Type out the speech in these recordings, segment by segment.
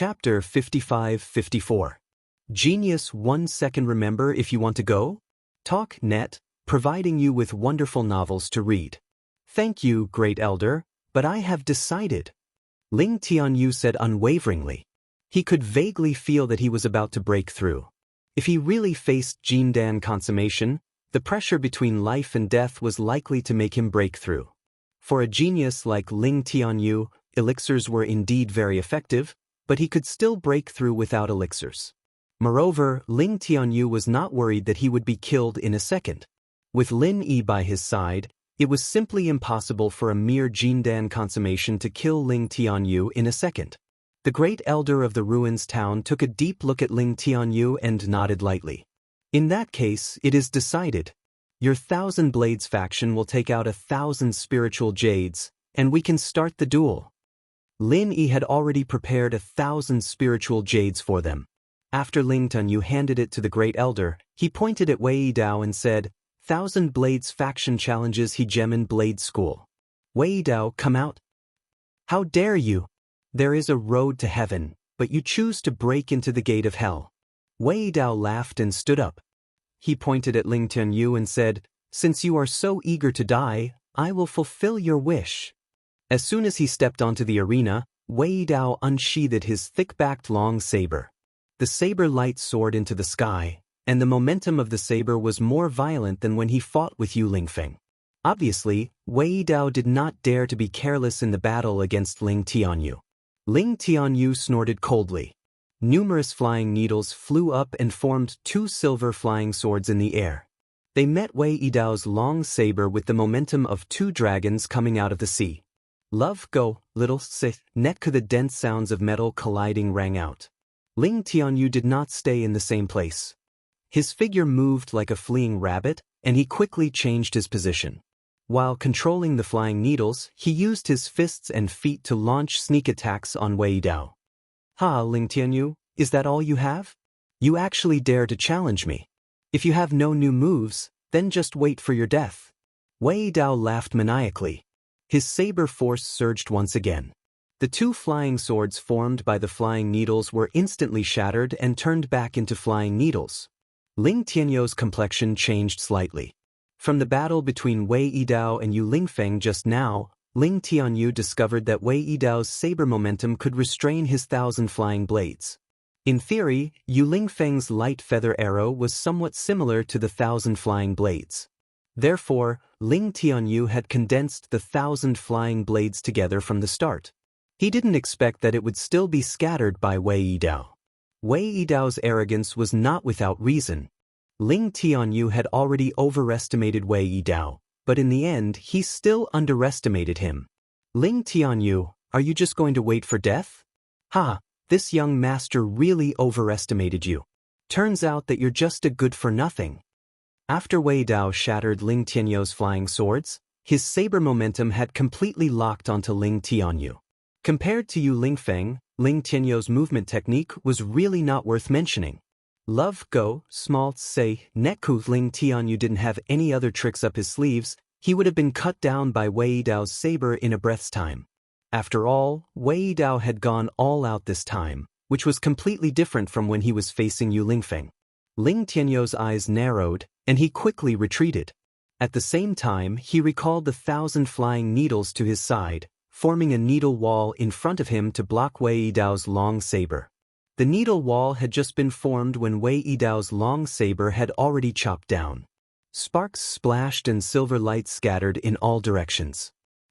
Chapter 55-54. Genius 1 second. Remember, if you want to go? Talk Net, providing you with wonderful novels to read. Thank you, Great Elder, but I have decided. Ling Tianyu said unwaveringly. He could vaguely feel that he was about to break through. If he really faced Jindan consummation, the pressure between life and death was likely to make him break through. For a genius like Ling Tianyu, elixirs were indeed very effective, but he could still break through without elixirs. Moreover, Ling Tianyu was not worried that he would be killed in a second. With Lin Yi by his side, it was simply impossible for a mere Jindan consummation to kill Ling Tianyu in a second. The great elder of the ruins town took a deep look at Ling Tianyu and nodded lightly. In that case, it is decided. Your 1,000 Blades faction will take out 1,000 spiritual jades, and we can start the duel. Lin Yi had already prepared 1,000 spiritual jades for them. After Ling Tianyu handed it to the great elder, he pointed at Wei Dao and said, 1,000 Blades faction challenges Hegemon Blade School. Wei Dao, come out. How dare you? There is a road to heaven, but you choose to break into the gate of hell. Wei Dao laughed and stood up. He pointed at Ling Tianyu and said, since you are so eager to die, I will fulfill your wish. As soon as he stepped onto the arena, Wei Dao unsheathed his thick-backed long saber. The saber light soared into the sky, and the momentum of the saber was more violent than when he fought with Yu Lingfeng. Obviously, Wei Dao did not dare to be careless in the battle against Ling Tianyu. Ling Tianyu snorted coldly. Numerous flying needles flew up and formed 2 silver flying swords in the air. They met Wei Dao's long saber with the momentum of 2 dragons coming out of the sea. Love, go, little sith, netku. The dense sounds of metal colliding rang out. Ling Tianyu did not stay in the same place. His figure moved like a fleeing rabbit, and he quickly changed his position. While controlling the flying needles, he used his fists and feet to launch sneak attacks on Wei Dao. Ha, Ling Tianyu, is that all you have? You actually dare to challenge me? If you have no new moves, then just wait for your death. Wei Dao laughed maniacally. His saber force surged once again. The 2 flying swords formed by the flying needles were instantly shattered and turned back into flying needles. Ling Tianyu's complexion changed slightly. From the battle between Wei Dao and Yu Lingfeng just now, Ling Tianyu discovered that Wei Dao's saber momentum could restrain his 1,000 flying blades. In theory, Yu Lingfeng's light feather arrow was somewhat similar to the 1,000 flying blades. Therefore, Ling Tianyu had condensed the 1,000 flying blades together from the start. He didn't expect that it would still be scattered by Wei Dao. Wei Dao's arrogance was not without reason. Ling Tianyu had already overestimated Wei Dao, but in the end he still underestimated him. Ling Tianyu, are you just going to wait for death? Ha, this young master really overestimated you. Turns out that you're just a good-for-nothing. After Wei Dao shattered Ling Tianyu's flying swords, his saber momentum had completely locked onto Ling Tianyu. Compared to Yu Lingfeng, Ling Tianyu's movement technique was really not worth mentioning. Love, go, small, say, netku. Ling Tianyu didn't have any other tricks up his sleeves. He would have been cut down by Wei Dao's saber in a breath's time. After all, Wei Dao had gone all out this time, which was completely different from when he was facing Yu Lingfeng. Ling Tianyu's eyes narrowed, and he quickly retreated. At the same time, he recalled the 1,000 flying needles to his side, forming a needle wall in front of him to block Wei Dao's long saber. The needle wall had just been formed when Wei Dao's long saber had already chopped down. Sparks splashed and silver light scattered in all directions.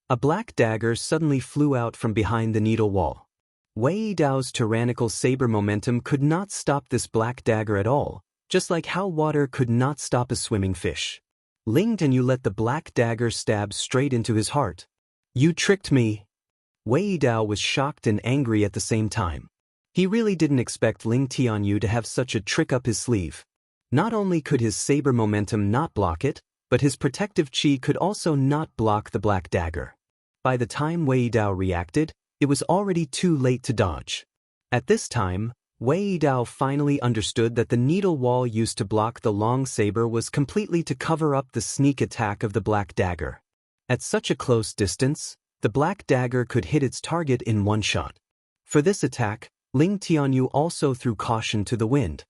A black dagger suddenly flew out from behind the needle wall. Wei Dao's tyrannical saber momentum could not stop this black dagger at all, just like how water could not stop a swimming fish. Ling Tianyu let the black dagger stab straight into his heart. You tricked me. Wei Dao was shocked and angry at the same time. He really didn't expect Ling Tianyu to have such a trick up his sleeve. Not only could his saber momentum not block it, but his protective chi could also not block the black dagger. By the time Wei Dao reacted, it was already too late to dodge. At this time, Wei Dao finally understood that the needle wall used to block the long saber was completely to cover up the sneak attack of the black dagger. At such a close distance, the black dagger could hit its target in one shot. For this attack, Ling Tianyu also threw caution to the wind.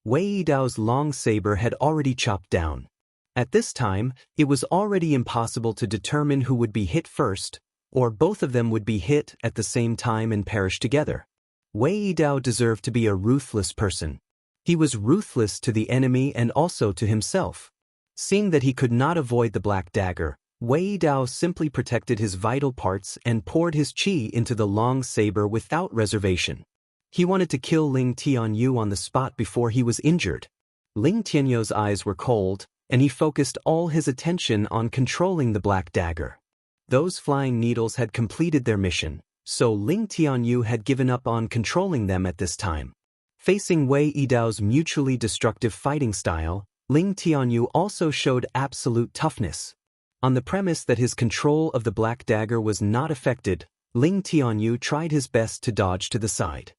Wei Yidao's long saber had already chopped down. At this time, it was already impossible to determine who would be hit first, or both of them would be hit at the same time and perish together. Wei Yidao deserved to be a ruthless person. He was ruthless to the enemy and also to himself. Seeing that he could not avoid the black dagger, Wei Yidao simply protected his vital parts and poured his qi into the long saber without reservation. He wanted to kill Ling Tianyu on the spot before he was injured. Ling Tianyu's eyes were cold, and he focused all his attention on controlling the black dagger. Those flying needles had completed their mission, so Ling Tianyu had given up on controlling them at this time. Facing Wei Yidao's mutually destructive fighting style, Ling Tianyu also showed absolute toughness. On the premise that his control of the black dagger was not affected, Ling Tianyu tried his best to dodge to the side.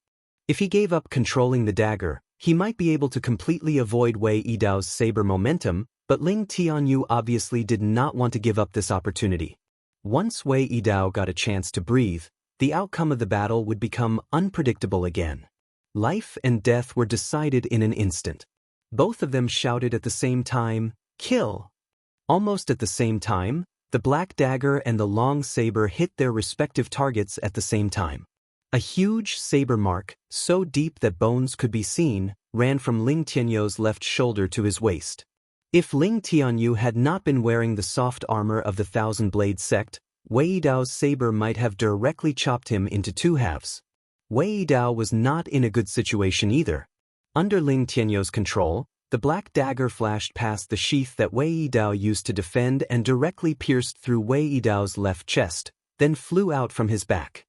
If he gave up controlling the dagger, he might be able to completely avoid Wei Yidao's saber momentum, but Ling Tianyu obviously did not want to give up this opportunity. Once Wei Yidao got a chance to breathe, the outcome of the battle would become unpredictable again. Life and death were decided in an instant. Both of them shouted at the same time, "Kill!" Almost at the same time, the black dagger and the long saber hit their respective targets at the same time. A huge saber mark, so deep that bones could be seen, ran from Ling Tianyu's left shoulder to his waist. If Ling Tianyu had not been wearing the soft armor of the Thousand Blade sect, Wei Yidao's saber might have directly chopped him into two halves. Wei Yidao was not in a good situation either. Under Ling Tianyu's control, the black dagger flashed past the sheath that Wei Yidao used to defend and directly pierced through Wei Yidao's left chest, then flew out from his back.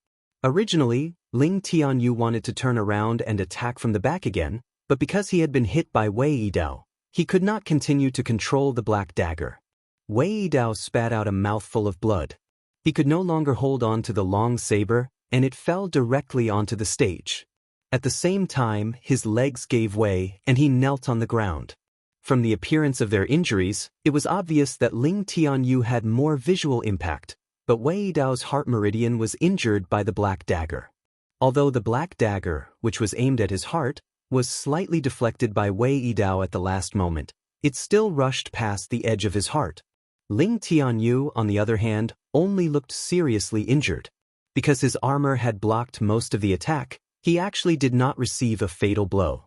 Originally, Ling Tianyu wanted to turn around and attack from the back again, but because he had been hit by Wei Yidao, he could not continue to control the black dagger. Wei Yidao spat out a mouthful of blood. He could no longer hold on to the long saber, and it fell directly onto the stage. At the same time, his legs gave way and he knelt on the ground. From the appearance of their injuries, it was obvious that Ling Tianyu had more visual impact, but Wei Yidao's heart meridian was injured by the black dagger. Although the black dagger, which was aimed at his heart, was slightly deflected by Wei Yidao at the last moment, it still rushed past the edge of his heart. Ling Tianyu, on the other hand, only looked seriously injured. Because his armor had blocked most of the attack, he actually did not receive a fatal blow.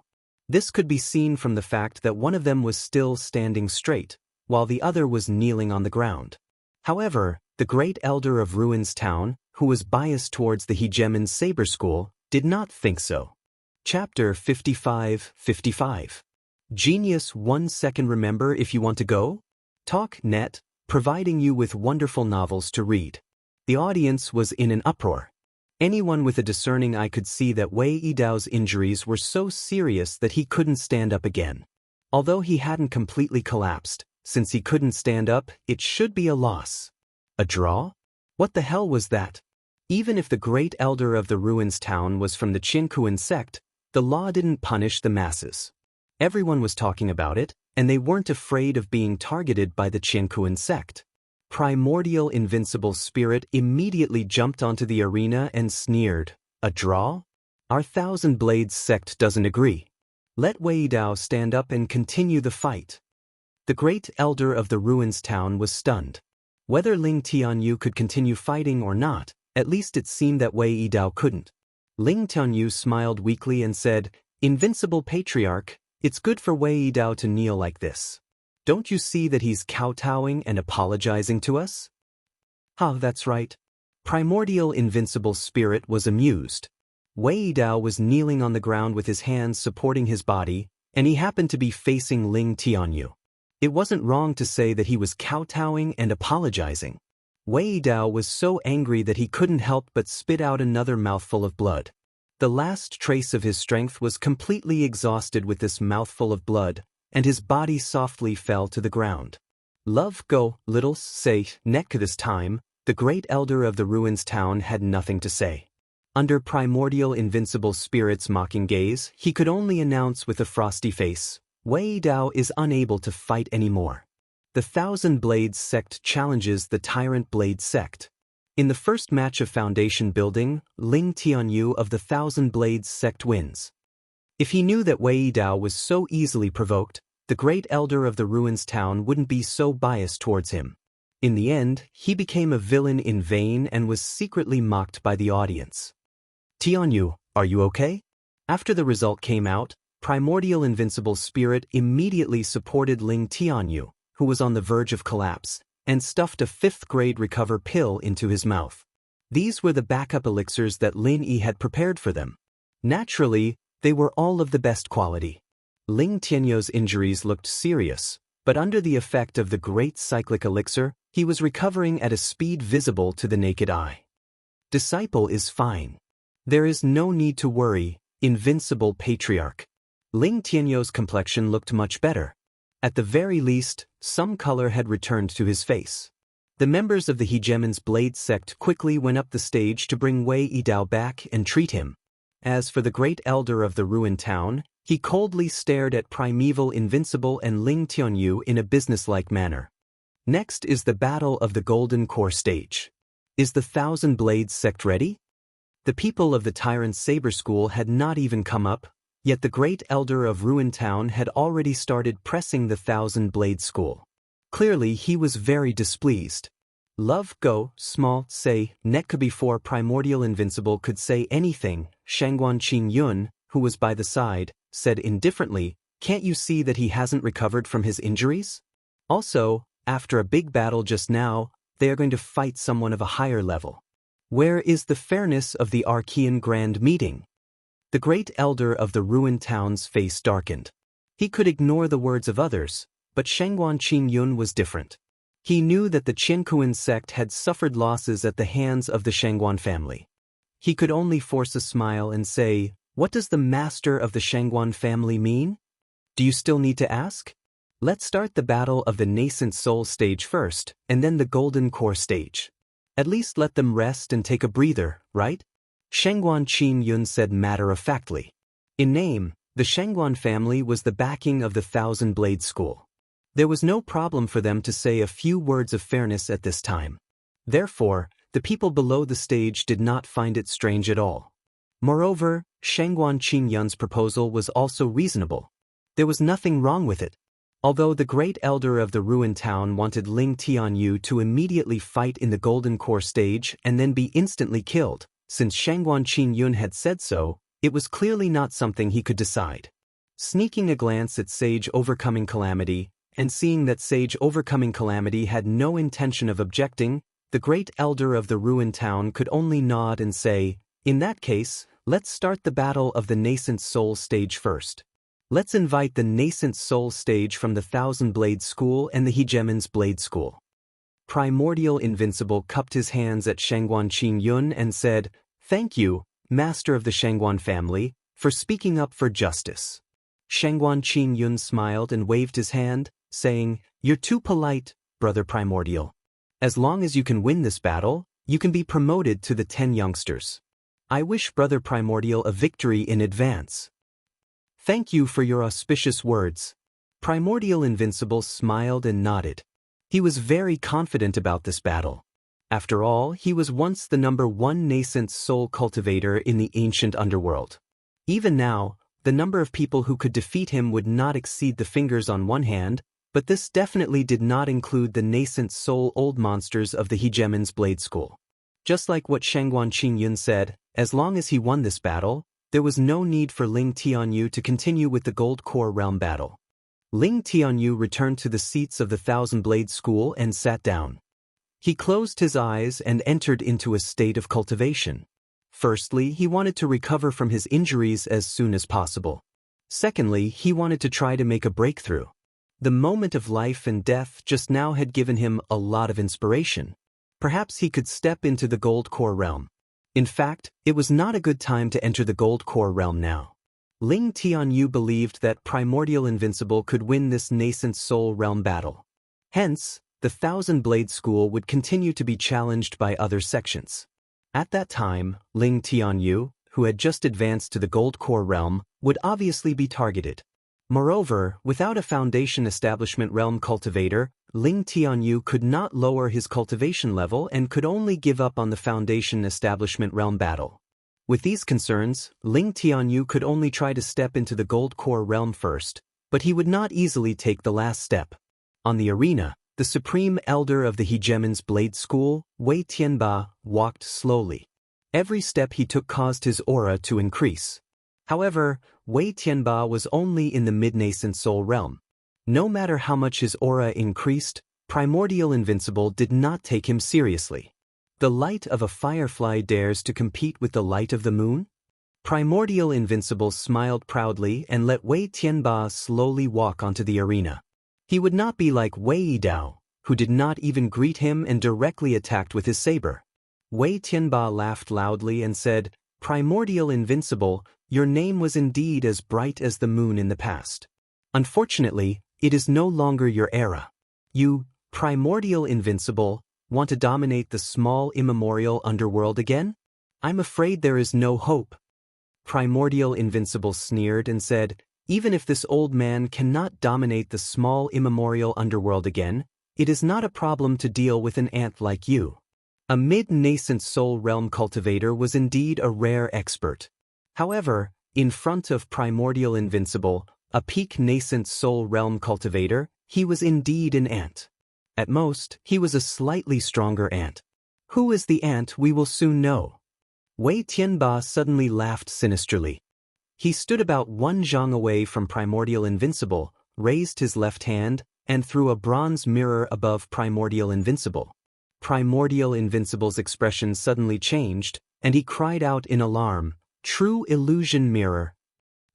This could be seen from the fact that one of them was still standing straight, while the other was kneeling on the ground. However, the great elder of Ruins Town, who was biased towards the Hegemon Saber School, did not think so. Chapter 55-55. Genius 1 second. Remember if you want to go? Talk Net, providing you with wonderful novels to read. The audience was in an uproar. Anyone with a discerning eye could see that Wei Yidao's injuries were so serious that he couldn't stand up again. Although he hadn't completely collapsed, since he couldn't stand up, it should be a loss. A draw? What the hell was that? Even if the great elder of the Ruins Town was from the Qinkuan sect, the law didn't punish the masses. Everyone was talking about it, and they weren't afraid of being targeted by the Qinkuan sect. Primordial Invincible Spirit immediately jumped onto the arena and sneered, "A draw? Our Thousand Blades sect doesn't agree. Let Wei Yidao stand up and continue the fight." The great elder of the Ruins Town was stunned. Whether Ling Tianyu could continue fighting or not, at least it seemed that Wei Yidao couldn't. Ling Tianyu smiled weakly and said, "Invincible Patriarch, it's good for Wei Yidao to kneel like this. Don't you see that he's kowtowing and apologizing to us?" That's right. Primordial Invincible Spirit was amused. Wei Yidao was kneeling on the ground with his hands supporting his body, and he happened to be facing Ling Tianyu. It wasn't wrong to say that he was kowtowing and apologizing. Wei Yidao was so angry that he couldn't help but spit out another mouthful of blood. The last trace of his strength was completely exhausted with this mouthful of blood, and his body softly fell to the ground. "Love go, little say, neck." This time, the great elder of the Ruins Town had nothing to say. Under Primordial Invincible Spirit's mocking gaze, he could only announce with a frosty face, "Wei Yidao is unable to fight anymore. The Thousand Blades sect challenges the Tyrant Blade sect." In the first match of foundation building, Ling Tianyu of the Thousand Blades sect wins. If he knew that Wei Dao was so easily provoked, the great elder of the ruins town wouldn't be so biased towards him. In the end, he became a villain in vain and was secretly mocked by the audience. Tianyu, are you okay? After the result came out, Primordial Invincible Spirit immediately supported Ling Tianyu, who was on the verge of collapse, and stuffed a 5th-grade recover pill into his mouth. These were the backup elixirs that Lin Yi had prepared for them. Naturally, they were all of the best quality. Ling Tianyu's injuries looked serious, but under the effect of the great cyclic elixir, he was recovering at a speed visible to the naked eye. Disciple is fine. There is no need to worry, invincible patriarch. Ling Tianyu's complexion looked much better. At the very least, some color had returned to his face. The members of the Hegemon's Blade sect quickly went up the stage to bring Wei Yidao back and treat him. As for the great elder of the ruined town, he coldly stared at Primeval Invincible and Ling Tianyu in a businesslike manner. Next is the Battle of the Golden Core stage. Is the Thousand Blades sect ready? The people of the Tyrant Saber School had not even come up, yet the great elder of Ruined Town had already started pressing the Thousand Blade School. Clearly he was very displeased. Love go, small, say, Netka before Primordial Invincible could say anything, Shangguan Qin Yun, who was by the side, said indifferently, can't you see that he hasn't recovered from his injuries? Also, after a big battle just now, they are going to fight someone of a higher level. Where is the fairness of the Archean Grand Meeting? The great elder of the ruined town's face darkened. He could ignore the words of others, but Shangguan Qin Yun was different. He knew that the Qiankuan sect had suffered losses at the hands of the Shangguan family. He could only force a smile and say, what does the master of the Shangguan family mean? Do you still need to ask? Let's start the battle of the nascent soul stage first, and then the golden core stage. At least let them rest and take a breather, right? Shangguan Qin Yun said matter-of-factly. In name, the Shangguan family was the backing of the Thousand Blade School. There was no problem for them to say a few words of fairness at this time. Therefore, the people below the stage did not find it strange at all. Moreover, Shangguan Qin Yun's proposal was also reasonable. There was nothing wrong with it. Although the great elder of the ruined town wanted Ling Tianyu to immediately fight in the Golden Core stage and then be instantly killed, since Shangguan Qin Yun had said so, it was clearly not something he could decide. Sneaking a glance at Sage Overcoming Calamity, and seeing that Sage Overcoming Calamity had no intention of objecting, the great elder of the ruined town could only nod and say, in that case, let's start the battle of the Nascent Soul stage first. Let's invite the Nascent Soul stage from the Thousand Blade School and the Hegemon's Blade School. Primordial Invincible cupped his hands at Shangguan Qin Yun and said, thank you, master of the Shangguan family, for speaking up for justice. Shangguan Qin Yun smiled and waved his hand, saying, you're too polite, brother Primordial. As long as you can win this battle, you can be promoted to the 10 youngsters. I wish brother Primordial a victory in advance. Thank you for your auspicious words. Primordial Invincible smiled and nodded. He was very confident about this battle. After all, he was once the #1 nascent soul cultivator in the ancient underworld. Even now, the number of people who could defeat him would not exceed the fingers on one hand, but this definitely did not include the nascent soul old monsters of the Hegemon's Blade School. Just like what Shangguan Qin Yun said, as long as he won this battle, there was no need for Ling Tianyu to continue with the Gold Core Realm battle. Ling Tianyu returned to the seats of the Thousand Blade School and sat down. He closed his eyes and entered into a state of cultivation. Firstly, he wanted to recover from his injuries as soon as possible. Secondly, he wanted to try to make a breakthrough. The moment of life and death just now had given him a lot of inspiration. Perhaps he could step into the Gold Core Realm. In fact, it was not a good time to enter the Gold Core Realm now. Ling Tianyu believed that Primordial Invincible could win this nascent soul realm battle. Hence, the Thousand Blade School would continue to be challenged by other sections. At that time, Ling Tianyu, who had just advanced to the Gold Core Realm, would obviously be targeted. Moreover, without a Foundation Establishment Realm cultivator, Ling Tianyu could not lower his cultivation level and could only give up on the Foundation Establishment Realm battle. With these concerns, Ling Tianyu could only try to step into the Gold Core realm first, but he would not easily take the last step. On the arena, the Supreme Elder of the Hegemon's Blade School, Wei Tianba, walked slowly. Every step he took caused his aura to increase. However, Wei Tianba was only in the mid-nascent soul realm. No matter how much his aura increased, Primordial Invincible did not take him seriously. The light of a firefly dares to compete with the light of the moon? Primordial Invincible smiled proudly and let Wei Tianba slowly walk onto the arena. He would not be like Wei Dao, who did not even greet him and directly attacked with his saber. Wei Tianba laughed loudly and said, "Primordial Invincible, your name was indeed as bright as the moon in the past. Unfortunately, it is no longer your era. You, Primordial Invincible, want to dominate the small immemorial underworld again? I'm afraid there is no hope." Primordial Invincible sneered and said, "Even if this old man cannot dominate the small immemorial underworld again, it is not a problem to deal with an ant like you." A mid-nascent soul realm cultivator was indeed a rare expert. However, in front of Primordial Invincible, a peak nascent soul realm cultivator, he was indeed an ant. At most, he was a slightly stronger ant. Who is the ant we will soon know. Wei Tianba suddenly laughed sinisterly. He stood about 1 zhang away from Primordial Invincible, raised his left hand, and threw a bronze mirror above Primordial Invincible. Primordial Invincible's expression suddenly changed, and he cried out in alarm, "True Illusion Mirror."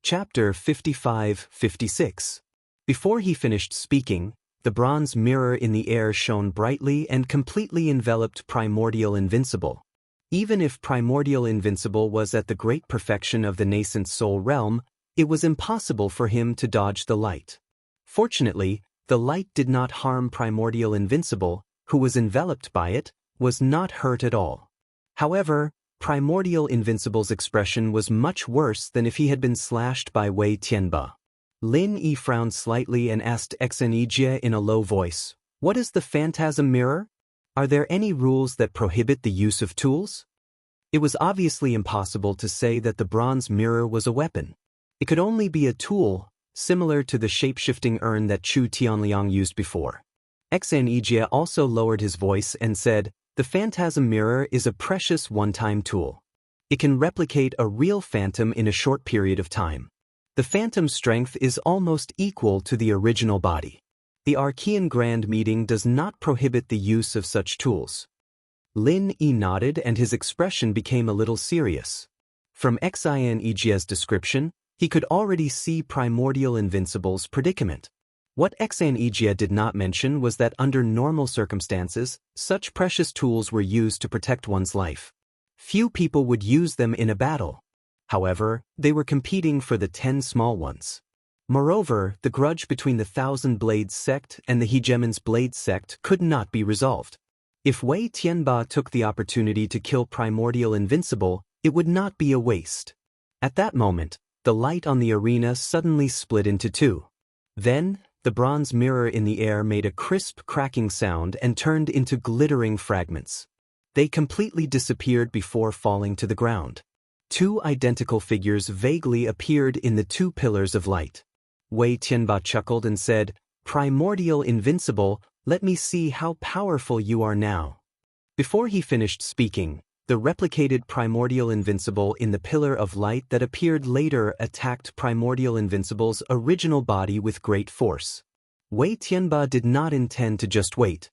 Chapter 55-56. Before he finished speaking, the bronze mirror in the air shone brightly and completely enveloped Primordial Invincible. Even if Primordial Invincible was at the great perfection of the nascent soul realm, it was impossible for him to dodge the light. Fortunately, the light did not harm Primordial Invincible, who was enveloped by it, was not hurt at all. However, Primordial Invincible's expression was much worse than if he had been slashed by Wei Tianba. Lin Yi frowned slightly and asked Xianxia in a low voice, "What is the phantasm mirror? Are there any rules that prohibit the use of tools?" It was obviously impossible to say that the bronze mirror was a weapon. It could only be a tool, similar to the shape-shifting urn that Chu Tianliang used before. Xianxia also lowered his voice and said, "The phantasm mirror is a precious one-time tool. It can replicate a real phantom in a short period of time. The phantom's strength is almost equal to the original body. The Archean Grand Meeting does not prohibit the use of such tools." Lin Yi nodded and his expression became a little serious. From Xianxia's description, he could already see Primordial Invincible's predicament. What Xianxia did not mention was that under normal circumstances, such precious tools were used to protect one's life. Few people would use them in a battle. However, they were competing for the 10 small ones. Moreover, the grudge between the Thousand Blades sect and the Hegemon's Blade sect could not be resolved. If Wei Tianba took the opportunity to kill Primordial Invincible, it would not be a waste. At that moment, the light on the arena suddenly split into two. Then, the bronze mirror in the air made a crisp cracking sound and turned into glittering fragments. They completely disappeared before falling to the ground. Two identical figures vaguely appeared in the two pillars of light. Wei Tianba chuckled and said, "Primordial Invincible, let me see how powerful you are now." Before he finished speaking, the replicated Primordial Invincible in the pillar of light that appeared later attacked Primordial Invincible's original body with great force. Wei Tianba did not intend to just wait.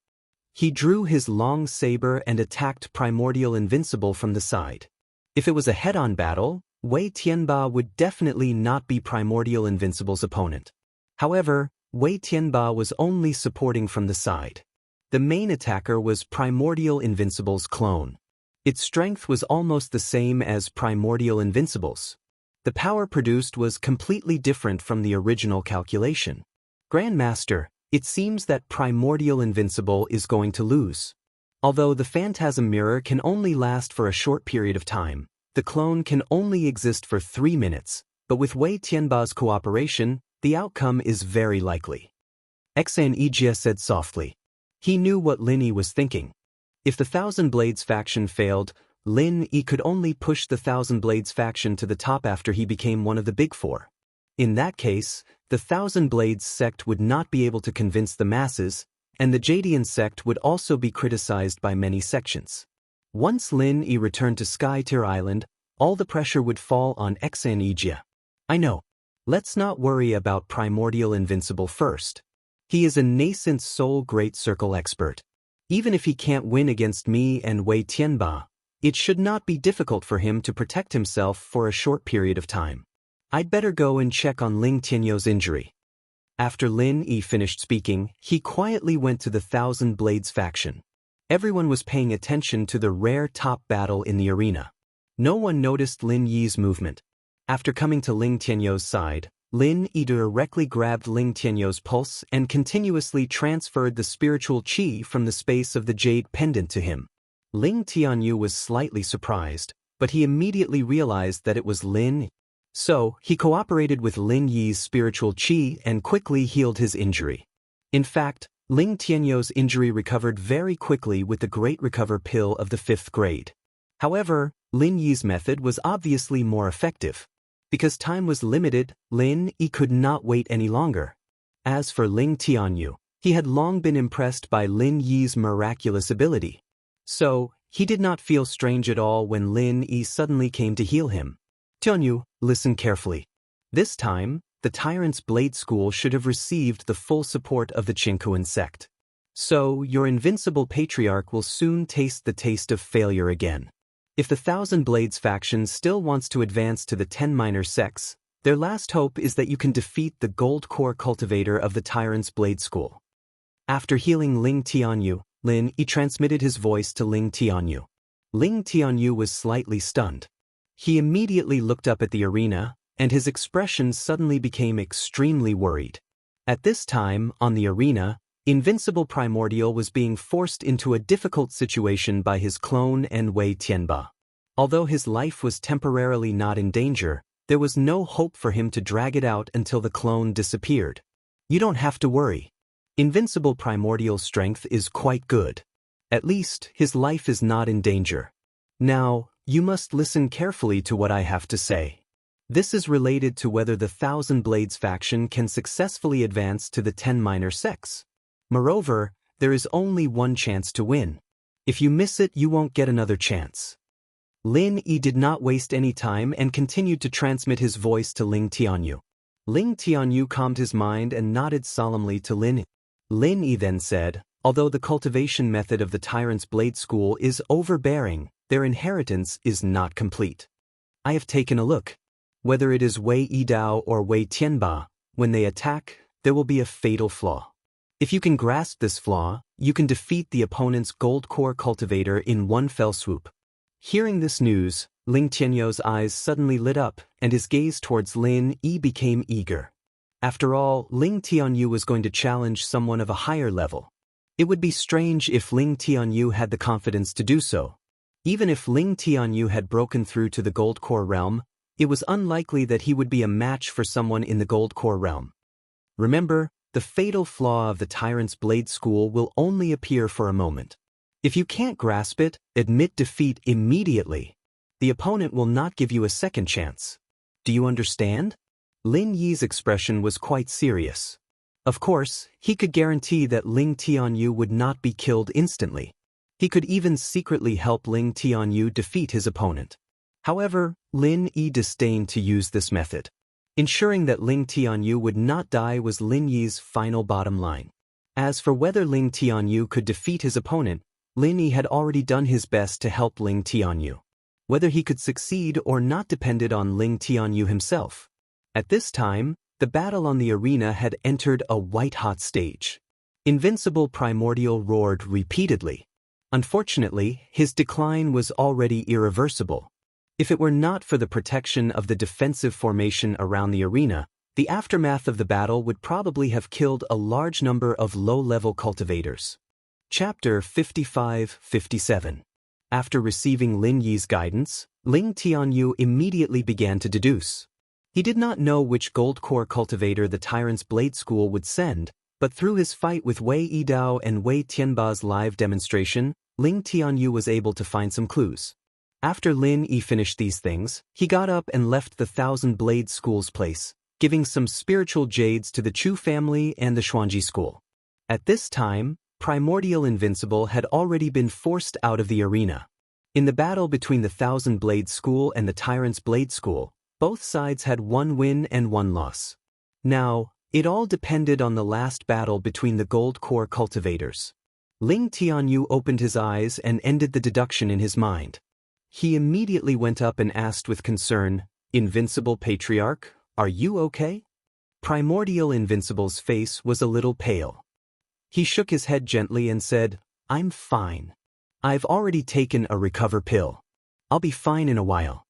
He drew his long saber and attacked Primordial Invincible from the side. If it was a head-on battle, Wei Tianba would definitely not be Primordial Invincible's opponent. However, Wei Tianba was only supporting from the side. The main attacker was Primordial Invincible's clone. Its strength was almost the same as Primordial Invincible's. The power produced was completely different from the original calculation. "Grandmaster, it seems that Primordial Invincible is going to lose. Although the phantasm mirror can only last for a short period of time, the clone can only exist for 3 minutes, but with Wei Tianba's cooperation, the outcome is very likely." Xianxia said softly. He knew what Lin Yi was thinking. If the Thousand Blades faction failed, Lin Yi could only push the Thousand Blades faction to the top after he became one of the Big Four. In that case, the Thousand Blades sect would not be able to convince the masses, and the Jadian sect would also be criticized by many sections. Once Lin Yi returned to Sky Tier Island, all the pressure would fall on Xianxia. I know. Let's not worry about Primordial Invincible first. He is a nascent Soul Great Circle expert. Even if he can't win against me and Wei Tianba, it should not be difficult for him to protect himself for a short period of time. I'd better go and check on Ling Tianyou's injury. After Lin Yi finished speaking, he quietly went to the Thousand Blades faction. Everyone was paying attention to the rare top battle in the arena. No one noticed Lin Yi's movement. After coming to Ling Tianyou's side, Lin Yi directly grabbed Ling Tianyou's pulse and continuously transferred the spiritual qi from the space of the jade pendant to him. Ling Tianyou was slightly surprised, but he immediately realized that it was Lin Yi. So, he cooperated with Lin Yi's spiritual qi and quickly healed his injury. In fact, Ling Tianyou's injury recovered very quickly with the Great Recover Pill of the 5th grade. However, Lin Yi's method was obviously more effective. Because time was limited, Lin Yi could not wait any longer. As for Ling Tianyou, he had long been impressed by Lin Yi's miraculous ability. So, he did not feel strange at all when Lin Yi suddenly came to heal him. Tianyou, listen carefully. This time, the Tyrant's Blade School should have received the full support of the Qingkuan sect. So, your invincible patriarch will soon taste the taste of failure again. If the Thousand Blades faction still wants to advance to the 10 minor sects, their last hope is that you can defeat the Gold Core cultivator of the Tyrant's Blade School. After healing Ling Tianyou, Lin Yi transmitted his voice to Ling Tianyou. Ling Tianyou was slightly stunned. He immediately looked up at the arena, and his expression suddenly became extremely worried. At this time, on the arena, Invincible Primordial was being forced into a difficult situation by his clone and Wei Tianba. Although his life was temporarily not in danger, there was no hope for him to drag it out until the clone disappeared. You don't have to worry. Invincible Primordial's strength is quite good. At least, his life is not in danger. Now, you must listen carefully to what I have to say. This is related to whether the Thousand Blades faction can successfully advance to the 10 minor sects. Moreover, there is only one chance to win. If you miss it, you won't get another chance. Lin Yi did not waste any time and continued to transmit his voice to Ling Tianyou. Ling Tianyou calmed his mind and nodded solemnly to Lin Yi. Lin Yi then said, although the cultivation method of the Tyrant's Blade School is overbearing, their inheritance is not complete. I have taken a look. Whether it is Wei Yidao or Wei Tianba, when they attack, there will be a fatal flaw. If you can grasp this flaw, you can defeat the opponent's Gold Core cultivator in one fell swoop. Hearing this news, Ling Tianyou's eyes suddenly lit up, and his gaze towards Lin Yi became eager. After all, Ling Tianyou was going to challenge someone of a higher level. It would be strange if Ling Tianyou had the confidence to do so. Even if Ling Tianyou had broken through to the Gold Core realm, it was unlikely that he would be a match for someone in the Gold Core realm. Remember, the fatal flaw of the Tyrant's Blade School will only appear for a moment. If you can't grasp it, admit defeat immediately. The opponent will not give you a second chance. Do you understand? Lin Yi's expression was quite serious. Of course, he could guarantee that Ling Tianyou would not be killed instantly. He could even secretly help Ling Tianyou defeat his opponent. However, Lin Yi disdained to use this method. Ensuring that Ling Tianyou would not die was Lin Yi's final bottom line. As for whether Ling Tianyou could defeat his opponent, Lin Yi had already done his best to help Ling Tianyou. Whether he could succeed or not depended on Ling Tianyou himself. At this time, the battle on the arena had entered a white-hot stage. Invincible Primordial roared repeatedly. Unfortunately, his decline was already irreversible. If it were not for the protection of the defensive formation around the arena, the aftermath of the battle would probably have killed a large number of low-level cultivators. Chapter 55-57. After receiving Lin Yi's guidance, Ling Tianyou immediately began to deduce. He did not know which Gold Core cultivator the Tyrant's Blade School would send, But through his fight with Wei Yidao and Wei Tianba's live demonstration, Ling Tianyu was able to find some clues. After Lin Yi finished these things, he got up and left the Thousand Blade School's place, giving some spiritual jades to the Chu family and the Xuanji school. At this time, Primordial Invincible had already been forced out of the arena. In the battle between the Thousand Blade School and the Tyrant's Blade School, both sides had one win and one loss. Now, it all depended on the last battle between the Gold Core cultivators. Ling Tianyu opened his eyes and ended the deduction in his mind. He immediately went up and asked with concern, "Invincible Patriarch, are you okay?" Primordial Invincible's face was a little pale. He shook his head gently and said, "I'm fine. I've already taken a recover pill. I'll be fine in a while."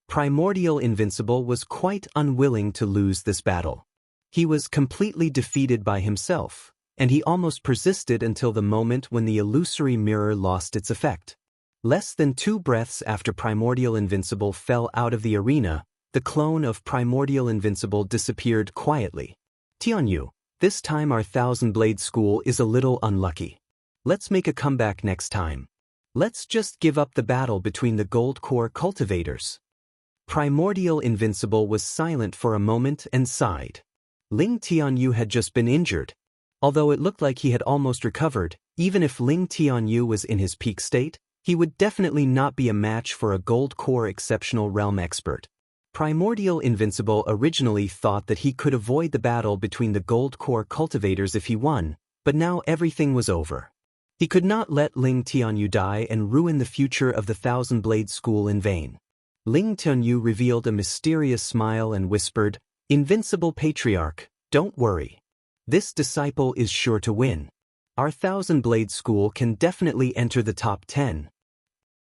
Primordial Invincible was quite unwilling to lose this battle. He was completely defeated by himself, and he almost persisted until the moment when the illusory mirror lost its effect. Less than 2 breaths after Primordial Invincible fell out of the arena, the clone of Primordial Invincible disappeared quietly. "Tianyu, this time our Thousand Blade School is a little unlucky. Let's make a comeback next time. Let's just give up the battle between the Gold Core cultivators." Primordial Invincible was silent for a moment and sighed. Ling Tianyu had just been injured. Although it looked like he had almost recovered, even if Ling Tianyu was in his peak state, he would definitely not be a match for a Gold Core Exceptional Realm expert. Primordial Invincible originally thought that he could avoid the battle between the Gold Core cultivators if he won, but now everything was over. He could not let Ling Tianyu die and ruin the future of the Thousand Blade School in vain. Ling Tianyu revealed a mysterious smile and whispered, "Invincible Patriarch, don't worry. This disciple is sure to win. Our Thousand Blade School can definitely enter the top 10.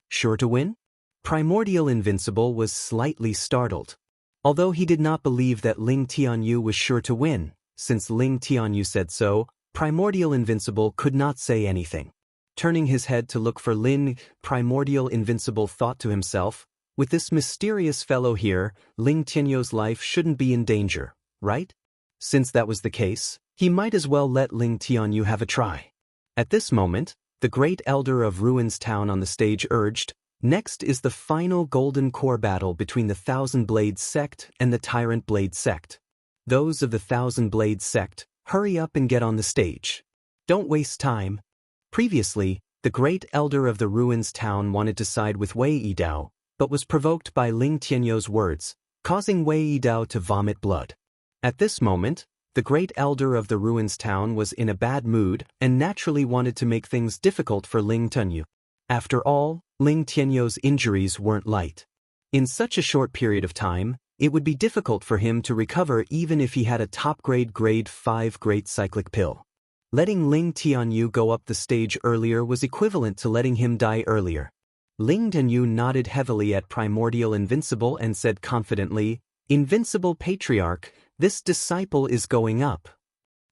Sure to win? Primordial Invincible was slightly startled. Although he did not believe that Ling Tianyu was sure to win, since Ling Tianyu said so, Primordial Invincible could not say anything. Turning his head to look for Lin, Primordial Invincible thought to himself, with this mysterious fellow here, Ling Tianyu's life shouldn't be in danger, right? Since that was the case, he might as well let Ling Tianyu have a try. At this moment, the great elder of Ruins Town on the stage urged, "Next is the final Golden Core battle between the Thousand Blades sect and the Tyrant Blade sect. Those of the Thousand Blades sect, hurry up and get on the stage. Don't waste time." Previously, the great elder of the Ruins Town wanted to side with Wei Yidao, but was provoked by Ling Tianyu's words, causing Wei Yidao to vomit blood. At this moment, the great elder of the Ruins Town was in a bad mood and naturally wanted to make things difficult for Ling Tianyu. After all, Ling Tianyu's injuries weren't light. In such a short period of time, it would be difficult for him to recover even if he had a top-grade grade 5 great cyclic pill. Letting Ling Tianyu go up the stage earlier was equivalent to letting him die earlier. Ling Tianyu nodded heavily at Primordial Invincible and said confidently, "Invincible Patriarch, this disciple is going up.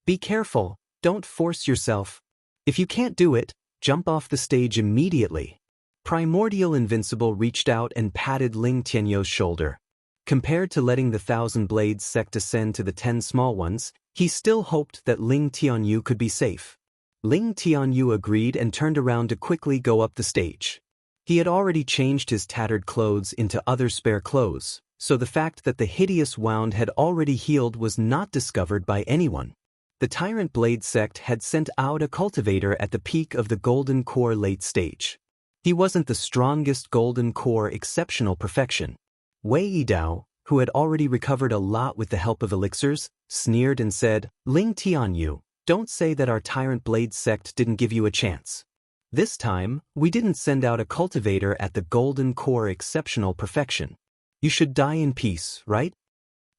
Be careful, don't force yourself. If you can't do it, jump off the stage immediately." Primordial Invincible reached out and patted Ling Tianyu's shoulder. Compared to letting the Thousand Blades sect ascend to the 10 small ones, he still hoped that Ling Tianyu could be safe. Ling Tianyu agreed and turned around to quickly go up the stage. He had already changed his tattered clothes into other spare clothes, so the fact that the hideous wound had already healed was not discovered by anyone. The Tyrant Blade sect had sent out a cultivator at the peak of the Golden Core late stage. He wasn't the strongest Golden Core exceptional perfection. Wei Yidao, who had already recovered a lot with the help of elixirs, sneered and said, "Ling Tianyu, don't say that our Tyrant Blade sect didn't give you a chance. This time, we didn't send out a cultivator at the Golden Core exceptional perfection. You should die in peace, right?"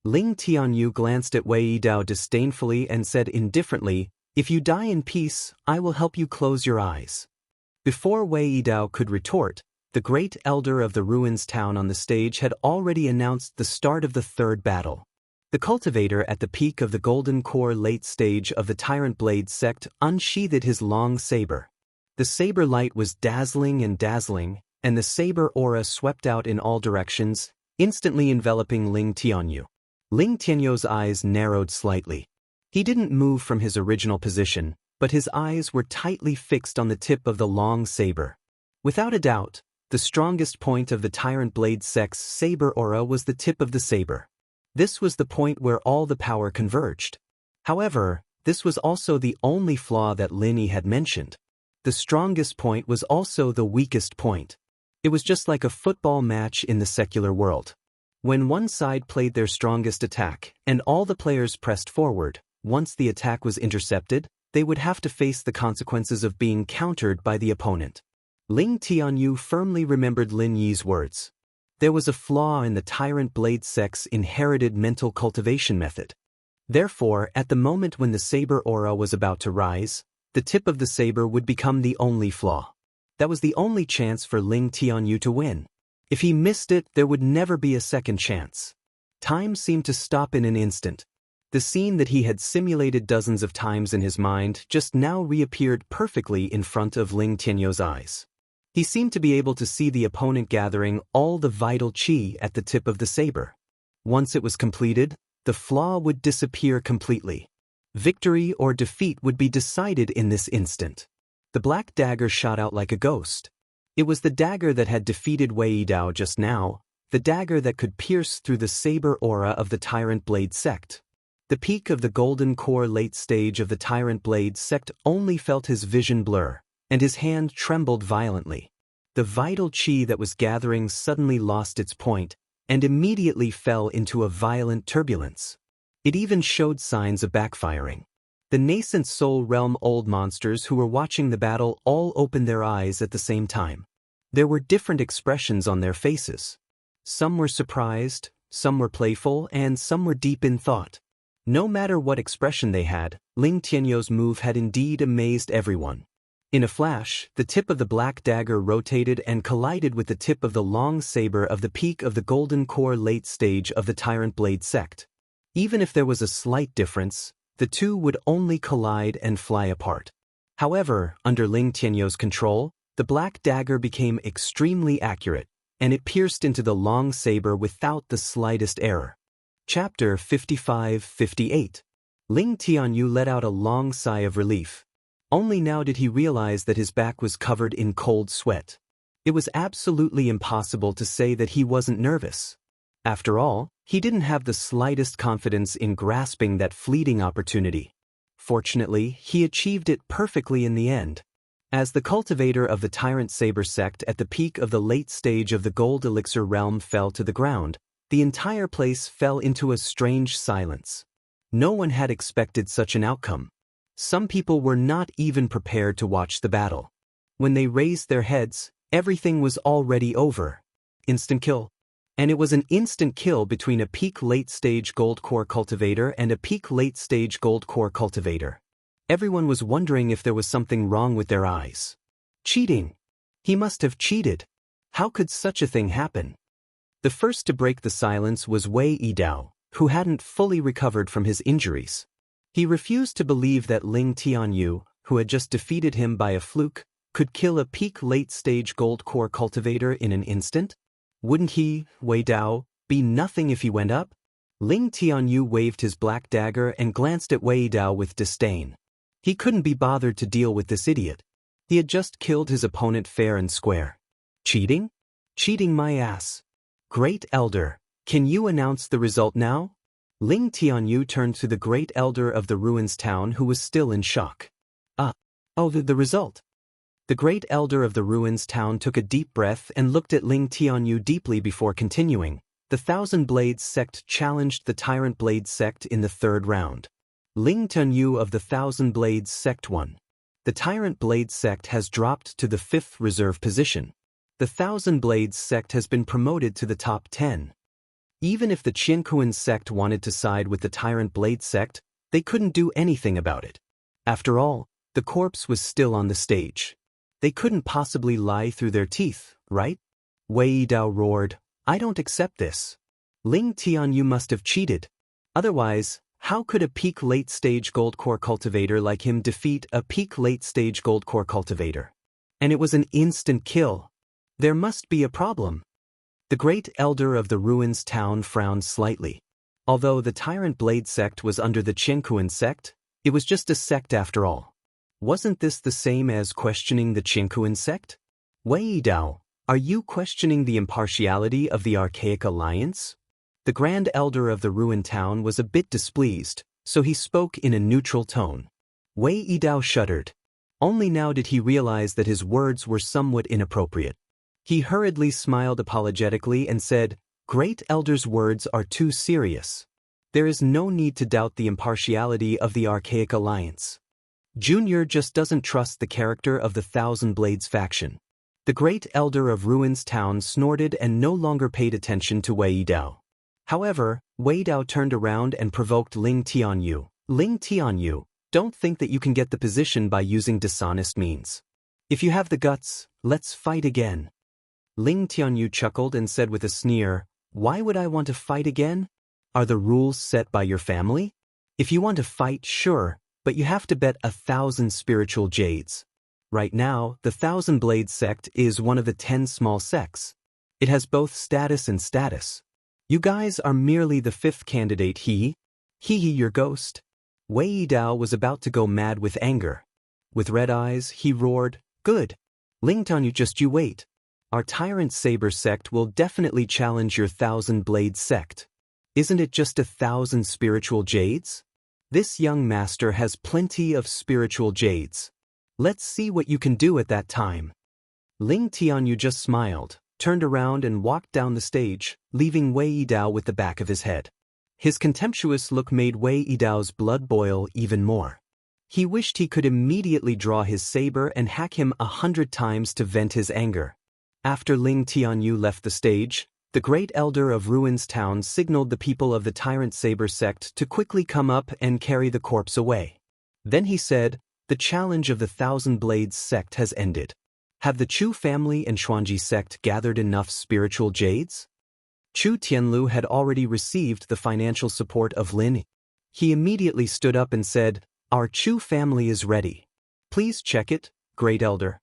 Ling Tianyu glanced at Wei Yidao disdainfully and said indifferently, "If you die in peace, I will help you close your eyes." Before Wei Yidao could retort, the great elder of the Ruins Town on the stage had already announced the start of the 3rd battle. The cultivator at the peak of the Golden Core late stage of the Tyrant Blade sect unsheathed his long saber. The saber light was dazzling, and the saber aura swept out in all directions, instantly enveloping Ling Tianyu. Ling Tianyu's eyes narrowed slightly. He didn't move from his original position, but his eyes were tightly fixed on the tip of the long saber. Without a doubt, the strongest point of the Tyrant Blade Sect's saber aura was the tip of the saber. This was the point where all the power converged. However, this was also the only flaw that Lin had mentioned. The strongest point was also the weakest point. It was just like a football match in the secular world. When one side played their strongest attack, and all the players pressed forward, once the attack was intercepted, they would have to face the consequences of being countered by the opponent. Ling Tianyu firmly remembered Lin Yi's words. There was a flaw in the Tyrant Blade Sect's inherited mental cultivation method. Therefore, at the moment when the saber aura was about to rise, the tip of the saber would become the only flaw. That was the only chance for Ling Tianyu to win. If he missed it, there would never be a second chance. Time seemed to stop in an instant. The scene that he had simulated dozens of times in his mind just now reappeared perfectly in front of Ling Tianyu's eyes. He seemed to be able to see the opponent gathering all the vital qi at the tip of the saber. Once it was completed, the flaw would disappear completely. Victory or defeat would be decided in this instant. The black dagger shot out like a ghost. It was the dagger that had defeated Wei Dao just now, the dagger that could pierce through the saber aura of the Tyrant Blade Sect. The peak of the golden core late stage of the Tyrant Blade Sect only felt his vision blur, and his hand trembled violently. The vital qi that was gathering suddenly lost its point, and immediately fell into a violent turbulence. It even showed signs of backfiring. The nascent soul realm old monsters who were watching the battle all opened their eyes at the same time. There were different expressions on their faces. Some were surprised, some were playful, and some were deep in thought. No matter what expression they had, Ling Tianyu's move had indeed amazed everyone. In a flash, the tip of the black dagger rotated and collided with the tip of the long saber of the peak of the golden core late stage of the Tyrant Blade Sect. Even if there was a slight difference, the two would only collide and fly apart. However, under Ling Tianyu's control, the black dagger became extremely accurate, and it pierced into the long saber without the slightest error. Chapter 55-58. Ling Tianyu let out a long sigh of relief. Only now did he realize that his back was covered in cold sweat. It was absolutely impossible to say that he wasn't nervous. After all, he didn't have the slightest confidence in grasping that fleeting opportunity. Fortunately, he achieved it perfectly in the end. As the cultivator of the Tyrant Saber Sect at the peak of the late stage of the Gold Elixir realm fell to the ground, the entire place fell into a strange silence. No one had expected such an outcome. Some people were not even prepared to watch the battle. When they raised their heads, everything was already over. Instant kill. And it was an instant kill between a peak late-stage gold core cultivator and a peak late-stage gold core cultivator. Everyone was wondering if there was something wrong with their eyes. Cheating. He must have cheated. How could such a thing happen? The first to break the silence was Wei Dao, who hadn't fully recovered from his injuries. He refused to believe that Ling Tianyu, who had just defeated him by a fluke, could kill a peak late-stage gold core cultivator in an instant. Wouldn't he, Wei Dao, be nothing if he went up? Ling Tianyu waved his black dagger and glanced at Wei Dao with disdain. He couldn't be bothered to deal with this idiot. He had just killed his opponent fair and square. Cheating? Cheating my ass. Great Elder, can you announce the result now? Ling Tianyu turned to the Great Elder of the Ruins Town, who was still in shock. The result. The Great Elder of the Ruins Town took a deep breath and looked at Ling Tianyu deeply before continuing. The Thousand Blades Sect challenged the Tyrant Blade Sect in the third round. Ling Tianyu of the Thousand Blades Sect won. The Tyrant Blade Sect has dropped to the 5th reserve position. The Thousand Blades Sect has been promoted to the top 10. Even if the Qiankuan sect wanted to side with the Tyrant Blade Sect, they couldn't do anything about it. After all, the corpse was still on the stage. They couldn't possibly lie through their teeth, right? Wei Dao roared, I don't accept this. Ling Tianyu must have cheated. Otherwise, how could a peak late-stage gold core cultivator like him defeat a peak late-stage gold core cultivator? And it was an instant kill. There must be a problem. The Great Elder of the Ruins Town frowned slightly. Although the Tyrant Blade sect was under the Qiankuan sect, it was just a sect after all. Wasn't this the same as questioning the Qiankuan sect? Wei Dao, are you questioning the impartiality of the Archaic Alliance? The Grand Elder of the ruined town was a bit displeased, so he spoke in a neutral tone. Wei Dao shuddered. Only now did he realize that his words were somewhat inappropriate. He hurriedly smiled apologetically and said, "Great Elder's words are too serious. There is no need to doubt the impartiality of the Archaic Alliance. Junior just doesn't trust the character of the Thousand Blades faction." The Great Elder of Ruins Town snorted and no longer paid attention to Wei Dao. However, Wei Dao turned around and provoked Ling Tianyu. "Ling Tianyu, don't think that you can get the position by using dishonest means. If you have the guts, let's fight again." Ling Tianyu chuckled and said with a sneer, "Why would I want to fight again? Are the rules set by your family? If you want to fight, sure, but you have to bet 1,000 spiritual jades. Right now, the Thousand Blades sect is one of the 10 small sects. It has both status and status. You guys are merely the 5th candidate. Hee your ghost." Wei Dao was about to go mad with anger. With red eyes, he roared, "Good. Ling Tianyu, just you wait. Our Tyrant Saber sect will definitely challenge your Thousand Blades sect. Isn't it just 1,000 spiritual jades? This young master has plenty of spiritual jades. Let's see what you can do at that time." Ling Tianyu just smiled, turned around and walked down the stage, leaving Wei Dao with the back of his head. His contemptuous look made Wei Dao's blood boil even more. He wished he could immediately draw his saber and hack him 100 times to vent his anger. After Ling Tianyu left the stage, the Great Elder of Ruins Town signaled the people of the Tyrant Saber sect to quickly come up and carry the corpse away. Then he said, "The challenge of the Thousand Blades sect has ended. Have the Chu family and Xuanji sect gathered enough spiritual jades?" Chu Tianlu had already received the financial support of Lin. He immediately stood up and said, "Our Chu family is ready. Please check it, Great Elder."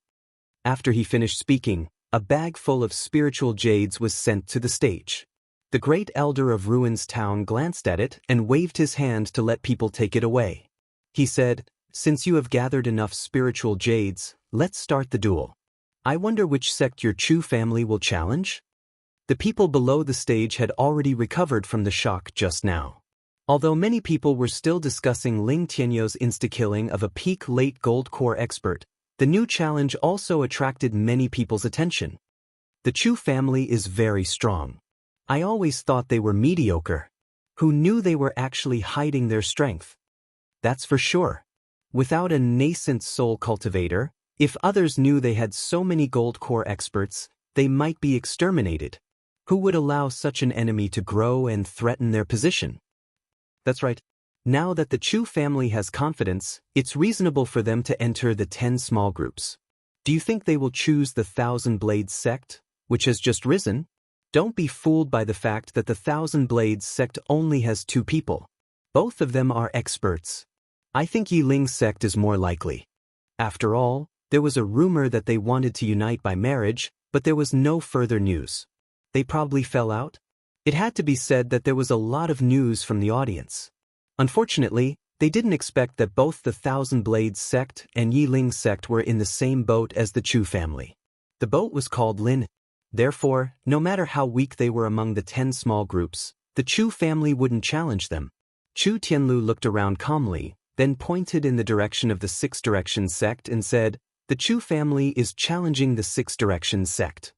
After he finished speaking, a bag full of spiritual jades was sent to the stage. The Great Elder of Ruins Town glanced at it and waved his hand to let people take it away. He said, "Since you have gathered enough spiritual jades, let's start the duel. I wonder which sect your Chu family will challenge?" The people below the stage had already recovered from the shock just now. Although many people were still discussing Ling Tianyu's insta-killing of a peak late gold core expert, the new challenge also attracted many people's attention. The Chu family is very strong. I always thought they were mediocre. Who knew they were actually hiding their strength? That's for sure. Without a nascent soul cultivator, if others knew they had so many gold core experts, they might be exterminated. Who would allow such an enemy to grow and threaten their position? That's right. Now that the Chu family has confidence, it's reasonable for them to enter the 10 small groups. Do you think they will choose the Thousand Blades sect, which has just risen? Don't be fooled by the fact that the Thousand Blades sect only has 2 people. Both of them are experts. I think Yiling's sect is more likely. After all, there was a rumor that they wanted to unite by marriage, but there was no further news. They probably fell out? It had to be said that there was a lot of news from the audience. Unfortunately, they didn't expect that both the Thousand Blades sect and Yiling's sect were in the same boat as the Chu family. The boat was called Lin. Therefore, no matter how weak they were among the 10 small groups, the Chu family wouldn't challenge them. Chu Tianlu looked around calmly, then pointed in the direction of the Six Directions sect and said, "The Chu family is challenging the Six Directions sect."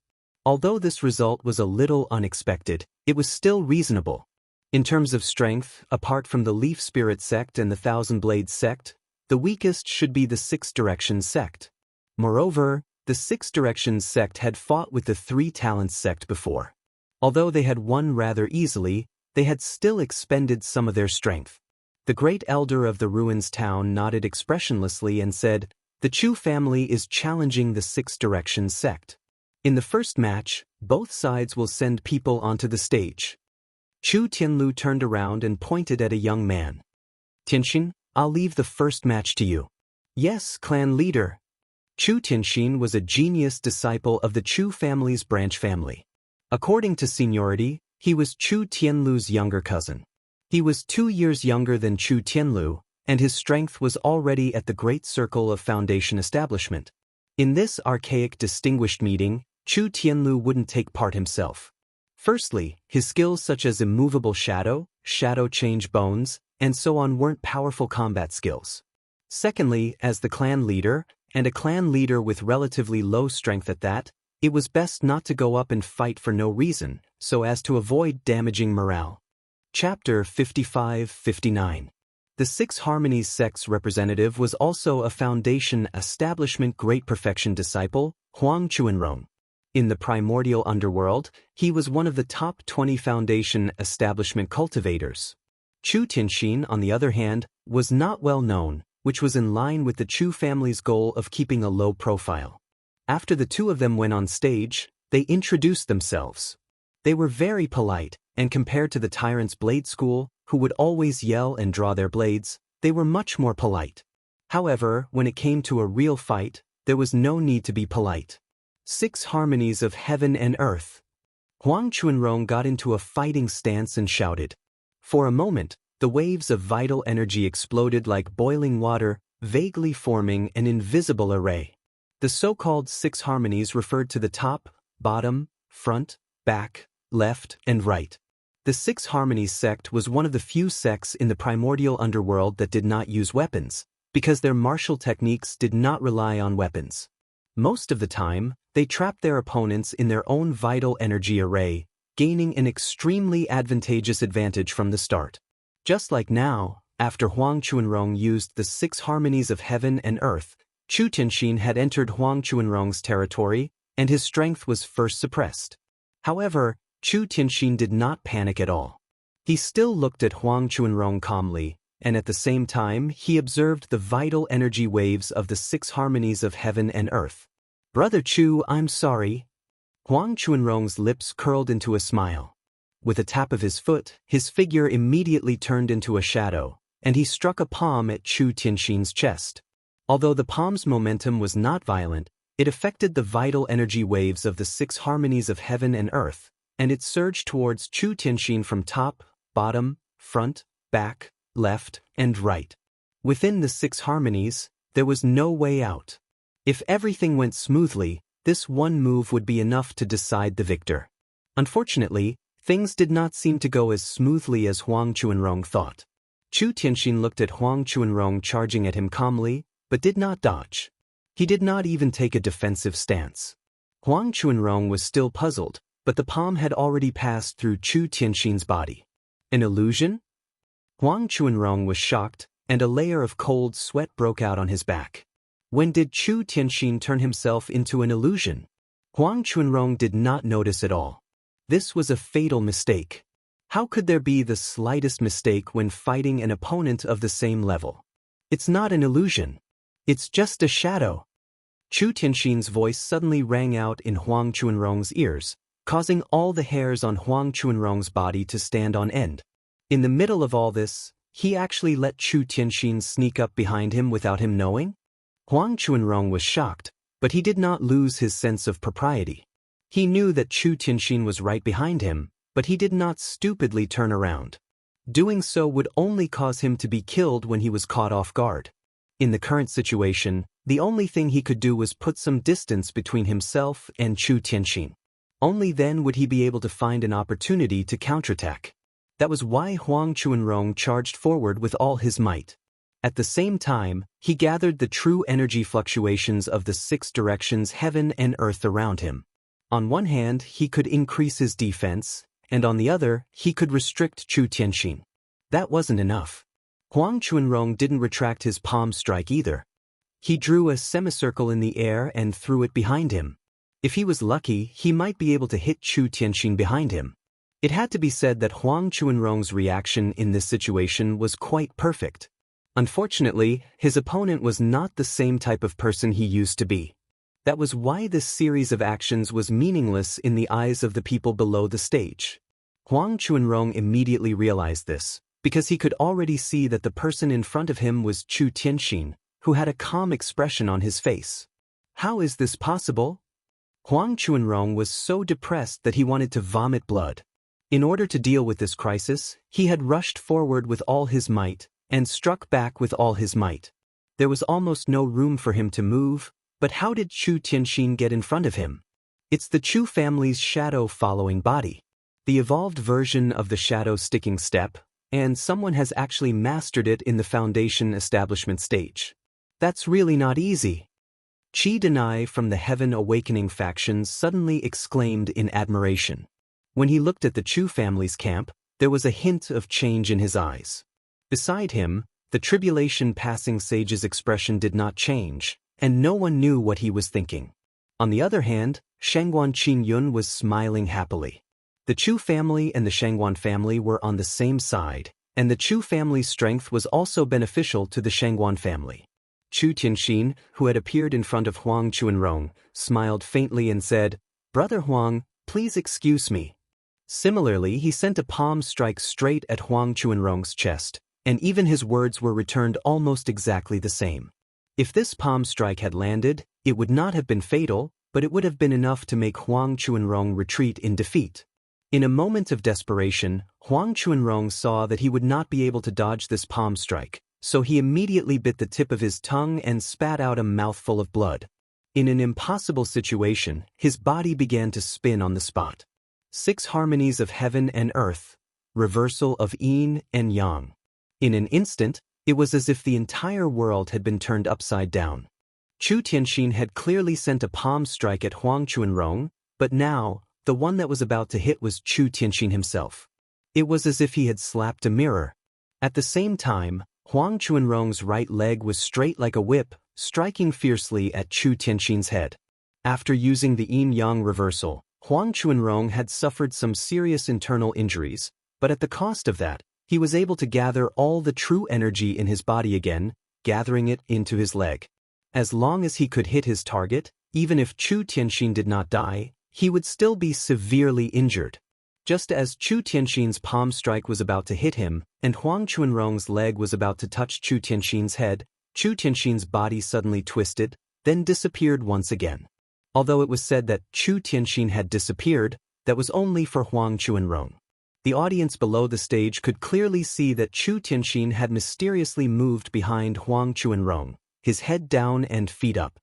Although this result was a little unexpected, it was still reasonable. In terms of strength, apart from the Leaf Spirit sect and the Thousand Blades sect, the weakest should be the Six Directions sect. Moreover, the Six Directions sect had fought with the Three Talents sect before. Although they had won rather easily, they had still expended some of their strength. The Great Elder of the Ruins Town nodded expressionlessly and said, "The Chu family is challenging the Six Directions sect. In the first match, both sides will send people onto the stage." Chu Tianlu turned around and pointed at a young man. "Tianxin, I'll leave the first match to you." "Yes, clan leader." Chu Tianxin was a genius disciple of the Chu family's branch family. According to seniority, he was Chu Tianlu's younger cousin. He was 2 years younger than Chu Tianlu, and his strength was already at the Great Circle of Foundation establishment. In this archaic distinguished meeting, Chu Tianlu wouldn't take part himself. Firstly, his skills such as immovable shadow, shadow change bones, and so on weren't powerful combat skills. Secondly, as the clan leader, and a clan leader with relatively low strength at that, it was best not to go up and fight for no reason, so as to avoid damaging morale. Chapter 55-59. The Six Harmonies sect's representative was also a Foundation Establishment Great Perfection disciple, Huang Chuanrong. In the primordial underworld, he was one of the top 20 Foundation Establishment cultivators. Chu Tianxin, on the other hand, was not well known, which was in line with the Chu family's goal of keeping a low profile. After the two of them went on stage, they introduced themselves. They were very polite, and compared to the tyrant's blade school, who would always yell and draw their blades, they were much more polite. However, when it came to a real fight, there was no need to be polite. Six Harmonies of Heaven and Earth. Huang Chuanrong got into a fighting stance and shouted. For a moment, the waves of vital energy exploded like boiling water, vaguely forming an invisible array. The so-called Six Harmonies referred to the top, bottom, front, back, left, and right. The Six Harmonies sect was one of the few sects in the primordial underworld that did not use weapons, because their martial techniques did not rely on weapons. Most of the time, they trapped their opponents in their own vital energy array, gaining an extremely advantageous advantage from the start. Just like now, after Huang Chuanrong used the Six Harmonies of Heaven and Earth, Chu Tianxin had entered Huang Chuanrong's territory, and his strength was first suppressed. However, Chu Tianxin did not panic at all. He still looked at Huang Chuanrong calmly, and at the same time he observed the vital energy waves of the Six Harmonies of Heaven and Earth. "Brother Chu, I'm sorry." Huang Chuanrong's lips curled into a smile. With a tap of his foot, his figure immediately turned into a shadow, and he struck a palm at Chu Tianxin's chest. Although the palm's momentum was not violent, it affected the vital energy waves of the Six Harmonies of Heaven and Earth, and it surged towards Chu Tianxin from top, bottom, front, back, left, and right. Within the Six Harmonies, there was no way out. If everything went smoothly, this one move would be enough to decide the victor. Unfortunately, things did not seem to go as smoothly as Huang Chuanrong thought. Chu Tianxin looked at Huang Chuanrong charging at him calmly, but did not dodge. He did not even take a defensive stance. Huang Chuanrong was still puzzled, but the palm had already passed through Chu Tianxin's body. An illusion? Huang Chuanrong was shocked, and a layer of cold sweat broke out on his back. When did Chu Tianxin turn himself into an illusion? Huang Chuanrong did not notice at all. This was a fatal mistake. How could there be the slightest mistake when fighting an opponent of the same level? It's not an illusion. It's just a shadow. Chu Tianxin's voice suddenly rang out in Huang Chuanrong's ears, causing all the hairs on Huang Chuanrong's body to stand on end. In the middle of all this, he actually let Chu Tianxin sneak up behind him without him knowing? Huang Chuanrong was shocked, but he did not lose his sense of propriety. He knew that Chu Tianxin was right behind him, but he did not stupidly turn around. Doing so would only cause him to be killed when he was caught off guard. In the current situation, the only thing he could do was put some distance between himself and Chu Tianxin. Only then would he be able to find an opportunity to counterattack. That was why Huang Chuanrong charged forward with all his might. At the same time, he gathered the true energy fluctuations of the six directions heaven and earth around him. On one hand, he could increase his defense, and on the other, he could restrict Chu Tianxin. That wasn't enough. Huang Chuanrong didn't retract his palm strike either. He drew a semicircle in the air and threw it behind him. If he was lucky, he might be able to hit Chu Tianxin behind him. It had to be said that Huang Chuanrong's reaction in this situation was quite perfect. Unfortunately, his opponent was not the same type of person he used to be. That was why this series of actions was meaningless in the eyes of the people below the stage. Huang Chuanrong immediately realized this, because he could already see that the person in front of him was Chu Tianxin, who had a calm expression on his face. How is this possible? Huang Chuanrong was so depressed that he wanted to vomit blood. In order to deal with this crisis, he had rushed forward with all his might, and struck back with all his might. There was almost no room for him to move, but how did Chu Tianxin get in front of him? It's the Chu family's shadow-following body. The evolved version of the shadow-sticking step, and someone has actually mastered it in the foundation establishment stage. That's really not easy. Qi Denai from the Heaven Awakening faction suddenly exclaimed in admiration. When he looked at the Chu family's camp, there was a hint of change in his eyes. Beside him, the tribulation-passing sage's expression did not change, and no one knew what he was thinking. On the other hand, Shangguan Qingyun was smiling happily. The Chu family and the Shangguan family were on the same side, and the Chu family's strength was also beneficial to the Shangguan family. Chu Tianxin, who had appeared in front of Huang Chuanrong, smiled faintly and said, "Brother Huang, please excuse me." Similarly, he sent a palm strike straight at Huang Chuanrong's chest, and even his words were returned almost exactly the same. If this palm strike had landed, it would not have been fatal, but it would have been enough to make Huang Chuanrong retreat in defeat. In a moment of desperation, Huang Chuanrong saw that he would not be able to dodge this palm strike, so he immediately bit the tip of his tongue and spat out a mouthful of blood. In an impossible situation, his body began to spin on the spot. 6 harmonies of heaven and earth, reversal of yin and yang. In an instant, it was as if the entire world had been turned upside down. Chu Tianxin had clearly sent a palm strike at Huang Chuanrong, but now, the one that was about to hit was Chu Tianxin himself. It was as if he had slapped a mirror. At the same time, Huang Chuanrong's right leg was straight like a whip, striking fiercely at Chu Tianxin's head. After using the yin-yang reversal, Huang Chuanrong had suffered some serious internal injuries, but at the cost of that, he was able to gather all the true energy in his body again, gathering it into his leg. As long as he could hit his target, even if Chu Tianxin did not die, he would still be severely injured. Just as Chu Tianxin's palm strike was about to hit him, and Huang Chuanrong's leg was about to touch Chu Tianxin's head, Chu Tianxin's body suddenly twisted, then disappeared once again. Although it was said that Chu Tianxin had disappeared, that was only for Huang Chuanrong. The audience below the stage could clearly see that Chu Tianxin had mysteriously moved behind Huang Chuanrong, his head down and feet up.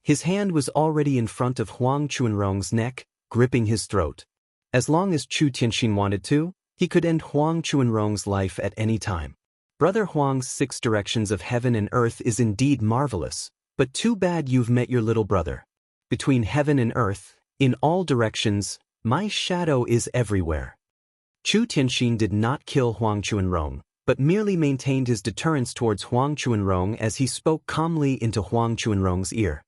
His hand was already in front of Huang Chuanrong's neck, gripping his throat. As long as Chu Tianxin wanted to, he could end Huang Chuanrong's life at any time. Brother Huang's 6 directions of heaven and earth is indeed marvelous, but too bad you've met your little brother. Between heaven and earth, in all directions, my shadow is everywhere. Chu Tianxin did not kill Huang Chuanrong, but merely maintained his deterrence towards Huang Chuanrong as he spoke calmly into Huang Chuanrong's ear.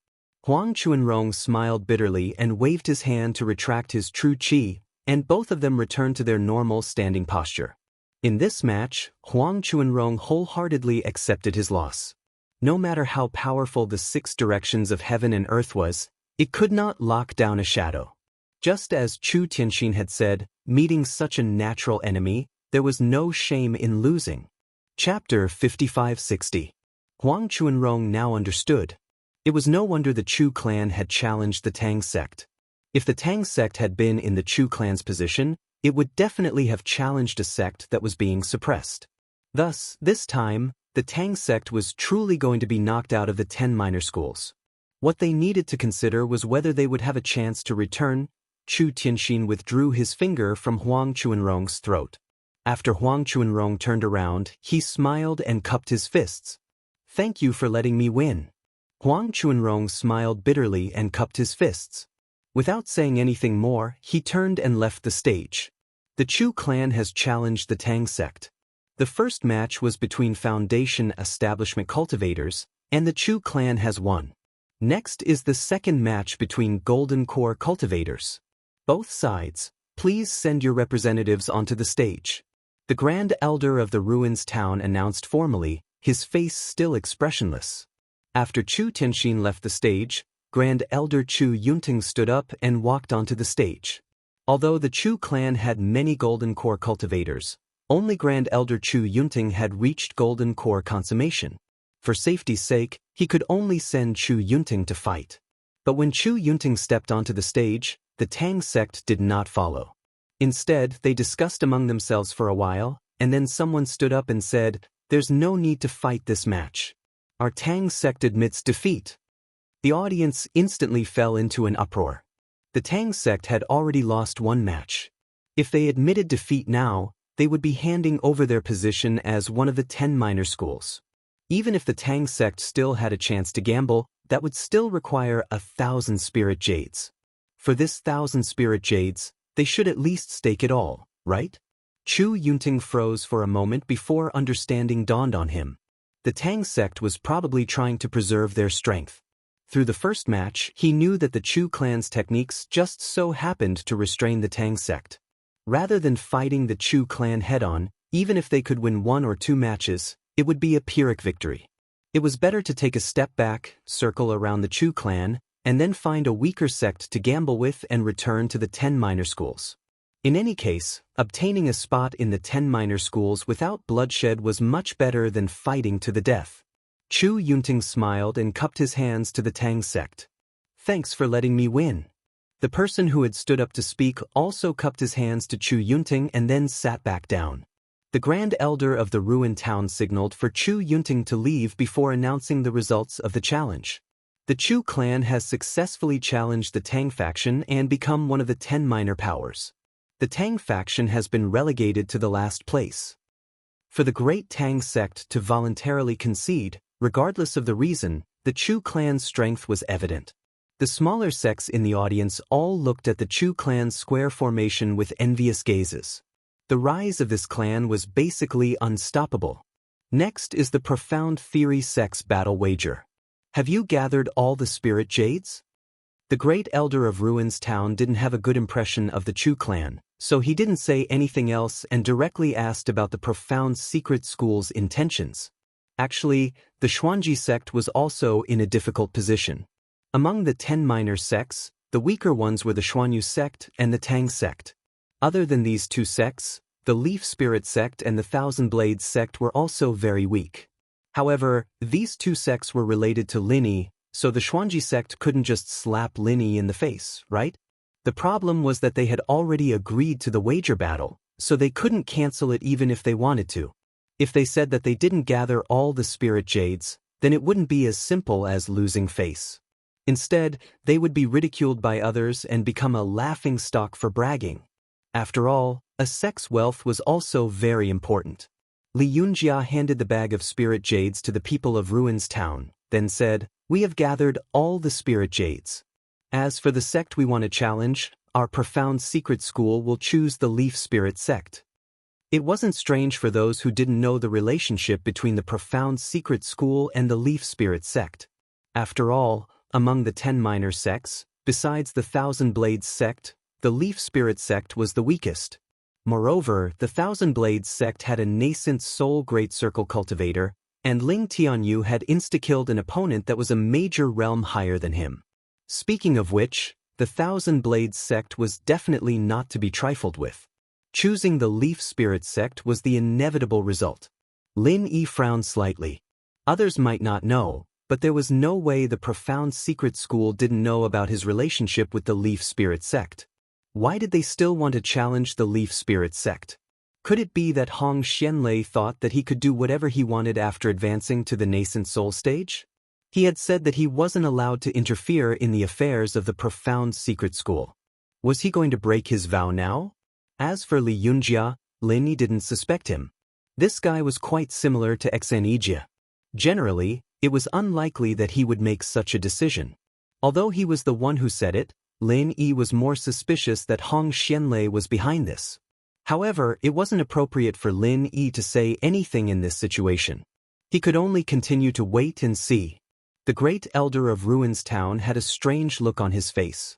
Huang Chuanrong smiled bitterly and waved his hand to retract his true qi, and both of them returned to their normal standing posture. In this match, Huang Chuanrong wholeheartedly accepted his loss. No matter how powerful the 6 directions of heaven and earth was, it could not lock down a shadow. Just as Chu Tianxin had said, meeting such a natural enemy, there was no shame in losing. Chapter 5560. Huang Chuanrong now understood. It was no wonder the Chu clan had challenged the Tang sect. If the Tang sect had been in the Chu clan's position, it would definitely have challenged a sect that was being suppressed. Thus, this time, the Tang sect was truly going to be knocked out of the 10 minor schools. What they needed to consider was whether they would have a chance to return. Chu Tianxin withdrew his finger from Huang Chuanrong's throat. After Huang Chuanrong turned around, he smiled and cupped his fists. "Thank you for letting me win." Huang Chuanrong smiled bitterly and cupped his fists. Without saying anything more, he turned and left the stage. The Chu clan has challenged the Tang sect. The first match was between Foundation Establishment cultivators, and the Chu clan has won. Next is the second match between Golden Core cultivators. Both sides, please send your representatives onto the stage. The Grand Elder of the Ruins town announced formally, his face still expressionless. After Chu Tianxin left the stage, Grand Elder Chu Yunting stood up and walked onto the stage. Although the Chu clan had many Golden Core cultivators, only Grand Elder Chu Yunting had reached Golden Core consummation. For safety's sake, he could only send Chu Yunting to fight. But when Chu Yunting stepped onto the stage, the Tang sect did not follow. Instead, they discussed among themselves for a while, and then someone stood up and said, "There's no need to fight this match. Our Tang sect admits defeat." The audience instantly fell into an uproar. The Tang sect had already lost one match. If they admitted defeat now, they would be handing over their position as one of the 10 minor schools. Even if the Tang sect still had a chance to gamble, that would still require 1,000 spirit jades. For this 1,000 spirit jades, they should at least stake it all, right? Chu Yunting froze for a moment before understanding dawned on him. The Tang sect was probably trying to preserve their strength. Through the first match, he knew that the Chu clan's techniques just so happened to restrain the Tang sect. Rather than fighting the Chu clan head-on, even if they could win 1 or 2 matches, it would be a Pyrrhic victory. It was better to take a step back, circle around the Chu clan, and then find a weaker sect to gamble with and return to the 10 minor schools. In any case, obtaining a spot in the 10 minor schools without bloodshed was much better than fighting to the death. Chu Yunting smiled and cupped his hands to the Tang sect. "Thanks for letting me win." The person who had stood up to speak also cupped his hands to Chu Yunting and then sat back down. The Grand Elder of the ruined town signaled for Chu Yunting to leave before announcing the results of the challenge. The Chu clan has successfully challenged the Tang faction and become one of the 10 minor powers. The Tang faction has been relegated to the last place. For the great Tang sect to voluntarily concede, regardless of the reason, the Chu clan's strength was evident. The smaller sects in the audience all looked at the Chu clan's square formation with envious gazes. The rise of this clan was basically unstoppable. Next is the profound theory sect's battle wager. Have you gathered all the spirit jades? The great elder of Ruins Town didn't have a good impression of the Chu clan, so he didn't say anything else and directly asked about the profound secret school's intentions. Actually, the Xuanji sect was also in a difficult position. Among the 10 minor sects, the weaker ones were the Xuanyu sect and the Tang sect. Other than these two sects, the Leaf Spirit sect and the Thousand Blades sect were also very weak. However, these two sects were related to Linyi, so the Xuanji sect couldn't just slap Linyi in the face, right? The problem was that they had already agreed to the wager battle, so they couldn't cancel it even if they wanted to. If they said that they didn't gather all the spirit jades, then it wouldn't be as simple as losing face. Instead, they would be ridiculed by others and become a laughingstock for bragging. After all, a sect's wealth was also very important. Li Yunjia handed the bag of spirit jades to the people of Ruins Town, then said, "We have gathered all the spirit jades. As for the sect we want to challenge, our profound secret school will choose the Leaf Spirit sect." It wasn't strange for those who didn't know the relationship between the profound secret school and the Leaf Spirit sect. After all, among the 10 minor sects, besides the Thousand Blades sect, the Leaf Spirit sect was the weakest. Moreover, the Thousand Blades sect had a nascent soul great circle cultivator, and Ling Tianyu had insta-killed an opponent that was a major realm higher than him. Speaking of which, the Thousand Blades sect was definitely not to be trifled with. Choosing the Leaf Spirit sect was the inevitable result. Lin Yi frowned slightly. Others might not know, but there was no way the profound secret school didn't know about his relationship with the Leaf Spirit sect. Why did they still want to challenge the Leaf Spirit sect? Could it be that Hong Xianlei thought that he could do whatever he wanted after advancing to the nascent soul stage? He had said that he wasn't allowed to interfere in the affairs of the profound secret school. Was he going to break his vow now? As for Li Yunjia, Linyi didn't suspect him. This guy was quite similar to Xanijia. Generally, it was unlikely that he would make such a decision. Although he was the one who said it, Lin Yi was more suspicious that Hong Xianlei was behind this. However, it wasn't appropriate for Lin Yi to say anything in this situation. He could only continue to wait and see. The great elder of Ruins Town had a strange look on his face.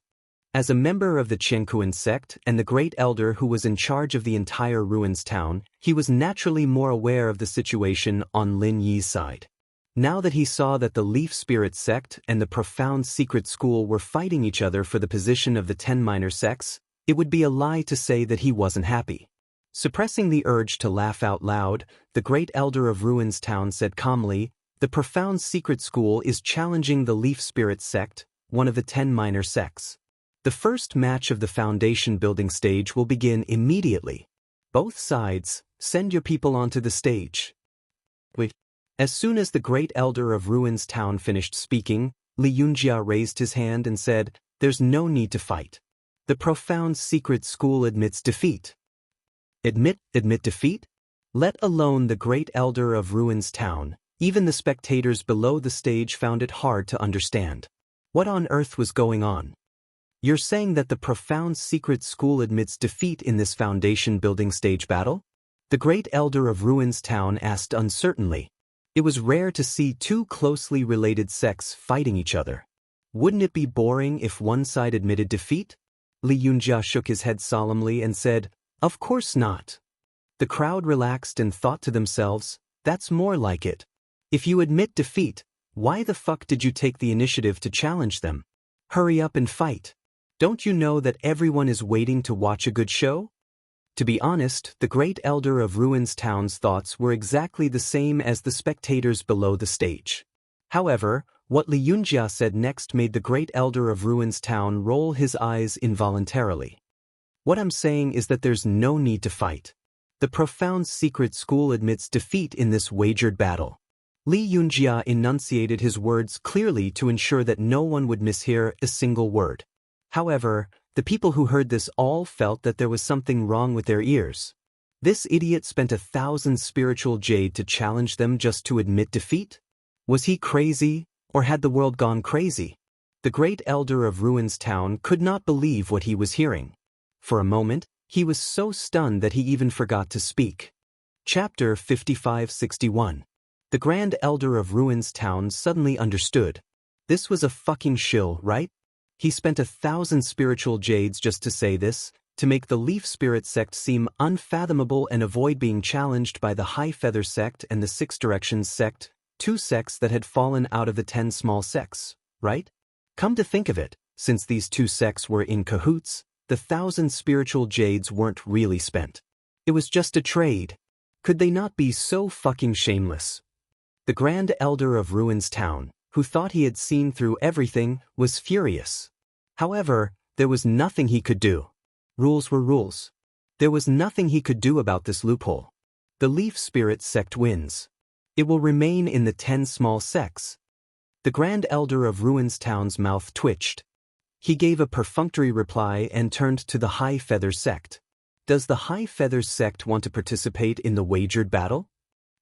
As a member of the Qiankuan sect and the great elder who was in charge of the entire Ruins Town, he was naturally more aware of the situation on Lin Yi's side. Now that he saw that the Leaf Spirit sect and the profound secret school were fighting each other for the position of the 10 minor sects, it would be a lie to say that he wasn't happy. Suppressing the urge to laugh out loud, the great elder of Ruins Town said calmly, "The profound secret school is challenging the Leaf Spirit sect, one of the 10 minor sects. The first match of the foundation building stage will begin immediately. Both sides, send your people onto the stage. Wait. As soon as the great elder of Ruins Town finished speaking, Li Yunjia raised his hand and said, "There's no need to fight. The profound secret school admits defeat." Admit defeat? Let alone the great elder of Ruins Town, even the spectators below the stage found it hard to understand. What on earth was going on? You're saying that the profound secret school admits defeat in this foundation building stage battle? The great elder of Ruins Town asked uncertainly. It was rare to see two closely related sects fighting each other. Wouldn't it be boring if one side admitted defeat? Li Yunjia shook his head solemnly and said, "Of course not." The crowd relaxed and thought to themselves, "That's more like it. If you admit defeat, why the fuck did you take the initiative to challenge them? Hurry up and fight. Don't you know that everyone is waiting to watch a good show?" To be honest, the great elder of Ruins Town's thoughts were exactly the same as the spectators below the stage. However, what Li Yunjia said next made the great elder of Ruins Town roll his eyes involuntarily. "What I'm saying is that there's no need to fight. The profound secret school admits defeat in this wagered battle." Li Yunjia enunciated his words clearly to ensure that no one would mishear a single word. However, the people who heard this all felt that there was something wrong with their ears. This idiot spent 1,000 spiritual jade to challenge them just to admit defeat? Was he crazy, or had the world gone crazy? The great elder of Ruins Town could not believe what he was hearing. For a moment, he was so stunned that he even forgot to speak. Chapter 5561. The grand elder of Ruins Town suddenly understood. This was a fucking shill, right? He spent 1,000 spiritual jades just to say this, to make the Leaf Spirit sect seem unfathomable and avoid being challenged by the High Feather sect and the Six Directions sect, two sects that had fallen out of the 10 small sects, right? Come to think of it, since these two sects were in cahoots, the 1,000 spiritual jades weren't really spent. It was just a trade. Could they not be so fucking shameless? The grand elder of Ruins Town, who thought he had seen through everything, was furious. However, there was nothing he could do. Rules were rules. There was nothing he could do about this loophole. The Leaf Spirit sect wins. It will remain in the 10 small sects. The grand elder of Ruins Town's mouth twitched. He gave a perfunctory reply and turned to the High Feather sect. Does the High Feather sect want to participate in the wagered battle?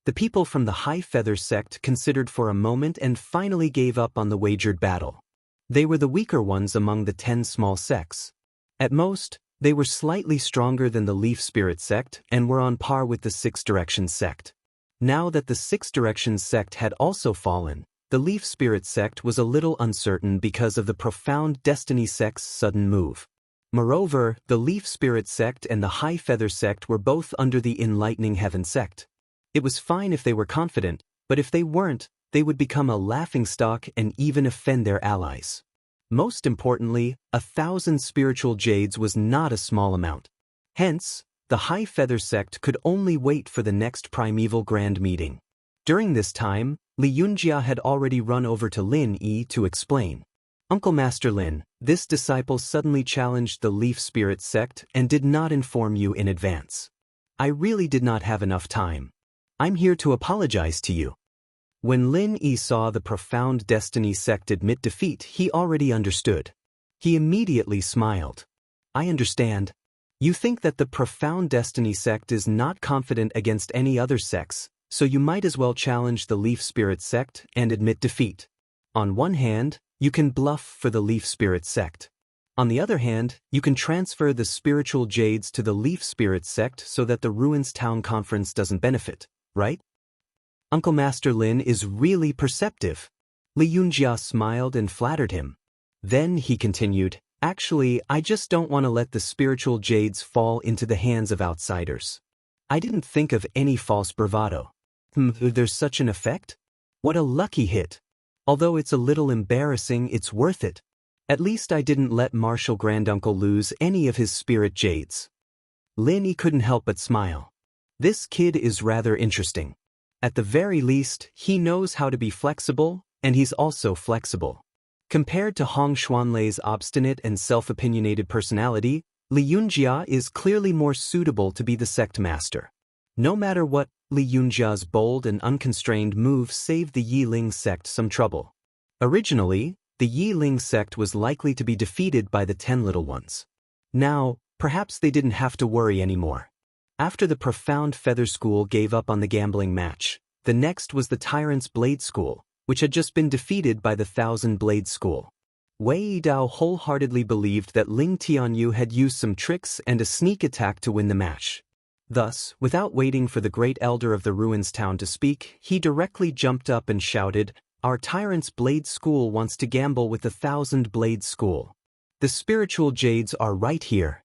The people from the High Feather sect considered for a moment and finally gave up on the wagered battle. They were the weaker ones among the 10 small sects. At most, they were slightly stronger than the Leaf Spirit sect and were on par with the Six Directions sect. Now that the Six Directions sect had also fallen, the Leaf Spirit sect was a little uncertain because of the Profound Destiny sect's sudden move. Moreover, the Leaf Spirit sect and the High Feather sect were both under the Enlightening Heaven sect. It was fine if they were confident, but if they weren't, they would become a laughingstock and even offend their allies. Most importantly, 1,000 spiritual jades was not a small amount. Hence, the High Feather sect could only wait for the next primeval grand meeting. During this time, Li Yunjia had already run over to Lin Yi to explain. "Uncle Master Lin, this disciple suddenly challenged the Leaf Spirit sect and did not inform you in advance. I really did not have enough time. I'm here to apologize to you." When Lin Yi saw the Profound Destiny sect admit defeat, he already understood. He immediately smiled. "I understand. You think that the Profound Destiny sect is not confident against any other sects, so you might as well challenge the Leaf Spirit sect and admit defeat. On one hand, you can bluff for the Leaf Spirit sect. On the other hand, you can transfer the spiritual jades to the Leaf Spirit sect so that the Ruins Town Conference doesn't benefit, right?" Uncle Master Lin is really perceptive. Li Yunjia smiled and flattered him. Then he continued, "Actually, I just don't want to let the spiritual jades fall into the hands of outsiders. I didn't think of any false bravado. There's such an effect? What a lucky hit. Although it's a little embarrassing, it's worth it. At least I didn't let Martial Granduncle lose any of his spirit jades." Lin Yi couldn't help but smile. This kid is rather interesting. At the very least, he knows how to be flexible, and he's also flexible. Compared to Hong Xuanlei's obstinate and self-opinionated personality, Li Yunjia is clearly more suitable to be the sect master. No matter what, Li Yunjia's bold and unconstrained moves saved the Yiling sect some trouble. Originally, the Yiling sect was likely to be defeated by the 10 Little Ones. Now, perhaps they didn't have to worry anymore. After the Profound Feather School gave up on the gambling match, the next was the Tyrant's Blade School, which had just been defeated by the Thousand Blade School. Wei Yidao wholeheartedly believed that Ling Tianyu had used some tricks and a sneak attack to win the match. Thus, without waiting for the great elder of the ruins town to speak, he directly jumped up and shouted, "Our Tyrant's Blade School wants to gamble with the Thousand Blade School. The spiritual jades are right here."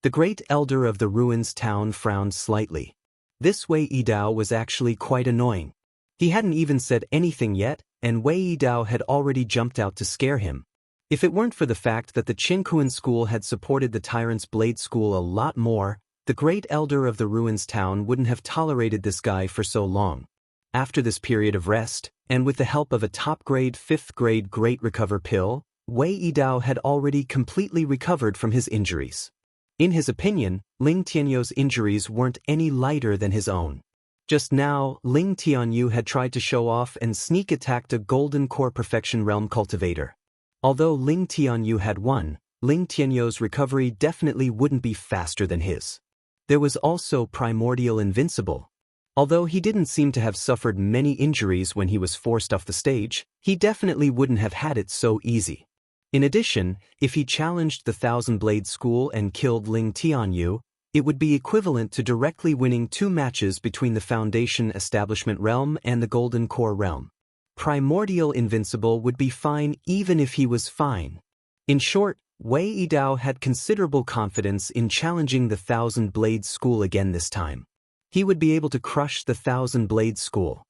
The great elder of the ruins town frowned slightly. This Wei Yidao was actually quite annoying. He hadn't even said anything yet, and Wei Yidao had already jumped out to scare him. If it weren't for the fact that the Qingkuan school had supported the Tyrant's Blade School a lot more, the great elder of the ruins town wouldn't have tolerated this guy for so long. After this period of rest, and with the help of a top-grade 5th-grade Great Recover pill, Wei Yidao had already completely recovered from his injuries. In his opinion, Ling Tianyu's injuries weren't any lighter than his own. Just now, Ling Tianyu had tried to show off and sneak attacked a Golden Core Perfection Realm cultivator. Although Ling Tianyu had won, Ling Tianyu's recovery definitely wouldn't be faster than his. There was also Primordial Invincible. Although he didn't seem to have suffered many injuries when he was forced off the stage, he definitely wouldn't have had it so easy. In addition, if he challenged the Thousand Blade School and killed Ling Tianyu, it would be equivalent to directly winning 2 matches between the Foundation Establishment Realm and the Golden Core Realm. Primordial Invincible would be fine even if he was fine. In short, Wei Yidao had considerable confidence in challenging the Thousand Blade School again this time. He would be able to crush the Thousand Blade School.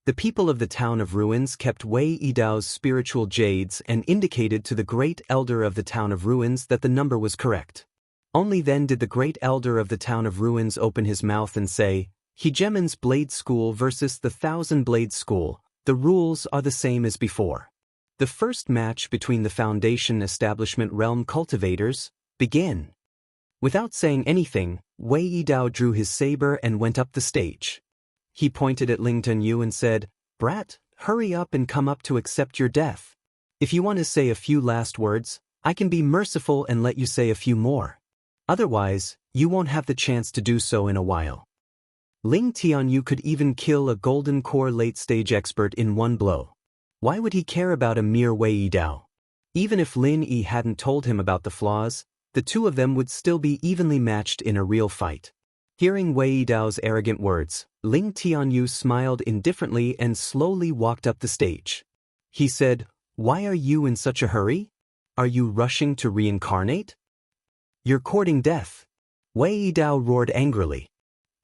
The people of the town of ruins kept Wei Yidao's spiritual jades and indicated to the great elder of the town of ruins that the number was correct. Only then did the great elder of the town of ruins open his mouth and say, "Hegemon's Blade School versus the Thousand Blade School, the rules are the same as before." The first match between the Foundation Establishment Realm cultivators began. Without saying anything, Wei Yidao drew his saber and went up the stage. He pointed at Ling Tianyu and said, "Brat, hurry up and come up to accept your death. If you want to say a few last words, I can be merciful and let you say a few more. Otherwise, you won't have the chance to do so in a while." Ling Tianyu could even kill a Golden Core late-stage expert in one blow. Why would he care about a mere Wei Yidao? Even if Lin Yi hadn't told him about the flaws, the two of them would still be evenly matched in a real fight. Hearing Wei Yidao's arrogant words, Ling Tianyu smiled indifferently and slowly walked up the stage. He said, "Why are you in such a hurry? Are you rushing to reincarnate? You're courting death." Wei Yidao roared angrily.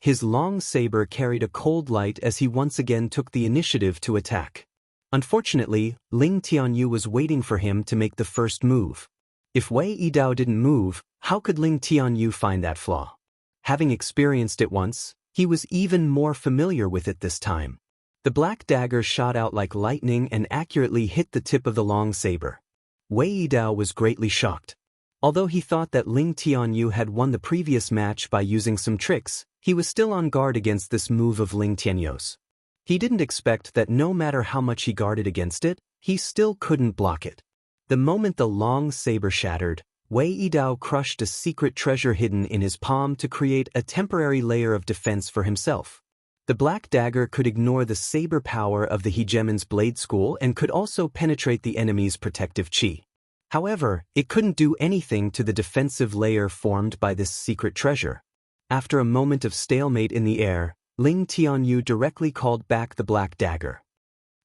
His long saber carried a cold light as he once again took the initiative to attack. Unfortunately, Ling Tianyu was waiting for him to make the first move. If Wei Yidao didn't move, how could Ling Tianyu find that flaw? Having experienced it once, he was even more familiar with it this time. The black dagger shot out like lightning and accurately hit the tip of the long saber. Wei Yidao was greatly shocked. Although he thought that Ling Tianyu had won the previous match by using some tricks, he was still on guard against this move of Ling Tianyu's. He didn't expect that no matter how much he guarded against it, he still couldn't block it. The moment the long saber shattered, Wei Yidao crushed a secret treasure hidden in his palm to create a temporary layer of defense for himself. The black dagger could ignore the saber power of the Hegemon's Blade School and could also penetrate the enemy's protective chi. However, it couldn't do anything to the defensive layer formed by this secret treasure. After a moment of stalemate in the air, Ling Tianyu directly called back the black dagger.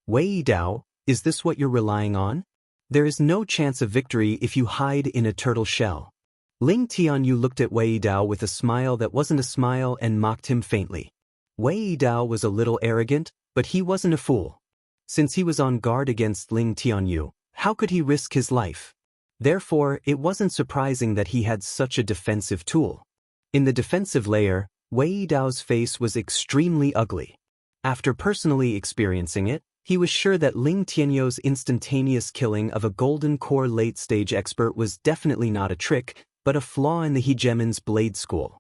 "Wei Yidao, is this what you're relying on? There is no chance of victory if you hide in a turtle shell." Ling Tianyu looked at Wei Yidao with a smile that wasn't a smile and mocked him faintly. Wei Yidao was a little arrogant, but he wasn't a fool. Since he was on guard against Ling Tianyu, how could he risk his life? Therefore, it wasn't surprising that he had such a defensive tool. In the defensive layer, Wei Yidao's face was extremely ugly. After personally experiencing it, He was sure that Ling Tianyou's instantaneous killing of a golden core late-stage expert was definitely not a trick, but a flaw in the hegemon's blade school.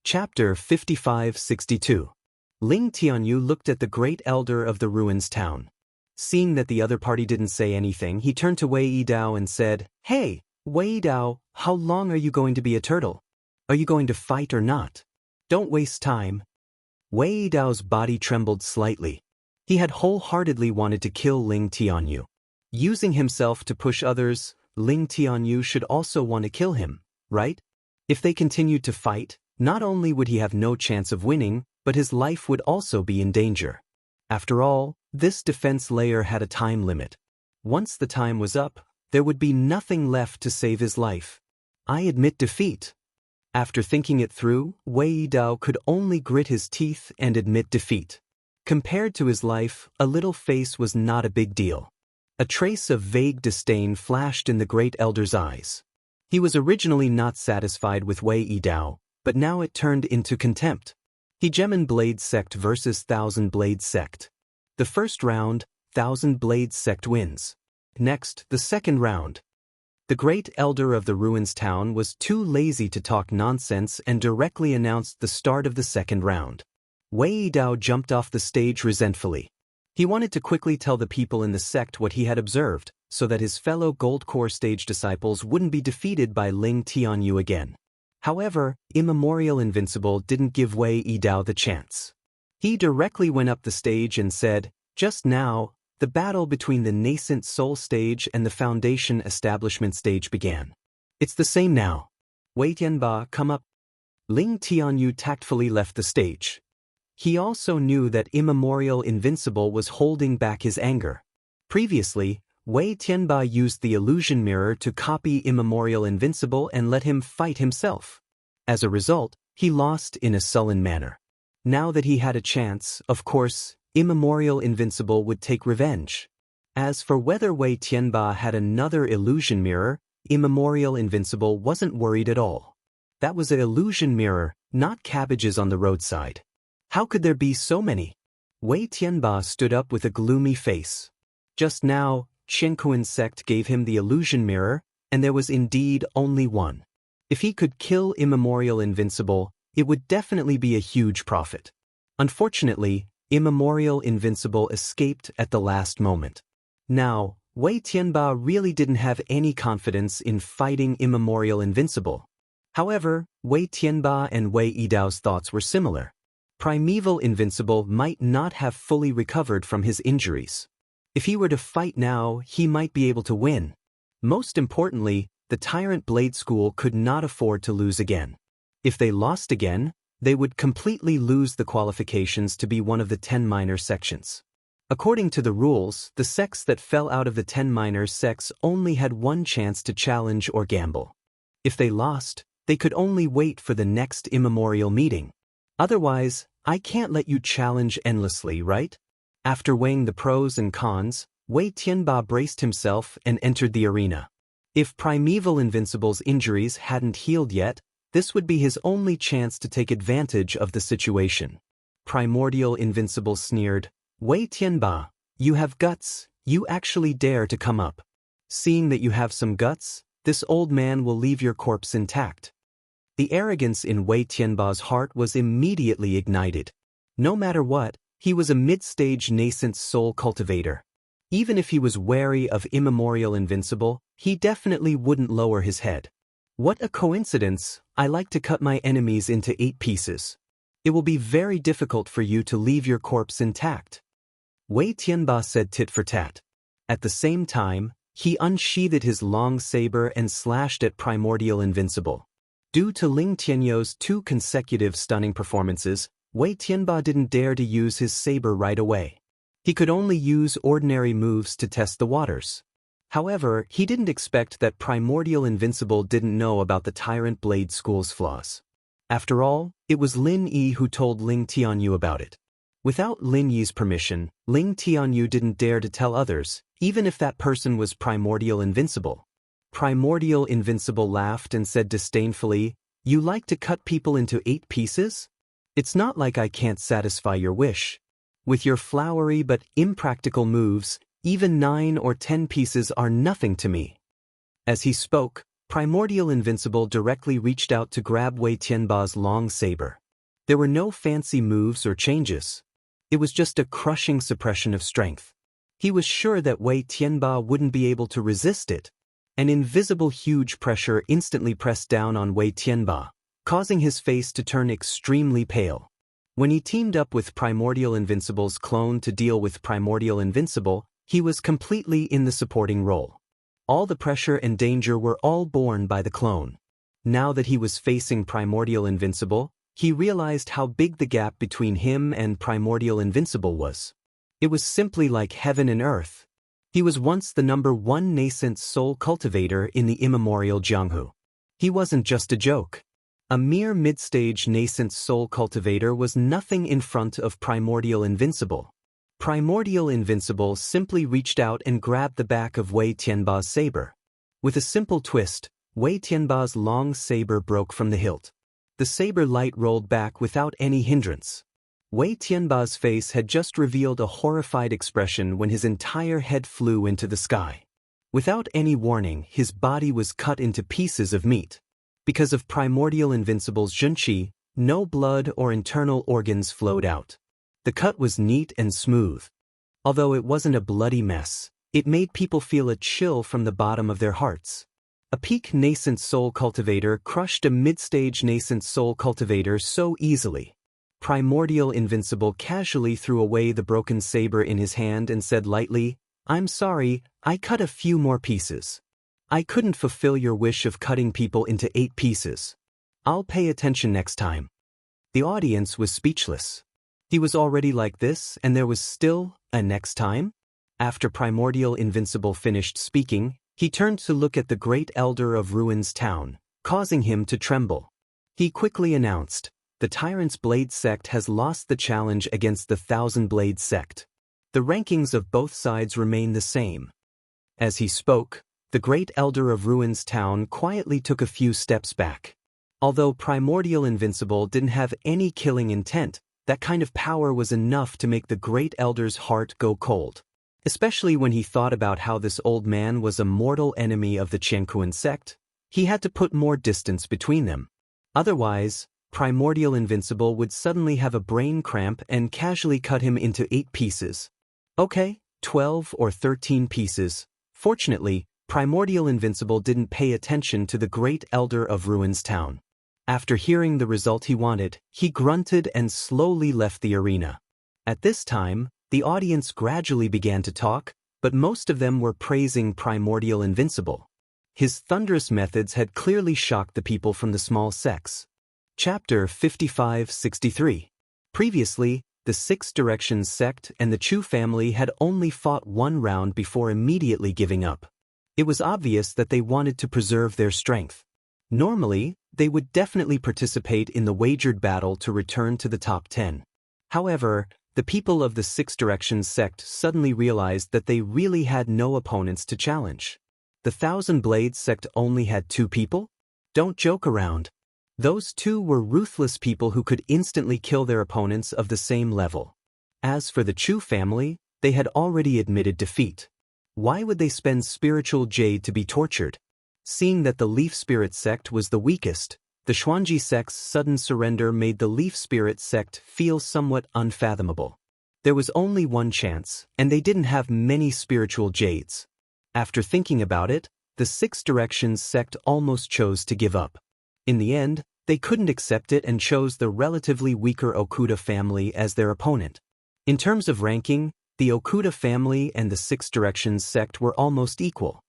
Chapter 5562. Ling Tianyou looked at the great elder of the ruins town. Seeing that the other party didn't say anything, he turned to Wei Yidao and said, "Hey, Wei Yidao, how long are you going to be a turtle? Are you going to fight or not? Don't waste time." Wei Yidao's body trembled slightly. He had wholeheartedly wanted to kill Ling Tianyou. Using himself to push others, Ling Tianyou should also want to kill him, right? If they continued to fight, not only would he have no chance of winning, but his life would also be in danger. After all, this defense layer had a time limit. Once the time was up, there would be nothing left to save his life. "I admit defeat." After thinking it through, Wei Yidao could only grit his teeth and admit defeat. Compared to his life, a little face was not a big deal. A trace of vague disdain flashed in the great elder's eyes. He was originally not satisfied with Wei Yidao, but now it turned into contempt. Hegemon Blade Sect versus Thousand Blade Sect. The first round, Thousand Blade Sect wins. Next, the second round. The great elder of the ruins town was too lazy to talk nonsense and directly announced the start of the second round. Wei Yidao jumped off the stage resentfully. He wanted to quickly tell the people in the sect what he had observed, so that his fellow Gold Core stage disciples wouldn't be defeated by Ling Tianyou again. However, Immortal Invincible didn't give Wei Yidao the chance. He directly went up the stage and said, "Just now, the battle between the nascent soul stage and the foundation establishment stage began. It's the same now. Wei Tianba, come up." Ling Tianyou tactfully left the stage. He also knew that Immortal Invincible was holding back his anger. Previously, Wei Tianba used the illusion mirror to copy Immortal Invincible and let him fight himself. As a result, he lost in a sullen manner. Now that he had a chance, of course, Immortal Invincible would take revenge. As for whether Wei Tianba had another illusion mirror, Immortal Invincible wasn't worried at all. That was an illusion mirror, not cabbages on the roadside. How could there be so many? Wei Tianba stood up with a gloomy face. Just now, Xianxia sect gave him the illusion mirror, and there was indeed only one. If he could kill Immortal Invincible, it would definitely be a huge profit. Unfortunately, Immortal Invincible escaped at the last moment. Now, Wei Tianba really didn't have any confidence in fighting Immortal Invincible. However, Wei Tianba and Wei Yidao's thoughts were similar. Primeval Invincible might not have fully recovered from his injuries. If he were to fight now, he might be able to win. Most importantly, the Tyrant Blade School could not afford to lose again. If they lost again, they would completely lose the qualifications to be one of the 10 minor sections. According to the rules, the sects that fell out of the 10 minor sects only had one chance to challenge or gamble. If they lost, they could only wait for the next immemorial meeting. Otherwise, I can't let you challenge endlessly, right? After weighing the pros and cons, Wei Tianba braced himself and entered the arena. If Primeval Invincible's injuries hadn't healed yet, this would be his only chance to take advantage of the situation. Primordial Invincible sneered, "Wei Tianba, you have guts, you actually dare to come up. Seeing that you have some guts, this old man will leave your corpse intact." The arrogance in Wei Tianba's heart was immediately ignited. No matter what, he was a mid-stage nascent soul cultivator. Even if he was wary of Immortal Invincible, he definitely wouldn't lower his head. "What a coincidence, I like to cut my enemies into 8 pieces. It will be very difficult for you to leave your corpse intact." Wei Tianba said tit for tat. At the same time, he unsheathed his long saber and slashed at Primordial Invincible. Due to Ling Tianyou's 2 consecutive stunning performances, Wei Tianba didn't dare to use his saber right away. He could only use ordinary moves to test the waters. However, he didn't expect that Primordial Invincible didn't know about the Tyrant Blade School's flaws. After all, it was Lin Yi who told Ling Tianyou about it. Without Lin Yi's permission, Ling Tianyou didn't dare to tell others, even if that person was Primordial Invincible. Primordial Invincible laughed and said disdainfully, "You like to cut people into 8 pieces? It's not like I can't satisfy your wish. With your flowery but impractical moves, even 9 or 10 pieces are nothing to me." As he spoke, Primordial Invincible directly reached out to grab Wei Tianba's long saber. There were no fancy moves or changes. It was just a crushing suppression of strength. He was sure that Wei Tianba wouldn't be able to resist it. An invisible huge pressure instantly pressed down on Wei Tianba, causing his face to turn extremely pale. When he teamed up with Primordial Invincible's clone to deal with Primordial Invincible, he was completely in the supporting role. All the pressure and danger were all borne by the clone. Now that he was facing Primordial Invincible, he realized how big the gap between him and Primordial Invincible was. It was simply like heaven and earth. He was once the #1 nascent soul cultivator in the immemorial Jianghu. He wasn't just a joke. A mere mid-stage nascent soul cultivator was nothing in front of Primordial Invincible. Primordial Invincible simply reached out and grabbed the back of Wei Tianba's saber. With a simple twist, Wei Tianba's long saber broke from the hilt. The saber light rolled back without any hindrance. Wei Tianba's face had just revealed a horrified expression when his entire head flew into the sky. Without any warning, his body was cut into pieces of meat. Because of Primordial Invincible's Zhenqi, no blood or internal organs flowed out. The cut was neat and smooth. Although it wasn't a bloody mess, it made people feel a chill from the bottom of their hearts. A peak nascent soul cultivator crushed a mid-stage nascent soul cultivator so easily. Primordial Invincible casually threw away the broken saber in his hand and said lightly, "I'm sorry, I cut a few more pieces. I couldn't fulfill your wish of cutting people into 8 pieces. I'll pay attention next time." The audience was speechless. He was already like this, and there was still a next time? After Primordial Invincible finished speaking, he turned to look at the great elder of Ruin's town, causing him to tremble. He quickly announced, "The Tyrant's Blade sect has lost the challenge against the Thousand Blade sect. The rankings of both sides remain the same." As he spoke, the great elder of Ruin's town quietly took a few steps back. Although Primordial Invincible didn't have any killing intent, that kind of power was enough to make the great elder's heart go cold. Especially when he thought about how this old man was a mortal enemy of the Qianquan sect, he had to put more distance between them. Otherwise, Primordial Invincible would suddenly have a brain cramp and casually cut him into 8 pieces. Okay, 12 or 13 pieces. Fortunately, Primordial Invincible didn't pay attention to the great elder of Ruin's town. After hearing the result he wanted, he grunted and slowly left the arena. At this time, the audience gradually began to talk, but most of them were praising Primordial Invincible. His thunderous methods had clearly shocked the people from the small sects. Chapter 55-63. Previously, the Six Directions sect and the Chu family had only fought one round before immediately giving up. It was obvious that they wanted to preserve their strength. Normally, they would definitely participate in the wagered battle to return to the top 10. However, the people of the Six Directions sect suddenly realized that they really had no opponents to challenge. The Thousand Blades sect only had 2 people? Don't joke around. Those 2 were ruthless people who could instantly kill their opponents of the same level. As for the Chu family, they had already admitted defeat. Why would they spend spiritual jade to be tortured? Seeing that the Leaf Spirit sect was the weakest, the Xuanji sect's sudden surrender made the Leaf Spirit sect feel somewhat unfathomable. There was only one chance, and they didn't have many spiritual jades. After thinking about it, the Six Directions sect almost chose to give up. In the end, they couldn't accept it and chose the relatively weaker Okuda family as their opponent. In terms of ranking, the Okuda family and the Six Directions sect were almost equal.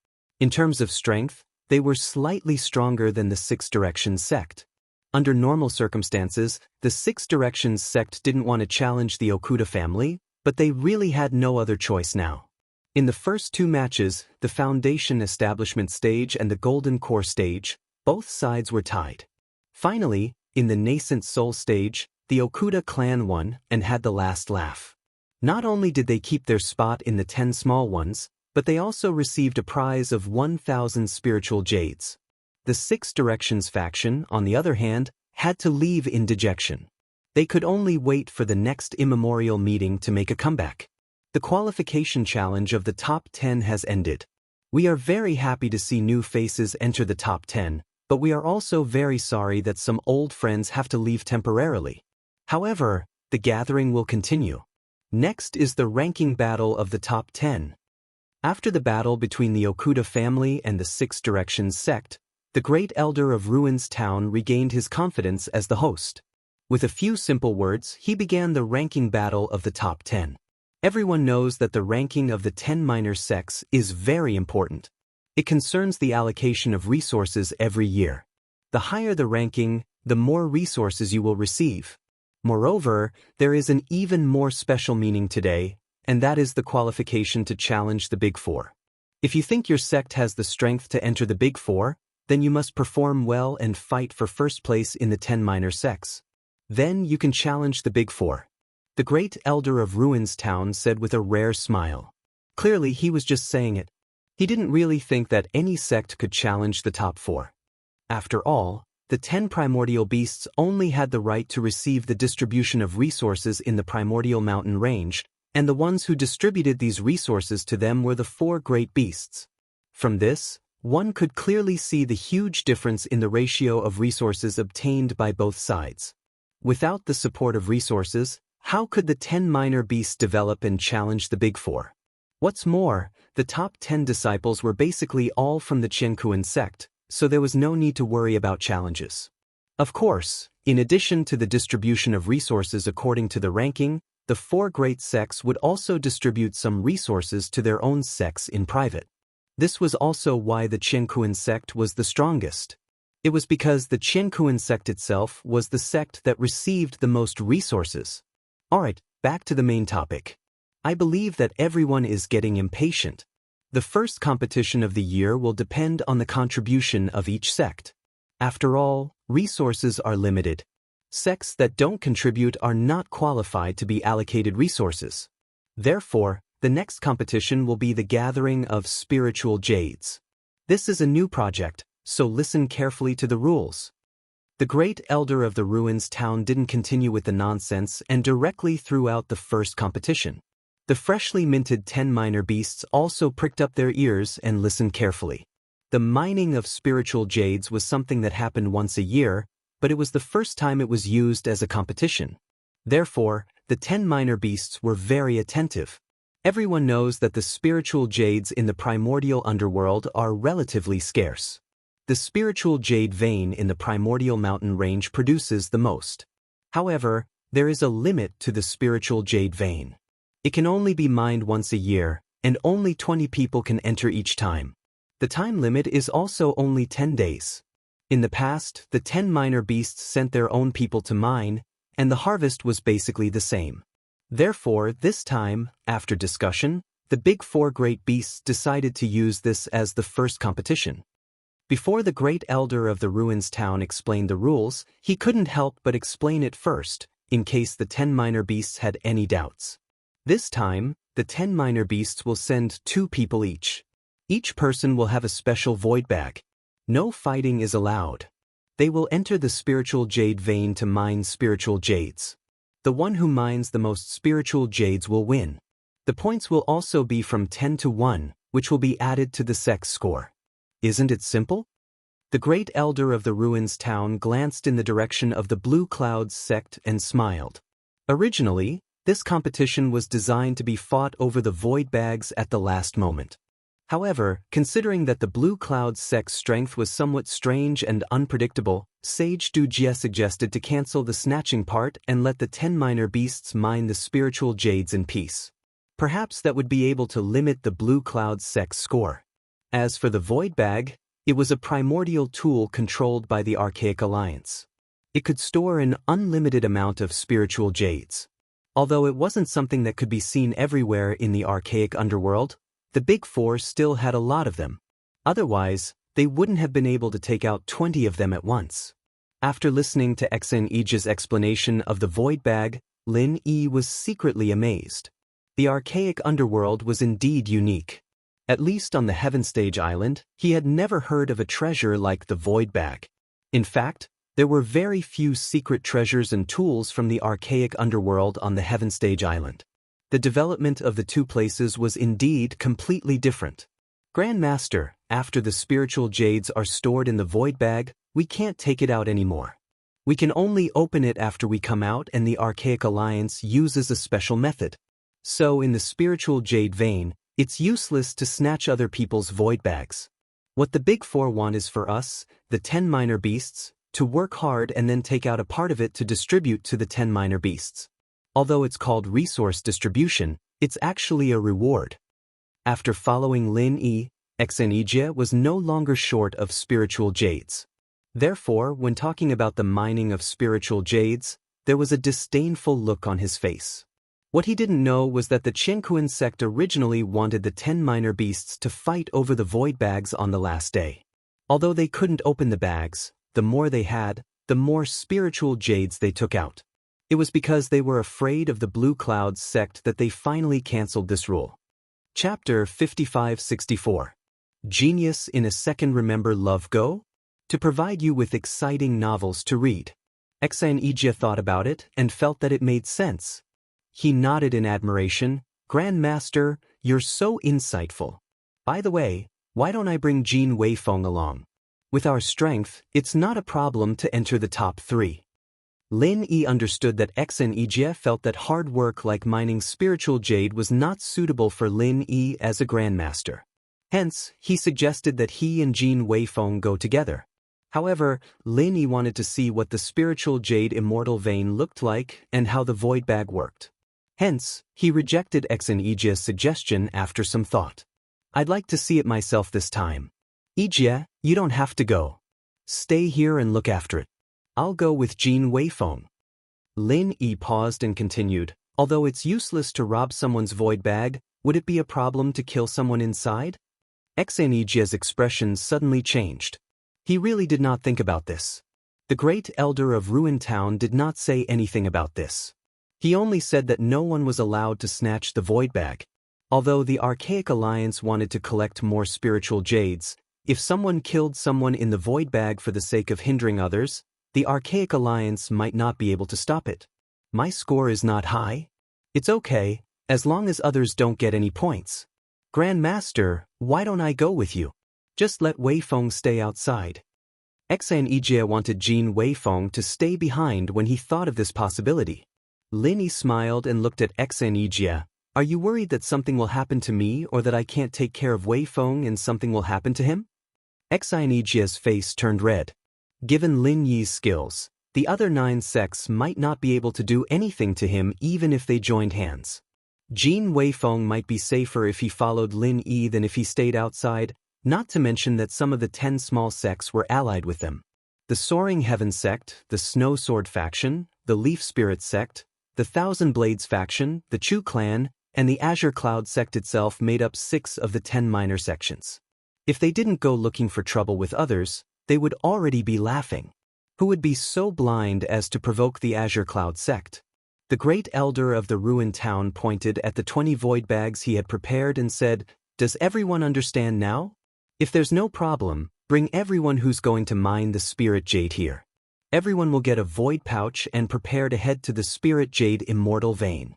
In terms of strength, they were slightly stronger than the Six Directions sect. Under normal circumstances, the Six Directions sect didn't want to challenge the Okuda family, but they really had no other choice now. In the first 2 matches, the Foundation Establishment stage and the Golden Core stage, both sides were tied. Finally, in the Nascent Soul stage, the Okuda clan won and had the last laugh. Not only did they keep their spot in the 10 small ones, but they also received a prize of 1,000 spiritual jades. The Six Directions faction, on the other hand, had to leave in dejection. They could only wait for the next immemorial meeting to make a comeback. The qualification challenge of the top 10 has ended. We are very happy to see new faces enter the top 10, but we are also very sorry that some old friends have to leave temporarily. However, the gathering will continue. Next is the ranking battle of the top 10. After the battle between the Okuda family and the Six Directions sect, the great elder of Ruins Town regained his confidence as the host. With a few simple words, he began the ranking battle of the top 10. Everyone knows that the ranking of the 10 minor sects is very important. It concerns the allocation of resources every year. The higher the ranking, the more resources you will receive. Moreover, there is an even more special meaning today, and that is the qualification to challenge the Big Four. If you think your sect has the strength to enter the Big Four, then you must perform well and fight for first place in the 10 minor sects. Then you can challenge the Big Four. The great elder of Ruins Town said with a rare smile. Clearly, he was just saying it. He didn't really think that any sect could challenge the top 4. After all, the 10 primordial beasts only had the right to receive the distribution of resources in the primordial mountain range, and the ones who distributed these resources to them were the 4 great beasts. From this, one could clearly see the huge difference in the ratio of resources obtained by both sides. Without the support of resources, how could the 10 minor beasts develop and challenge the Big Four? What's more, the top 10 disciples were basically all from the Qianquan sect, so there was no need to worry about challenges. Of course, in addition to the distribution of resources according to the ranking, the 4 great sects would also distribute some resources to their own sects in private. This was also why the Qianquan sect was the strongest. It was because the Qianquan sect itself was the sect that received the most resources. Alright, back to the main topic. I believe that everyone is getting impatient. The first competition of the year will depend on the contribution of each sect. After all, resources are limited. Sects that don't contribute are not qualified to be allocated resources. Therefore, the next competition will be the gathering of spiritual jades. This is a new project, so listen carefully to the rules. The great elder of the Ruins Town didn't continue with the nonsense and directly threw out the first competition. The freshly minted 10 minor beasts also pricked up their ears and listened carefully. The mining of spiritual jades was something that happened once a year, but it was the first time it was used as a competition. Therefore, the 10 minor beasts were very attentive. Everyone knows that the spiritual jades in the primordial underworld are relatively scarce. The spiritual jade vein in the primordial mountain range produces the most. However, there is a limit to the spiritual jade vein. It can only be mined once a year, and only 20 people can enter each time. The time limit is also only 10 days. In the past, the 10 minor beasts sent their own people to mine, and the harvest was basically the same. Therefore, this time, after discussion, the Big Four great beasts decided to use this as the first competition. Before the great elder of the Ruins Town explained the rules, he couldn't help but explain it first, in case the 10 minor beasts had any doubts. This time, the 10 minor beasts will send 2 people each. Each person will have a special void bag. No fighting is allowed. They will enter the spiritual jade vein to mine spiritual jades. The one who mines the most spiritual jades will win. The points will also be from 10 to 1, which will be added to the sect's score. Isn't it simple? The great elder of the Ruins Town glanced in the direction of the Blue Clouds sect and smiled. Originally, this competition was designed to be fought over the void bags at the last moment. However, considering that the Blue Clouds sect's strength was somewhat strange and unpredictable, Sage Dujie suggested to cancel the snatching part and let the 10 minor beasts mine the spiritual jades in peace. Perhaps that would be able to limit the Blue Clouds sect's score. As for the void bag, it was a primordial tool controlled by the Archaic Alliance. It could store an unlimited amount of spiritual jades. Although it wasn't something that could be seen everywhere in the archaic underworld, the Big Four still had a lot of them. Otherwise, they wouldn't have been able to take out 20 of them at once. After listening to Xen Iji's explanation of the void bag, Lin Yi was secretly amazed. The archaic underworld was indeed unique. At least on the Heaven Stage Island, he had never heard of a treasure like the void bag. In fact, There were very few secret treasures and tools from the archaic underworld on the Heaven Stage Island. The development of the two places was indeed completely different. Grandmaster, after the spiritual jades are stored in the void bag, we can't take it out anymore. We can only open it after we come out, and the Archaic Alliance uses a special method. So in the spiritual jade vein, it's useless to snatch other people's void bags. What the Big Four want is for us, the 10 minor beasts, to work hard and then take out a part of it to distribute to the 10 minor beasts. Although it's called resource distribution, it's actually a reward. After following Lin Yi, Xianxia was no longer short of spiritual jades. Therefore, when talking about the mining of spiritual jades, there was a disdainful look on his face. What he didn't know was that the Qianquan sect originally wanted the 10 minor beasts to fight over the void bags on the last day. Although they couldn't open the bags, the more they had, the more spiritual jades they took out. It was because they were afraid of the Blue Clouds sect that they finally cancelled this rule. Chapter 55-64. Genius in a Second. Remember Love Go? To provide you with exciting novels to read. Xianxia thought about it and felt that it made sense. He nodded in admiration. Grandmaster, you're so insightful. By the way, why don't I bring Jin Weifeng along? With our strength, it's not a problem to enter the top 3. Lin Yi understood that Xianxia felt that hard work like mining spiritual jade was not suitable for Lin Yi as a grandmaster. Hence, he suggested that he and Jin Weifeng go together. However, Lin Yi wanted to see what the spiritual jade immortal vein looked like and how the void bag worked. Hence, he rejected Xianxia's suggestion after some thought. I'd like to see it myself this time. Ijia, you don't have to go. Stay here and look after it. I'll go with Jin Weifeng. Lin Yi paused and continued, although it's useless to rob someone's void bag, would it be a problem to kill someone inside? Xianxia's expression suddenly changed. He really did not think about this. The great elder of Ruin Town did not say anything about this. He only said that no one was allowed to snatch the void bag. Although the Archaic Alliance wanted to collect more spiritual jades, if someone killed someone in the void bag for the sake of hindering others, the Archaic Alliance might not be able to stop it. My score is not high. It's okay, as long as others don't get any points. Grandmaster, why don't I go with you? Just let Weifeng stay outside. Xianxia wanted Jin Weifeng to stay behind when he thought of this possibility. Lin Yi smiled and looked at Xianxia. Are you worried that something will happen to me or that I can't take care of Weifeng and something will happen to him? Xianxia's face turned red. Given Lin Yi's skills, the other 9 sects might not be able to do anything to him even if they joined hands. Jin Weifeng might be safer if he followed Lin Yi than if he stayed outside, not to mention that some of the 10 small sects were allied with them. The Soaring Heaven sect, the Snow Sword faction, the Leaf Spirit sect, the Thousand Blades faction, the Chu clan, and the Azure Cloud sect itself made up 6 of the 10 minor sections. If they didn't go looking for trouble with others, they would already be laughing. Who would be so blind as to provoke the Azure Cloud sect? The great elder of the ruined town pointed at the 20 void bags he had prepared and said, "Does everyone understand now? If there's no problem, bring everyone who's going to mine the spirit jade here. Everyone will get a void pouch and prepare to head to the spirit jade immortal vein."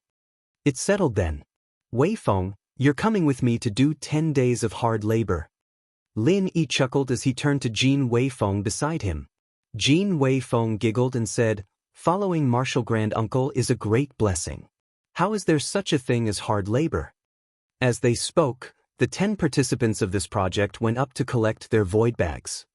It's settled then. Weifeng, you're coming with me to do 10 days of hard labor. Lin Yi chuckled as he turned to Jin Weifeng beside him. Jin Weifeng giggled and said, "Following martial granduncle is a great blessing. How is there such a thing as hard labor?" As they spoke, the 10 participants of this project went up to collect their void bags.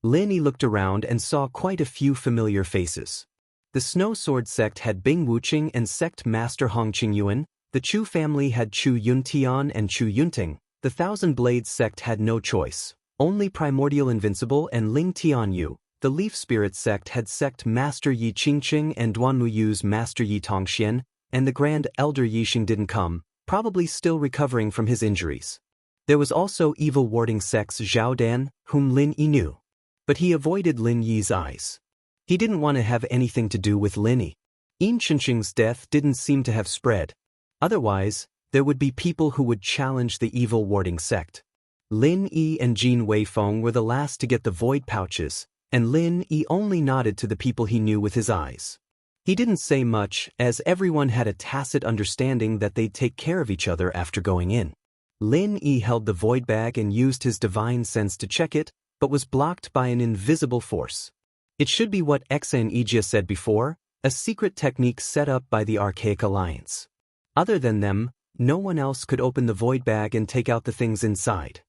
Lin Yi looked around and saw quite a few familiar faces. The Snow Sword sect had Bing Wuqing and sect master Hong Qingyuan, the Chu family had Chu Yuntian and Chu Yunting, the Thousand Blades sect had no choice, only Primordial Invincible and Ling Tianyu. The Leaf Spirit sect had sect master Yi Qingqing and Duanmuyu's master Yi Tongxian, and the Grand Elder Yixing didn't come, probably still recovering from his injuries. There was also evil warding sects Zhao Dan, whom Lin Yi knew. But he avoided Lin Yi's eyes. He didn't want to have anything to do with Lin Yi. Yin Qingqing's death didn't seem to have spread. Otherwise, there would be people who would challenge the evil warding sect. Lin Yi and Jin Weifeng were the last to get the void pouches, and Lin Yi only nodded to the people he knew with his eyes. He didn't say much, as everyone had a tacit understanding that they'd take care of each other after going in. Lin Yi held the void bag and used his divine sense to check it, but was blocked by an invisible force. It should be what Wuxia and Xianxia said before, a secret technique set up by the Archaic Alliance. Other than them, no one else could open the void bag and take out the things inside.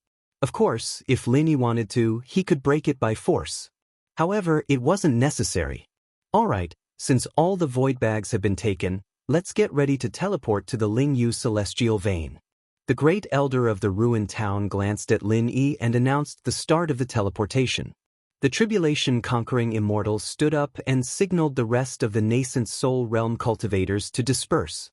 Of course, if Lin Yi wanted to, he could break it by force. However, it wasn't necessary. Alright, since all the void bags have been taken, let's get ready to teleport to the Lingyu celestial vein. The great elder of the ruined town glanced at Lin Yi and announced the start of the teleportation. The tribulation-conquering immortal stood up and signaled the rest of the nascent soul realm cultivators to disperse.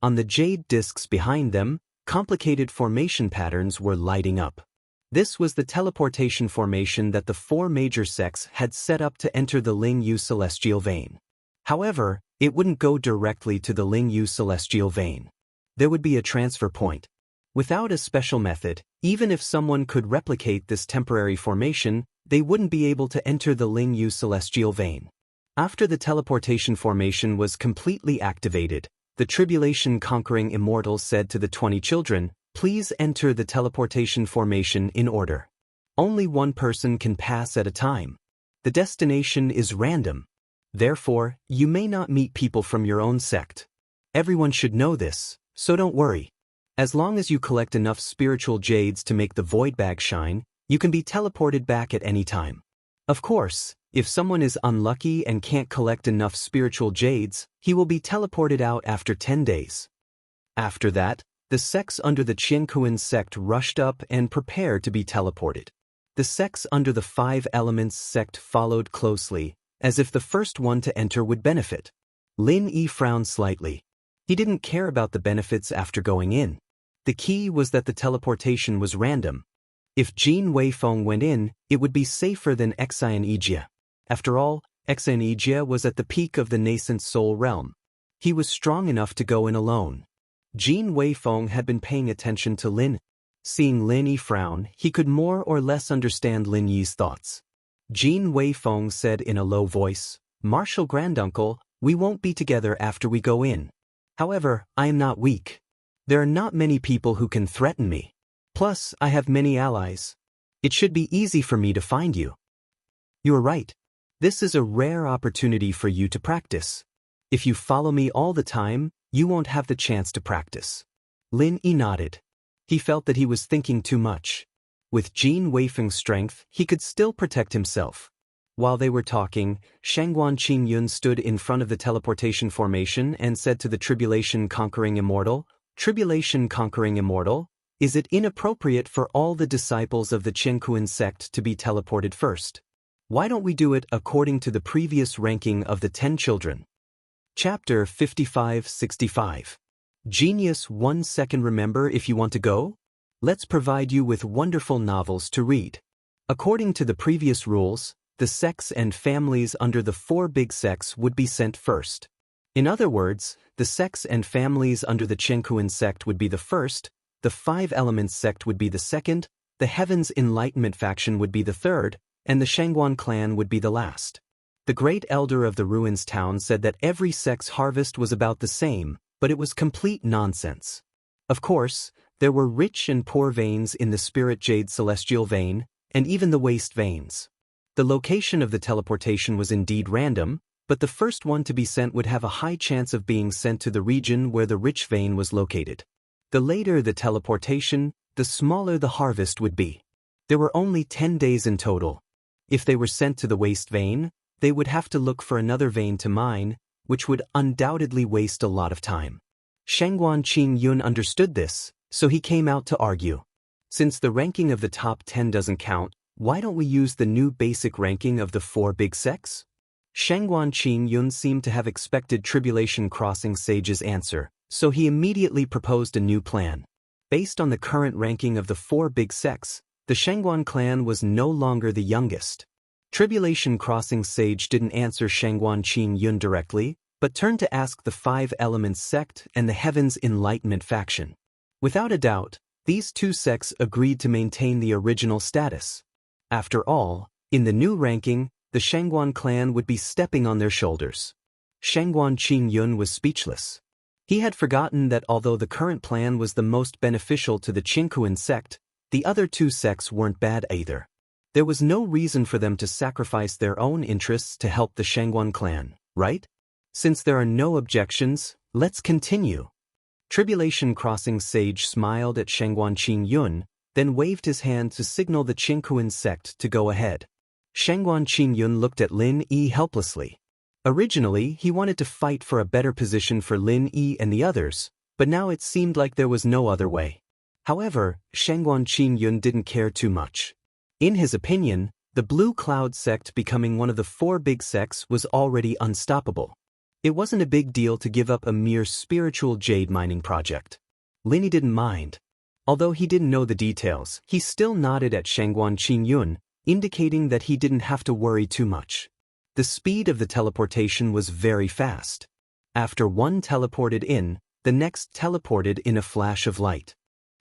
On the jade discs behind them, complicated formation patterns were lighting up. This was the teleportation formation that the four major sects had set up to enter the Lingyu celestial vein. However, it wouldn't go directly to the Lingyu celestial vein. There would be a transfer point. Without a special method, even if someone could replicate this temporary formation, they wouldn't be able to enter the Lingyu celestial vein. After the teleportation formation was completely activated, the tribulation-conquering immortal said to the 20 children, "Please enter the teleportation formation in order. Only one person can pass at a time. The destination is random. Therefore, you may not meet people from your own sect. Everyone should know this, so don't worry. As long as you collect enough spiritual jades to make the void bag shine, you can be teleported back at any time. Of course, if someone is unlucky and can't collect enough spiritual jades, he will be teleported out after 10 days. After that, the sects under the Qianquan sect rushed up and prepared to be teleported. The sects under the Five Elements sect followed closely, as if the first one to enter would benefit. Lin Yi frowned slightly. He didn't care about the benefits after going in. The key was that the teleportation was random. If Jin Weifeng went in, it would be safer than Wuxia and Xianxia. After all, Wuxia and Xianxia was at the peak of the nascent soul realm. He was strong enough to go in alone. Jin Weifeng had been paying attention to Lin. Seeing Lin Yi frown, he could more or less understand Lin Yi's thoughts. Jin Weifeng said in a low voice, "Martial Granduncle, we won't be together after we go in. However, I am not weak. There are not many people who can threaten me. Plus, I have many allies. It should be easy for me to find you." "You are right. This is a rare opportunity for you to practice. If you follow me all the time, you won't have the chance to practice." Lin Yi nodded. He felt that he was thinking too much. With Jin Weifeng's strength, he could still protect himself. While they were talking, Shangguan Qingyun stood in front of the teleportation formation and said to the tribulation-conquering immortal, "Tribulation-conquering immortal, is it inappropriate for all the disciples of the Qianquan sect to be teleported first? Why don't we do it according to the previous ranking of the 10 children?" Chapter 55-65. Genius 1 second. Remember if you want to go? Let's provide you with wonderful novels to read. According to the previous rules, the sects and families under the 4 big sects would be sent first. In other words, the sects and families under the Qianquan sect would be the first, the 5 Elements sect would be the second, the Heaven's Enlightenment faction would be the third, and the Shangguan clan would be the last. The great elder of the ruins town said that every sect's harvest was about the same, but it was complete nonsense. Of course, there were rich and poor veins in the Spirit Jade Celestial Vein, and even the waste veins. The location of the teleportation was indeed random, but the first one to be sent would have a high chance of being sent to the region where the rich vein was located. The later the teleportation, the smaller the harvest would be. There were only 10 days in total. If they were sent to the waste vein, they would have to look for another vein to mine, which would undoubtedly waste a lot of time. Shangguan Qingyun understood this, so he came out to argue. Since the ranking of the top 10 doesn't count, why don't we use the new basic ranking of the 4 big sects? Shangguan Qingyun seemed to have expected Tribulation Crossing Sage's answer, so he immediately proposed a new plan. Based on the current ranking of the 4 big sects, the Shangguan clan was no longer the youngest. Tribulation Crossing Sage didn't answer Shangguan Qingyun directly, but turned to ask the 5 Elements sect and the Heaven's Enlightenment faction. Without a doubt, these 2 sects agreed to maintain the original status. After all, in the new ranking, the Shangguan clan would be stepping on their shoulders. Shangguan Qingyun was speechless. He had forgotten that although the current plan was the most beneficial to the Qingkuan sect, the other two sects weren't bad either. There was no reason for them to sacrifice their own interests to help the Shangguan clan, right? Since there are no objections, let's continue. Tribulation Crossing sage smiled at Shangguan Qingyun, then waved his hand to signal the Qingkuan sect to go ahead. Shangguan Qingyun looked at Lin Yi helplessly. Originally, he wanted to fight for a better position for Lin Yi and the others, but now it seemed like there was no other way. However, Shangguan Qingyun didn't care too much. In his opinion, the Blue Cloud sect becoming one of the 4 big sects was already unstoppable. It wasn't a big deal to give up a mere spiritual jade mining project. Lin Yi didn't mind. Although he didn't know the details, he still nodded at Shangguan Qingyun, indicating that he didn't have to worry too much. The speed of the teleportation was very fast. After one teleported in, the next teleported in a flash of light.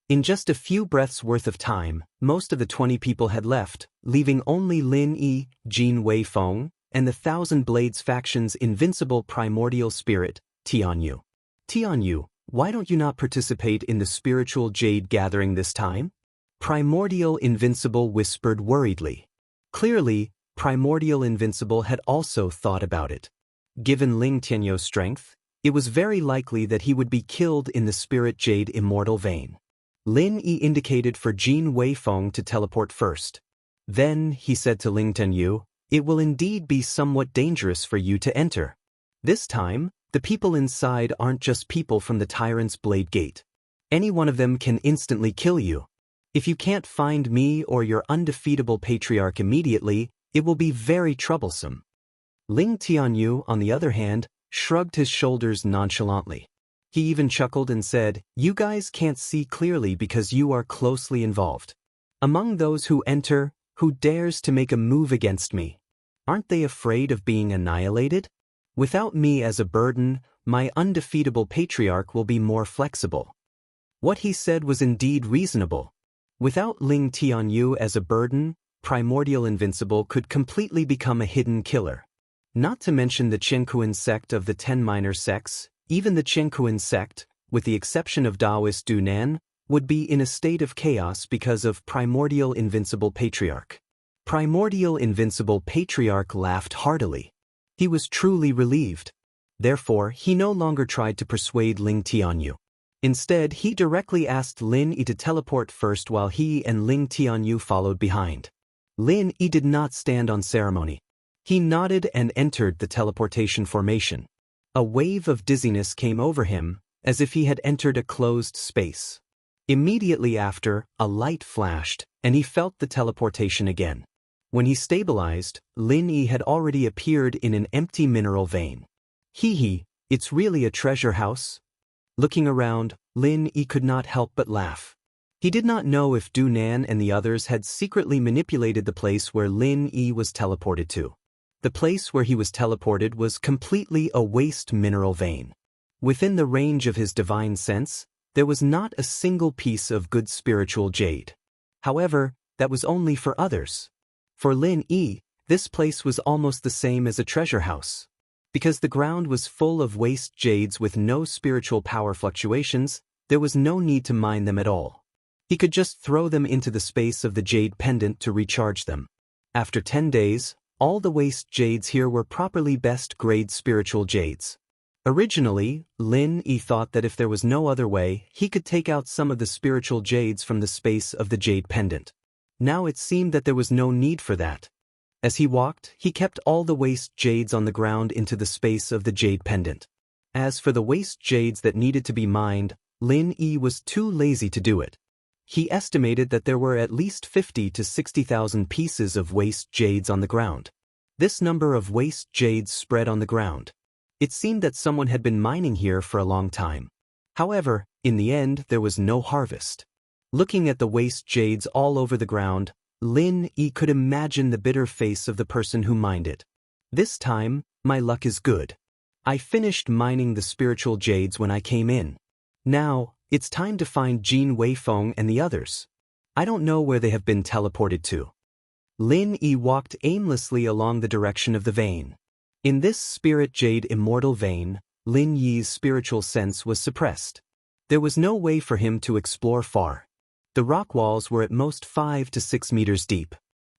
In just a few breaths worth of time, most of the 20 people had left, leaving only Lin Yi, Jin Weifeng, and the Thousand Blades faction's invincible primordial spirit, Tianyu. Tianyu, why don't you not participate in the spiritual jade gathering this time? Primordial Invincible whispered worriedly. Clearly, Primordial Invincible had also thought about it. Given Ling Tianyu's strength, it was very likely that he would be killed in the Spirit Jade Immortal vein. Lin Yi indicated for Jin Weifeng to teleport first. Then, he said to Ling Tianyu, it will indeed be somewhat dangerous for you to enter. This time, the people inside aren't just people from the Tyrant's Blade Gate. Any one of them can instantly kill you. If you can't find me or your undefeatable patriarch immediately, it will be very troublesome. Ling Tianyu, on the other hand, shrugged his shoulders nonchalantly. He even chuckled and said, you guys can't see clearly because you are closely involved. Among those who enter, who dares to make a move against me? Aren't they afraid of being annihilated? Without me as a burden, my undefeatable patriarch will be more flexible. What he said was indeed reasonable. Without Ling Tianyu as a burden, Primordial Invincible could completely become a hidden killer. Not to mention the Qingkuan sect of the 10 minor sects, even the Qingkuan sect, with the exception of Daoist Dunan, would be in a state of chaos because of Primordial Invincible Patriarch. Primordial Invincible Patriarch laughed heartily. He was truly relieved. Therefore, he no longer tried to persuade Ling Tianyu. Instead, he directly asked Lin Yi to teleport first while he and Ling Tianyu followed behind. Lin Yi did not stand on ceremony. He nodded and entered the teleportation formation. A wave of dizziness came over him, as if he had entered a closed space. Immediately after, a light flashed, and he felt the teleportation again. When he stabilized, Lin Yi had already appeared in an empty mineral vein. Hee, it's really a treasure house? Looking around, Lin Yi could not help but laugh. He did not know if Dunan and the others had secretly manipulated the place where Lin Yi was teleported to. The place where he was teleported was completely a waste mineral vein. Within the range of his divine sense, there was not a single piece of good spiritual jade. However, that was only for others. For Lin Yi, this place was almost the same as a treasure house. Because the ground was full of waste jades with no spiritual power fluctuations, there was no need to mine them at all. He could just throw them into the space of the jade pendant to recharge them. After 10 days, all the waste jades here were properly best-grade spiritual jades. Originally, Lin Yi thought that if there was no other way, he could take out some of the spiritual jades from the space of the jade pendant. Now it seemed that there was no need for that. As he walked, he kept all the waste jades on the ground into the space of the jade pendant. As for the waste jades that needed to be mined, Lin Yi was too lazy to do it. He estimated that there were at least 50 to 60,000 pieces of waste jades on the ground. This number of waste jades spread on the ground. It seemed that someone had been mining here for a long time. However, in the end, there was no harvest. Looking at the waste jades all over the ground, Lin Yi could imagine the bitter face of the person who mined it. This time, my luck is good. I finished mining the spiritual jades when I came in. Now, it's time to find Jin Weifeng and the others. I don't know where they have been teleported to. Lin Yi walked aimlessly along the direction of the vein. In this spirit jade immortal vein, Lin Yi's spiritual sense was suppressed. There was no way for him to explore far. The rock walls were at most 5 to 6 meters deep.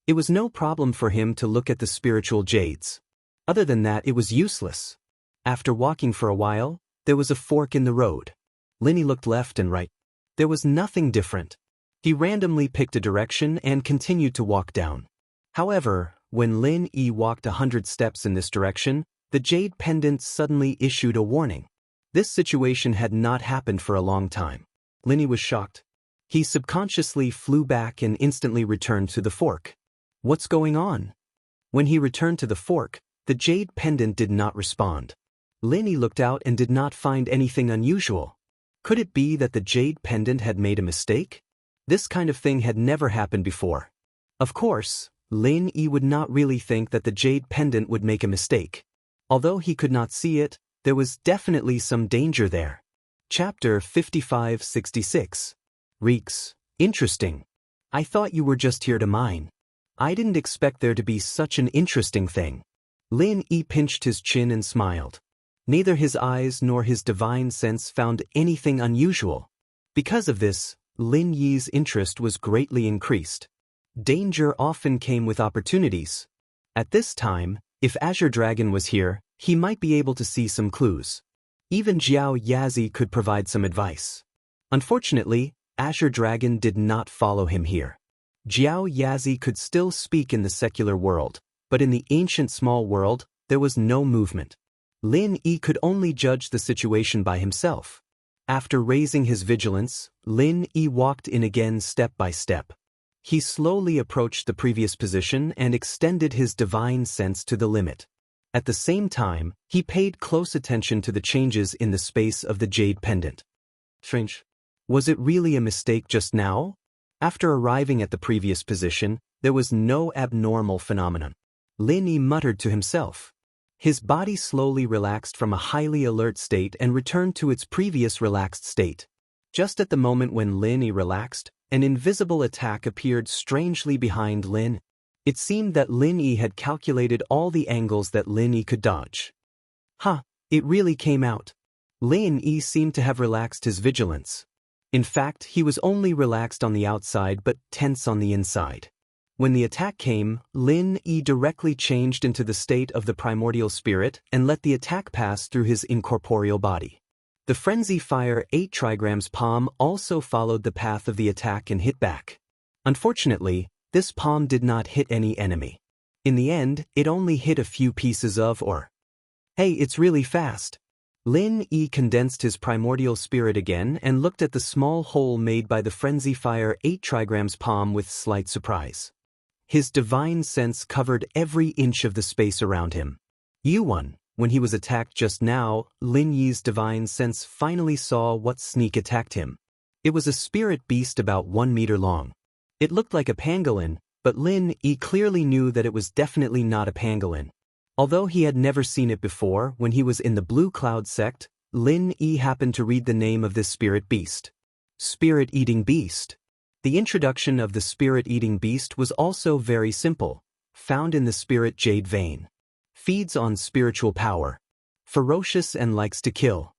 It was no problem for him to look at the spiritual jades. Other than that, it was useless. After walking for a while, there was a fork in the road. Lin Yi looked left and right. There was nothing different. He randomly picked a direction and continued to walk down. However, when Lin Yi walked 100 steps in this direction, the jade pendant suddenly issued a warning. This situation had not happened for a long time. Lin Yi was shocked. He subconsciously flew back and instantly returned to the fork. What's going on? When he returned to the fork, the jade pendant did not respond. Lin Yi looked out and did not find anything unusual. Could it be that the jade pendant had made a mistake? This kind of thing had never happened before. Of course, Lin Yi would not really think that the jade pendant would make a mistake. Although he could not see it, there was definitely some danger there. Chapter 55-66. Reeks, interesting. I thought you were just here to mine. I didn't expect there to be such an interesting thing. Lin Yi pinched his chin and smiled. Neither his eyes nor his divine sense found anything unusual. Because of this, Lin Yi's interest was greatly increased. Danger often came with opportunities. At this time, if Azure Dragon was here, he might be able to see some clues. Even Jiao Yazi could provide some advice. Unfortunately, Azure Dragon did not follow him here. Jiao Yazi could still speak in the secular world, but in the ancient small world, there was no movement. Lin Yi could only judge the situation by himself. After raising his vigilance, Lin Yi walked in again step by step. He slowly approached the previous position and extended his divine sense to the limit. At the same time, he paid close attention to the changes in the space of the jade pendant. Strange. Was it really a mistake just now? After arriving at the previous position, there was no abnormal phenomenon. Lin Yi muttered to himself. His body slowly relaxed from a highly alert state and returned to its previous relaxed state. Just at the moment when Lin Yi relaxed, an invisible attack appeared strangely behind Lin. It seemed that Lin Yi had calculated all the angles that Lin Yi could dodge. It really came out. Lin Yi seemed to have relaxed his vigilance. In fact, he was only relaxed on the outside but tense on the inside. When the attack came, Lin Yi directly changed into the state of the primordial spirit and let the attack pass through his incorporeal body. The frenzy fire 8 trigrams palm also followed the path of the attack and hit back. Unfortunately, this palm did not hit any enemy. In the end, it only hit a few pieces of ore. Hey, it's really fast. Lin Yi condensed his primordial spirit again and looked at the small hole made by the frenzy fire 8 trigrams palm with slight surprise. His divine sense covered every inch of the space around him. Yuan, when he was attacked just now, Lin Yi's divine sense finally saw what sneak attacked him. It was a spirit beast about 1 meter long. It looked like a pangolin, but Lin Yi clearly knew that it was definitely not a pangolin. Although he had never seen it before, when he was in the Blue Cloud sect, Lin Yi happened to read the name of this spirit beast. Spirit-eating beast. The introduction of the spirit-eating beast was also very simple, found in the spirit jade vein. Feeds on spiritual power. Ferocious and likes to kill.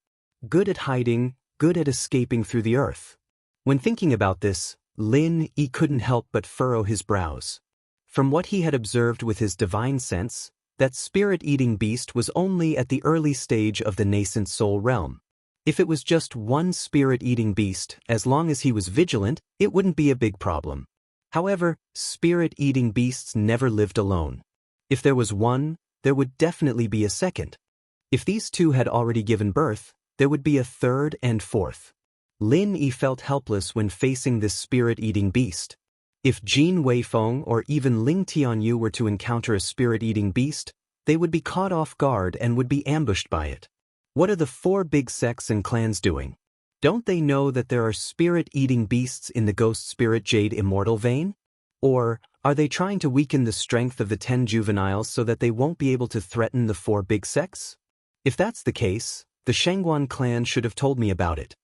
Good at hiding, good at escaping through the earth. When thinking about this, Lin Yi couldn't help but furrow his brows. From what he had observed with his divine sense, that spirit-eating beast was only at the early stage of the nascent soul realm. If it was just one spirit-eating beast, as long as he was vigilant, it wouldn't be a big problem. However, spirit-eating beasts never lived alone. If there was one, there would definitely be a second. If these two had already given birth, there would be a third and fourth. Lin Yi felt helpless when facing this spirit-eating beast. If Jin Weifeng or even Ling Tianyu were to encounter a spirit-eating beast, they would be caught off guard and would be ambushed by it. What are the 4 big sects and clans doing? Don't they know that there are spirit-eating beasts in the ghost spirit jade immortal vein? Or are they trying to weaken the strength of the 10 juveniles so that they won't be able to threaten the 4 big sects? If that's the case, the Shangguan clan should have told me about it.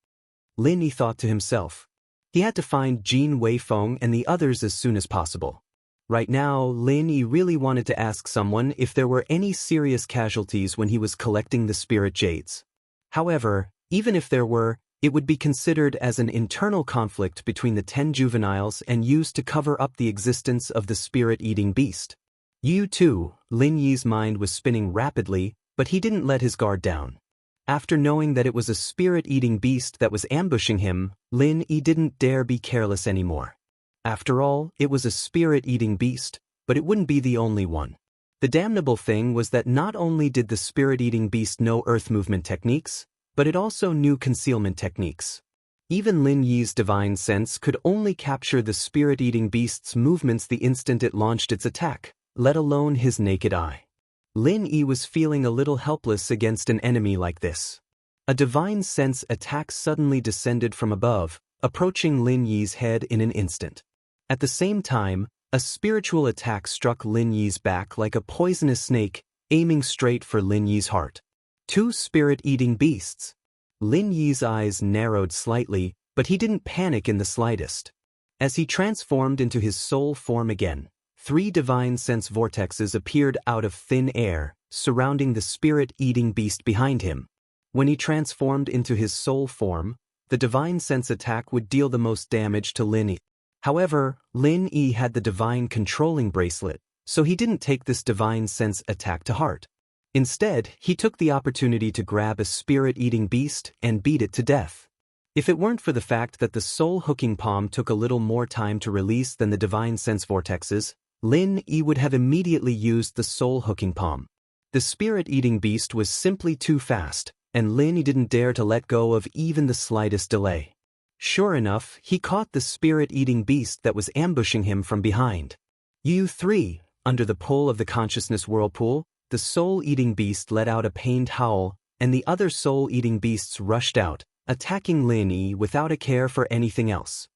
Lin Yi thought to himself. He had to find Jin Weifeng and the others as soon as possible. Right now, Lin Yi really wanted to ask someone if there were any serious casualties when he was collecting the spirit jades. However, even if there were, it would be considered as an internal conflict between the 10 juveniles and used to cover up the existence of the spirit-eating beast. Too, Lin Yi's mind was spinning rapidly, but he didn't let his guard down. After knowing that it was a spirit-eating beast that was ambushing him, Lin Yi didn't dare be careless anymore. After all, it was a spirit-eating beast, but it wouldn't be the only one. The damnable thing was that not only did the spirit-eating beast know earth movement techniques, but it also knew concealment techniques. Even Lin Yi's divine sense could only capture the spirit-eating beast's movements the instant it launched its attack, let alone his naked eye. Lin Yi was feeling a little helpless against an enemy like this. A divine sense attack suddenly descended from above, approaching Lin Yi's head in an instant. At the same time, a spiritual attack struck Lin Yi's back like a poisonous snake, aiming straight for Lin Yi's heart. 2 spirit-eating beasts. Lin Yi's eyes narrowed slightly, but he didn't panic in the slightest. As he transformed into his soul form again, 3 divine sense vortexes appeared out of thin air, surrounding the spirit-eating beast behind him. When he transformed into his soul form, the divine sense attack would deal the most damage to Lin Yi. However, Lin Yi had the divine controlling bracelet, so he didn't take this divine sense attack to heart. Instead, he took the opportunity to grab a spirit-eating beast and beat it to death. If it weren't for the fact that the soul-hooking palm took a little more time to release than the divine sense vortexes, Lin Yi would have immediately used the soul-hooking palm. The spirit-eating beast was simply too fast, and Lin Yi didn't dare to let go of even the slightest delay. Sure enough, he caught the spirit-eating beast that was ambushing him from behind. U3, under the pull of the consciousness whirlpool, the soul-eating beast let out a pained howl, and the other soul-eating beasts rushed out, attacking Lin Yi without a care for anything else.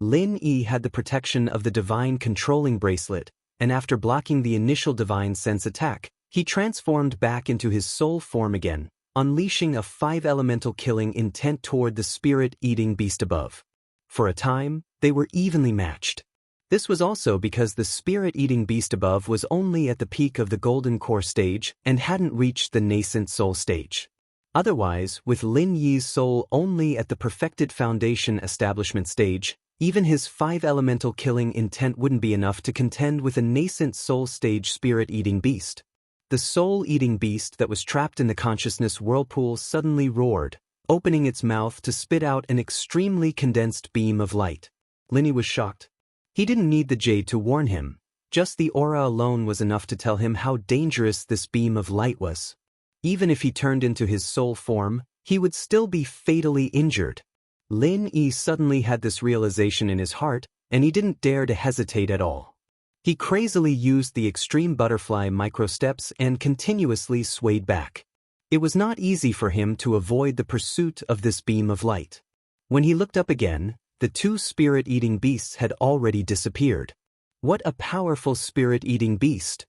Lin Yi had the protection of the divine controlling bracelet, and after blocking the initial divine sense attack, he transformed back into his soul form again, unleashing a 5-elemental killing intent toward the spirit-eating beast above. For a time, they were evenly matched. This was also because the spirit-eating beast above was only at the peak of the golden core stage and hadn't reached the nascent soul stage. Otherwise, with Lin Yi's soul only at the perfected foundation establishment stage, even his 5-elemental killing intent wouldn't be enough to contend with a nascent soul stage spirit-eating beast. The soul-eating beast that was trapped in the consciousness whirlpool suddenly roared, opening its mouth to spit out an extremely condensed beam of light. Lin Yi was shocked. He didn't need the jade to warn him. Just the aura alone was enough to tell him how dangerous this beam of light was. Even if he turned into his soul form, he would still be fatally injured. Lin Yi suddenly had this realization in his heart, and he didn't dare to hesitate at all. He crazily used the extreme butterfly microsteps and continuously swayed back. It was not easy for him to avoid the pursuit of this beam of light. When he looked up again, the 2 spirit-eating beasts had already disappeared. What a powerful spirit-eating beast!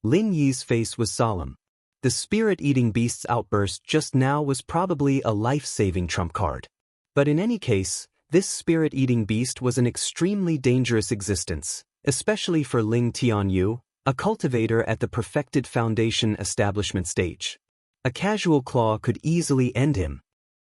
Lin Yi's face was solemn. The spirit-eating beast's outburst just now was probably a life-saving trump card. But in any case, this spirit-eating beast was an extremely dangerous existence, especially for Ling Tianyu, a cultivator at the perfected foundation establishment stage. A casual claw could easily end him.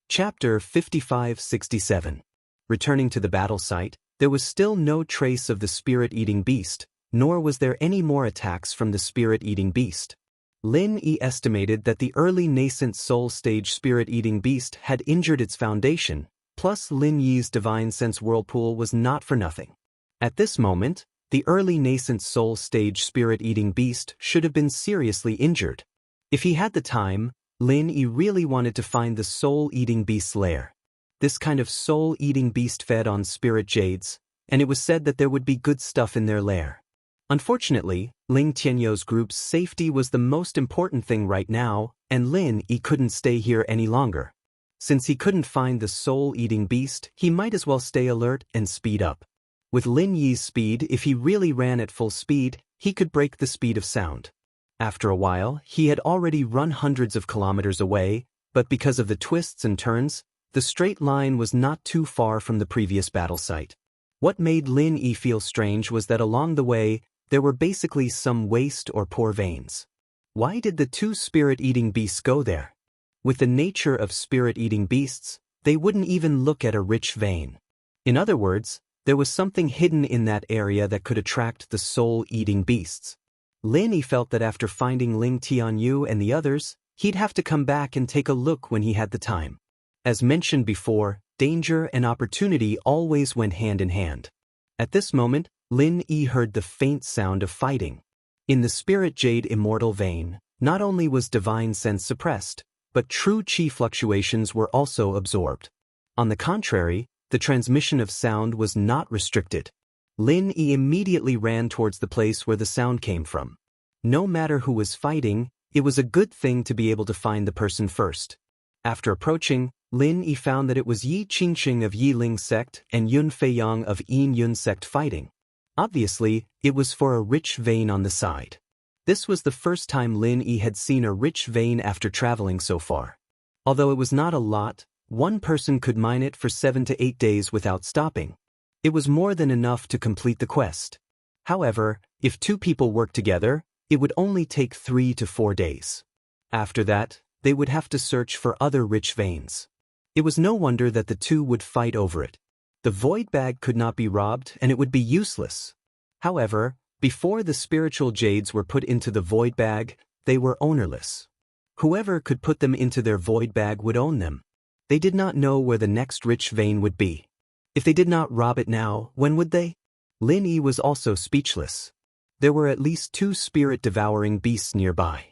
Chapter 55-67. Returning to the battle site, there was still no trace of the spirit-eating beast, nor was there any more attacks from the spirit-eating beast. Lin Yi estimated that the early nascent soul stage spirit-eating beast had injured its foundation, plus Lin Yi's divine sense whirlpool was not for nothing. At this moment, the early nascent soul stage spirit-eating beast should have been seriously injured. If he had the time, Lin Yi really wanted to find the soul-eating beast's lair. This kind of soul-eating beast fed on spirit jades, and it was said that there would be good stuff in their lair. Unfortunately, Ling Tianyou's group's safety was the most important thing right now, and Lin Yi couldn't stay here any longer. Since he couldn't find the soul-eating beast, he might as well stay alert and speed up. With Lin Yi's speed, if he really ran at full speed, he could break the speed of sound. After a while, he had already run hundreds of kilometers away, but because of the twists and turns, the straight line was not too far from the previous battle site. What made Lin Yi feel strange was that along the way, there were basically some waste or poor veins. Why did the two spirit-eating beasts go there? With the nature of spirit-eating beasts, they wouldn't even look at a rich vein. In other words, there was something hidden in that area that could attract the soul-eating beasts. Lin Yi felt that after finding Ling Tianyu and the others, he'd have to come back and take a look when he had the time. As mentioned before, danger and opportunity always went hand in hand. At this moment, Lin Yi heard the faint sound of fighting. In the spirit jade immortal vein, not only was divine sense suppressed, but true qi fluctuations were also absorbed. On the contrary, the transmission of sound was not restricted. Lin Yi immediately ran towards the place where the sound came from. No matter who was fighting, it was a good thing to be able to find the person first. After approaching, Lin Yi found that it was Yi Qingqing of Yi Ling sect and Yun Feiyang of Yin Yun sect fighting. Obviously, it was for a rich vein on the side. This was the first time Lin Yi had seen a rich vein after traveling so far. Although it was not a lot, one person could mine it for 7 to 8 days without stopping. It was more than enough to complete the quest. However, if 2 people worked together, it would only take 3 to 4 days. After that, they would have to search for other rich veins. It was no wonder that the two would fight over it. The void bag could not be robbed and it would be useless. However, before the spiritual jades were put into the void bag, they were ownerless. Whoever could put them into their void bag would own them. They did not know where the next rich vein would be. If they did not rob it now, when would they? Lin Yi was also speechless. There were at least 2 spirit-devouring beasts nearby.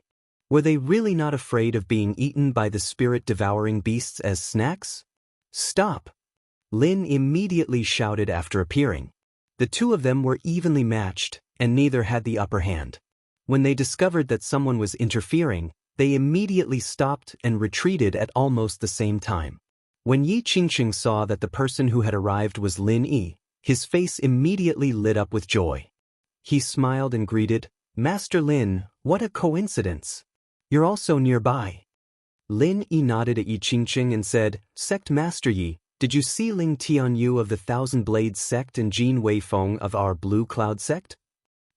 Were they really not afraid of being eaten by the spirit-devouring beasts as snacks? Stop! Lin immediately shouted after appearing. The 2 of them were evenly matched, and neither had the upper hand. When they discovered that someone was interfering, they immediately stopped and retreated at almost the same time. When Yi Qingqing saw that the person who had arrived was Lin Yi, his face immediately lit up with joy. He smiled and greeted, "Master Lin, what a coincidence! You're also nearby." Lin Yi nodded at Yi Qingqing and said, "Sect Master Yi, did you see Ling Tianyu of the Thousand Blades sect and Jin Weifeng of our Blue Cloud sect?"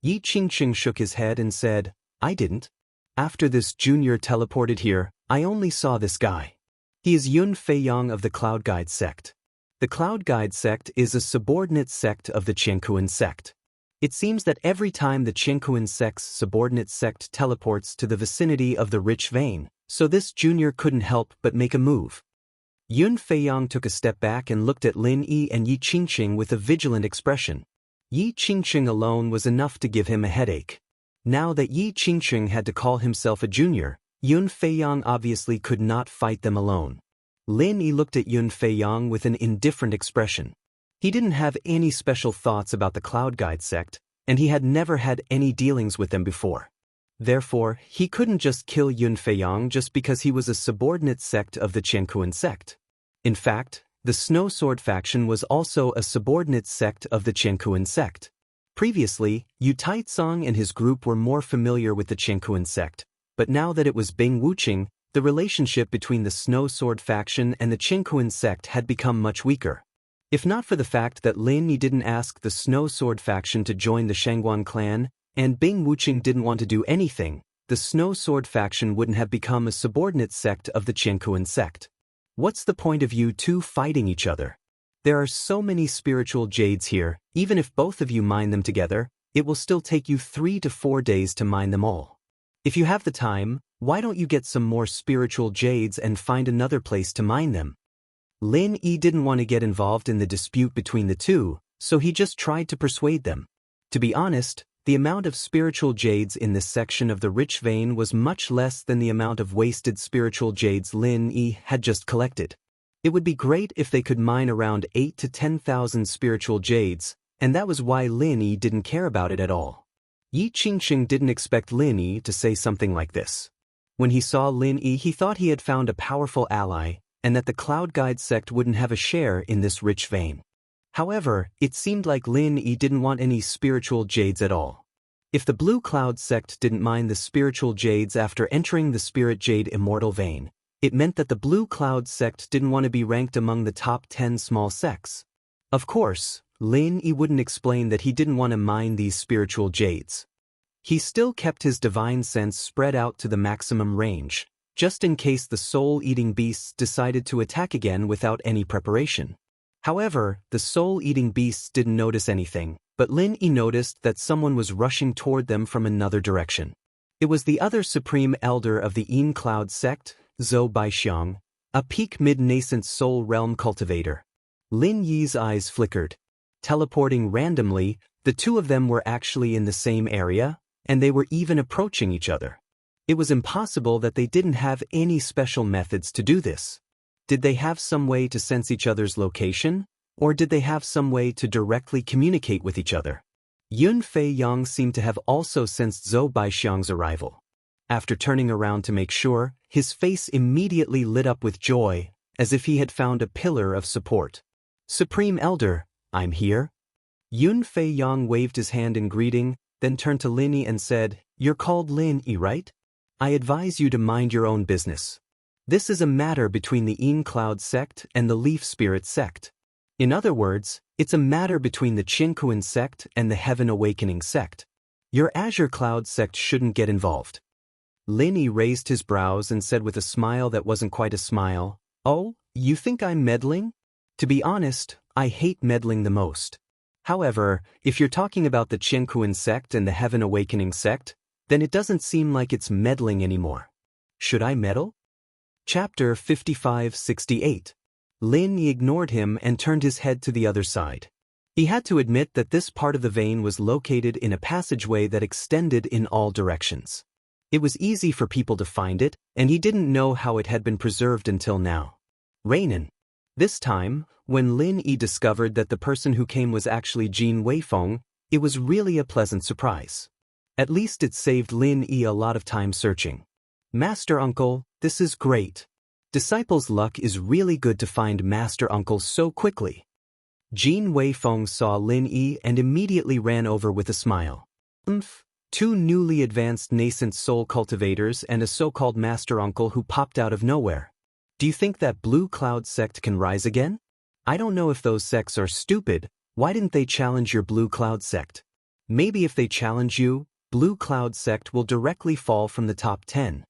Yi Qingqing shook his head and said, "I didn't. After this junior teleported here, I only saw this guy. He is Yun Feiyang of the Cloud Guide sect. The Cloud Guide sect is a subordinate sect of the Qiankuan sect. It seems that every time the Qiankuan sect's subordinate sect teleports to the vicinity of the rich vein, so this junior couldn't help but make a move." Yun Feiyang took a step back and looked at Lin Yi and Yi Qingqing with a vigilant expression. Yi Qingqing alone was enough to give him a headache. Now that Yi Qingqing had to call himself a junior, Yun Feiyang obviously could not fight them alone. Lin Yi looked at Yun Feiyang with an indifferent expression. He didn't have any special thoughts about the Cloud Guide sect, and he had never had any dealings with them before. Therefore, he couldn't just kill Yun Feiyang just because he was a subordinate sect of the Qiankuan sect. In fact, the Snow Sword faction was also a subordinate sect of the Qiankuan sect. Previously, Yu Taizong and his group were more familiar with the Qiankuan sect, but now that it was Bing Wuqing, the relationship between the Snow Sword faction and the Qiankuan sect had become much weaker. If not for the fact that Lin Yi didn't ask the Snow Sword faction to join the Shangguan clan, and Bing Wuqing didn't want to do anything, the Snow Sword faction wouldn't have become a subordinate sect of the Qiankuan sect. What's the point of you two fighting each other? There are so many spiritual jades here, even if both of you mine them together, it will still take you 3 to 4 days to mine them all. If you have the time, why don't you get some more spiritual jades and find another place to mine them? Lin Yi didn't want to get involved in the dispute between the two, so he just tried to persuade them. To be honest, the amount of spiritual jades in this section of the rich vein was much less than the amount of wasted spiritual jades Lin Yi had just collected. It would be great if they could mine around 8 to 10,000 spiritual jades, and that was why Lin Yi didn't care about it at all. Yi Qingqing didn't expect Lin Yi to say something like this. When he saw Lin Yi, he thought he had found a powerful ally, and that the Cloud Guide sect wouldn't have a share in this rich vein. However, it seemed like Lin Yi didn't want any spiritual jades at all. If the Blue Cloud sect didn't mine the spiritual jades after entering the Spirit Jade Immortal vein, it meant that the Blue Cloud sect didn't want to be ranked among the top 10 small sects. Of course, Lin Yi wouldn't explain that he didn't want to mine these spiritual jades. He still kept his divine sense spread out to the maximum range, just in case the soul-eating beasts decided to attack again without any preparation. However, the soul-eating beasts didn't notice anything, but Lin Yi noticed that someone was rushing toward them from another direction. It was the other supreme elder of the Yin Cloud sect, Zhou Baixiang, a peak mid-nascent soul realm cultivator. Lin Yi's eyes flickered. Teleporting randomly, the two of them were actually in the same area, and they were even approaching each other. It was impossible that they didn't have any special methods to do this. Did they have some way to sense each other's location, or did they have some way to directly communicate with each other? Yun Fei Yang seemed to have also sensed Zhou Baixiang's arrival. After turning around to make sure, his face immediately lit up with joy, as if he had found a pillar of support. "Supreme Elder, I'm here." Yun Fei Yang waved his hand in greeting, then turned to Lin Yi and said, "You're called Lin Yi, right? I advise you to mind your own business. This is a matter between the Yin Cloud sect and the Leaf Spirit sect. In other words, it's a matter between the Qinkuan sect and the Heaven Awakening sect. Your Azure Cloud sect shouldn't get involved." Lin Yi raised his brows and said with a smile that wasn't quite a smile, "Oh, you think I'm meddling? To be honest, I hate meddling the most. However, if you're talking about the Qinkuan sect and the Heaven Awakening sect, then it doesn't seem like it's meddling anymore. Should I meddle?" Chapter 55-68. Lin Yi ignored him and turned his head to the other side. He had to admit that this part of the vein was located in a passageway that extended in all directions. It was easy for people to find it, and he didn't know how it had been preserved until now. Rainin. This time, when Lin Yi discovered that the person who came was actually Jin Weifeng, it was really a pleasant surprise. At least it saved Lin Yi a lot of time searching. "Master Uncle, this is great. Disciple's luck is really good to find Master Uncle so quickly." Jin Weifeng saw Lin Yi and immediately ran over with a smile. Two newly advanced nascent soul cultivators and a so-called Master Uncle who popped out of nowhere. Do you think that Blue Cloud sect can rise again? I don't know if those sects are stupid. Why didn't they challenge your Blue Cloud sect? Maybe if they challenge you, Blue Cloud sect will directly fall from the top 10.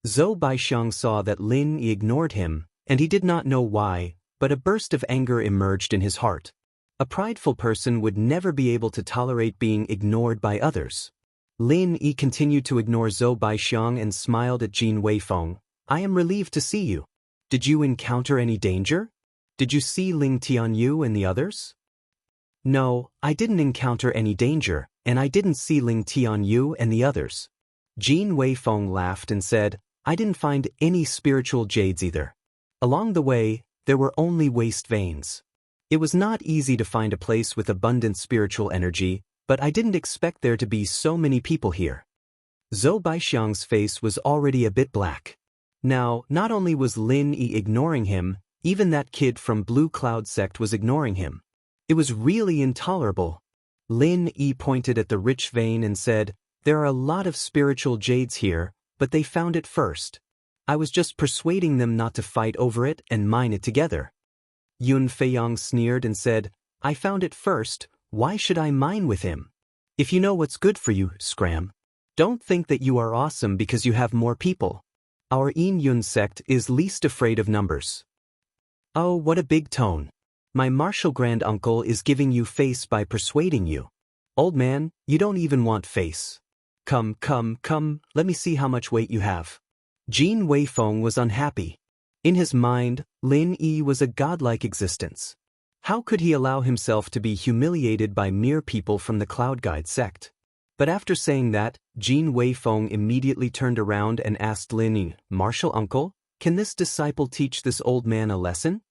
Zhou Baixiang saw that Lin Yi ignored him, and he did not know why, but a burst of anger emerged in his heart. A prideful person would never be able to tolerate being ignored by others. Lin Yi continued to ignore Zhou Baixiang and smiled at Jin Weifeng. "I am relieved to see you. Did you encounter any danger? Did you see Ling Tianyu and the others?" "No, I didn't encounter any danger, and I didn't see Ling Tianyu and the others." Jin Weifeng laughed and said, "I didn't find any spiritual jades either. Along the way, there were only waste veins. It was not easy to find a place with abundant spiritual energy, but I didn't expect there to be so many people here." Zhou Baixiang's face was already a bit black. Now, not only was Lin Yi ignoring him, even that kid from Blue Cloud sect was ignoring him. It was really intolerable. Lin Yi pointed at the rich vein and said, "There are a lot of spiritual jades here, but they found it first. I was just persuading them not to fight over it and mine it together." Yun Feiyang sneered and said, "I found it first, why should I mine with him? If you know what's good for you, scram. Don't think that you are awesome because you have more people. Our Yin Yun sect is least afraid of numbers." "Oh, what a big tone. My martial grand uncle is giving you face by persuading you. Old man, you don't even want face. Come, let me see how much weight you have." Jin Weifeng was unhappy. In his mind, Lin Yi was a godlike existence. How could he allow himself to be humiliated by mere people from the Cloud Guide sect? But after saying that, Jin Weifeng immediately turned around and asked Lin Yi, "Martial uncle, can this disciple teach this old man a lesson?"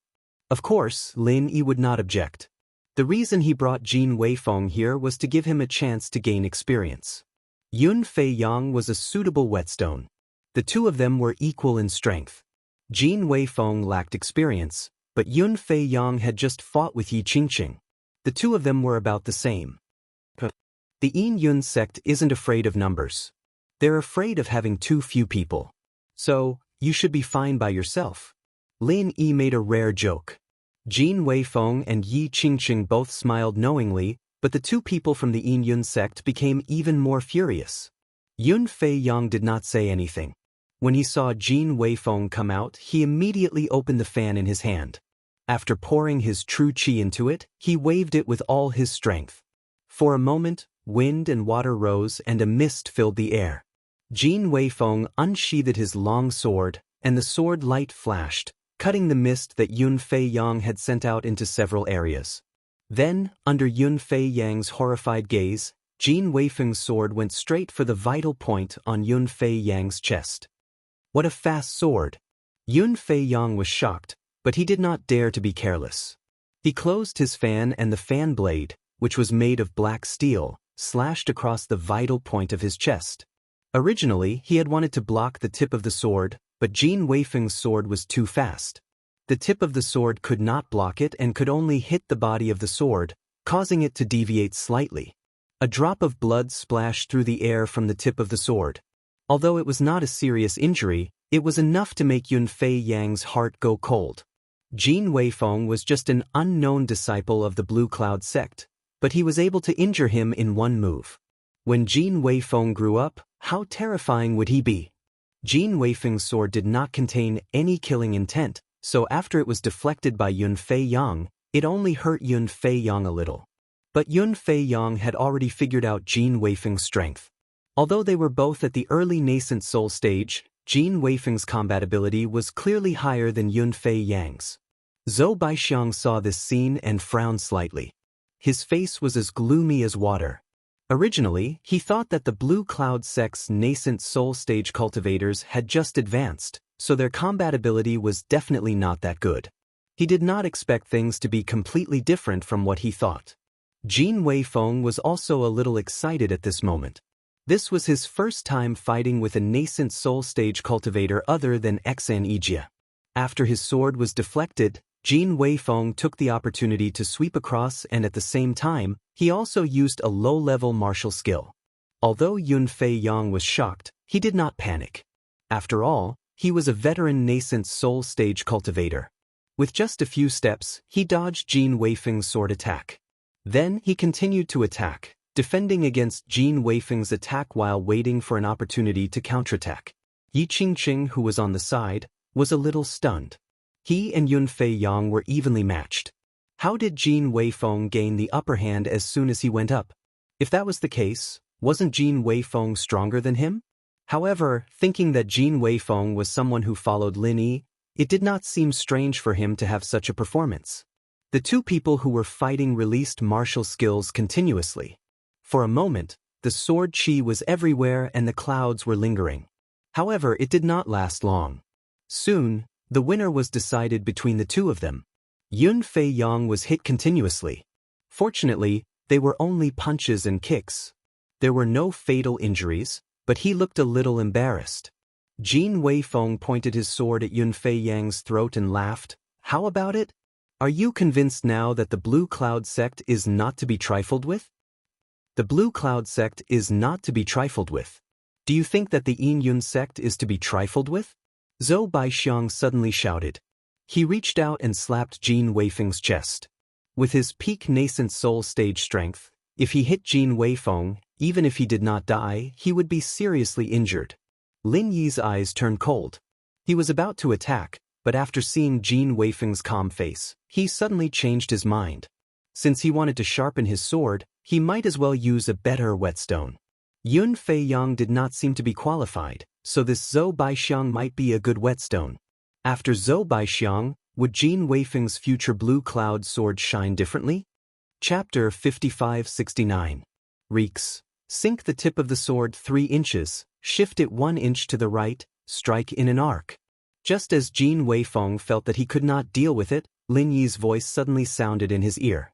Of course, Lin Yi would not object. The reason he brought Jin Weifeng here was to give him a chance to gain experience. Yun Fei Yang was a suitable whetstone. The two of them were equal in strength. Jin Weifeng lacked experience, but Yun Fei Yang had just fought with Yi Qingqing. The two of them were about the same. The Yin Yun sect isn't afraid of numbers. They're afraid of having too few people. So, you should be fine by yourself. Lin Yi made a rare joke. Jin Weifeng and Yi Qingqing both smiled knowingly, but the two people from the Yin Yun sect became even more furious. Yun Fei Yang did not say anything. When he saw Jin Weifeng come out, he immediately opened the fan in his hand. After pouring his true qi into it, he waved it with all his strength. For a moment, wind and water rose and a mist filled the air. Jin Weifeng unsheathed his long sword, and the sword light flashed, cutting the mist that Yun Fei Yang had sent out into several areas. Then, under Yun Fei Yang's horrified gaze, Jin Weifeng's sword went straight for the vital point on Yun Fei Yang's chest. What a fast sword! Yun Fei Yang was shocked, but he did not dare to be careless. He closed his fan and the fan blade, which was made of black steel, slashed across the vital point of his chest. Originally, he had wanted to block the tip of the sword, but Jin Weifeng's sword was too fast. The tip of the sword could not block it and could only hit the body of the sword, causing it to deviate slightly. A drop of blood splashed through the air from the tip of the sword. Although it was not a serious injury, it was enough to make Yun Fei Yang's heart go cold. Jin Weifeng was just an unknown disciple of the Blue Cloud sect, but he was able to injure him in one move. When Jin Weifeng grew up, how terrifying would he be? Jin Weifeng's sword did not contain any killing intent, so after it was deflected by Yun Fei Yang, it only hurt Yun Fei Yang a little. But Yun Fei Yang had already figured out Jin Weifeng's strength. Although they were both at the early nascent soul stage, Jin Weifeng's combat ability was clearly higher than Yun Fei Yang's. Zhou Baixiang saw this scene and frowned slightly. His face was as gloomy as water. Originally, he thought that the Blue Cloud sect's nascent soul stage cultivators had just advanced, so their combat ability was definitely not that good. He did not expect things to be completely different from what he thought. Jin Weifeng was also a little excited at this moment. This was his first time fighting with a nascent soul stage cultivator other than Xianxia. After his sword was deflected, Jin Weifeng took the opportunity to sweep across, and at the same time, he also used a low-level martial skill. Although Yun Fei Yang was shocked, he did not panic. After all, he was a veteran nascent soul stage cultivator. With just a few steps, he dodged Jin Weifeng's sword attack. Then he continued to attack, defending against Jin Weifeng's attack while waiting for an opportunity to counterattack. Yi Qingqing, who was on the side, was a little stunned. He and Yun Fei Yang were evenly matched. How did Jin Weifeng gain the upper hand as soon as he went up? If that was the case, wasn't Jin Weifeng stronger than him? However, thinking that Jin Weifeng was someone who followed Lin Yi, it did not seem strange for him to have such a performance. The two people who were fighting released martial skills continuously. For a moment, the sword qi was everywhere and the clouds were lingering. However, it did not last long. Soon, the winner was decided between the two of them. Yun Fei Yang was hit continuously. Fortunately, they were only punches and kicks. There were no fatal injuries, but he looked a little embarrassed. Jin Weifeng pointed his sword at Yun Fei Yang's throat and laughed. How about it? Are you convinced now that the Blue Cloud sect is not to be trifled with? The Blue Cloud sect is not to be trifled with. Do you think that the Yin Yun sect is to be trifled with? Zhou Baixiang suddenly shouted. He reached out and slapped Jin Weifeng's chest. With his peak nascent soul stage strength, if he hit Jin Weifeng, even if he did not die, he would be seriously injured. Lin Yi's eyes turned cold. He was about to attack, but after seeing Jin Weifeng's calm face, he suddenly changed his mind. Since he wanted to sharpen his sword, he might as well use a better whetstone. Yun Fei Yang did not seem to be qualified, so this Zhou Baixiang might be a good whetstone. After Zhou Baixiang, would Jin Weifeng's future Blue Cloud sword shine differently? Chapter 5569. Reeks. Sink the tip of the sword 3 inches, shift it 1 inch to the right, strike in an arc. Just as Jin Weifeng felt that he could not deal with it, Lin Yi's voice suddenly sounded in his ear.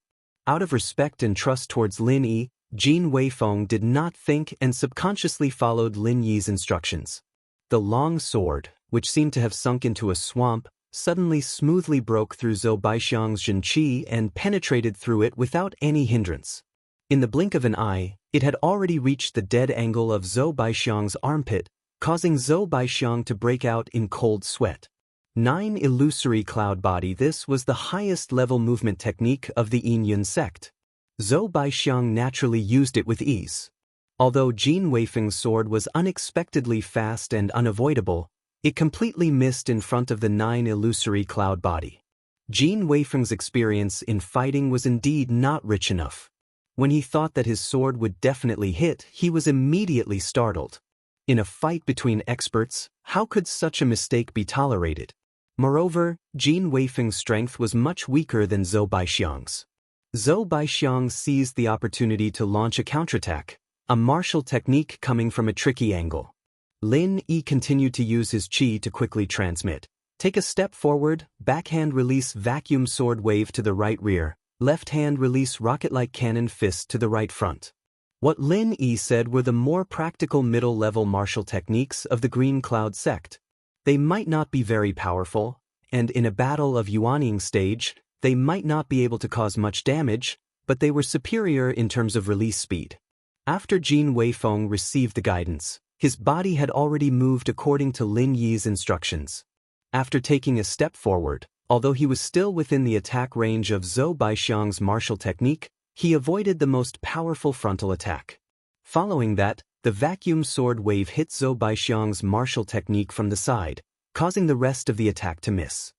Out of respect and trust towards Lin Yi, Jin Weifeng did not think and subconsciously followed Lin Yi's instructions. The long sword, which seemed to have sunk into a swamp, suddenly smoothly broke through Zhou Baixiang's Jin Qi and penetrated through it without any hindrance. In the blink of an eye, it had already reached the dead angle of Zhou Baixiang's armpit, causing Zhou Baixiang to break out in cold sweat. 9 illusory cloud body. This was the highest level movement technique of the Yin sect. Zhou Baixiang naturally used it with ease. Although Jin Weifeng's sword was unexpectedly fast and unavoidable, it completely missed in front of the 9 illusory cloud body. Jin Weifeng's experience in fighting was indeed not rich enough. When he thought that his sword would definitely hit, he was immediately startled. In a fight between experts, how could such a mistake be tolerated? Moreover, Jin Weifeng's strength was much weaker than Zhou Baixiang's. Zhou Baixiang seized the opportunity to launch a counterattack, a martial technique coming from a tricky angle. Lin Yi continued to use his qi to quickly transmit. Take a step forward, backhand release vacuum sword wave to the right rear, left hand release rocket-like cannon fist to the right front. What Lin Yi said were the more practical middle-level martial techniques of the Green Cloud sect. They might not be very powerful, and in a battle of Yuanying stage, they might not be able to cause much damage, but they were superior in terms of release speed. After Jin Weifeng received the guidance, his body had already moved according to Lin Yi's instructions. After taking a step forward, although he was still within the attack range of Zhou Baixiang's martial technique, he avoided the most powerful frontal attack. Following that, the vacuum sword wave hit Zhou Baixiang's martial technique from the side, causing the rest of the attack to miss.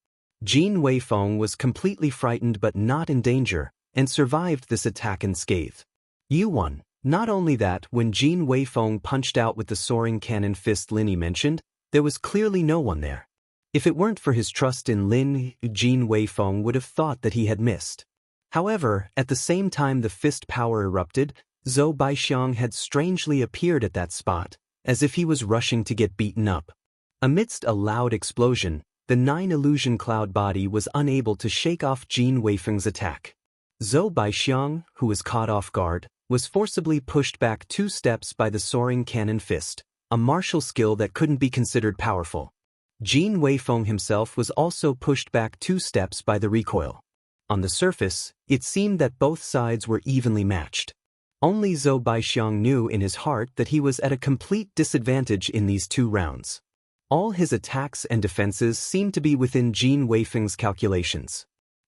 Jin Weifeng was completely frightened but not in danger, and survived this attack unscathed. You won. Not only that, when Jin Weifeng punched out with the soaring cannon fist Lin Yi mentioned, there was clearly no one there. If it weren't for his trust in Lin, Jin Weifeng would have thought that he had missed. However, at the same time the fist power erupted, Zhou Baixiang had strangely appeared at that spot, as if he was rushing to get beaten up. Amidst a loud explosion, the 9 illusion cloud body was unable to shake off Jin Weifeng's attack. Zhou Baixiang, who was caught off guard, was forcibly pushed back 2 steps by the soaring cannon fist, a martial skill that couldn't be considered powerful. Jin Weifeng himself was also pushed back 2 steps by the recoil. On the surface, it seemed that both sides were evenly matched. Only Zhou Baixiang knew in his heart that he was at a complete disadvantage in these 2 rounds. All his attacks and defenses seemed to be within Jin Weifeng's calculations.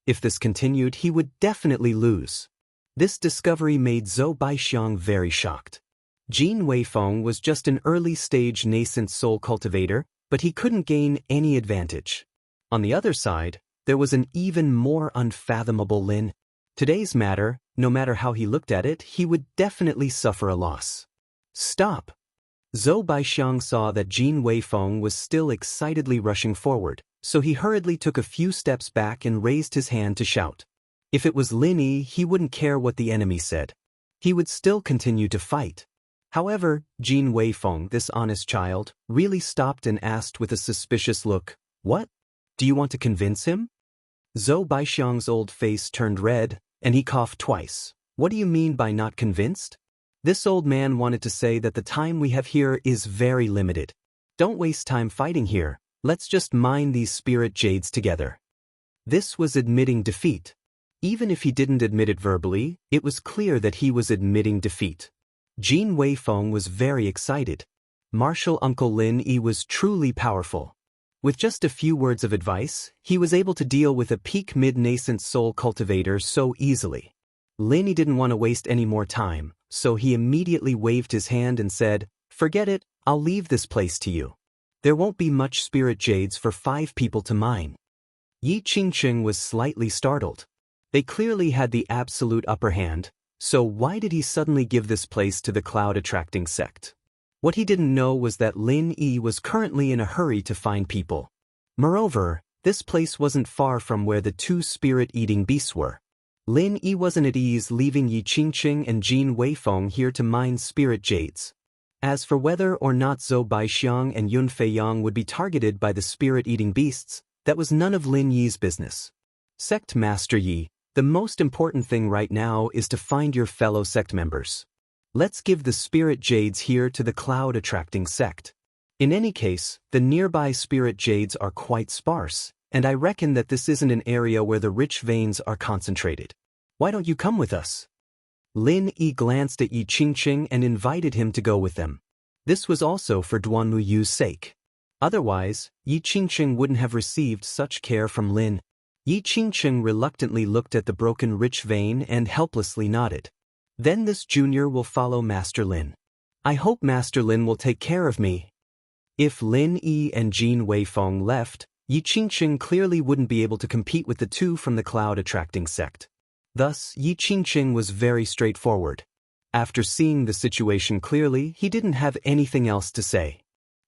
If this continued, he would definitely lose. This discovery made Zhou Baixiang very shocked. Jin Weifeng was just an early-stage nascent soul cultivator, but he couldn't gain any advantage. On the other side, there was an even more unfathomable Lin. Today's matter, no matter how he looked at it, he would definitely suffer a loss. Stop! Zhou Baixiang saw that Jin Weifeng was still excitedly rushing forward, so he hurriedly took a few steps back and raised his hand to shout. If it was Lin Yi, he wouldn't care what the enemy said. He would still continue to fight. However, Jin Weifeng, this honest child, really stopped and asked with a suspicious look, "What? Do you want to convince him?" Zhou Baixiang's old face turned red, and he coughed twice. "What do you mean by not convinced?" This old man wanted to say that the time we have here is very limited. Don't waste time fighting here, let's just mine these spirit jades together. This was admitting defeat. Even if he didn't admit it verbally, it was clear that he was admitting defeat. Jin Weifeng was very excited. Martial Uncle Lin Yi was truly powerful. With just a few words of advice, he was able to deal with a peak mid-nascent soul cultivator so easily. Lin Yi didn't want to waste any more time, so he immediately waved his hand and said, "Forget it, I'll leave this place to you. There won't be much spirit jades for 5 people to mine." Yi Qingqing was slightly startled. They clearly had the absolute upper hand, so why did he suddenly give this place to the cloud-attracting sect? What he didn't know was that Lin Yi was currently in a hurry to find people. Moreover, this place wasn't far from where the 2 spirit-eating beasts were. Lin Yi wasn't at ease leaving Yi Qingqing and Jin Weifeng here to mine spirit jades. As for whether or not Zhou Baixiang and Yun Feiyang would be targeted by the spirit-eating beasts, that was none of Lin Yi's business. Sect Master Yi, the most important thing right now is to find your fellow sect members. Let's give the spirit jades here to the cloud-attracting sect. In any case, the nearby spirit jades are quite sparse, and I reckon that this isn't an area where the rich veins are concentrated. Why don't you come with us? Lin Yi glanced at Yi Qingqing and invited him to go with them. This was also for Duan Muyu's sake. Otherwise, Yi Qingqing wouldn't have received such care from Lin. Yi Qingqing reluctantly looked at the broken rich vein and helplessly nodded. Then this junior will follow Master Lin. I hope Master Lin will take care of me. If Lin Yi and Jin Weifeng left, Yi Qingqing clearly wouldn't be able to compete with the two from the cloud-attracting sect. Thus, Yi Qingqing was very straightforward. After seeing the situation clearly, he didn't have anything else to say.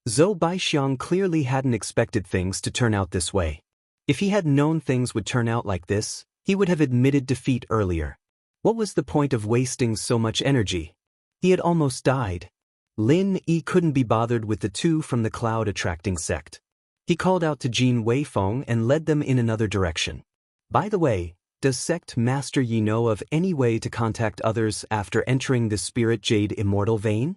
Zhou Baixiang clearly hadn't expected things to turn out this way. If he had known things would turn out like this, he would have admitted defeat earlier. What was the point of wasting so much energy? He had almost died. Lin Yi couldn't be bothered with the two from the cloud-attracting sect. He called out to Jin Weifeng and led them in another direction. By the way, does Sect Master Yi know of any way to contact others after entering the Spirit Jade Immortal vein?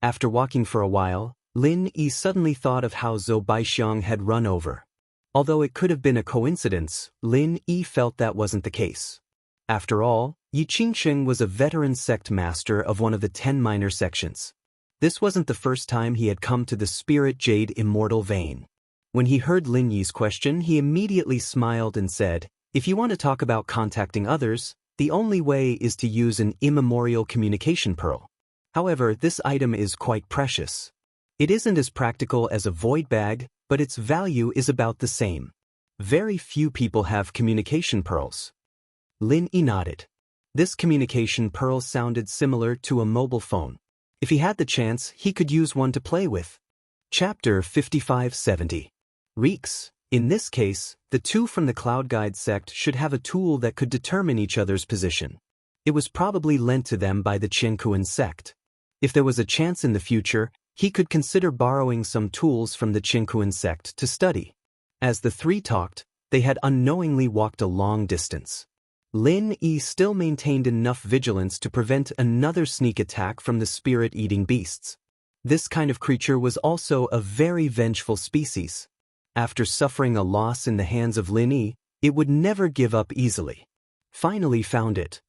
After walking for a while, Lin Yi suddenly thought of how Zhou Baixiang had run over. Although it could have been a coincidence, Lin Yi felt that wasn't the case. After all, Yi Qingqing was a veteran sect master of one of the 10 minor sections. This wasn't the first time he had come to the Spirit Jade Immortal vein. When he heard Lin Yi's question, he immediately smiled and said, "If you want to talk about contacting others, the only way is to use an immemorial communication pearl. However, this item is quite precious. It isn't as practical as a void bag, but its value is about the same. Very few people have communication pearls." Lin Yi nodded. This communication pearl sounded similar to a mobile phone. If he had the chance, he could use one to play with. Chapter 5570. Reeks. In this case, the two from the Cloud Guide sect should have a tool that could determine each other's position. It was probably lent to them by the Qiankuan sect. If there was a chance in the future, he could consider borrowing some tools from the Qiankuan sect to study. As the three talked, they had unknowingly walked a long distance. Lin Yi still maintained enough vigilance to prevent another sneak attack from the spirit-eating beasts. This kind of creature was also a very vengeful species. After suffering a loss in the hands of Lin Yi, it would never give up easily. Finally found it.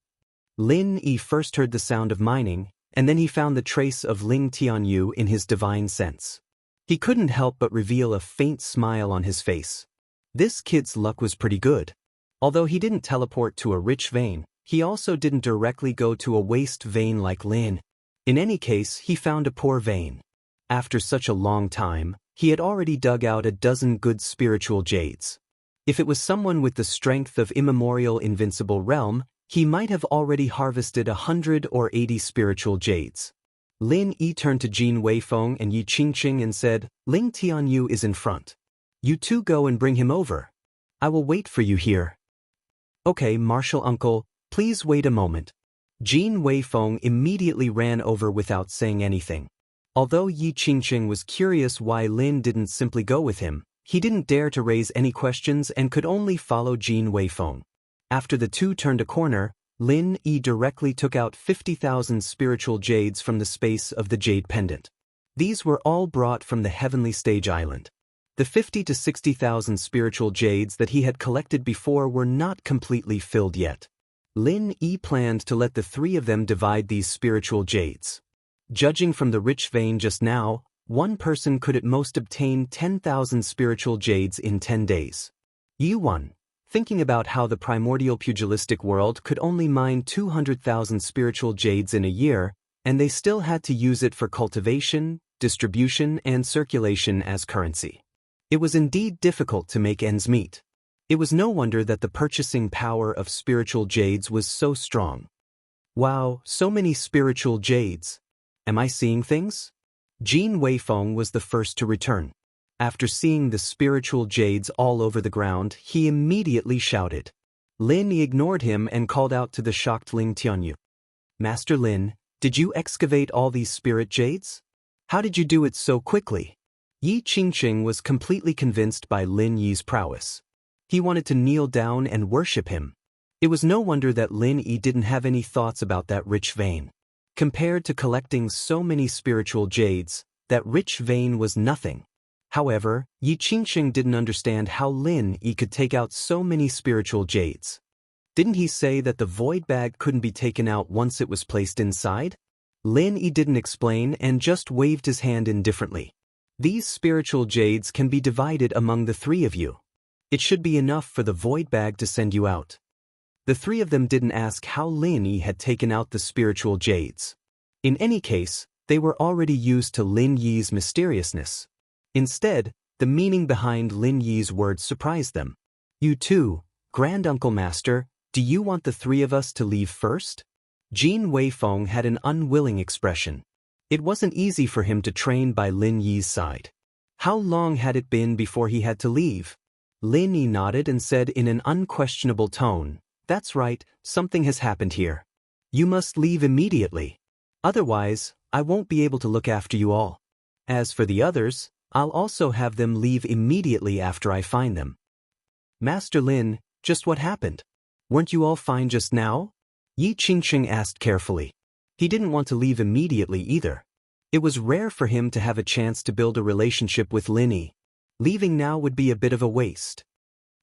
Lin Yi first heard the sound of mining, and then he found the trace of Ling Tianyu in his divine sense. He couldn't help but reveal a faint smile on his face. This kid's luck was pretty good. Although he didn't teleport to a rich vein, he also didn't directly go to a waste vein like Lin. In any case, he found a poor vein. After such a long time, he had already dug out a dozen good spiritual jades. If it was someone with the strength of immemorial invincible realm, he might have already harvested 100 or 80 spiritual jades. Lin Yi turned to Jin Weifeng and Yi Qingqing and said, "Ling Tianyu is in front. You two go and bring him over. I will wait for you here." "Okay, Martial Uncle, please wait a moment." Jin Weifeng immediately ran over without saying anything. Although Yi Qingqing was curious why Lin didn't simply go with him, he didn't dare to raise any questions and could only follow Jin Weifeng. After the two turned a corner, Lin Yi directly took out 50,000 spiritual jades from the space of the jade pendant. These were all brought from the heavenly stage island. The 50 to 60,000 spiritual jades that he had collected before were not completely filled yet. Lin Yi planned to let the three of them divide these spiritual jades. Judging from the rich vein just now, one person could at most obtain 10,000 spiritual jades in 10 days. Yuan, thinking about how the primordial pugilistic world could only mine 200,000 spiritual jades in a year, and they still had to use it for cultivation, distribution, and circulation as currency. It was indeed difficult to make ends meet. It was no wonder that the purchasing power of spiritual jades was so strong. Wow, so many spiritual jades. Am I seeing things? Jin Weifeng was the first to return. After seeing the spiritual jades all over the ground, he immediately shouted. Lin ignored him and called out to the shocked Ling Tianyu. "Master Lin, did you excavate all these spirit jades? How did you do it so quickly?" Yi Qingqing was completely convinced by Lin Yi's prowess. He wanted to kneel down and worship him. It was no wonder that Lin Yi didn't have any thoughts about that rich vein. Compared to collecting so many spiritual jades, that rich vein was nothing. However, Yi Qingqing didn't understand how Lin Yi could take out so many spiritual jades. Didn't he say that the void bag couldn't be taken out once it was placed inside? Lin Yi didn't explain and just waved his hand indifferently. These spiritual jades can be divided among the three of you. It should be enough for the void bag to send you out. The three of them didn't ask how Lin Yi had taken out the spiritual jades. In any case, they were already used to Lin Yi's mysteriousness. Instead, the meaning behind Lin Yi's words surprised them. You too, Granduncle Master, do you want the three of us to leave first? Jin Weifeng had an unwilling expression. It wasn't easy for him to train by Lin Yi's side. How long had it been before he had to leave? Lin Yi nodded and said in an unquestionable tone, "That's right, something has happened here. You must leave immediately. Otherwise, I won't be able to look after you all. As for the others, I'll also have them leave immediately after I find them." Master Lin, just what happened? Weren't you all fine just now? Yi Qingqing asked carefully. He didn't want to leave immediately either. It was rare for him to have a chance to build a relationship with Lin Yi. Leaving now would be a bit of a waste.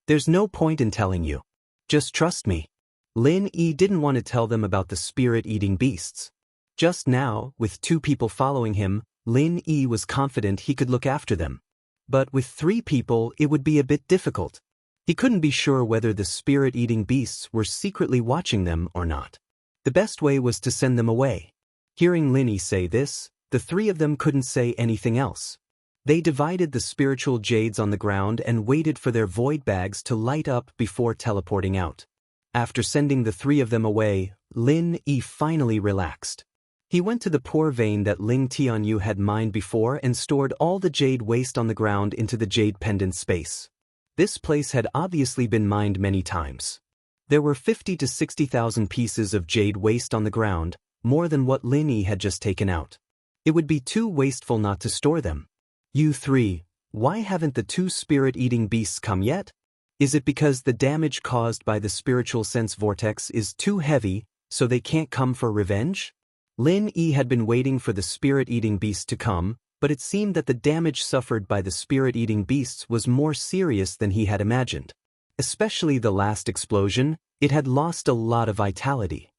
There's no point in telling you. Just trust me. Lin Yi didn't want to tell them about the spirit-eating beasts. Just now, with two people following him, Lin Yi was confident he could look after them. But with three people, it would be a bit difficult. He couldn't be sure whether the spirit-eating beasts were secretly watching them or not. The best way was to send them away. Hearing Lin Yi say this, the three of them couldn't say anything else. They divided the spiritual jades on the ground and waited for their void bags to light up before teleporting out. After sending the three of them away, Lin Yi finally relaxed. He went to the poor vein that Ling Tianyu had mined before and stored all the jade waste on the ground into the jade pendant space. This place had obviously been mined many times. There were 50 to 60,000 pieces of jade waste on the ground, more than what Lin Yi had just taken out. It would be too wasteful not to store them. You three, why haven't the two spirit-eating beasts come yet? Is it because the damage caused by the spiritual sense vortex is too heavy, so they can't come for revenge? Lin Yi had been waiting for the spirit-eating beast to come, but it seemed that the damage suffered by the spirit-eating beasts was more serious than he had imagined. Especially the last explosion, it had lost a lot of vitality.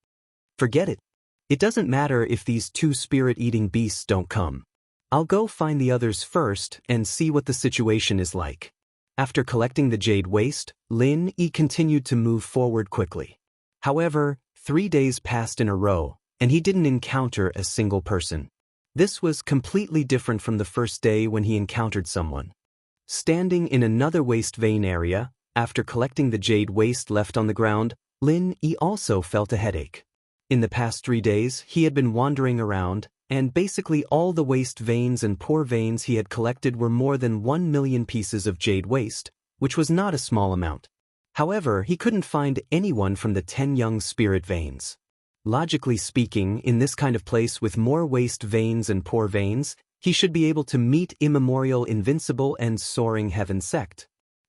Forget it. It doesn't matter if these two spirit-eating beasts don't come. I'll go find the others first and see what the situation is like. After collecting the jade waste, Lin Yi continued to move forward quickly. However, 3 days passed in a row, and he didn't encounter a single person. This was completely different from the first day when he encountered someone. Standing in another waste vein area, after collecting the jade waste left on the ground, Lin Yi also felt a headache. In the past 3 days, he had been wandering around, and basically all the waste veins and poor veins he had collected were more than 1 million pieces of jade waste, which was not a small amount. However, he couldn't find anyone from the 10 young spirit veins. Logically speaking, in this kind of place with more waste veins and poor veins, he should be able to meet immemorial, invincible, and soaring heaven sect.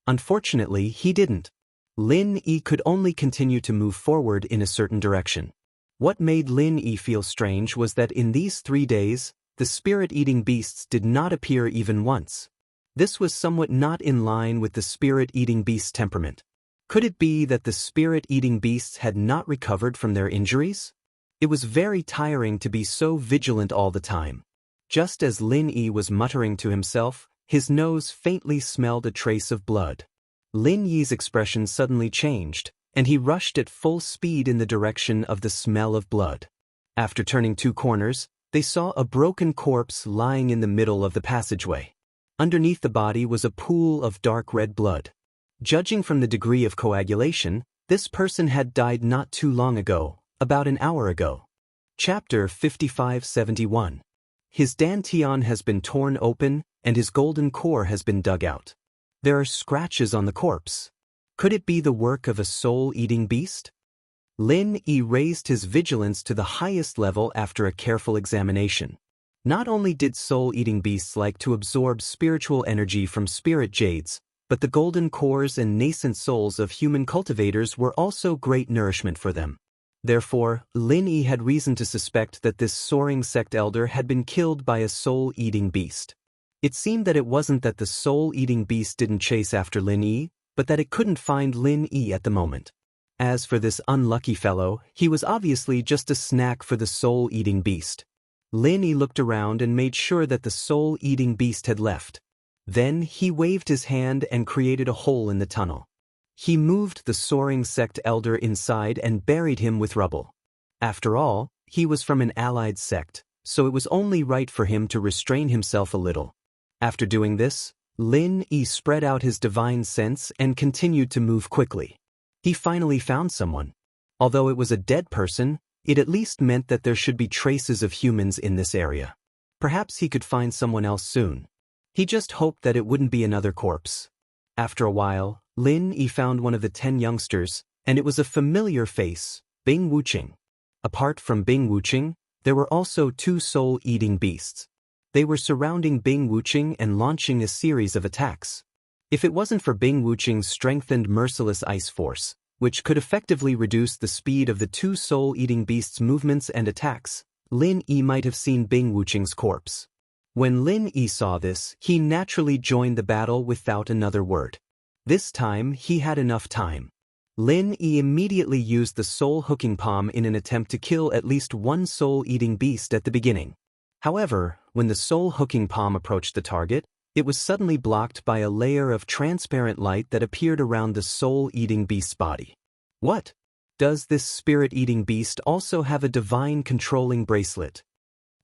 Unfortunately, he didn't. Lin Yi could only continue to move forward in a certain direction. What made Lin Yi feel strange was that in these 3 days, the spirit-eating beasts did not appear even once. This was somewhat not in line with the spirit-eating beast's temperament. Could it be that the spirit-eating beasts had not recovered from their injuries? It was very tiring to be so vigilant all the time. Just as Lin Yi was muttering to himself, his nose faintly smelled a trace of blood. Lin Yi's expression suddenly changed, and he rushed at full speed in the direction of the smell of blood. After turning 2 corners, they saw a broken corpse lying in the middle of the passageway. Underneath the body was a pool of dark red blood. Judging from the degree of coagulation, this person had died not too long ago, about an hour ago. Chapter 5571. His dantian has been torn open, and his golden core has been dug out. There are scratches on the corpse. Could it be the work of a soul-eating beast? Lin Yi raised his vigilance to the highest level after a careful examination. Not only did soul-eating beasts like to absorb spiritual energy from spirit jades, but the golden cores and nascent souls of human cultivators were also great nourishment for them. Therefore, Lin Yi had reason to suspect that this soaring sect elder had been killed by a soul-eating beast. It seemed that it wasn't that the soul-eating beast didn't chase after Lin Yi, but that it couldn't find Lin Yi at the moment. As for this unlucky fellow, he was obviously just a snack for the soul-eating beast. Lin Yi looked around and made sure that the soul-eating beast had left. Then he waved his hand and created a hole in the tunnel. He moved the soaring sect elder inside and buried him with rubble. After all, he was from an allied sect, so it was only right for him to restrain himself a little. After doing this, Lin Yi spread out his divine sense and continued to move quickly. He finally found someone. Although it was a dead person, it at least meant that there should be traces of humans in this area. Perhaps he could find someone else soon. He just hoped that it wouldn't be another corpse. After a while, Lin Yi found one of the 10 youngsters, and it was a familiar face, Bing Wuqing. Apart from Bing Wuqing, there were also 2 soul-eating beasts. They were surrounding Bing Wuqing and launching a series of attacks. If it wasn't for Bing Wuqing's strengthened merciless ice force, which could effectively reduce the speed of the 2 soul-eating beasts' movements and attacks, Lin Yi might have seen Bing Wuqing's corpse. When Lin Yi saw this, he naturally joined the battle without another word. This time, he had enough time. Lin Yi immediately used the soul-hooking palm in an attempt to kill at least 1 soul-eating beast at the beginning. However, when the soul-hooking palm approached the target, it was suddenly blocked by a layer of transparent light that appeared around the soul-eating beast's body. What? Does this spirit-eating beast also have a divine controlling bracelet?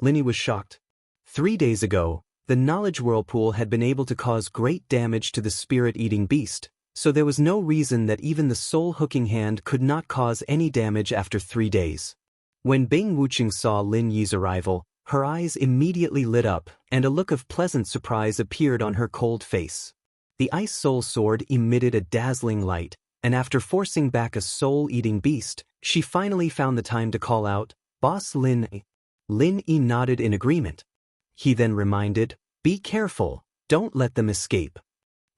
Lin Yi was shocked. 3 days ago, the knowledge whirlpool had been able to cause great damage to the spirit-eating beast, so there was no reason that even the soul-hooking hand could not cause any damage after 3 days. When Bing Wuqing saw Lin Yi's arrival, her eyes immediately lit up, and a look of pleasant surprise appeared on her cold face. The ice soul sword emitted a dazzling light, and after forcing back a soul-eating beast, she finally found the time to call out, "Boss Lin Yi." Lin Yi nodded in agreement. He then reminded, "Be careful, don't let them escape."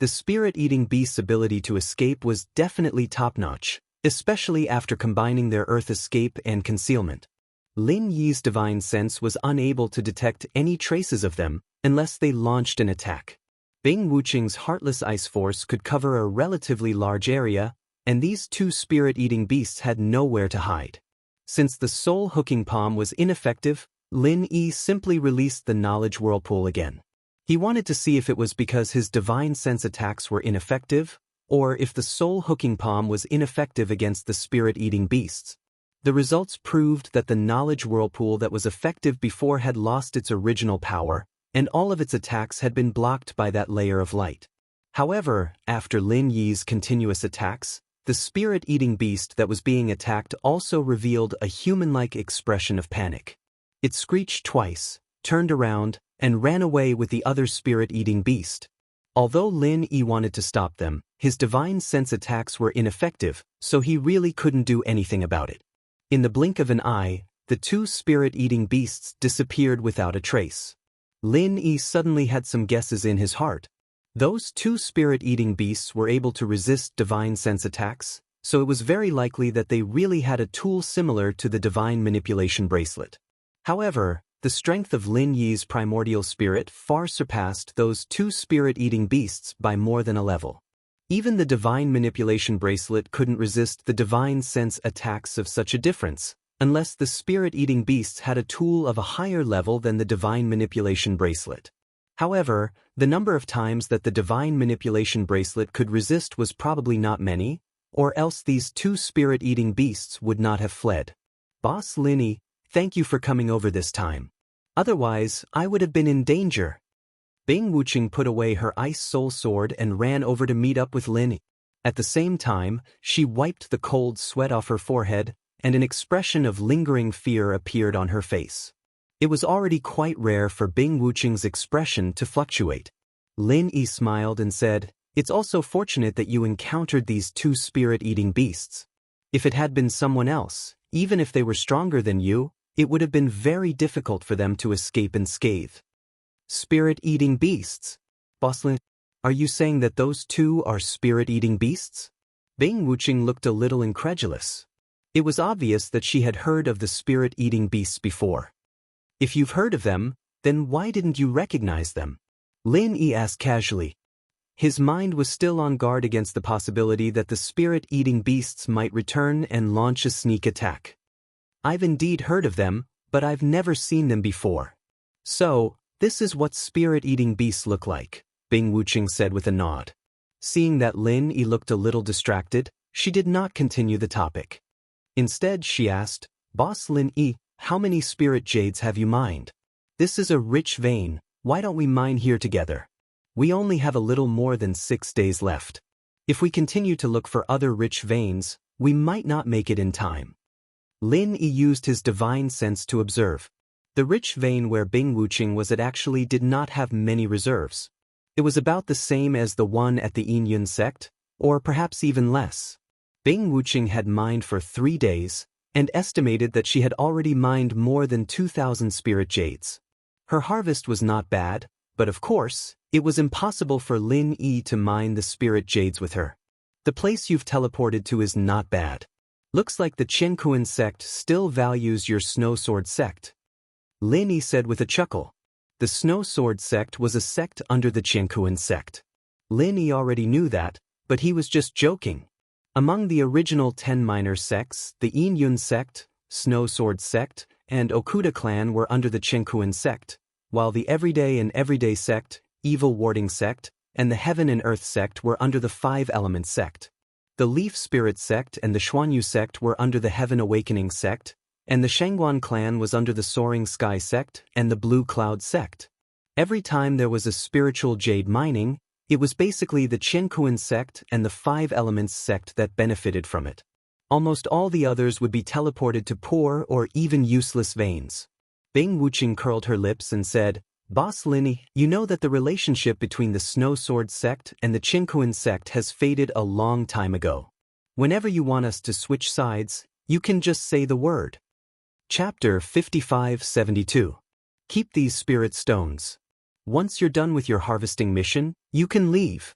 The spirit-eating beast's ability to escape was definitely top-notch, especially after combining their earth escape and concealment. Lin Yi's divine sense was unable to detect any traces of them unless they launched an attack. Bing Wuqing's heartless ice force could cover a relatively large area, and these 2 spirit-eating beasts had nowhere to hide. Since the soul-hooking palm was ineffective, Lin Yi simply released the knowledge whirlpool again. He wanted to see if it was because his divine sense attacks were ineffective, or if the soul-hooking palm was ineffective against the spirit-eating beasts. The results proved that the knowledge whirlpool that was effective before had lost its original power, and all of its attacks had been blocked by that layer of light. However, after Lin Yi's continuous attacks, the spirit-eating beast that was being attacked also revealed a human-like expression of panic. It screeched twice, turned around, and ran away with the other spirit-eating beast. Although Lin Yi wanted to stop them, his divine sense attacks were ineffective, so he really couldn't do anything about it. In the blink of an eye, the 2 spirit-eating beasts disappeared without a trace. Lin Yi suddenly had some guesses in his heart. Those 2 spirit-eating beasts were able to resist divine sense attacks, so it was very likely that they really had a tool similar to the divine manipulation bracelet. However, the strength of Lin Yi's primordial spirit far surpassed those 2 spirit-eating beasts by more than a level. Even the divine manipulation bracelet couldn't resist the divine sense attacks of such a difference, unless the spirit-eating beasts had a tool of a higher level than the divine manipulation bracelet. However, the number of times that the divine manipulation bracelet could resist was probably not many, or else these 2 spirit-eating beasts would not have fled. "Boss Lin Yi, thank you for coming over this time. Otherwise, I would have been in danger." Bing Wuqing put away her ice soul sword and ran over to meet up with Lin Yi. At the same time, she wiped the cold sweat off her forehead, and an expression of lingering fear appeared on her face. It was already quite rare for Bing Wuqing's expression to fluctuate. Lin Yi smiled and said, "It's also fortunate that you encountered these 2 spirit-eating beasts. If it had been someone else, even if they were stronger than you, it would have been very difficult for them to escape unscathed." Spirit-eating beasts? Boss Lin, are you saying that those 2 are spirit-eating beasts? Bing Wuqing looked a little incredulous. It was obvious that she had heard of the spirit-eating beasts before. "If you've heard of them, then why didn't you recognize them?" Lin Yi asked casually. His mind was still on guard against the possibility that the spirit-eating beasts might return and launch a sneak attack. "I've indeed heard of them, but I've never seen them before. So, this is what spirit-eating beasts look like, Bing Wuqing said with a nod. Seeing that Lin Yi looked a little distracted, she did not continue the topic. Instead, she asked, Boss Lin Yi, how many spirit jades have you mined? This is a rich vein, why don't we mine here together? We only have a little more than 6 days left. If we continue to look for other rich veins, we might not make it in time. Lin Yi used his divine sense to observe. The rich vein where Bing Wuqing was at actually did not have many reserves. It was about the same as the one at the Yin sect, or perhaps even less. Bing Wuqing had mined for 3 days, and estimated that she had already mined more than 2,000 spirit jades. Her harvest was not bad, but of course, it was impossible for Lin Yi to mine the spirit jades with her. The place you've teleported to is not bad. Looks like the Qianquan sect still values your Snow Sword sect. Lin Yi said with a chuckle. The Snow Sword sect was a sect under the Qianquan sect. Lin Yi already knew that, but he was just joking. Among the original 10 minor sects, the Yin sect, Snow Sword sect, and Okuda clan were under the Qianquan sect, while the Everyday sect, Evil Warding sect, and the Heaven and Earth sect were under the 5 Elements sect. The Leaf Spirit sect and the Xuanyu sect were under the Heaven Awakening sect, and the Shangguan clan was under the Soaring Sky sect and the Blue Cloud sect. Every time there was a spiritual jade mining, it was basically the Qianquan sect and the 5 Elements sect that benefited from it. Almost all the others would be teleported to poor or even useless veins. Bing Wuqing curled her lips and said, Boss Lin Yi, you know that the relationship between the Snow Sword sect and the Qianquan sect has faded a long time ago. Whenever you want us to switch sides, you can just say the word. Chapter 55-72. Keep these spirit stones. Once you're done with your harvesting mission, you can leave.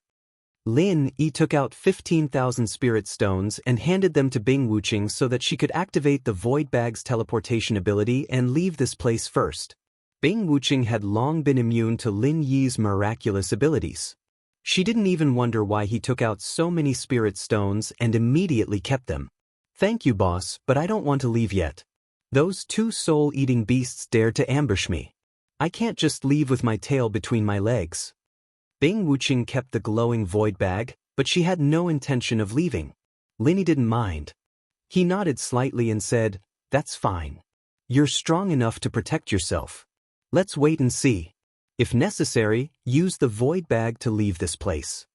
Lin Yi took out 15,000 spirit stones and handed them to Bing Wuqing so that she could activate the Void Bag's teleportation ability and leave this place first. Bing Wuqing had long been immune to Lin Yi's miraculous abilities. She didn't even wonder why he took out so many spirit stones and immediately kept them. Thank you, boss, but I don't want to leave yet. Those 2 soul-eating beasts dared to ambush me. I can't just leave with my tail between my legs. Bing Wuqing kept the glowing void bag, but she had no intention of leaving. Lin Yi didn't mind. He nodded slightly and said, That's fine. You're strong enough to protect yourself. Let's wait and see. If necessary, use the void bag to leave this place.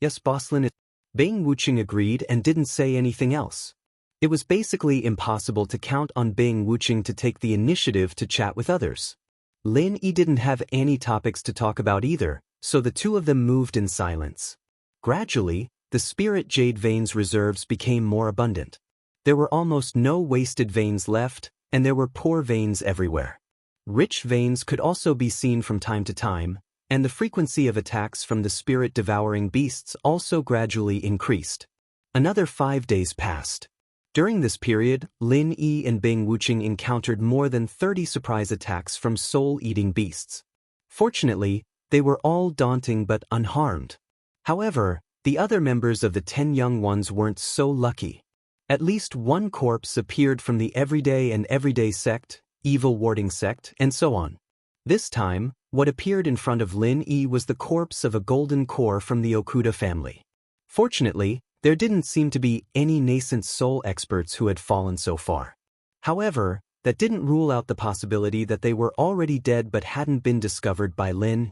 Yes, boss Lin. Bing Wuqing agreed and didn't say anything else. It was basically impossible to count on Bing Wuqing to take the initiative to chat with others. Lin Yi didn't have any topics to talk about either, so the 2 of them moved in silence. Gradually, the spirit jade veins reserves became more abundant. There were almost no wasted veins left, and there were poor veins everywhere. Rich veins could also be seen from time to time, and the frequency of attacks from the spirit-devouring beasts also gradually increased. Another 5 days passed. During this period, Lin Yi and Bing Wuqing encountered more than 30 surprise attacks from soul-eating beasts. Fortunately, they were all daunting but unharmed. However, the other members of the 10 young ones weren't so lucky. At least 1 corpse appeared from the Everyday sect, Evil Warding sect, and so on. This time, what appeared in front of Lin Yi was the corpse of a golden core from the Okuda family. Fortunately, there didn't seem to be any nascent soul experts who had fallen so far. However, that didn't rule out the possibility that they were already dead but hadn't been discovered by Lin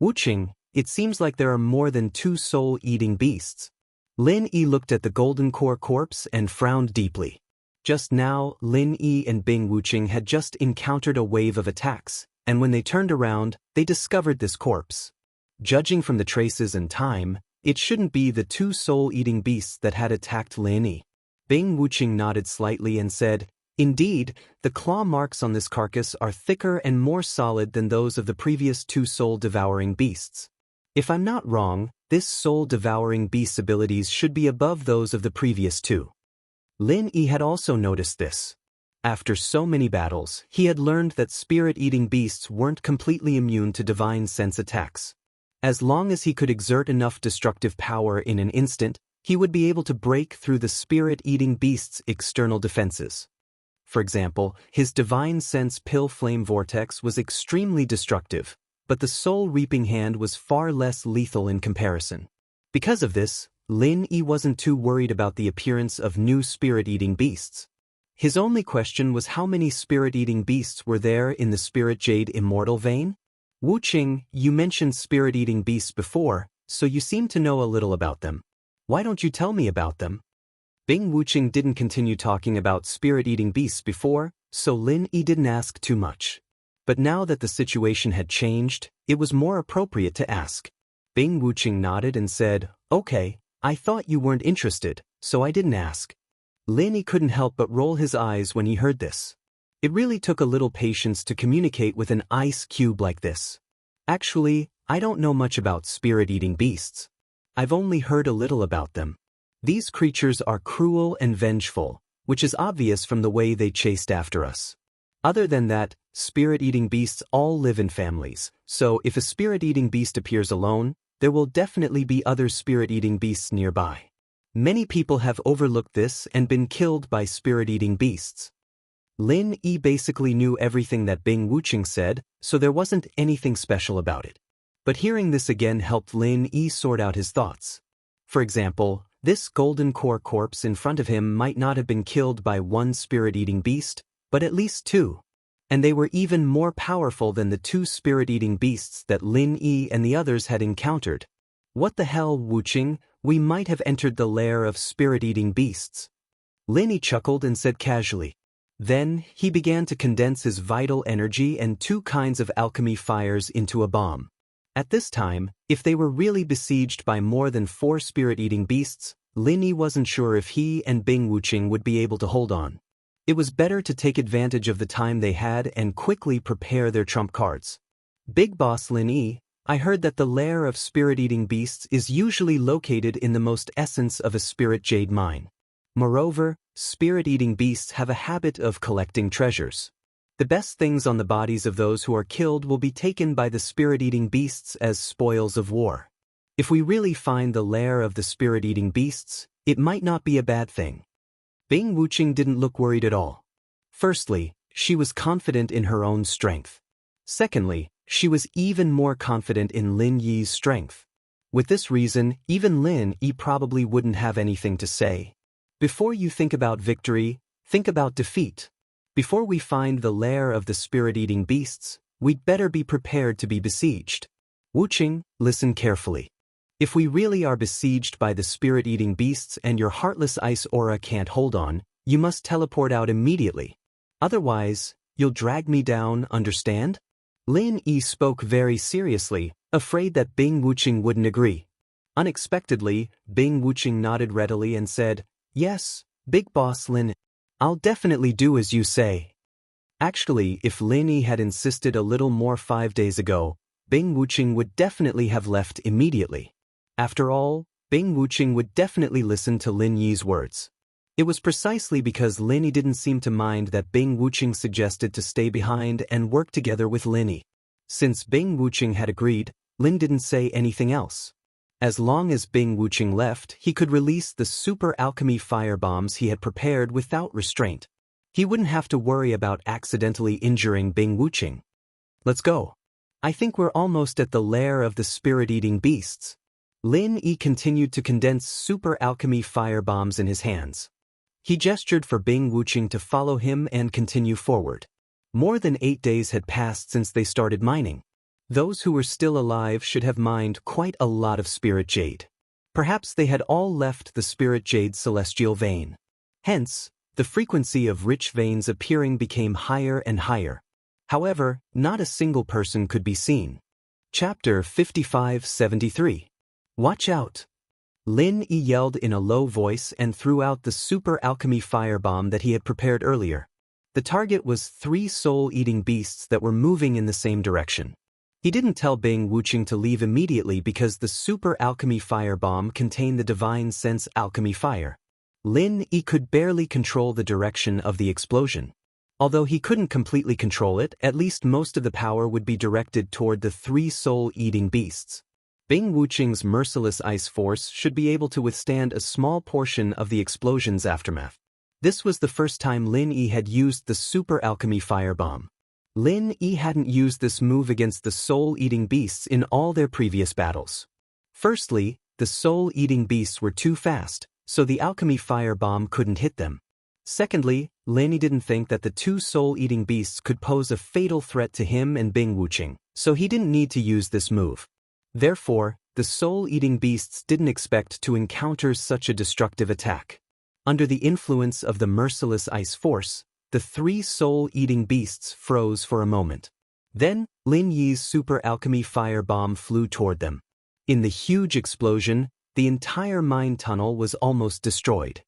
Wuqing. It seems like there are more than 2 soul-eating beasts. Lin Yi looked at the golden core corpse and frowned deeply. Just now, Lin Yi and Bing Wuqing had just encountered a wave of attacks, and when they turned around, they discovered this corpse. Judging from the traces and time, it shouldn't be the 2 soul-eating beasts that had attacked Lin Yi. Bing Wuqing nodded slightly and said, Indeed, the claw marks on this carcass are thicker and more solid than those of the previous 2 soul-devouring beasts. If I'm not wrong, this soul-devouring beast's abilities should be above those of the previous 2. Lin Yi had also noticed this. After so many battles, he had learned that spirit-eating beasts weren't completely immune to divine sense attacks. As long as he could exert enough destructive power in an instant, he would be able to break through the spirit-eating beast's external defenses. For example, his divine sense pill flame vortex was extremely destructive, but the soul-reaping hand was far less lethal in comparison. Because of this, Lin Yi wasn't too worried about the appearance of new spirit-eating beasts. His only question was how many spirit-eating beasts were there in the Spirit Jade Immortal vein? Wuqing, you mentioned spirit-eating beasts before, so you seem to know a little about them. Why don't you tell me about them? Bing Wuqing didn't continue talking about spirit-eating beasts before, so Lin Yi didn't ask too much. But now that the situation had changed, it was more appropriate to ask. Bing Wuqing nodded and said, "Okay, I thought you weren't interested, so I didn't ask." Lin Yi couldn't help but roll his eyes when he heard this. It really took a little patience to communicate with an ice cube like this. Actually, I don't know much about spirit-eating beasts. I've only heard a little about them. These creatures are cruel and vengeful, which is obvious from the way they chased after us. Other than that, spirit-eating beasts all live in families, so if a spirit-eating beast appears alone, there will definitely be other spirit-eating beasts nearby. Many people have overlooked this and been killed by spirit-eating beasts. Lin Yi basically knew everything that Bing Wuqing said, so there wasn't anything special about it. But hearing this again helped Lin Yi sort out his thoughts. For example, this golden core corpse in front of him might not have been killed by one spirit-eating beast, but at least two. And they were even more powerful than the two spirit-eating beasts that Lin Yi and the others had encountered. What the hell, Wuqing, we might have entered the lair of spirit-eating beasts. Lin Yi chuckled and said casually. Then, he began to condense his vital energy and two kinds of alchemy fires into a bomb. At this time, if they were really besieged by more than 4 spirit-eating beasts, Lin Yi wasn't sure if he and Bing Wuqing would be able to hold on. It was better to take advantage of the time they had and quickly prepare their trump cards. Big Boss Lin Yi, I heard that the lair of spirit-eating beasts is usually located in the most essence of a spirit jade mine. Moreover, spirit-eating beasts have a habit of collecting treasures. The best things on the bodies of those who are killed will be taken by the spirit-eating beasts as spoils of war. If we really find the lair of the spirit-eating beasts, it might not be a bad thing. Bing Wuqing didn't look worried at all. Firstly, she was confident in her own strength. Secondly, she was even more confident in Lin Yi's strength. With this reason, even Lin Yi probably wouldn't have anything to say. Before you think about victory, think about defeat. Before we find the lair of the spirit-eating beasts, we'd better be prepared to be besieged. Wuqing, listen carefully. If we really are besieged by the spirit-eating beasts and your heartless ice aura can't hold on, you must teleport out immediately. Otherwise, you'll drag me down, understand? Lin Yi spoke very seriously, afraid that Bing Wuqing wouldn't agree. Unexpectedly, Bing Wuqing nodded readily and said, "Yes, Big Boss Lin. I'll definitely do as you say." Actually, if Lin Yi had insisted a little more 5 days ago, Bing Wuqing would definitely have left immediately. After all, Bing Wuqing would definitely listen to Lin Yi's words. It was precisely because Lin Yi didn't seem to mind that Bing Wuqing suggested to stay behind and work together with Lin Yi. Since Bing Wuqing had agreed, Lin didn't say anything else. As long as Bing Wuqing left, he could release the super alchemy firebombs he had prepared without restraint. He wouldn't have to worry about accidentally injuring Bing Wuqing. Let's go. I think we're almost at the lair of the spirit-eating beasts. Lin Yi continued to condense super alchemy firebombs in his hands. He gestured for Bing Wuqing to follow him and continue forward. More than 8 days had passed since they started mining. Those who were still alive should have mined quite a lot of spirit jade. Perhaps they had all left the spirit jade celestial vein. Hence, the frequency of rich veins appearing became higher and higher. However, not a single person could be seen. Chapter 55-73. Watch out! Lin Yi yelled in a low voice and threw out the super alchemy firebomb that he had prepared earlier. The target was 3 soul-eating beasts that were moving in the same direction. He didn't tell Bing Wuqing to leave immediately because the super alchemy firebomb contained the divine sense alchemy fire. Lin Yi could barely control the direction of the explosion. Although he couldn't completely control it, at least most of the power would be directed toward the 3 soul-eating beasts. Bing Wuqing's merciless ice force should be able to withstand a small portion of the explosion's aftermath. This was the first time Lin Yi had used the super alchemy firebomb. Lin Yi hadn't used this move against the soul-eating beasts in all their previous battles. Firstly, the soul-eating beasts were too fast, so the alchemy firebomb couldn't hit them. Secondly, Lin Yi didn't think that the two soul-eating beasts could pose a fatal threat to him and Bing Wuqing, so he didn't need to use this move. Therefore, the soul-eating beasts didn't expect to encounter such a destructive attack. Under the influence of the merciless ice force, the three soul-eating beasts froze for a moment. Then, Lin Yi's super alchemy firebomb flew toward them. In the huge explosion, the entire mine tunnel was almost destroyed.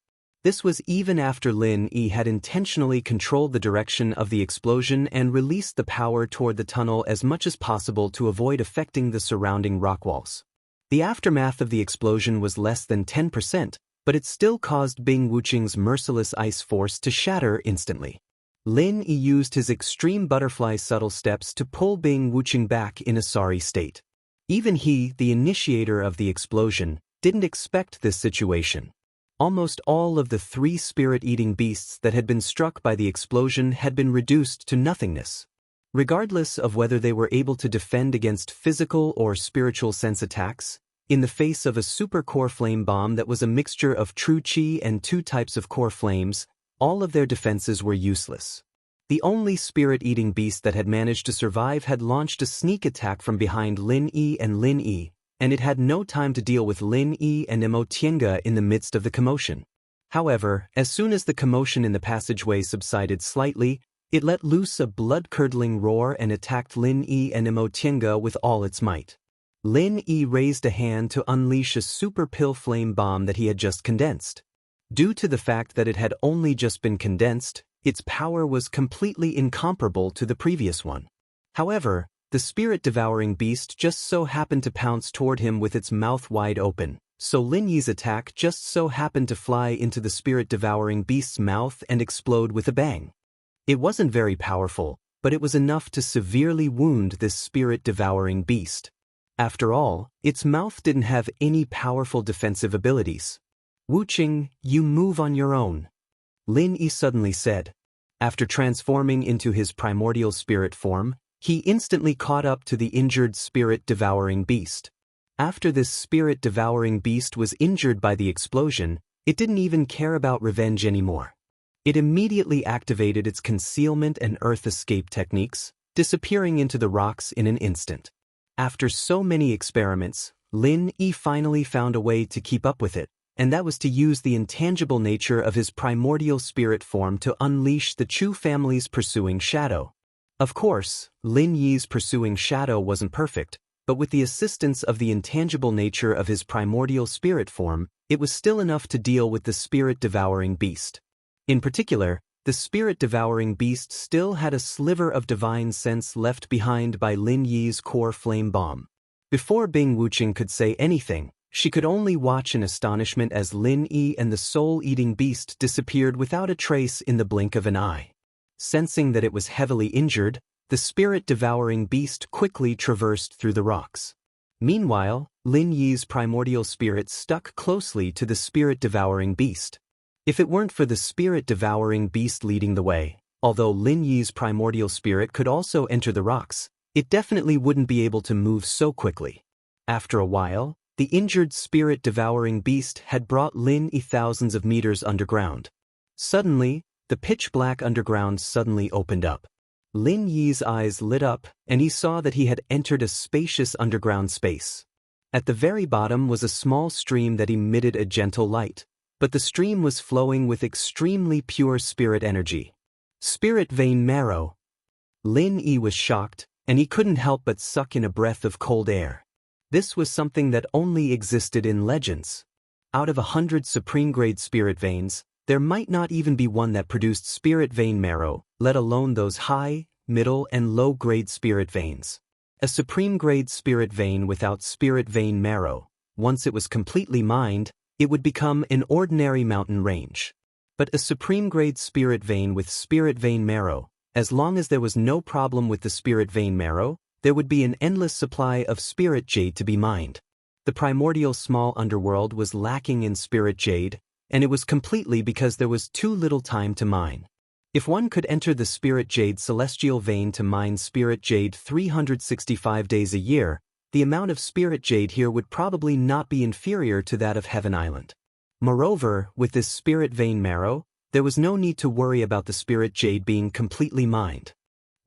This was even after Lin Yi had intentionally controlled the direction of the explosion and released the power toward the tunnel as much as possible to avoid affecting the surrounding rock walls. The aftermath of the explosion was less than 10%, but it still caused Bing Wuqing's merciless ice force to shatter instantly. Lin Yi used his extreme butterfly subtle steps to pull Bing Wuqing back in a sorry state. Even he, the initiator of the explosion, didn't expect this situation. Almost all of the three spirit-eating beasts that had been struck by the explosion had been reduced to nothingness. Regardless of whether they were able to defend against physical or spiritual sense attacks, in the face of a super core flame bomb that was a mixture of true qi and two types of core flames, all of their defenses were useless. The only spirit-eating beast that had managed to survive had launched a sneak attack from behind Lin Yi, and it had no time to deal with Lin Yi and Immortal in the midst of the commotion. However, as soon as the commotion in the passageway subsided slightly, it let loose a blood-curdling roar and attacked Lin Yi and Immortal with all its might. Lin Yi raised a hand to unleash a super pill flame bomb that he had just condensed. Due to the fact that it had only just been condensed, its power was completely incomparable to the previous one. However, the spirit-devouring beast just so happened to pounce toward him with its mouth wide open, so Lin Yi's attack just so happened to fly into the spirit-devouring beast's mouth and explode with a bang. It wasn't very powerful, but it was enough to severely wound this spirit-devouring beast. After all, its mouth didn't have any powerful defensive abilities. "Wuqing, you move on your own," Lin Yi suddenly said. After transforming into his primordial spirit form, he instantly caught up to the injured spirit-devouring beast. After this spirit-devouring beast was injured by the explosion, it didn't even care about revenge anymore. It immediately activated its concealment and earth escape techniques, disappearing into the rocks in an instant. After so many experiments, Lin Yi finally found a way to keep up with it, and that was to use the intangible nature of his primordial spirit form to unleash the Chu family's pursuing shadow. Of course, Lin Yi's pursuing shadow wasn't perfect, but with the assistance of the intangible nature of his primordial spirit form, it was still enough to deal with the spirit-devouring beast. In particular, the spirit-devouring beast still had a sliver of divine sense left behind by Lin Yi's core flame bomb. Before Bing Wuqing could say anything, she could only watch in astonishment as Lin Yi and the soul-eating beast disappeared without a trace in the blink of an eye. Sensing that it was heavily injured, the spirit-devouring beast quickly traversed through the rocks. Meanwhile, Lin Yi's primordial spirit stuck closely to the spirit-devouring beast. If it weren't for the spirit-devouring beast leading the way, although Lin Yi's primordial spirit could also enter the rocks, it definitely wouldn't be able to move so quickly. After a while, the injured spirit-devouring beast had brought Lin Yi thousands of meters underground. Suddenly, the pitch-black underground suddenly opened up. Lin Yi's eyes lit up, and he saw that he had entered a spacious underground space. At the very bottom was a small stream that emitted a gentle light, but the stream was flowing with extremely pure spirit energy. Spirit vein marrow. Lin Yi was shocked, and he couldn't help but suck in a breath of cold air. This was something that only existed in legends. Out of 100 supreme-grade spirit veins, there might not even be one that produced spirit vein marrow, let alone those high, middle, and low-grade spirit veins. A supreme-grade spirit vein without spirit vein marrow, once it was completely mined, it would become an ordinary mountain range. But a supreme-grade spirit vein with spirit vein marrow, as long as there was no problem with the spirit vein marrow, there would be an endless supply of spirit jade to be mined. The primordial small underworld was lacking in spirit jade, and it was completely because there was too little time to mine. If one could enter the Spirit Jade celestial vein to mine Spirit Jade 365 days a year, the amount of Spirit Jade here would probably not be inferior to that of Heaven Island. Moreover, with this Spirit Vein marrow, there was no need to worry about the Spirit Jade being completely mined.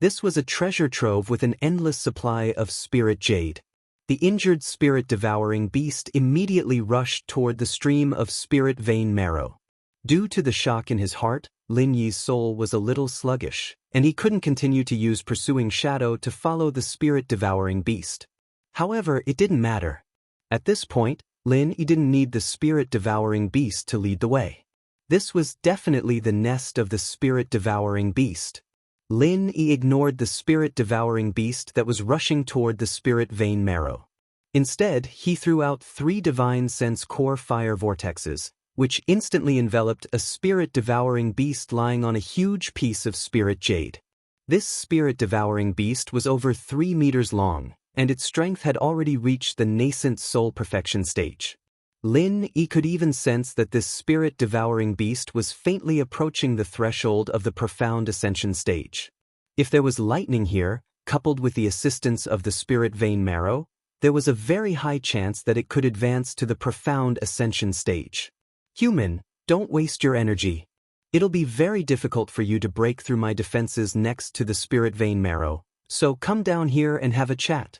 This was a treasure trove with an endless supply of Spirit Jade. The injured spirit-devouring beast immediately rushed toward the stream of Spirit Vein marrow. Due to the shock in his heart, Lin Yi's soul was a little sluggish, and he couldn't continue to use pursuing shadow to follow the spirit-devouring beast. However, it didn't matter. At this point, Lin Yi didn't need the spirit-devouring beast to lead the way. This was definitely the nest of the spirit-devouring beast. Lin Yi ignored the spirit-devouring beast that was rushing toward the spirit vein marrow. Instead, he threw out 3 divine sense core fire vortexes, which instantly enveloped a spirit-devouring beast lying on a huge piece of spirit jade. This spirit-devouring beast was over 3 meters long, and its strength had already reached the nascent soul perfection stage. Lin Yi could even sense that this spirit-devouring beast was faintly approaching the threshold of the profound ascension stage. If there was lightning here, coupled with the assistance of the spirit vein marrow, there was a very high chance that it could advance to the profound ascension stage. Human, don't waste your energy. It'll be very difficult for you to break through my defenses next to the spirit vein marrow, so come down here and have a chat.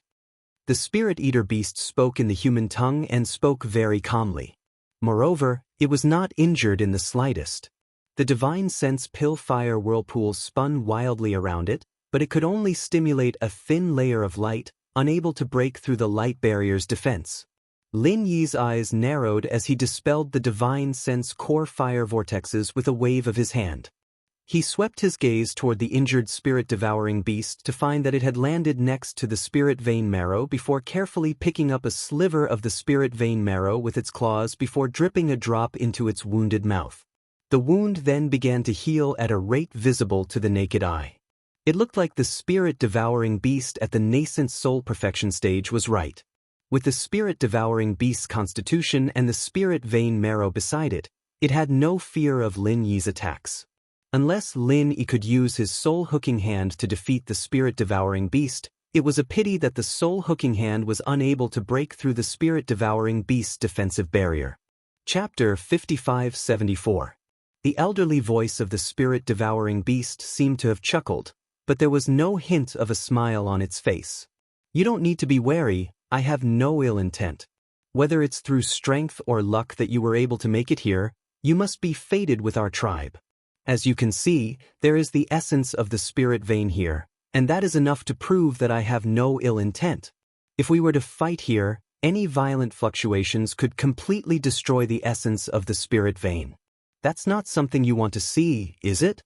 The Spirit Eater beast spoke in the human tongue and spoke very calmly. Moreover, it was not injured in the slightest. The divine sense pill fire whirlpool spun wildly around it, but it could only stimulate a thin layer of light, unable to break through the light barrier's defense. Lin Yi's eyes narrowed as he dispelled the divine sense core fire vortexes with a wave of his hand. He swept his gaze toward the injured spirit-devouring beast to find that it had landed next to the spirit vein marrow before carefully picking up a sliver of the spirit vein marrow with its claws before dripping a drop into its wounded mouth. The wound then began to heal at a rate visible to the naked eye. It looked like the spirit-devouring beast at the nascent soul perfection stage was right. With the spirit-devouring beast's constitution and the spirit vein marrow beside it, it had no fear of Lin Yi's attacks. Unless Lin Yi could use his soul-hooking hand to defeat the spirit-devouring beast, it was a pity that the soul-hooking hand was unable to break through the spirit-devouring beast's defensive barrier. Chapter 5574. The elderly voice of the spirit-devouring beast seemed to have chuckled, but there was no hint of a smile on its face. You don't need to be wary, I have no ill intent. Whether it's through strength or luck that you were able to make it here, you must be fated with our tribe. As you can see, there is the essence of the spirit vein here, and that is enough to prove that I have no ill intent. If we were to fight here, any violent fluctuations could completely destroy the essence of the spirit vein. That's not something you want to see, is it?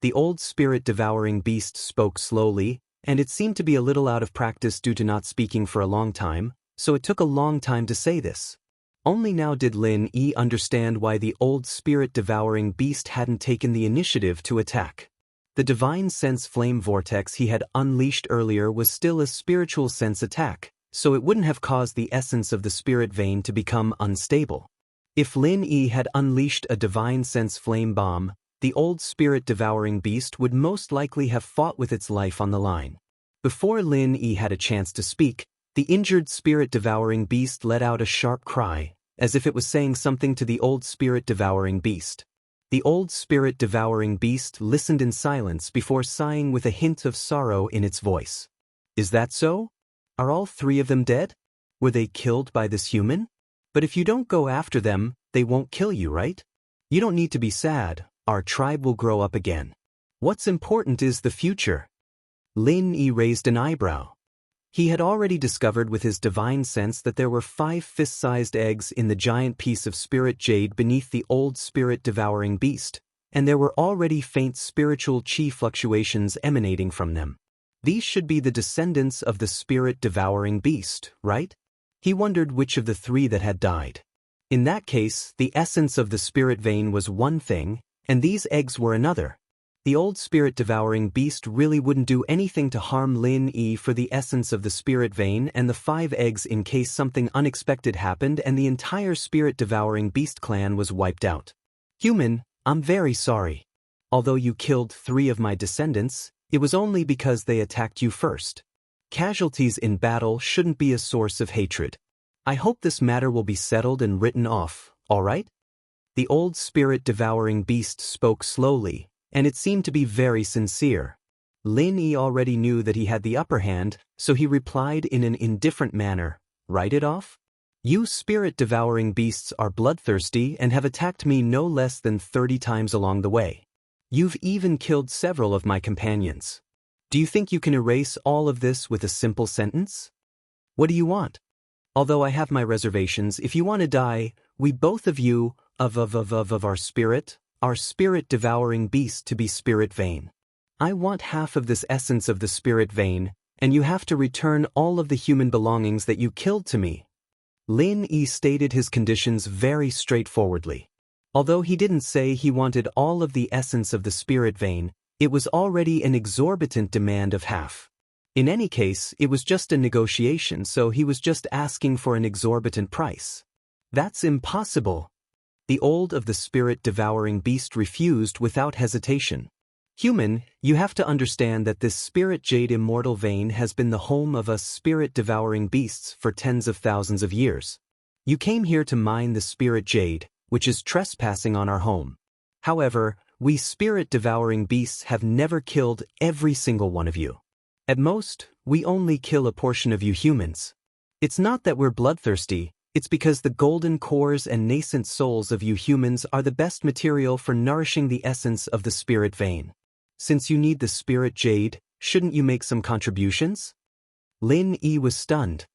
The old spirit-devouring beast spoke slowly, and it seemed to be a little out of practice due to not speaking for a long time, so it took a long time to say this. Only now did Lin Yi understand why the old spirit-devouring beast hadn't taken the initiative to attack. The divine sense flame vortex he had unleashed earlier was still a spiritual sense attack, so it wouldn't have caused the essence of the spirit vein to become unstable. If Lin Yi had unleashed a divine sense flame bomb, the old spirit-devouring beast would most likely have fought with its life on the line. Before Lin Yi had a chance to speak, the injured spirit-devouring beast let out a sharp cry, as if it was saying something to the old spirit-devouring beast. The old spirit-devouring beast listened in silence before sighing with a hint of sorrow in its voice. Is that so? Are all 3 of them dead? Were they killed by this human? But if you don't go after them, they won't kill you, right? You don't need to be sad, our tribe will grow up again. What's important is the future. Lin Yi raised an eyebrow. He had already discovered with his divine sense that there were 5 fist-sized eggs in the giant piece of spirit jade beneath the old spirit-devouring beast, and there were already faint spiritual chi fluctuations emanating from them. These should be the descendants of the spirit-devouring beast, right? He wondered which of the 3 that had died. In that case, the essence of the spirit vein was one thing, and these eggs were another. The old spirit-devouring beast really wouldn't do anything to harm Lin Yi for the essence of the spirit vein and the 5 eggs in case something unexpected happened and the entire spirit-devouring beast clan was wiped out. Human, I'm very sorry. Although you killed 3 of my descendants, it was only because they attacked you first. Casualties in battle shouldn't be a source of hatred. I hope this matter will be settled and written off, all right? The old spirit-devouring beast spoke slowly, and it seemed to be very sincere. Lin Yi already knew that he had the upper hand, so he replied in an indifferent manner, "Write it off? You spirit-devouring beasts are bloodthirsty and have attacked me no less than 30 times along the way. You've even killed several of my companions. Do you think you can erase all of this with a simple sentence? What do you want? Although I have my reservations, if you want to die, we both of you, of our spirit-devouring beast to be spirit vein. I want half of this essence of the spirit vein, and you have to return all of the human belongings that you killed to me." Lin Yi stated his conditions very straightforwardly. Although he didn't say he wanted all of the essence of the spirit vein, it was already an exorbitant demand of half. In any case, it was just a negotiation, so he was just asking for an exorbitant price. That's impossible. The old of the spirit-devouring beast refused without hesitation. Human, you have to understand that this spirit jade immortal vein has been the home of us spirit-devouring beasts for tens of thousands of years. You came here to mine the spirit jade, which is trespassing on our home. However, we spirit-devouring beasts have never killed every single one of you. At most, we only kill a portion of you humans. It's not that we're bloodthirsty, it's because the golden cores and nascent souls of you humans are the best material for nourishing the essence of the spirit vein. Since you need the spirit jade, shouldn't you make some contributions? Lin Yi was stunned.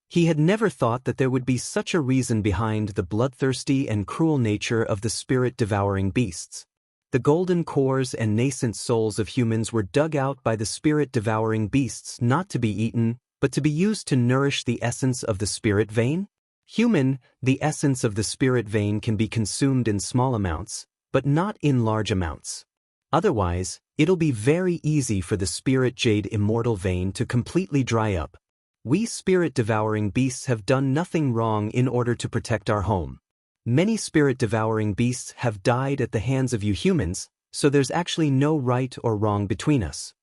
He had never thought that there would be such a reason behind the bloodthirsty and cruel nature of the spirit-devouring beasts. The golden cores and nascent souls of humans were dug out by the spirit-devouring beasts not to be eaten, but to be used to nourish the essence of the spirit vein? Human, the essence of the spirit vein can be consumed in small amounts, but not in large amounts. Otherwise, it'll be very easy for the spirit jade immortal vein to completely dry up. We spirit-devouring beasts have done nothing wrong in order to protect our home. Many spirit-devouring beasts have died at the hands of you humans, so there's actually no right or wrong between us.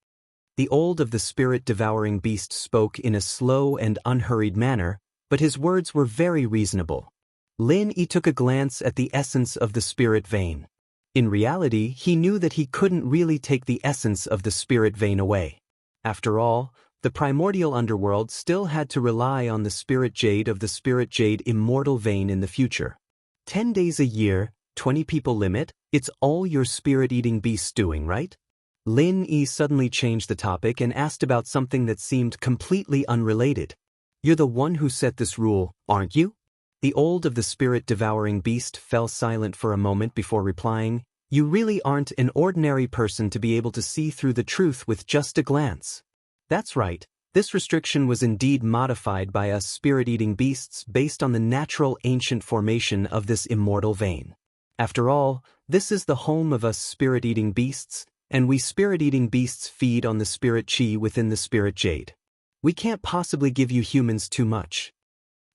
The old of the spirit-devouring beast spoke in a slow and unhurried manner, but his words were very reasonable. Lin Yi took a glance at the essence of the spirit vein. In reality, he knew that he couldn't really take the essence of the spirit vein away. After all, the primordial underworld still had to rely on the spirit jade of the spirit jade immortal vein in the future. 10 days a year, 20 people limit, it's all your spirit-eating beasts doing, right? Lin Yi suddenly changed the topic and asked about something that seemed completely unrelated. You're the one who set this rule, aren't you? The old of the spirit-devouring beast fell silent for a moment before replying, You really aren't an ordinary person to be able to see through the truth with just a glance. That's right, this restriction was indeed modified by us spirit-eating beasts based on the natural ancient formation of this immortal vein. After all, this is the home of us spirit-eating beasts, and we spirit-eating beasts feed on the spirit chi within the spirit jade. We can't possibly give you humans too much.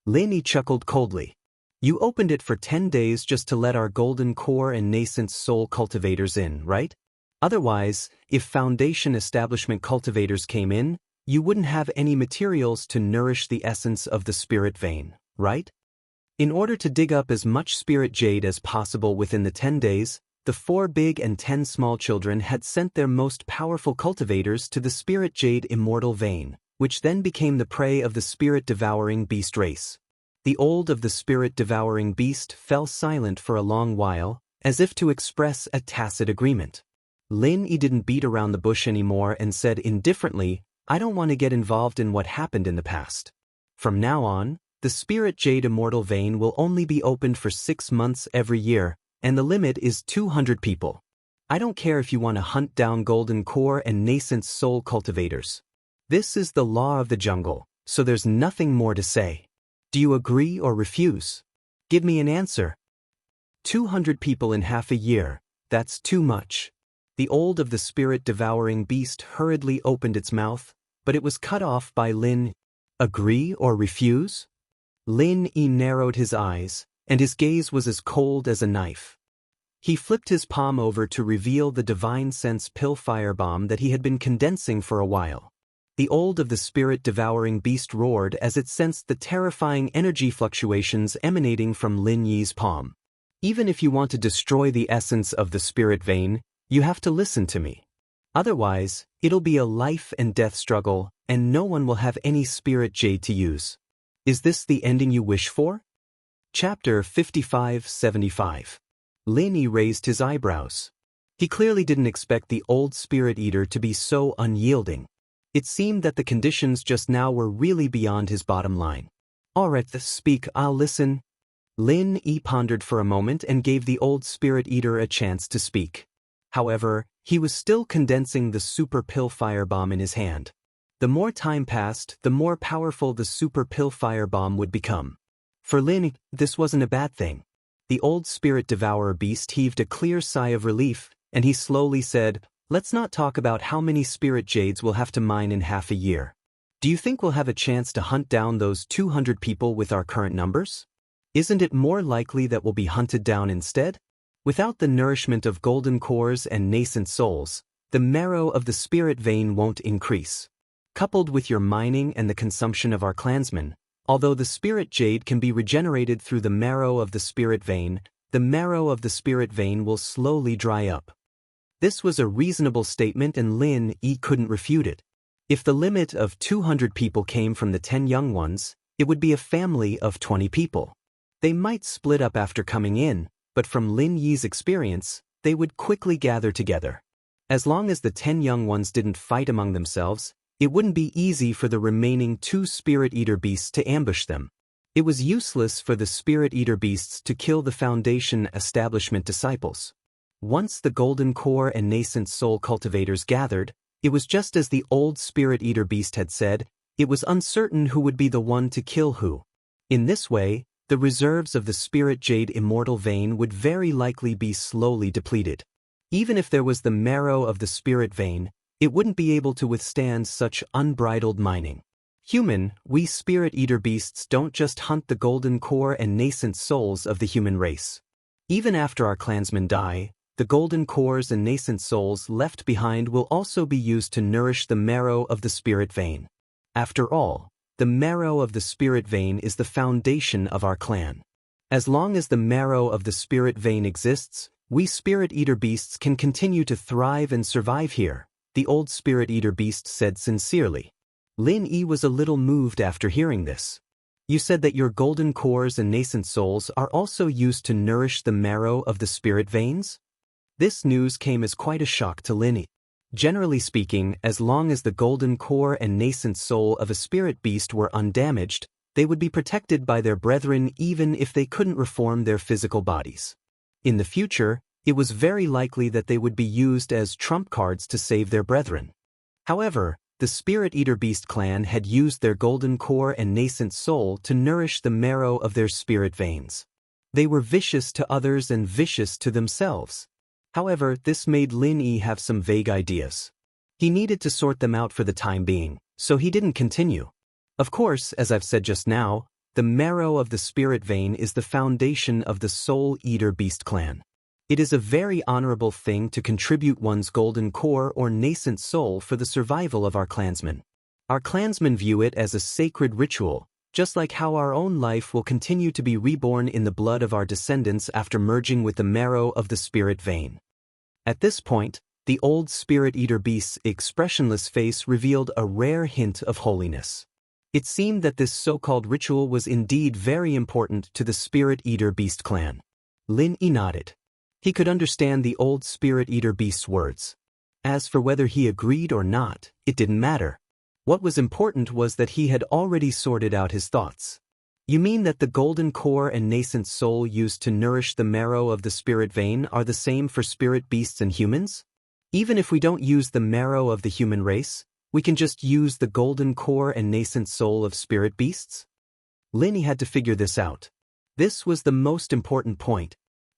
Lin Yi chuckled coldly. You opened it for 10 days just to let our golden core and nascent soul cultivators in, right? Otherwise, if foundation establishment cultivators came in, you wouldn't have any materials to nourish the essence of the spirit vein, right? In order to dig up as much spirit jade as possible within the 10 days, the 4 big and 10 small children had sent their most powerful cultivators to the spirit jade immortal vein, which then became the prey of the spirit-devouring beast race. The old of the spirit-devouring beast fell silent for a long while, as if to express a tacit agreement. Lin Yi didn't beat around the bush anymore and said indifferently, I don't want to get involved in what happened in the past. From now on, the spirit jade immortal vein will only be opened for 6 months every year, and the limit is 200 people. I don't care if you want to hunt down golden core and nascent soul cultivators. This is the law of the jungle, so there's nothing more to say. Do you agree or refuse? Give me an answer. 200 people in half a year, that's too much. The old of the spirit-devouring beast hurriedly opened its mouth, but it was cut off by Lin. Agree or refuse? Lin Yi narrowed his eyes, and his gaze was as cold as a knife. He flipped his palm over to reveal the divine sense pill firebomb that he had been condensing for a while. The old of the spirit-devouring beast roared as it sensed the terrifying energy fluctuations emanating from Lin Yi's palm. Even if you want to destroy the essence of the spirit vein, you have to listen to me. Otherwise, it'll be a life and death struggle, and no one will have any spirit jade to use. Is this the ending you wish for? Chapter 55-75. Lin Yi raised his eyebrows. He clearly didn't expect the old spirit eater to be so unyielding. It seemed that the conditions just now were really beyond his bottom line. Alright, speak, I'll listen. Lin Yi pondered for a moment and gave the old spirit eater a chance to speak. However, he was still condensing the super pill firebomb in his hand. The more time passed, the more powerful the super pill firebomb would become. For Lin, this wasn't a bad thing. The old spirit devourer beast heaved a clear sigh of relief, and he slowly said, "Let's not talk about how many spirit jades we'll have to mine in half a year. Do you think we'll have a chance to hunt down those 200 people with our current numbers? Isn't it more likely that we'll be hunted down instead? Without the nourishment of golden cores and nascent souls, the marrow of the spirit vein won't increase. Coupled with your mining and the consumption of our clansmen, although the spirit jade can be regenerated through the marrow of the spirit vein, the marrow of the spirit vein will slowly dry up." This was a reasonable statement and Lin Yi couldn't refute it. If the limit of 200 people came from the 10 young ones, it would be a family of 20 people. They might split up after coming in, but from Lin Yi's experience, they would quickly gather together. As long as the 10 young ones didn't fight among themselves, it wouldn't be easy for the remaining 2 Spirit Eater beasts to ambush them. It was useless for the Spirit Eater beasts to kill the Foundation establishment disciples. Once the Golden Core and Nascent Soul cultivators gathered, it was just as the old Spirit Eater beast had said, it was uncertain who would be the one to kill who. In this way, the reserves of the Spirit Jade Immortal vein would very likely be slowly depleted. Even if there was the marrow of the Spirit vein, it wouldn't be able to withstand such unbridled mining. We Spirit Eater beasts don't just hunt the golden core and nascent souls of the human race. Even after our clansmen die, the golden cores and nascent souls left behind will also be used to nourish the marrow of the spirit vein. After all, the marrow of the spirit vein is the foundation of our clan. As long as the marrow of the spirit vein exists, we Spirit Eater beasts can continue to thrive and survive here, the old Spirit Eater beast said sincerely. Lin Yi was a little moved after hearing this. You said that your golden cores and nascent souls are also used to nourish the marrow of the spirit veins? This news came as quite a shock to Lin Yi. Generally speaking, as long as the golden core and nascent soul of a spirit beast were undamaged, they would be protected by their brethren even if they couldn't reform their physical bodies. In the future, it was very likely that they would be used as trump cards to save their brethren. However, the Spirit Eater Beast clan had used their golden core and nascent soul to nourish the marrow of their spirit veins. They were vicious to others and vicious to themselves. However, this made Lin Yi have some vague ideas. He needed to sort them out for the time being, so he didn't continue. Of course, as I've said just now, the marrow of the spirit vein is the foundation of the Soul Eater Beast clan. It is a very honorable thing to contribute one's golden core or nascent soul for the survival of our clansmen. Our clansmen view it as a sacred ritual, just like how our own life will continue to be reborn in the blood of our descendants after merging with the marrow of the spirit vein. At this point, the old Spirit Eater Beast's expressionless face revealed a rare hint of holiness. It seemed that this so-called ritual was indeed very important to the Spirit Eater Beast clan. Lin Yi nodded. He could understand the old Spirit Eater Beast's words. As for whether he agreed or not, it didn't matter. What was important was that he had already sorted out his thoughts. You mean that the golden core and nascent soul used to nourish the marrow of the spirit vein are the same for spirit beasts and humans? Even if we don't use the marrow of the human race, we can just use the golden core and nascent soul of spirit beasts? Lin Yi had to figure this out. This was the most important point.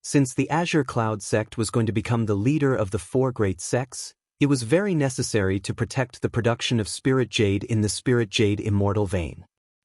Since the Azure Cloud sect was going to become the leader of the four great sects, it was very necessary to protect the production of spirit jade in the spirit jade immortal vein.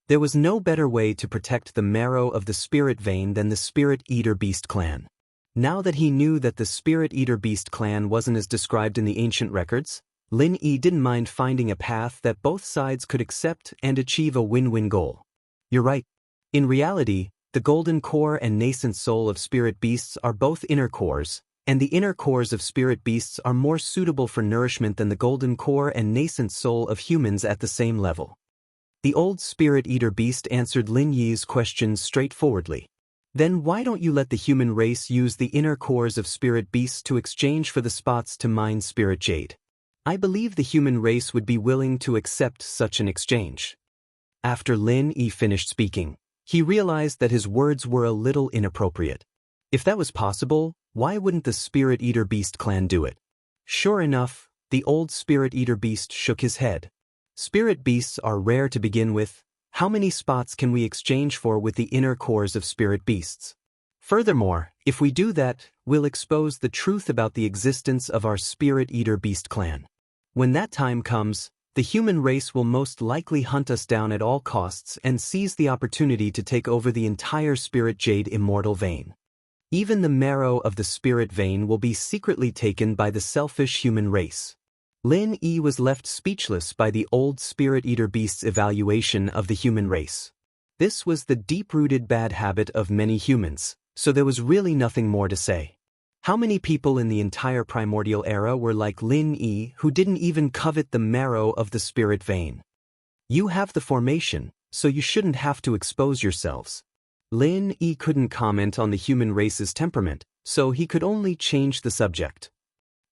There was no better way to protect the marrow of the spirit vein than the Spirit Eater Beast clan. Now that he knew that the Spirit Eater Beast clan wasn't as described in the ancient records, Lin Yi didn't mind finding a path that both sides could accept and achieve a win-win goal. You're right. In reality, the golden core and nascent soul of spirit beasts are both inner cores, and the inner cores of spirit beasts are more suitable for nourishment than the golden core and nascent soul of humans at the same level. The old Spirit Eater Beast answered Lin Yi's questions straightforwardly. Then why don't you let the human race use the inner cores of spirit beasts to exchange for the spots to mine spirit jade? I believe the human race would be willing to accept such an exchange. After Lin Yi finished speaking, he realized that his words were a little inappropriate. If that was possible, why wouldn't the Spirit Eater Beast clan do it? Sure enough, the old Spirit Eater Beast shook his head. Spirit beasts are rare to begin with. How many spots can we exchange for with the inner cores of spirit beasts? Furthermore, if we do that, we'll expose the truth about the existence of our Spirit Eater Beast clan. When that time comes, the human race will most likely hunt us down at all costs and seize the opportunity to take over the entire Spirit Jade immortal vein. Even the marrow of the spirit vein will be secretly taken by the selfish human race. Lin Yi was left speechless by the old Spirit Eater Beast's evaluation of the human race. This was the deep-rooted bad habit of many humans, so there was really nothing more to say. How many people in the entire primordial era were like Lin Yi who didn't even covet the marrow of the spirit vein? You have the formation, so you shouldn't have to expose yourselves. Lin Yi couldn't comment on the human race's temperament, so he could only change the subject.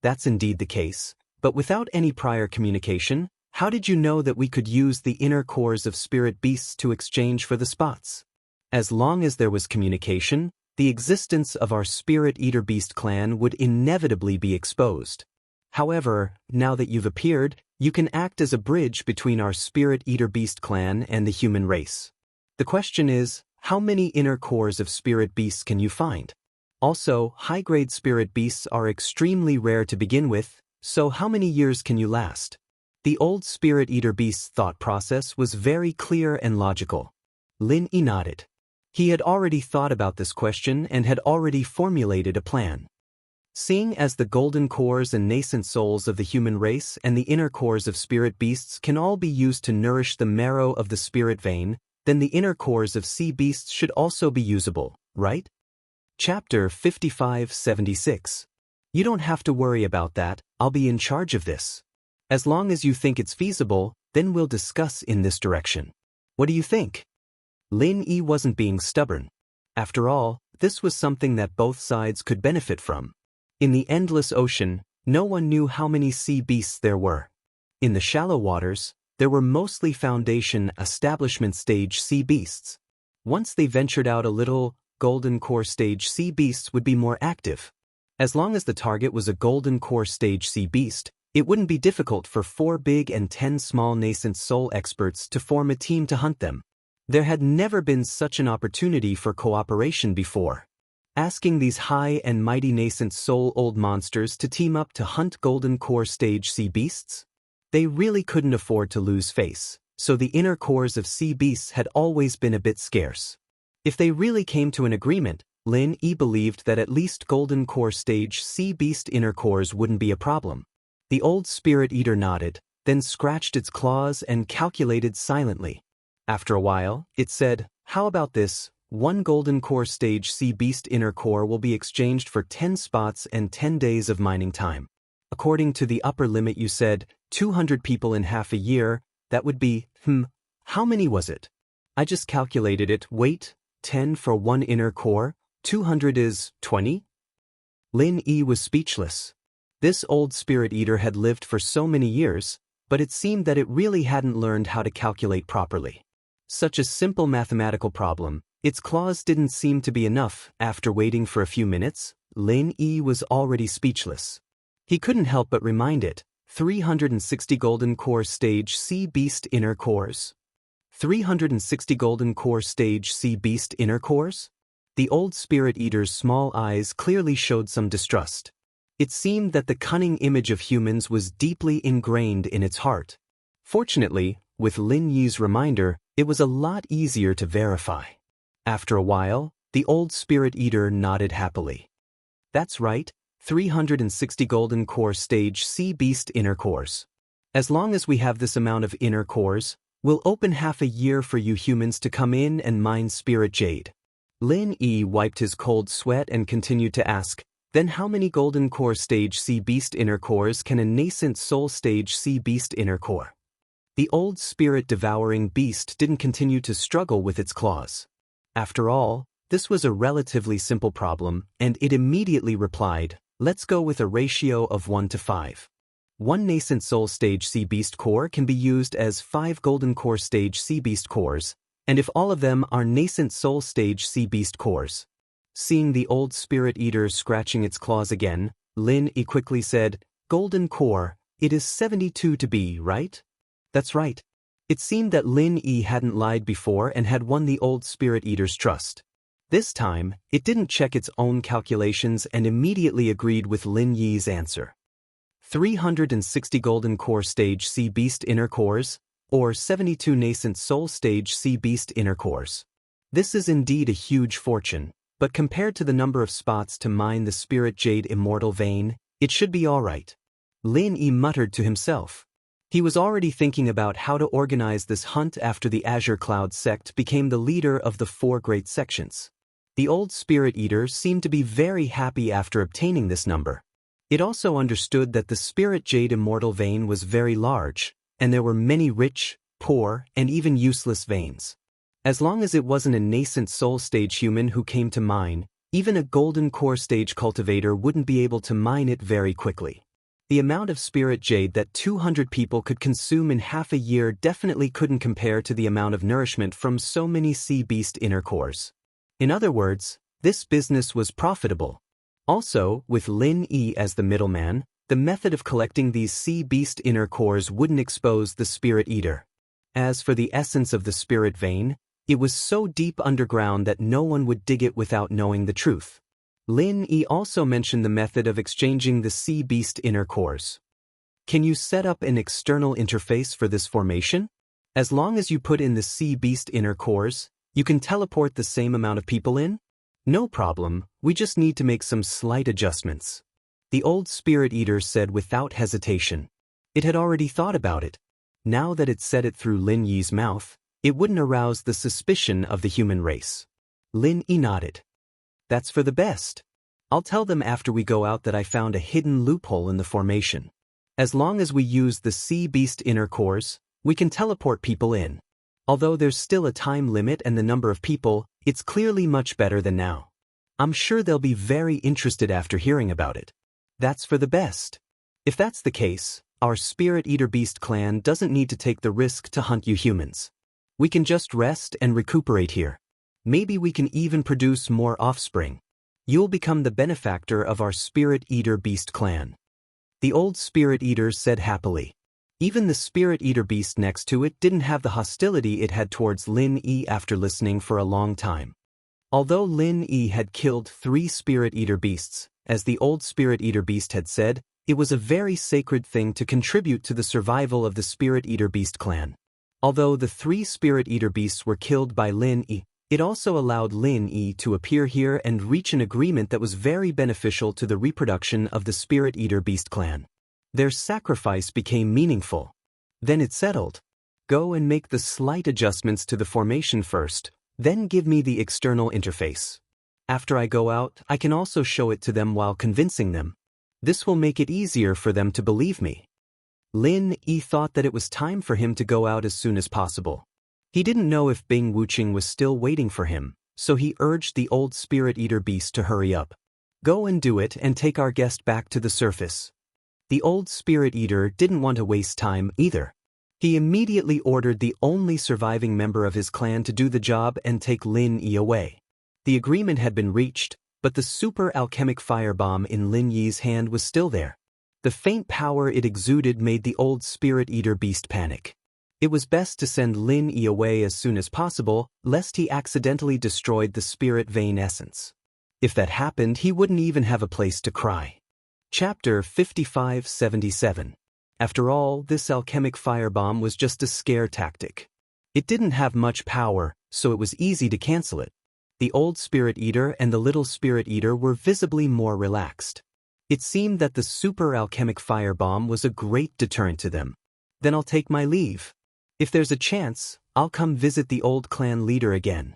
That's indeed the case. But without any prior communication, how did you know that we could use the inner cores of spirit beasts to exchange for the spots? As long as there was communication, the existence of our Spirit Eater Beast clan would inevitably be exposed. However, now that you've appeared, you can act as a bridge between our Spirit Eater Beast clan and the human race. The question is, how many inner cores of spirit beasts can you find? Also, high-grade spirit beasts are extremely rare to begin with, so how many years can you last? The old Spirit Eater Beast's thought process was very clear and logical. Lin Yi nodded. He had already thought about this question and had already formulated a plan. Seeing as the golden cores and nascent souls of the human race and the inner cores of spirit beasts can all be used to nourish the marrow of the spirit vein, then the inner cores of sea beasts should also be usable, right? Chapter 5576. You don't have to worry about that, I'll be in charge of this. As long as you think it's feasible, then we'll discuss in this direction. What do you think? Lin Yi wasn't being stubborn. After all, this was something that both sides could benefit from. In the endless ocean, no one knew how many sea beasts there were. In the shallow waters, there were mostly foundation establishment stage sea beasts. Once they ventured out a little, golden core stage sea beasts would be more active. As long as the target was a golden core stage sea beast, it wouldn't be difficult for 4 big and 10 small nascent soul experts to form a team to hunt them. There had never been such an opportunity for cooperation before. Asking these high and mighty nascent soul old monsters to team up to hunt golden core stage sea beasts? They really couldn't afford to lose face, so the inner cores of sea beasts had always been a bit scarce. If they really came to an agreement, Lin Yi believed that at least golden core stage sea beast inner cores wouldn't be a problem. The old Spirit Eater nodded, then scratched its claws and calculated silently. After a while, it said, "How about this? 1 golden core stage sea beast inner core will be exchanged for 10 spots and 10 days of mining time. According to the upper limit you said, 200 people in half a year, that would be, how many was it? I just calculated it, wait, 10 for 1 inner core? 200 is 20? Lin Yi was speechless. This old Spirit Eater had lived for so many years, but it seemed that it really hadn't learned how to calculate properly. Such a simple mathematical problem, its claws didn't seem to be enough. After waiting for a few minutes, Lin Yi was already speechless. He couldn't help but remind it, 360 golden core stage sea beast inner cores. 360 golden core stage sea beast inner cores? The old spirit eater's small eyes clearly showed some distrust. It seemed that the cunning image of humans was deeply ingrained in its heart. Fortunately, with Lin Yi's reminder, it was a lot easier to verify. After a while, the old spirit eater nodded happily. That's right, 360 golden core stage sea beast inner cores. As long as we have this amount of inner cores, we'll open half a year for you humans to come in and mine spirit jade. Lin Yi wiped his cold sweat and continued to ask, then how many golden core stage sea beast inner cores can a nascent soul stage sea beast inner core? The old spirit-devouring beast didn't continue to struggle with its claws. After all, this was a relatively simple problem, and it immediately replied, let's go with a ratio of 1 to 5. One nascent soul stage sea beast core can be used as 5 golden core stage sea beast cores, and if all of them are nascent soul stage sea beast cores. Seeing the old spirit eater scratching its claws again, Lin Yi quickly said, golden core, it is 72 to be, right? That's right. It seemed that Lin Yi hadn't lied before and had won the old spirit eater's trust. This time, it didn't check its own calculations and immediately agreed with Lin Yi's answer. 360 golden core stage sea beast inner cores, or 72 nascent soul stage sea beast inner cores. This is indeed a huge fortune, but compared to the number of spots to mine the spirit jade immortal vein, it should be alright. Lin Yi muttered to himself. He was already thinking about how to organize this hunt after the Azure Cloud sect became the leader of the 4 great sections. The old spirit eater seemed to be very happy after obtaining this number. It also understood that the spirit jade immortal vein was very large, and there were many rich, poor, and even useless veins. As long as it wasn't a nascent soul stage human who came to mine, even a golden core stage cultivator wouldn't be able to mine it very quickly. The amount of spirit jade that 200 people could consume in half a year definitely couldn't compare to the amount of nourishment from so many sea beast inner cores. In other words, this business was profitable. Also, with Lin Yi as the middleman, the method of collecting these sea beast inner cores wouldn't expose the spirit eater. As for the essence of the spirit vein, it was so deep underground that no one would dig it without knowing the truth. Lin Yi also mentioned the method of exchanging the sea beast inner cores. Can you set up an external interface for this formation? As long as you put in the sea beast inner cores, you can teleport the same amount of people in? No problem, we just need to make some slight adjustments. The old spirit eater said without hesitation. It had already thought about it. Now that it said it through Lin Yi's mouth, it wouldn't arouse the suspicion of the human race. Lin Yi nodded. That's for the best. I'll tell them after we go out that I found a hidden loophole in the formation. As long as we use the sea beast inner cores, we can teleport people in. Although there's still a time limit and the number of people, it's clearly much better than now. I'm sure they'll be very interested after hearing about it. That's for the best. If that's the case, our Spirit Eater Beast clan doesn't need to take the risk to hunt you humans. We can just rest and recuperate here. Maybe we can even produce more offspring. You'll become the benefactor of our Spirit Eater Beast clan. The old Spirit Eater said happily. Even the Spirit Eater Beast next to it didn't have the hostility it had towards Lin Yi after listening for a long time. Although Lin Yi had killed 3 Spirit Eater Beasts, as the old Spirit Eater Beast had said, it was a very sacred thing to contribute to the survival of the Spirit Eater Beast clan. Although the 3 Spirit Eater Beasts were killed by Lin Yi, it also allowed Lin Yi to appear here and reach an agreement that was very beneficial to the reproduction of the Spirit Eater Beast clan. Their sacrifice became meaningful. Then it settled. Go and make the slight adjustments to the formation first, then give me the external interface. After I go out, I can also show it to them while convincing them. This will make it easier for them to believe me. Lin Yi thought that it was time for him to go out as soon as possible. He didn't know if Bing Wuqing was still waiting for him, so he urged the old Spirit Eater Beast to hurry up. Go and do it and take our guest back to the surface. The old Spirit Eater didn't want to waste time either. He immediately ordered the only surviving member of his clan to do the job and take Lin Yi away. The agreement had been reached, but the super alchemic firebomb in Lin Yi's hand was still there. The faint power it exuded made the old Spirit Eater Beast panic. It was best to send Lin Yi away as soon as possible, lest he accidentally destroyed the spirit vein essence. If that happened, he wouldn't even have a place to cry. Chapter 5577. After all, this alchemic firebomb was just a scare tactic. It didn't have much power, so it was easy to cancel it. The old spirit eater and the little spirit eater were visibly more relaxed. It seemed that the super alchemic firebomb was a great deterrent to them. Then I'll take my leave. If there's a chance, I'll come visit the old clan leader again.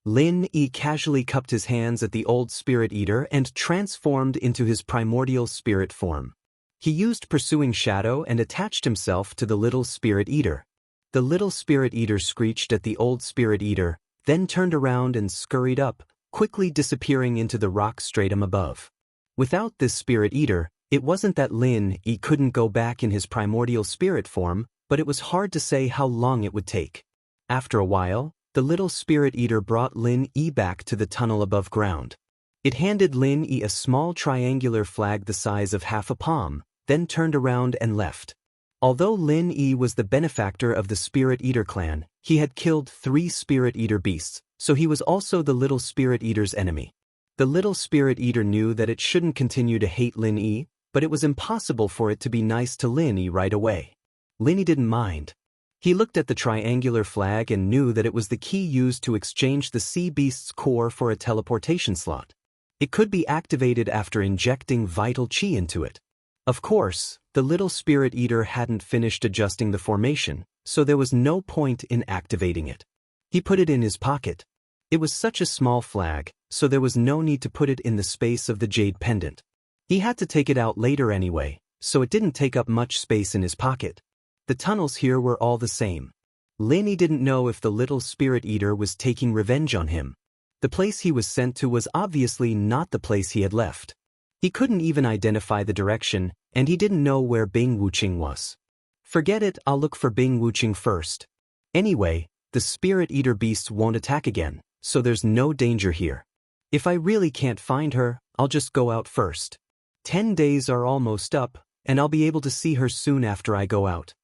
Lin Yi casually cupped his hands at the old spirit eater and transformed into his primordial spirit form. He used pursuing shadow and attached himself to the little spirit eater. The little spirit eater screeched at the old spirit eater, then turned around and scurried up, quickly disappearing into the rock stratum above. Without this spirit eater, it wasn't that Lin Yi couldn't go back in his primordial spirit form, but it was hard to say how long it would take. After a while, the little spirit eater brought Lin Yi back to the tunnel above ground. It handed Lin Yi a small triangular flag the size of half a palm, then turned around and left. Although Lin Yi was the benefactor of the Spirit Eater clan, he had killed 3 Spirit Eater beasts, so he was also the little Spirit Eater's enemy. The little Spirit Eater knew that it shouldn't continue to hate Lin Yi, but it was impossible for it to be nice to Lin Yi right away. Lin Yi didn't mind. He looked at the triangular flag and knew that it was the key used to exchange the sea beast's core for a teleportation slot. It could be activated after injecting vital chi into it. Of course, the little spirit eater hadn't finished adjusting the formation, so there was no point in activating it. He put it in his pocket. It was such a small flag, so there was no need to put it in the space of the jade pendant. He had to take it out later anyway, so it didn't take up much space in his pocket. The tunnels here were all the same. Lin Yi didn't know if the little spirit eater was taking revenge on him. The place he was sent to was obviously not the place he had left. He couldn't even identify the direction, and he didn't know where Bing Wuqing was. Forget it, I'll look for Bing Wuqing first. Anyway, the spirit eater beasts won't attack again, so there's no danger here. If I really can't find her, I'll just go out first. 10 days are almost up, and I'll be able to see her soon after I go out.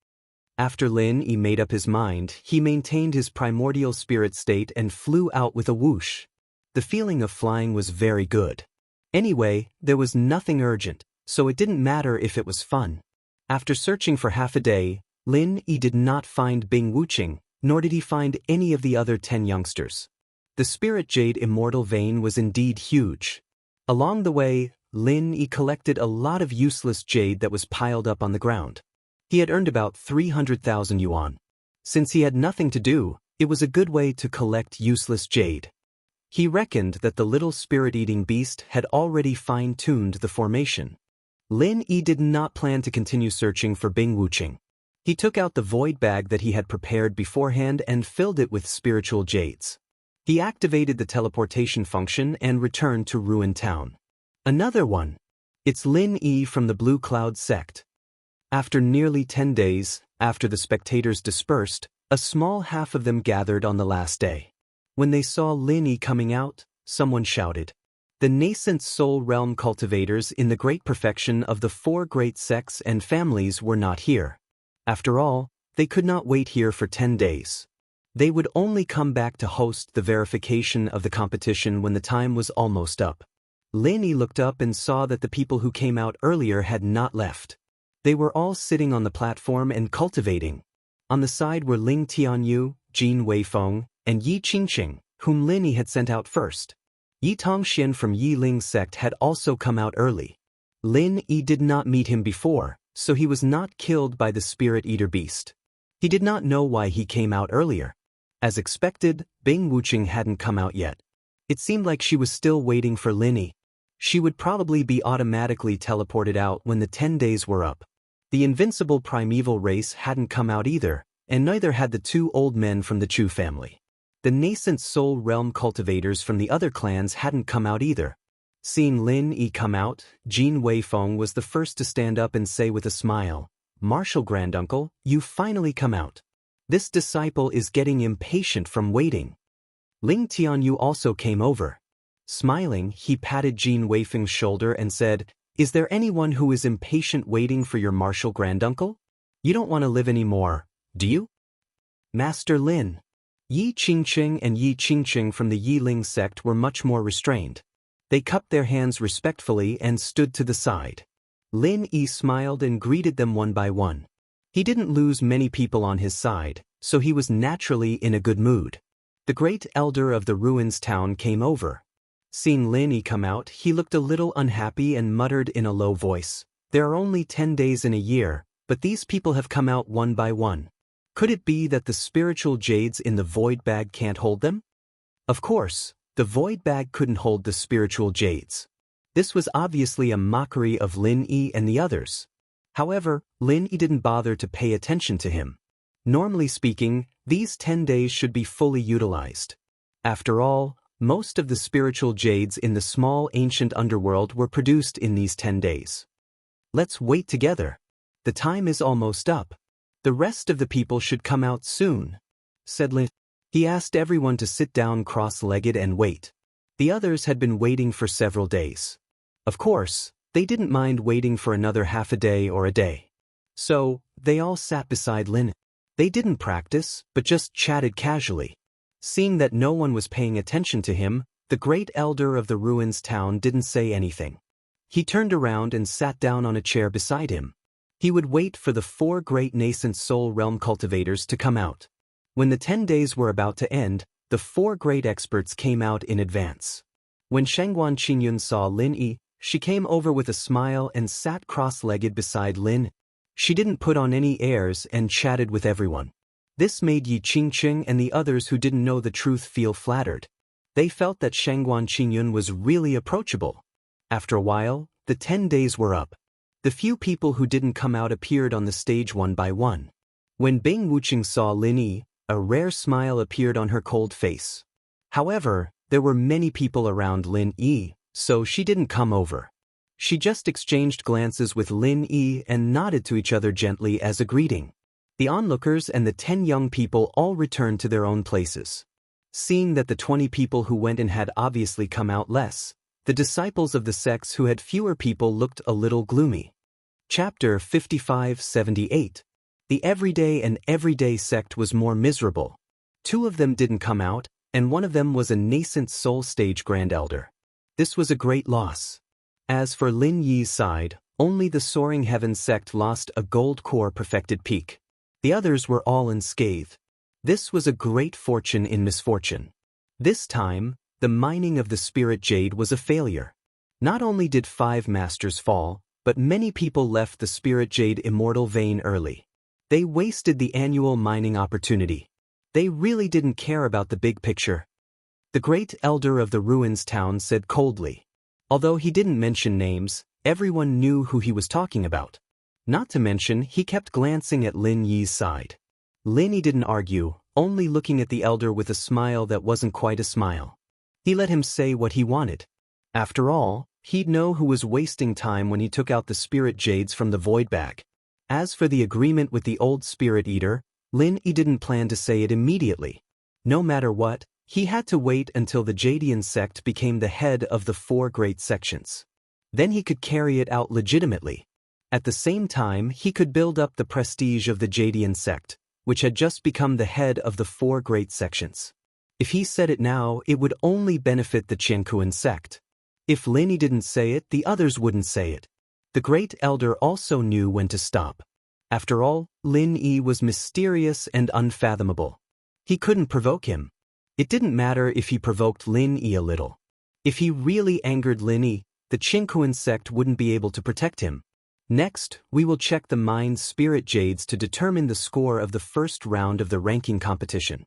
After Lin Yi made up his mind, he maintained his primordial spirit state and flew out with a whoosh. The feeling of flying was very good. Anyway, there was nothing urgent, so it didn't matter if it was fun. After searching for half a day, Lin Yi did not find Bing Wuqing, nor did he find any of the other 10 youngsters. The spirit jade immortal vein was indeed huge. Along the way, Lin Yi collected a lot of useless jade that was piled up on the ground. He had earned about 300,000 yuan. Since he had nothing to do, it was a good way to collect useless jade. He reckoned that the little spirit-eating beast had already fine-tuned the formation. Lin Yi did not plan to continue searching for Bing Wuqing. He took out the void bag that he had prepared beforehand and filled it with spiritual jades. He activated the teleportation function and returned to Ruin Town. Another one. It's Lin Yi from the Blue Cloud sect. After nearly 10 days, after the spectators dispersed, a small half of them gathered on the last day. When they saw Lin Yi coming out, someone shouted. The nascent soul realm cultivators in the great perfection of the 4 great sects and families were not here. After all, they could not wait here for 10 days. They would only come back to host the verification of the competition when the time was almost up. Lin Yi looked up and saw that the people who came out earlier had not left. They were all sitting on the platform and cultivating. On the side were Ling Tianyu, Jin Weifeng, and Yi Qingqing, whom Lin Yi had sent out first. Yi Tongxian from Yi Ling's sect had also come out early. Lin Yi did not meet him before, so he was not killed by the spirit eater beast. He did not know why he came out earlier. As expected, Bing Wuqing hadn't come out yet. It seemed like she was still waiting for Lin Yi. She would probably be automatically teleported out when the 10 days were up. The invincible primeval race hadn't come out either, and neither had the 2 old men from the Chu family. The nascent soul realm cultivators from the other clans hadn't come out either. Seeing Lin Yi come out, Jin Weifeng was the first to stand up and say with a smile, "Martial Granduncle, you've finally come out. This disciple is getting impatient from waiting." Ling Tianyu also came over. Smiling, he patted Jin Weifeng's shoulder and said, "Is there anyone who is impatient waiting for your martial granduncle? You don't want to live anymore, do you?" Master Lin. Yi Qingqing and Yi Qingqing from the Yiling sect were much more restrained. They cupped their hands respectfully and stood to the side. Lin Yi smiled and greeted them one by one. He didn't lose many people on his side, so he was naturally in a good mood. The great elder of the ruins town came over. Seeing Lin Yi come out, he looked a little unhappy and muttered in a low voice, "There are only 10 days in a year, but these people have come out one by one. Could it be that the spiritual jades in the void bag can't hold them?" Of course, the void bag couldn't hold the spiritual jades. This was obviously a mockery of Lin Yi and the others. However, Lin Yi didn't bother to pay attention to him. Normally speaking, these 10 days should be fully utilized. After all, most of the spiritual jades in the small ancient underworld were produced in these 10 days. Let's wait together. The time is almost up. The rest of the people should come out soon, said Lin. He asked everyone to sit down cross-legged and wait. The others had been waiting for several days. Of course, they didn't mind waiting for another half a day or a day. So, they all sat beside Lin. They didn't practice, but just chatted casually. Seeing that no one was paying attention to him, the great elder of the ruins town didn't say anything. He turned around and sat down on a chair beside him. He would wait for the 4 great nascent soul realm cultivators to come out. When the 10 days were about to end, the 4 great experts came out in advance. When Shangguan Qinyun saw Lin Yi, she came over with a smile and sat cross-legged beside Lin. She didn't put on any airs and chatted with everyone. This made Yi Qingqing and the others who didn't know the truth feel flattered. They felt that Shangguan Qinyun was really approachable. After a while, the 10 days were up. The few people who didn't come out appeared on the stage one by one. When Bing Wuqing saw Lin Yi, a rare smile appeared on her cold face. However, there were many people around Lin Yi, so she didn't come over. She just exchanged glances with Lin Yi and nodded to each other gently as a greeting. The onlookers and the 10 young people all returned to their own places. Seeing that the 20 people who went in had obviously come out less, the disciples of the sects who had fewer people looked a little gloomy. Chapter 55-78. The everyday and everyday sect was more miserable. 2 of them didn't come out, and one of them was a nascent soul stage grand elder. This was a great loss. As for Lin Yi's side, only the Soaring Heaven sect lost a gold core perfected peak. The others were all unscathed. This was a great fortune in misfortune. This time, the mining of the spirit jade was a failure. Not only did 5 masters fall, but many people left the spirit jade immortal vein early. They wasted the annual mining opportunity. They really didn't care about the big picture. The great elder of the ruins town said coldly. Although he didn't mention names, everyone knew who he was talking about. Not to mention, he kept glancing at Lin Yi's side. Lin Yi didn't argue, only looking at the elder with a smile that wasn't quite a smile. He let him say what he wanted. After all, he'd know who was wasting time when he took out the spirit jades from the void bag. As for the agreement with the old spirit eater, Lin Yi didn't plan to say it immediately. No matter what, he had to wait until the Jadian sect became the head of the 4 great sections. Then he could carry it out legitimately. At the same time, he could build up the prestige of the Jadian sect, which had just become the head of the 4 great sections. If he said it now, it would only benefit the Qiankuan sect. If Lin Yi didn't say it, the others wouldn't say it. The great elder also knew when to stop. After all, Lin Yi was mysterious and unfathomable. He couldn't provoke him. It didn't matter if he provoked Lin Yi a little. If he really angered Lin Yi, the Qiankuan sect wouldn't be able to protect him. Next, we will check the mind's spirit jades to determine the score of the first round of the ranking competition.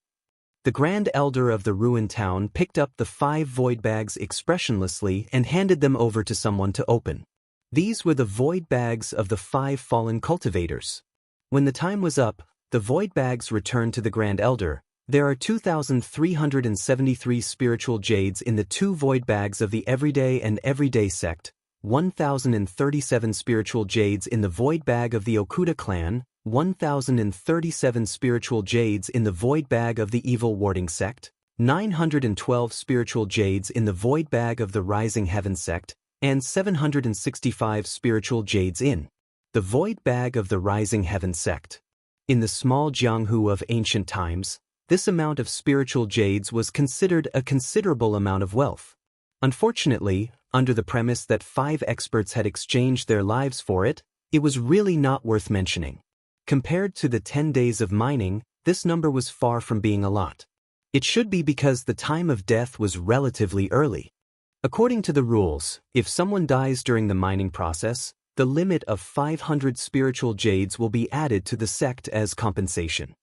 The Grand Elder of the ruined town picked up the 5 void bags expressionlessly and handed them over to someone to open. These were the void bags of the 5 fallen cultivators. When the time was up, the void bags returned to the Grand Elder. There are 2,373 spiritual jades in the 2 void bags of the everyday and everyday sect, 1,037 spiritual jades in the void bag of the Okuda clan, 1,037 spiritual jades in the void bag of the evil warding sect, 912 spiritual jades in the void bag of the rising heaven sect, and 765 spiritual jades in the void bag of the rising heaven sect. In the small Jianghu of ancient times, this amount of spiritual jades was considered a considerable amount of wealth. Unfortunately, under the premise that 5 experts had exchanged their lives for it, it was really not worth mentioning. Compared to the 10 days of mining, this number was far from being a lot. It should be because the time of death was relatively early. According to the rules, if someone dies during the mining process, the limit of 500 spiritual jades will be added to the sect as compensation.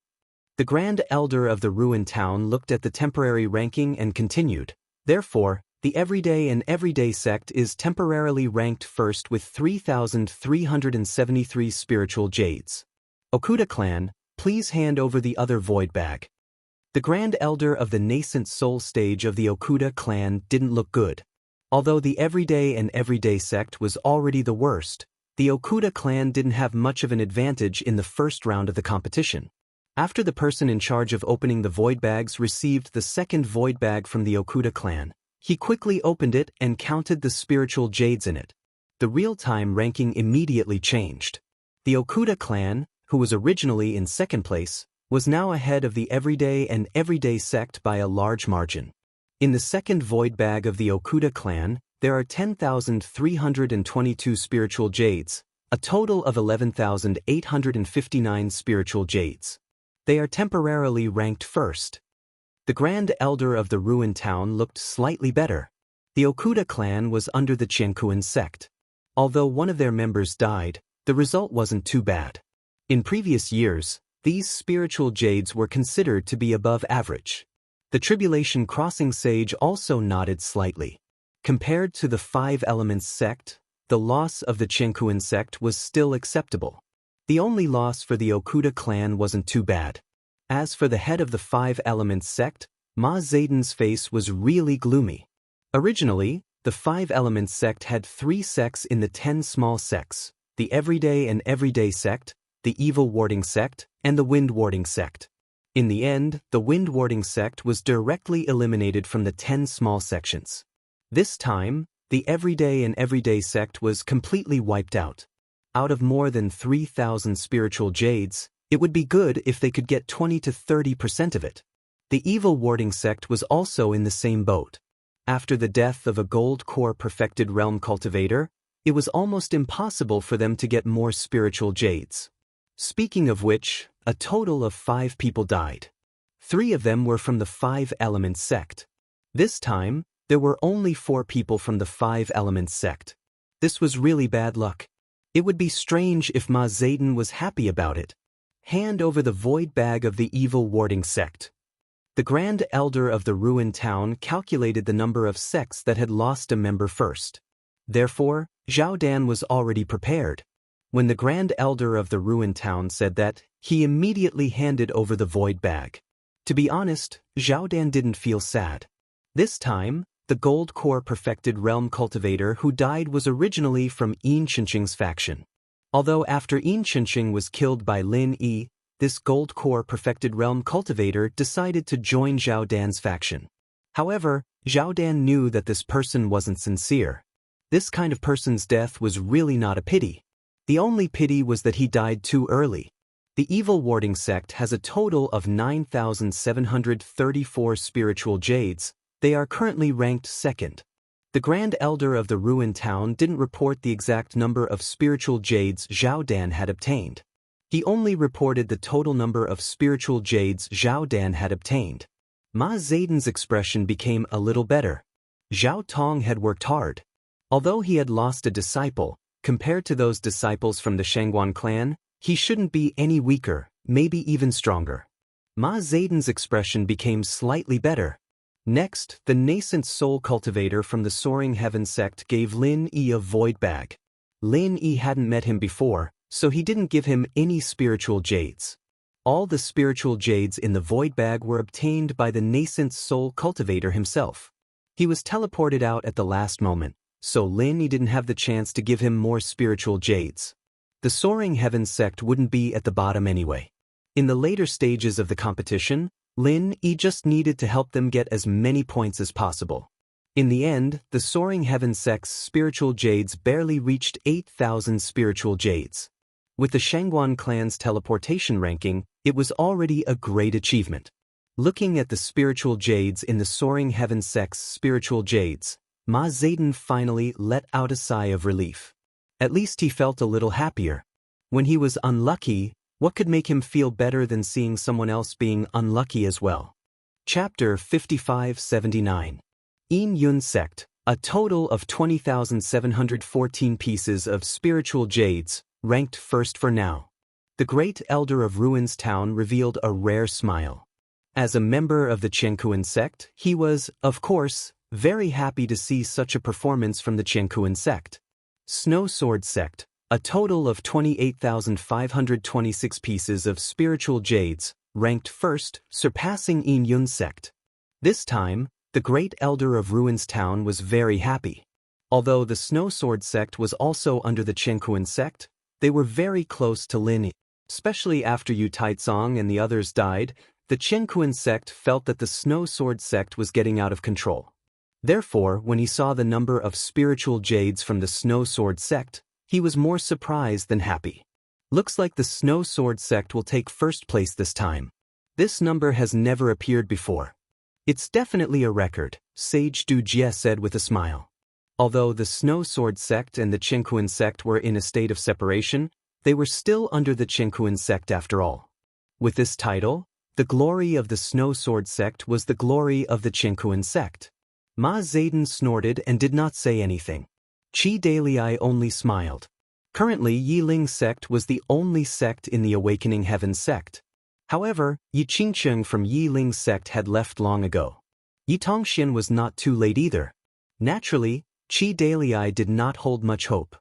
The Grand Elder of the ruined town looked at the temporary ranking and continued, therefore, the Everyday and Everyday sect is temporarily ranked first with 3,373 spiritual jades. Okuda clan, please hand over the other void bag. The Grand Elder of the nascent soul stage of the Okuda clan didn't look good. Although the Everyday and Everyday sect was already the worst, the Okuda clan didn't have much of an advantage in the first round of the competition. After the person in charge of opening the void bags received the second void bag from the Okuda clan, he quickly opened it and counted the spiritual jades in it. The real-time ranking immediately changed. The Okuda clan, who was originally in second place, was now ahead of the Everyday and Everyday sect by a large margin. In the second void bag of the Okuda clan, there are 10,322 spiritual jades, a total of 11,859 spiritual jades. They are temporarily ranked first. The Grand Elder of the ruined town looked slightly better. The Okuda clan was under the Qianquan sect. Although one of their members died, the result wasn't too bad. In previous years, these spiritual jades were considered to be above average. The Tribulation Crossing sage also nodded slightly. Compared to the 5 Elements sect, the loss of the Qianquan sect was still acceptable. The only loss for the Okuda clan wasn't too bad. As for the head of the 5 Elements sect, Ma Zaidan's face was really gloomy. Originally, the 5 Elements sect had 3 sects in the 10 small sects, the Everyday and Everyday sect, the Evil Warding sect, and the Wind Warding sect. In the end, the Wind Warding sect was directly eliminated from the 10 small sections. This time, the Everyday and Everyday sect was completely wiped out. Out of more than 3,000 spiritual jades, it would be good if they could get 20 to 30% of it. The Evil Warding sect was also in the same boat. After the death of a gold core perfected realm cultivator, it was almost impossible for them to get more spiritual jades. Speaking of which, a total of 5 people died. 3 of them were from the 5 Elements sect. This time, there were only 4 people from the 5 Elements sect. This was really bad luck. It would be strange if Ma Zaidan was happy about it. Hand over the void bag of the Evil Warding sect. The Grand Elder of the ruined town calculated the number of sects that had lost a member first. Therefore, Zhao Dan was already prepared. When the Grand Elder of the ruined town said that, he immediately handed over the void bag. To be honest, Zhao Dan didn't feel sad. This time, the gold core perfected realm cultivator who died was originally from Yin Chenqing's faction. Although after Yin Chenqing was killed by Lin Yi, this gold core perfected realm cultivator decided to join Zhao Dan's faction. However, Zhao Dan knew that this person wasn't sincere. This kind of person's death was really not a pity. The only pity was that he died too early. The Evil Warding sect has a total of 9,734 spiritual jades. They are currently ranked second. The Grand Elder of the ruined town didn't report the exact number of spiritual jades Zhao Dan had obtained. He only reported the total number of spiritual jades Zhao Dan had obtained. Ma Zaidan's expression became a little better. Zhao Tong had worked hard. Although he had lost a disciple, compared to those disciples from the Shangguan clan, he shouldn't be any weaker, maybe even stronger. Ma Zaidan's expression became slightly better. Next, the nascent soul cultivator from the Soaring Heaven sect gave Lin Yi a void bag. Lin Yi hadn't met him before, so he didn't give him any spiritual jades. All the spiritual jades in the void bag were obtained by the nascent soul cultivator himself. He was teleported out at the last moment, so Lin Yi didn't have the chance to give him more spiritual jades. The Soaring Heaven sect wouldn't be at the bottom anyway. In the later stages of the competition, Lin Yi just needed to help them get as many points as possible. In the end, the Soaring Heaven sect's spiritual jades barely reached 8,000 spiritual jades. With the Shangguan clan's teleportation ranking, it was already a great achievement. Looking at the spiritual jades in the Soaring Heaven sect's spiritual jades, Ma Zedong finally let out a sigh of relief. At least he felt a little happier. When he was unlucky, what could make him feel better than seeing someone else being unlucky as well? Chapter 5579. Yin Yun Sect, a total of 20,714 pieces of spiritual jades, ranked first for now. The great elder of Ruins Town revealed a rare smile. As a member of the Qiankuan sect, he was, of course, very happy to see such a performance from the Qiankuan sect. Snow Sword Sect, a total of 28,526 pieces of spiritual jades, ranked first, surpassing Yin Yun Sect. This time, the great elder of Ruins Town was very happy. Although the Snow Sword Sect was also under the Qiankuan sect, they were very close to Lin. Especially after Yu Taizong and the others died, the Qiankuan sect felt that the Snow Sword Sect was getting out of control. Therefore, when he saw the number of spiritual jades from the Snow Sword Sect, he was more surprised than happy. Looks like the Snow Sword Sect will take first place this time. This number has never appeared before. It's definitely a record, Sage Du Jie said with a smile. Although the Snow Sword Sect and the Qiankuan sect were in a state of separation, they were still under the Qiankuan sect after all. With this title, the glory of the Snow Sword Sect was the glory of the Qiankuan sect. Ma Zedong snorted and did not say anything. Qi Dalai only smiled. Currently, Yi Ling sect was the only sect in the Awakening Heaven sect. However, Yi Qingcheng from Yi Ling sect had left long ago. Yi Tongxian was not too late either. Naturally, Qi Dalai did not hold much hope.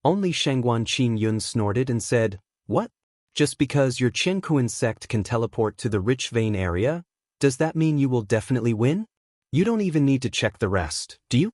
Only Shangguan Qin Yun snorted and said, "What? Just because your Qiankuan sect can teleport to the rich vein area, does that mean you will definitely win? You don't even need to check the rest, do you?"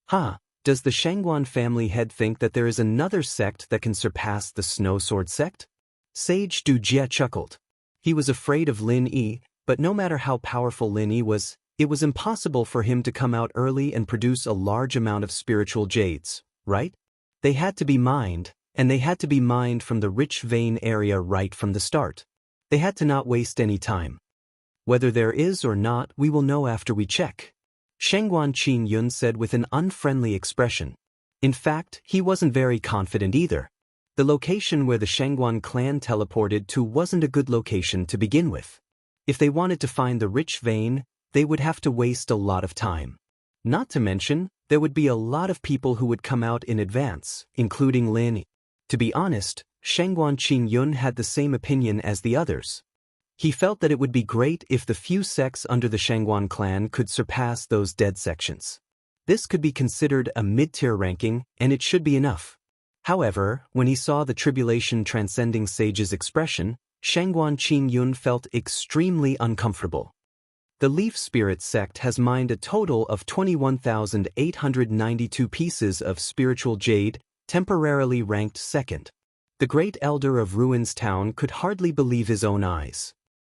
Ha! Does the Shangguan family head think that there is another sect that can surpass the Snow Sword sect? Sage Du Jie chuckled. He was afraid of Lin Yi, but no matter how powerful Lin Yi was, it was impossible for him to come out early and produce a large amount of spiritual jades, right? They had to be mined, and they had to be mined from the rich vein area right from the start. They had to not waste any time. Whether there is or not, we will know after we check. Shangguan Qin Yun said with an unfriendly expression. In fact, he wasn't very confident either. The location where the Shangguan clan teleported to wasn't a good location to begin with. If they wanted to find the rich vein, they would have to waste a lot of time. Not to mention, there would be a lot of people who would come out in advance, including Lin. To be honest, Shangguan Qin Yun had the same opinion as the others. He felt that it would be great if the few sects under the Shangguan clan could surpass those dead sections. This could be considered a mid-tier ranking, and it should be enough. However, when he saw the Tribulation Transcending Sage's expression, Shangguan Qin Yun felt extremely uncomfortable. The Leaf Spirit sect has mined a total of 21,892 pieces of spiritual jade, temporarily ranked second. The great elder of Ruins Town could hardly believe his own eyes.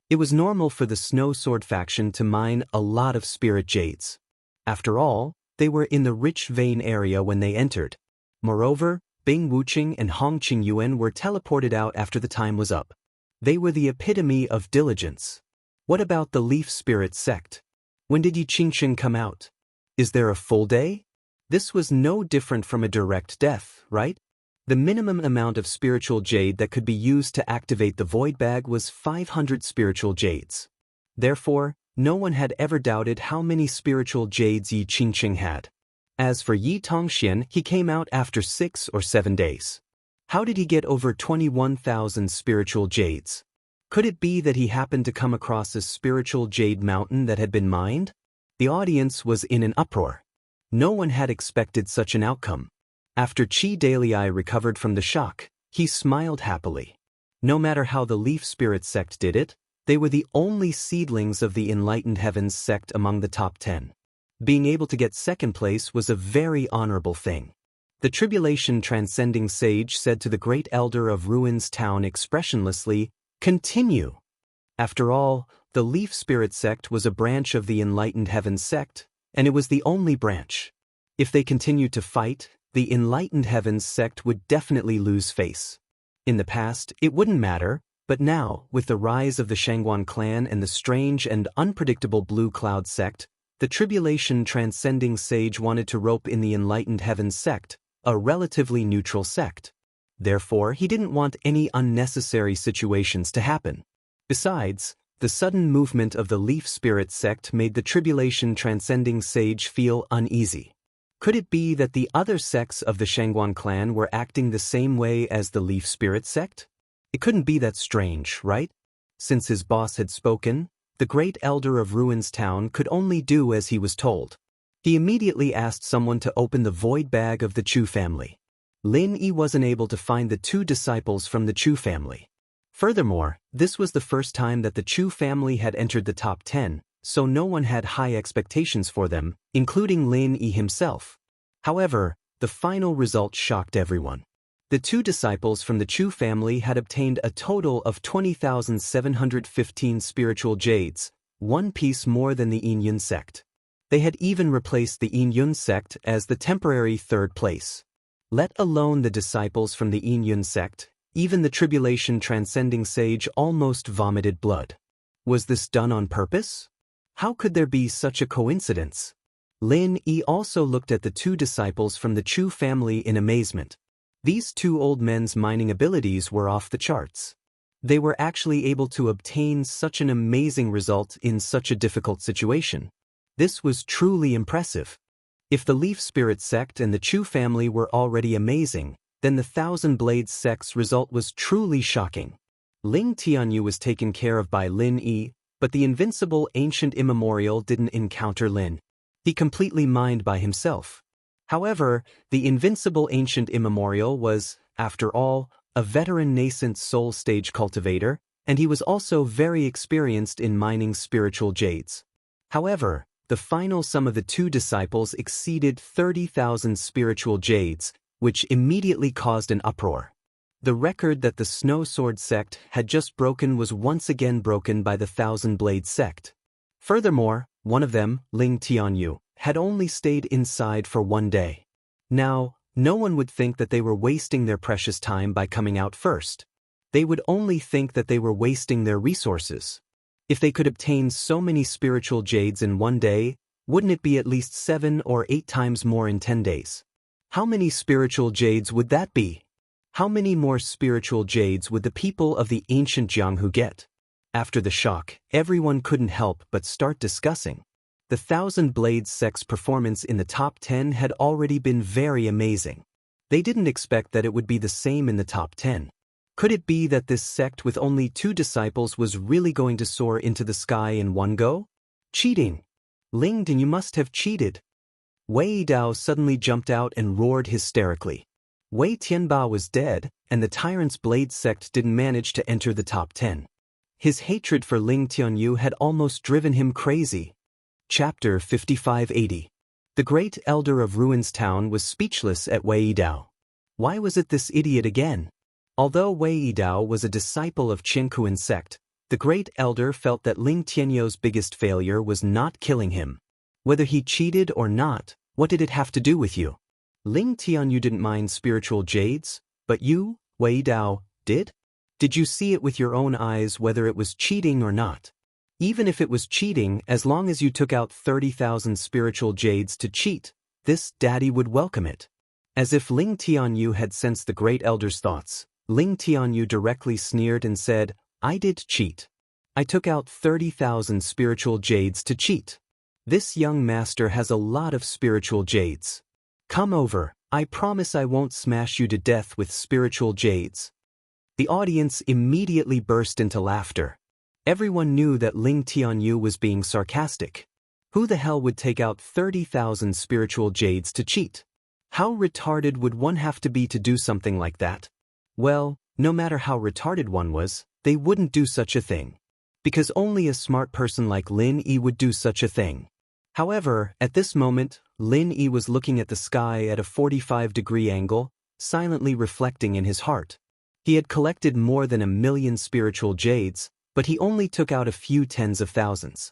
It was normal for the Snow Sword faction to mine a lot of spirit jades. After all, they were in the rich vein area when they entered. Moreover, Bing Wuqing and Hong Qingyuan were teleported out after the time was up. They were the epitome of diligence. What about the Leaf Spirit sect? When did Yi Qingcheng come out? Is there a full day? This was no different from a direct death, right? The minimum amount of spiritual jade that could be used to activate the void bag was 500 spiritual jades. Therefore, no one had ever doubted how many spiritual jades Yi Qingcheng had. As for Yi Tongxian, he came out after 6 or 7 days. How did he get over 21,000 spiritual jades? Could it be that he happened to come across a spiritual jade mountain that had been mined? The audience was in an uproar. No one had expected such an outcome. After Qi Dalai recovered from the shock, he smiled happily. No matter how the Leaf Spirit sect did it, they were the only seedlings of the Enlightened Heavens sect among the top 10. Being able to get second place was a very honorable thing. The Tribulation Transcending Sage said to the great elder of Ruins Town expressionlessly, "Continue." After all, the Leaf Spirit sect was a branch of the Enlightened Heavens sect, and it was the only branch. If they continued to fight, the Enlightened Heavens sect would definitely lose face. In the past, it wouldn't matter, but now, with the rise of the Shangguan clan and the strange and unpredictable Blue Cloud sect, the tribulation-transcending sage wanted to rope in the Enlightened Heavens sect, a relatively neutral sect. Therefore, he didn't want any unnecessary situations to happen. Besides, the sudden movement of the Leaf Spirit sect made the tribulation-transcending sage feel uneasy. Could it be that the other sects of the Shangguan clan were acting the same way as the Leaf Spirit sect? It couldn't be that strange, right? Since his boss had spoken, the great elder of Ruins Town could only do as he was told. He immediately asked someone to open the void bag of the Chu family. Lin Yi wasn't able to find the 2 disciples from the Chu family. Furthermore, this was the first time that the Chu family had entered the top 10, so no one had high expectations for them, including Lin Yi himself. However, the final result shocked everyone. The 2 disciples from the Chu family had obtained a total of 20,715 spiritual jades, 1 piece more than the Yin Yun sect. They had even replaced the Yin Yun sect as the temporary 3rd place. Let alone the disciples from the Yin Yun sect, even the tribulation-transcending sage almost vomited blood. Was this done on purpose? How could there be such a coincidence? Lin Yi also looked at the 2 disciples from the Chu family in amazement. These 2 old men's mining abilities were off the charts. They were actually able to obtain such an amazing result in such a difficult situation. This was truly impressive. If the Leaf Spirit sect and the Chu family were already amazing, then the Thousand Blades sect's result was truly shocking. Ling Tianyu was taken care of by Lin Yi, but the invincible ancient immemorial didn't encounter Lin. He completely mined by himself. However, the invincible ancient immemorial was, after all, a veteran nascent soul stage cultivator, and he was also very experienced in mining spiritual jades. However, the final sum of the 2 disciples exceeded 30,000 spiritual jades, which immediately caused an uproar. The record that the Snow Sword sect had just broken was once again broken by the Thousand Blades sect. Furthermore, one of them, Ling Tianyu, had only stayed inside for 1 day. Now, no one would think that they were wasting their precious time by coming out first. They would only think that they were wasting their resources. If they could obtain so many spiritual jades in 1 day, wouldn't it be at least 7 or 8 times more in 10 days? How many spiritual jades would that be? How many more spiritual jades would the people of the ancient Jianghu get? After the shock, everyone couldn't help but start discussing. The Thousand Blades sect's performance in the top 10 had already been very amazing. They didn't expect that it would be the same in the top 10. Could it be that this sect with only 2 disciples was really going to soar into the sky in 1 go? Cheating! Ling Din, you must have cheated. Wei Dao suddenly jumped out and roared hysterically. Wei Tianba was dead, and the Tyrant's Blade sect didn't manage to enter the top 10. His hatred for Ling Tianyu had almost driven him crazy. Chapter 5580. The great elder of Ruins Town was speechless at Wei Dao. Why was it this idiot again? Although Wei Dao was a disciple of Qingkuan sect, the great elder felt that Ling Tianyu's biggest failure was not killing him. Whether he cheated or not, what did it have to do with you? Ling Tianyu didn't mind spiritual jades, but you, Wei Dao, did? Did you see it with your own eyes whether it was cheating or not? Even if it was cheating, as long as you took out 30,000 spiritual jades to cheat, this daddy would welcome it. As if Ling Tianyu had sensed the great elder's thoughts, Ling Tianyu directly sneered and said, I did cheat. I took out 30,000 spiritual jades to cheat. This young master has a lot of spiritual jades. Come over, I promise I won't smash you to death with spiritual jades. The audience immediately burst into laughter. Everyone knew that Ling Tianyu was being sarcastic. Who the hell would take out 30,000 spiritual jades to cheat? How retarded would one have to be to do something like that? Well, no matter how retarded one was, they wouldn't do such a thing. Because only a smart person like Lin Yi would do such a thing. However, at this moment, Lin Yi was looking at the sky at a 45-degree angle, silently reflecting in his heart. He had collected more than 1 million spiritual jades, but he only took out a few tens of thousands.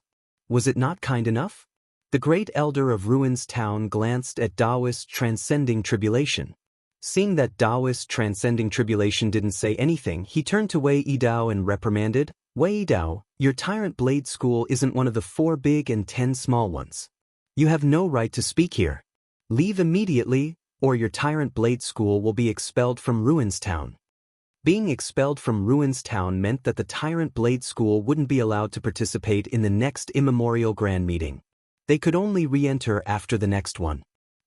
Was it not kind enough? The great elder of Ruins Town glanced at Daoist transcending tribulation. Seeing that Daoist transcending tribulation didn't say anything, he turned to Wei Yidao and reprimanded, Wei Yidao, your tyrant blade school isn't one of the 4 big and 10 small ones. You have no right to speak here. Leave immediately, or your tyrant blade school will be expelled from Ruins Town. Being expelled from Ruins Town meant that the tyrant blade school wouldn't be allowed to participate in the next immemorial grand meeting. They could only re-enter after the next one.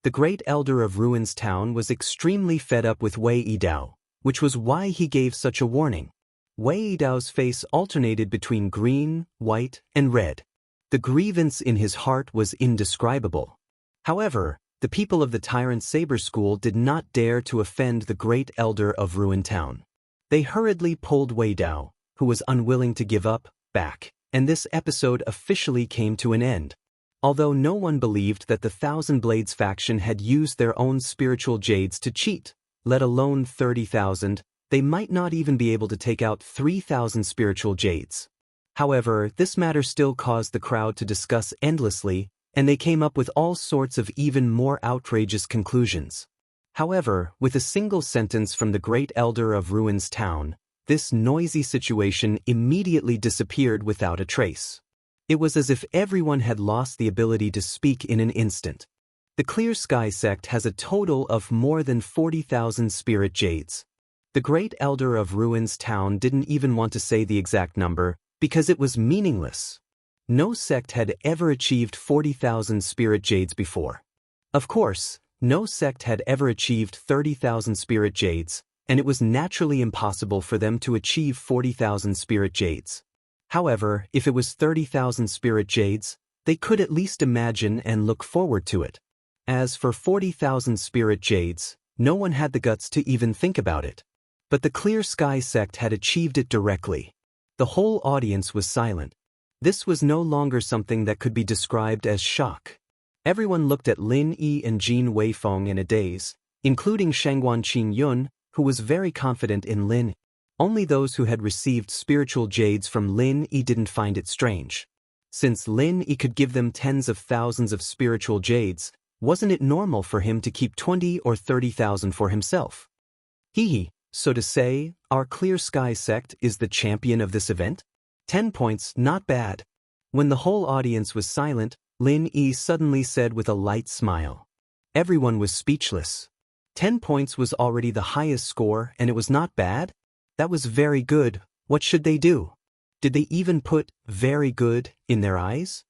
The great elder of Ruins Town was extremely fed up with Wei Yidao, which was why he gave such a warning. Wei Yidao's face alternated between green, white, and red. The grievance in his heart was indescribable. However, the people of the Tyrant Saber School did not dare to offend the great elder of Ruin Town. They hurriedly pulled Wei Yidao, who was unwilling to give up, back, and this episode officially came to an end. Although no one believed that the Thousand Blades faction had used their own spiritual jades to cheat, let alone 30,000, they might not even be able to take out 3,000 spiritual jades. However, this matter still caused the crowd to discuss endlessly, and they came up with all sorts of even more outrageous conclusions. However, with a single sentence from the great elder of Ruins Town, this noisy situation immediately disappeared without a trace. It was as if everyone had lost the ability to speak in an instant. The Clear Sky sect has a total of more than 40,000 spirit jades. The great elder of Ruins Town didn't even want to say the exact number, because it was meaningless. No sect had ever achieved 40,000 spirit jades before. Of course, no sect had ever achieved 30,000 spirit jades, and it was naturally impossible for them to achieve 40,000 spirit jades. However, if it was 30,000 spirit jades, they could at least imagine and look forward to it. As for 40,000 spirit jades, no one had the guts to even think about it. But the Clear Sky sect had achieved it directly. The whole audience was silent. This was no longer something that could be described as shock. Everyone looked at Lin Yi and Jin Weifeng in a daze, including Shangguan Qingyun, who was very confident in Lin. Only those who had received spiritual jades from Lin Yi didn't find it strange. Since Lin Yi could give them tens of thousands of spiritual jades, wasn't it normal for him to keep 20 or 30,000 for himself? Hee, so to say, our Clear Sky sect is the champion of this event? 10 points, not bad. When the whole audience was silent, Lin Yi suddenly said with a light smile. Everyone was speechless. 10 points was already the highest score, and it was not bad? That was very good. What should they do? Did they even put very good in their eyes?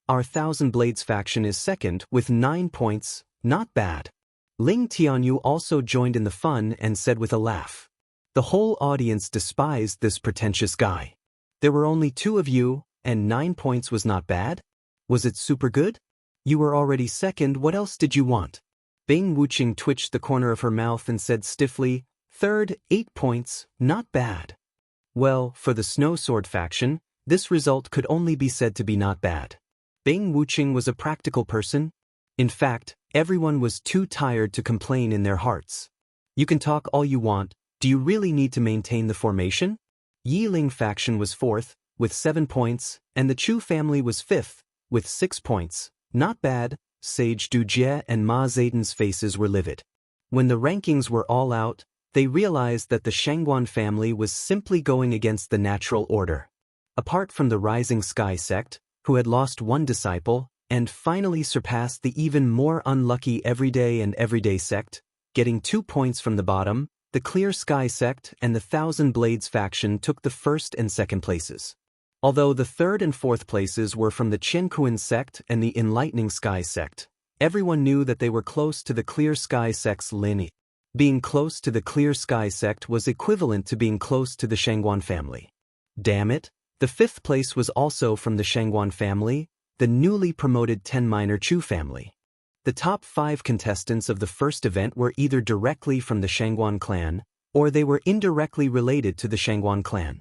Our Thousand Blades faction is second with 9 points, not bad. Ling Tianyu also joined in the fun and said with a laugh. The whole audience despised this pretentious guy. There were only 2 of you, and 9 points was not bad? Was it super good? You were already second, what else did you want? Bing Wuqing twitched the corner of her mouth and said stiffly, third, 8 points, not bad. Well, for the Snow Sword faction, this result could only be said to be not bad. Bing Wuqing was a practical person. In fact, everyone was too tired to complain in their hearts. You can talk all you want, do you really need to maintain the formation? Yiling faction was fourth, with 7 points, and the Chu family was fifth, with 6 points. Not bad. Sage Dujie and Ma Zaidan's faces were livid. When the rankings were all out, they realized that the Shangguan family was simply going against the natural order. Apart from the Rising Sky sect, who had lost 1 disciple, and finally surpassed the even more unlucky Everyday sect, getting 2 points from the bottom, the Clear Sky sect and the Thousand Blades faction took the first and second places. Although the third and fourth places were from the Qiankuan sect and the Enlightening Sky sect, everyone knew that they were close to the Clear Sky sect's lineage. Being close to the Clear Sky sect was equivalent to being close to the Shangguan family. Damn it, the 5th place was also from the Shangguan family, the newly promoted 10 Minor Chu family. The top 5 contestants of the first event were either directly from the Shangguan clan, or they were indirectly related to the Shangguan clan.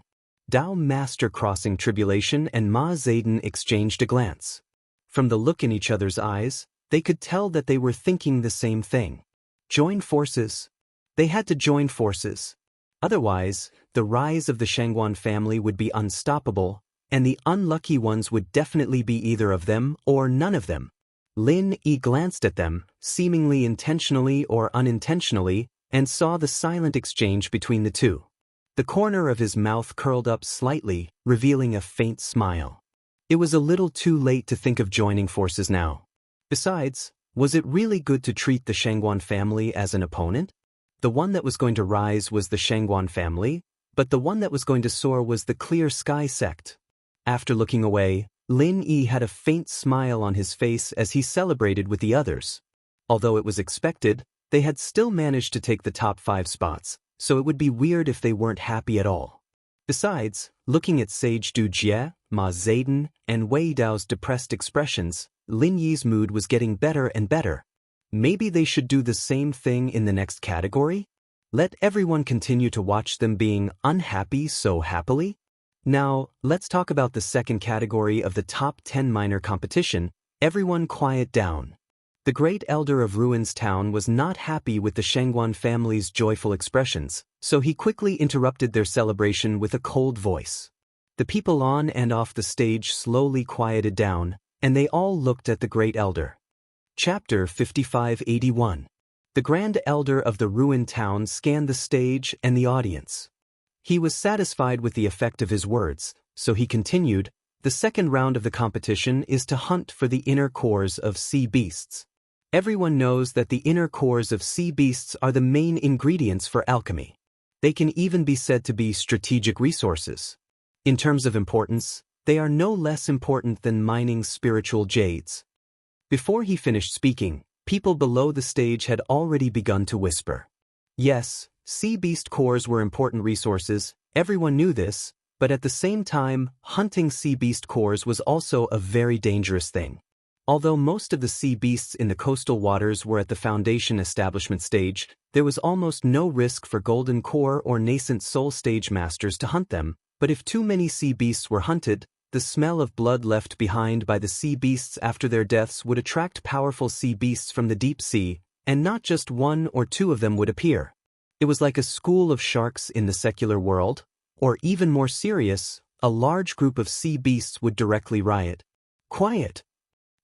Dao Master Crossing Tribulation and Ma Zaidan exchanged a glance. From the look in each other's eyes, they could tell that they were thinking the same thing. Join forces. They had to join forces. Otherwise, the rise of the Shangguan family would be unstoppable, and the unlucky ones would definitely be either of them or none of them. Lin Yi glanced at them, seemingly intentionally or unintentionally, and saw the silent exchange between the two. The corner of his mouth curled up slightly, revealing a faint smile. It was a little too late to think of joining forces now. Besides, was it really good to treat the Shangguan family as an opponent? The one that was going to rise was the Shangguan family, but the one that was going to soar was the Clear Sky sect. After looking away, Lin Yi had a faint smile on his face as he celebrated with the others. Although it was expected, they had still managed to take the top 5 spots, so it would be weird if they weren't happy at all. Besides, looking at Sage Du Jie, Ma Zayden, and Wei Dao's depressed expressions, Lin Yi's mood was getting better and better. Maybe they should do the same thing in the next category? Let everyone continue to watch them being unhappy so happily? Now, let's talk about the second category of the top 10 minor competition. Everyone quiet down. The great elder of Ruins Town was not happy with the Shangguan family's joyful expressions, so he quickly interrupted their celebration with a cold voice. The people on and off the stage slowly quieted down, and they all looked at the great elder. Chapter 5581. The Grand Elder of the Ruined Town scanned the stage and the audience. He was satisfied with the effect of his words, so he continued, "The second round of the competition is to hunt for the inner cores of sea beasts. Everyone knows that the inner cores of sea beasts are the main ingredients for alchemy. They can even be said to be strategic resources. In terms of importance, they are no less important than mining spiritual jades." Before he finished speaking, people below the stage had already begun to whisper. Yes, sea beast cores were important resources, everyone knew this, but at the same time, hunting sea beast cores was also a very dangerous thing. Although most of the sea beasts in the coastal waters were at the foundation establishment stage, there was almost no risk for golden core or nascent soul stage masters to hunt them, but if too many sea beasts were hunted, the smell of blood left behind by the sea beasts after their deaths would attract powerful sea beasts from the deep sea, and not just 1 or 2 of them would appear. It was like a school of sharks in the secular world, or even more serious, a large group of sea beasts would directly riot. "Quiet!"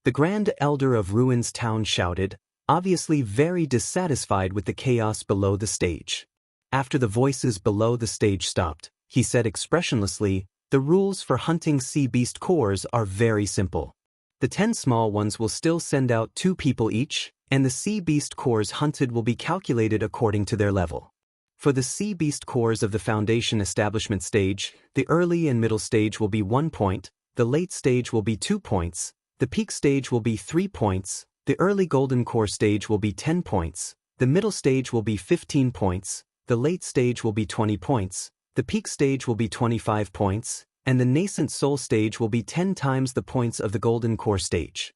The Grand Elder of Ruins Town shouted, obviously very dissatisfied with the chaos below the stage. After the voices below the stage stopped, he said expressionlessly, "The rules for hunting sea beast cores are very simple. The 10 small ones will still send out 2 people each, and the sea beast cores hunted will be calculated according to their level. For the sea beast cores of the foundation establishment stage, the early and middle stage will be 1 point, the late stage will be 2 points, the peak stage will be 3 points, the early golden core stage will be 10 points, the middle stage will be 15 points, the late stage will be 20 points, the peak stage will be 25 points, and the nascent soul stage will be 10 times the points of the golden core stage."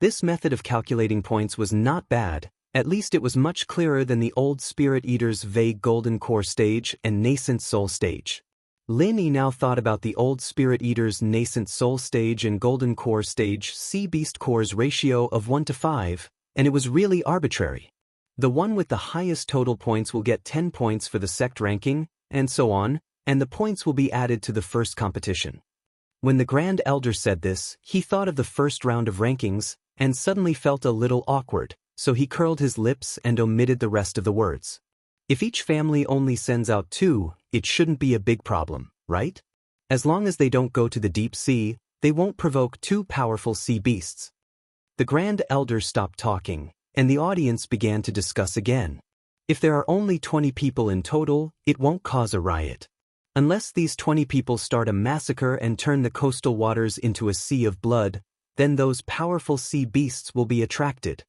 This method of calculating points was not bad, at least it was much clearer than the old Spirit Eater's vague golden core stage and nascent soul stage. Lin Yi now thought about the old Spirit Eater's nascent soul stage and golden core stage sea beast cores ratio of 1 to 5, and it was really arbitrary. The one with the highest total points will get 10 points for the sect ranking, and so on, and the points will be added to the first competition. When the Grand Elder said this, he thought of the first round of rankings, and suddenly felt a little awkward, so he curled his lips and omitted the rest of the words. If each family only sends out 2, it shouldn't be a big problem, right? As long as they don't go to the deep sea, they won't provoke 2 powerful sea beasts. The Grand Elder stopped talking, and the audience began to discuss again. If there are only 20 people in total, it won't cause a riot. Unless these 20 people start a massacre and turn the coastal waters into a sea of blood, then those powerful sea beasts will be attracted.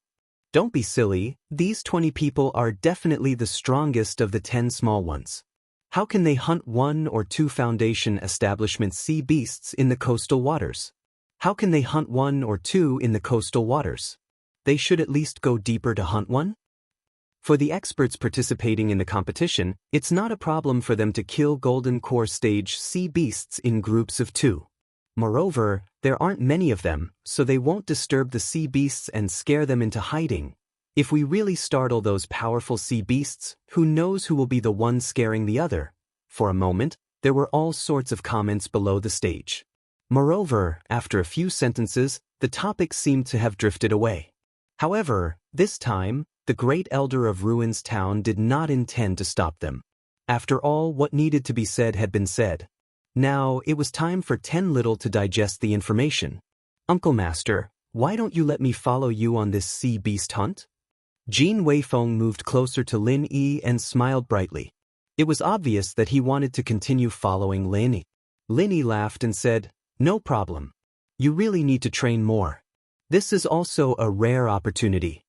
Don't be silly, these 20 people are definitely the strongest of the 10 small ones. How can they hunt 1 or 2 foundation establishment sea beasts in the coastal waters? How can they hunt 1 or 2 in the coastal waters? They should at least go deeper to hunt 1? For the experts participating in the competition, it's not a problem for them to kill golden core stage sea beasts in groups of 2. Moreover, there aren't many of them, so they won't disturb the sea beasts and scare them into hiding. If we really startle those powerful sea beasts, who knows who will be the one scaring the other? For a moment, there were all sorts of comments below the stage. Moreover, after a few sentences, the topic seemed to have drifted away. However, this time, the great elder of Ruins Town did not intend to stop them. After all, what needed to be said had been said. Now, it was time for 10 Little to digest the information. Uncle Master, why don't you let me follow you on this sea beast hunt? Jin Weifeng moved closer to Lin Yi and smiled brightly. It was obvious that he wanted to continue following Lin Yi. Lin Yi laughed and said, "No problem. You really need to train more. This is also a rare opportunity."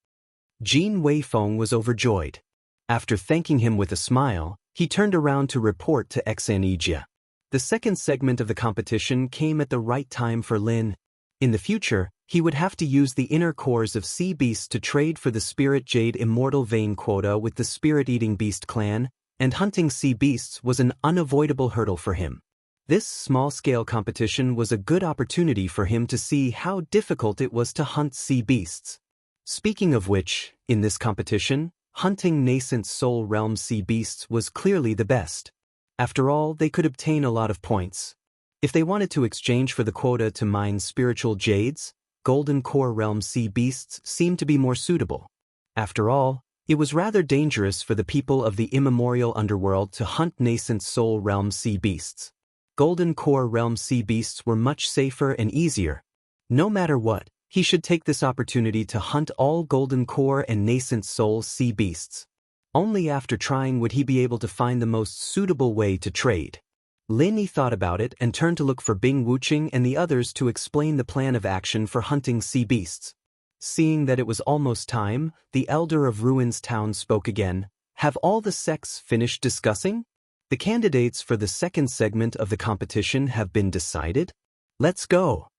Jin Weifeng was overjoyed. After thanking him with a smile, he turned around to report to Xianxia. The second segment of the competition came at the right time for Lin. In the future, he would have to use the inner cores of sea beasts to trade for the Spirit Jade Immortal Vein quota with the Spirit-Eating Beast clan, and hunting sea beasts was an unavoidable hurdle for him. This small-scale competition was a good opportunity for him to see how difficult it was to hunt sea beasts. Speaking of which, in this competition, hunting nascent soul realm sea beasts was clearly the best. After all, they could obtain a lot of points. If they wanted to exchange for the quota to mine spiritual jades, golden core realm sea beasts seemed to be more suitable. After all, it was rather dangerous for the people of the immemorial underworld to hunt nascent soul realm sea beasts. Golden core realm sea beasts were much safer and easier. No matter what, he should take this opportunity to hunt all golden core and nascent soul sea beasts. Only after trying would he be able to find the most suitable way to trade. Lin Yi thought about it and turned to look for Bing Wuqing and the others to explain the plan of action for hunting sea beasts. Seeing that it was almost time, the elder of Ruins Town spoke again. "Have all the sects finished discussing? The candidates for the second segment of the competition have been decided? Let's go."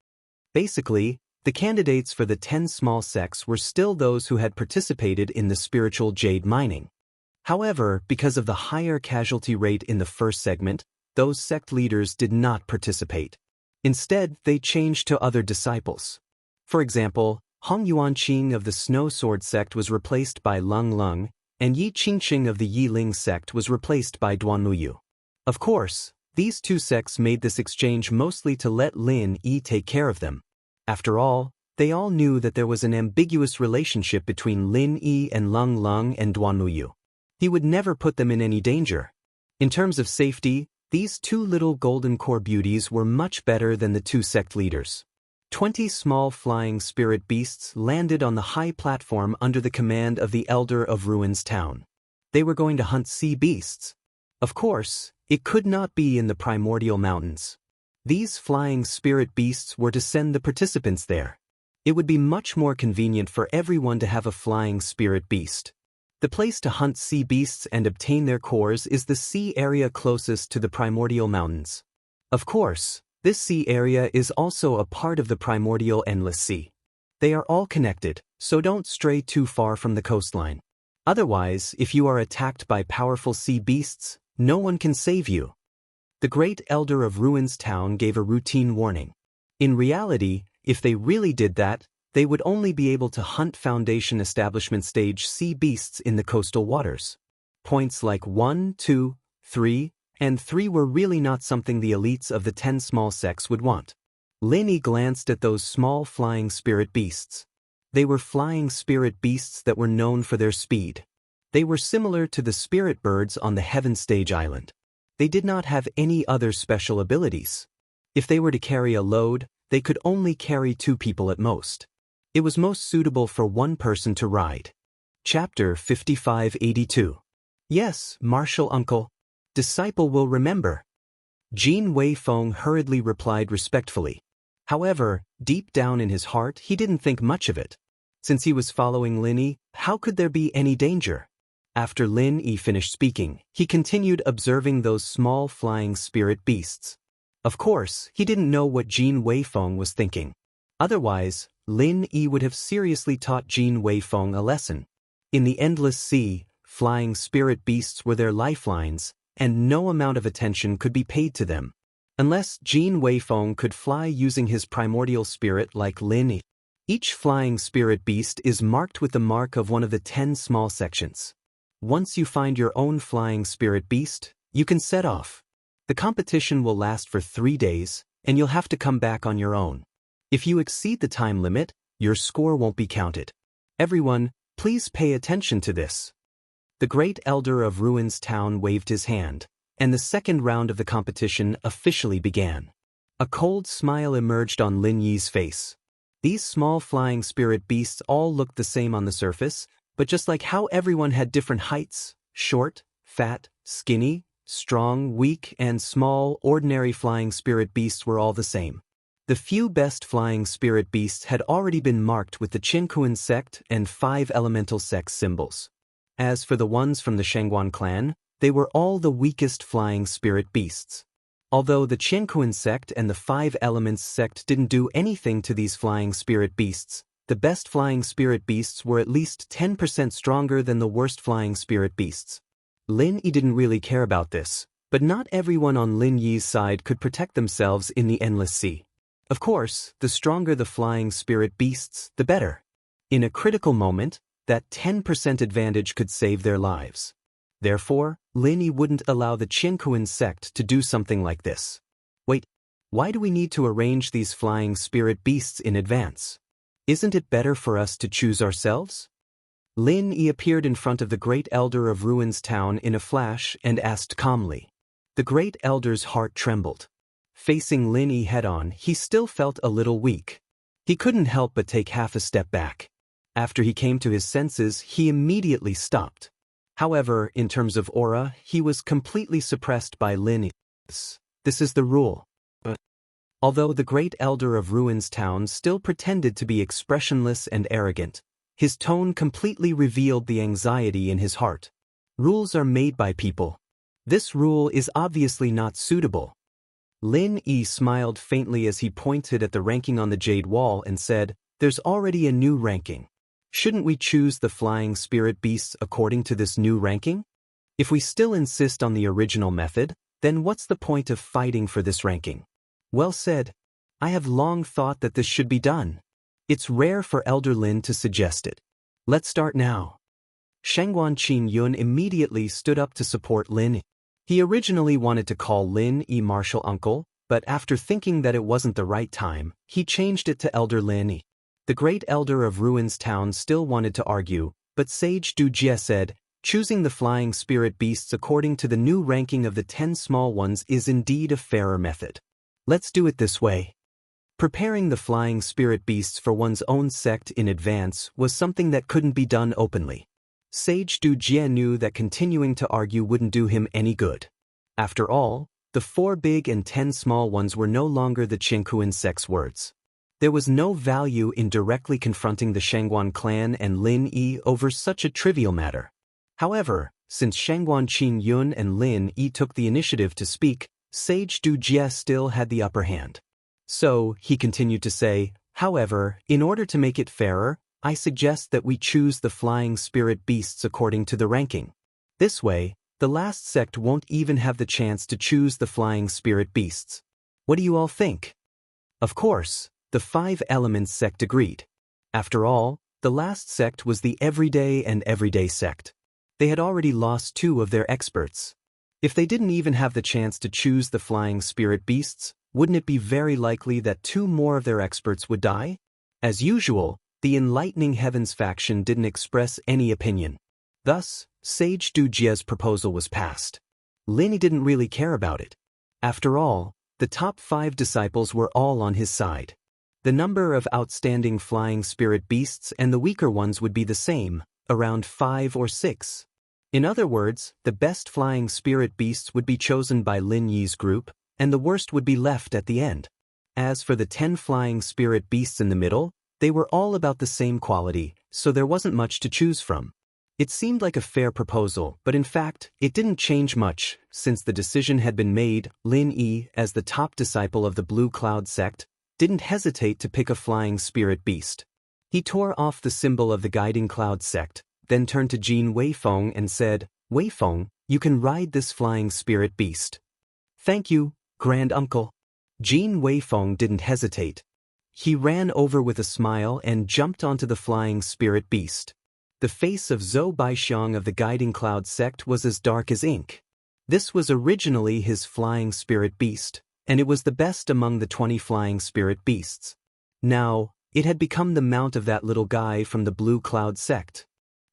Basically, the candidates for the 10 small sects were still those who had participated in the spiritual jade mining. However, because of the higher casualty rate in the first segment, those sect leaders did not participate. Instead, they changed to other disciples. For example, Hong Yuanqing of the Snow Sword sect was replaced by Lung Lung, and Yi Qingqing of the Yi Ling sect was replaced by Duanmuyu. Of course, these two sects made this exchange mostly to let Lin Yi take care of them. After all, they all knew that there was an ambiguous relationship between Lin Yi and Lung Lung and Duanmuyu. He would never put them in any danger. In terms of safety, these two little golden core beauties were much better than the two sect leaders. 20 small flying spirit beasts landed on the high platform under the command of the elder of Ruins Town. They were going to hunt sea beasts. Of course, it could not be in the primordial mountains. These flying spirit beasts were to send the participants there. It would be much more convenient for everyone to have a flying spirit beast. The place to hunt sea beasts and obtain their cores is the sea area closest to the primordial mountains. Of course, this sea area is also a part of the primordial endless sea. They are all connected, so don't stray too far from the coastline. Otherwise, if you are attacked by powerful sea beasts, no one can save you. The great elder of Ruins Town gave a routine warning. In reality, if they really did that, they would only be able to hunt Foundation Establishment stage sea beasts in the coastal waters. Points like 1, 2, 3, and 3 were really not something the elites of the 10 small sects would want. Lin Yi glanced at those small flying spirit beasts. They were flying spirit beasts that were known for their speed. They were similar to the spirit birds on the Heaven Stage Island. They did not have any other special abilities. If they were to carry a load, they could only carry 2 people at most. It was most suitable for 1 person to ride. Chapter 5582. Yes, Martial Uncle. Disciple will remember. Jin Weifeng hurriedly replied respectfully. However, deep down in his heart he didn't think much of it. Since he was following Lin Yi, how could there be any danger? After Lin Yi finished speaking, he continued observing those small flying spirit beasts. Of course, he didn't know what Jin Weifeng was thinking. Otherwise, Lin Yi would have seriously taught Jin Weifeng a lesson. In the endless sea, flying spirit beasts were their lifelines, and no amount of attention could be paid to them. Unless Jin Weifeng could fly using his primordial spirit like Lin Yi. Each flying spirit beast is marked with the mark of one of the 10 small sections. Once you find your own flying spirit beast, you can set off. The competition will last for 3 days, and you'll have to come back on your own. If you exceed the time limit, your score won't be counted. Everyone, please pay attention to this. The great elder of Ruins Town waved his hand, and the second round of the competition officially began. A cold smile emerged on Lin Yi's face. These small flying spirit beasts all looked the same on the surface, but just like how everyone had different heights, short, fat, skinny, strong, weak, and small, ordinary flying spirit beasts were all the same. The few best flying spirit beasts had already been marked with the Qinkuan sect and 5 elemental sect symbols. As for the ones from the Shangguan clan, they were all the weakest flying spirit beasts. Although the Qinkuan sect and the 5 elements sect didn't do anything to these flying spirit beasts, the best flying spirit beasts were at least 10% stronger than the worst flying spirit beasts. Lin Yi didn't really care about this, but not everyone on Lin Yi's side could protect themselves in the endless sea. Of course, the stronger the flying spirit beasts, the better. In a critical moment, that 10% advantage could save their lives. Therefore, Lin Yi wouldn't allow the Qinkuan sect to do something like this. Wait, why do we need to arrange these flying spirit beasts in advance? Isn't it better for us to choose ourselves? Lin Yi appeared in front of the great elder of Ruins Town in a flash and asked calmly. The great elder's heart trembled. Facing Lin Yi head-on, he still felt a little weak. He couldn't help but take half a step back. After he came to his senses, he immediately stopped. However, in terms of aura, he was completely suppressed by Lin Yi. This is the rule. Although the great elder of Ruins Town still pretended to be expressionless and arrogant, his tone completely revealed the anxiety in his heart. Rules are made by people. This rule is obviously not suitable. Lin Yi smiled faintly as he pointed at the ranking on the jade wall and said, "There's already a new ranking. Shouldn't we choose the flying spirit beasts according to this new ranking? If we still insist on the original method, then what's the point of fighting for this ranking?" Well said. I have long thought that this should be done. It's rare for Elder Lin to suggest it. Let's start now. Shangguan Qin Yun immediately stood up to support Lin Yi. He originally wanted to call Lin Yi martial uncle, but after thinking that it wasn't the right time, he changed it to Elder Lin Yi. The great elder of Ruins Town still wanted to argue, but Sage Du Jie said, choosing the flying spirit beasts according to the new ranking of the 10 small ones is indeed a fairer method. Let's do it this way. Preparing the flying spirit beasts for one's own sect in advance was something that couldn't be done openly. Sage Du Jie knew that continuing to argue wouldn't do him any good. After all, the 4 big and 10 small ones were no longer the Qinkuan sect's words. There was no value in directly confronting the Shangguan clan and Lin Yi over such a trivial matter. However, since Shangguan Qin Yun and Lin Yi took the initiative to speak, Sage Du Jie still had the upper hand. So, he continued to say, however, in order to make it fairer, I suggest that we choose the flying spirit beasts according to the ranking. This way, the last sect won't even have the chance to choose the flying spirit beasts. What do you all think? Of course, the 5 elements sect agreed. After all, the last sect was the everyday and everyday sect. They had already lost 2 of their experts. If they didn't even have the chance to choose the flying spirit beasts, wouldn't it be very likely that 2 more of their experts would die? As usual, the Enlightening Heavens faction didn't express any opinion. Thus, Sage Du Jie's proposal was passed. Lin Yi didn't really care about it. After all, the top 5 disciples were all on his side. The number of outstanding flying spirit beasts and the weaker ones would be the same, around 5 or 6. In other words, the best flying spirit beasts would be chosen by Lin Yi's group, and the worst would be left at the end. As for the 10 flying spirit beasts in the middle, they were all about the same quality, so there wasn't much to choose from. It seemed like a fair proposal, but in fact, it didn't change much, since the decision had been made. Lin Yi, as the top disciple of the Blue Cloud sect, didn't hesitate to pick a flying spirit beast. He tore off the symbol of the Guiding Cloud sect, then turned to Jin Weifeng and said, "Weifeng, you can ride this flying spirit beast." "Thank you, Grand Uncle." Jin Weifeng didn't hesitate. He ran over with a smile and jumped onto the flying spirit beast. The face of Zhou Baixiang of the Guiding Cloud sect was as dark as ink. This was originally his flying spirit beast, and it was the best among the 20 flying spirit beasts. Now, it had become the mount of that little guy from the Blue Cloud sect.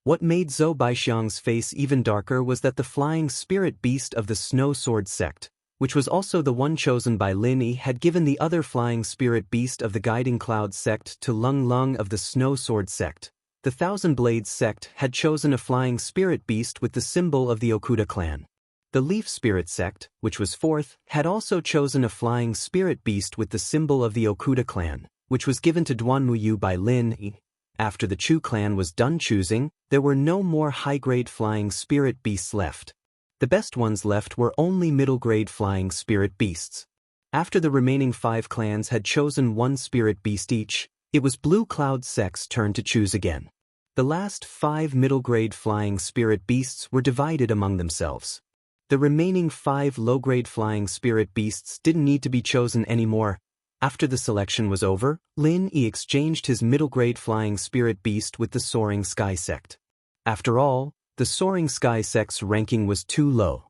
What made Zhou Baixiang's face even darker was that the flying spirit beast of the Snow Sword sect, which was also the one chosen by Lin Yi, had given the other flying spirit beast of the Guiding Cloud sect to Lung Lung of the Snow Sword sect. The Thousand Blades sect had chosen a flying spirit beast with the symbol of the Okuda clan. The Leaf Spirit sect, which was fourth, had also chosen a flying spirit beast with the symbol of the Okuda clan, which was given to Duanmuyu by Lin Yi. After the Chu clan was done choosing, there were no more high-grade flying spirit beasts left. The best ones left were only middle-grade flying spirit beasts. After the remaining 5 clans had chosen one spirit beast each, it was Blue Cloud sect's turn to choose again. The last 5 middle-grade flying spirit beasts were divided among themselves. The remaining 5 low-grade flying spirit beasts didn't need to be chosen anymore. After the selection was over, Lin Yi exchanged his middle-grade flying spirit beast with the Soaring Sky sect. After all, the Soaring Sky sect's ranking was too low.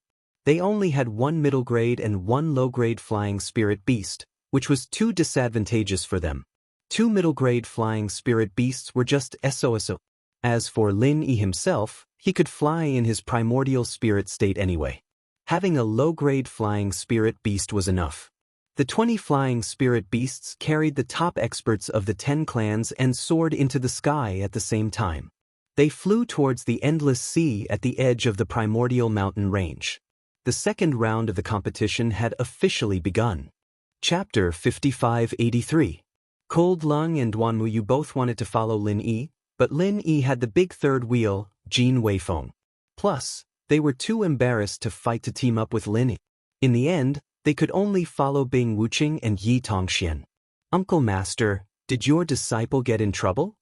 They only had 1 middle-grade and 1 low-grade flying spirit beast, which was too disadvantageous for them. 2 middle-grade flying spirit beasts were just SOSO. As for Lin Yi himself, he could fly in his primordial spirit state anyway. Having a low-grade flying spirit beast was enough. The 20 flying spirit beasts carried the top experts of the 10 clans and soared into the sky at the same time. They flew towards the endless sea at the edge of the primordial mountain range. The second round of the competition had officially begun. Chapter 5583. Cold Lung and Duanmuyu both wanted to follow Lin Yi, but Lin Yi had the big third wheel, Jin Weifeng. Plus, they were too embarrassed to fight to team up with Lin Yi. In the end, they could only follow Bing Wuqing and Yi Tongxian. Uncle Master, did your disciple get in trouble?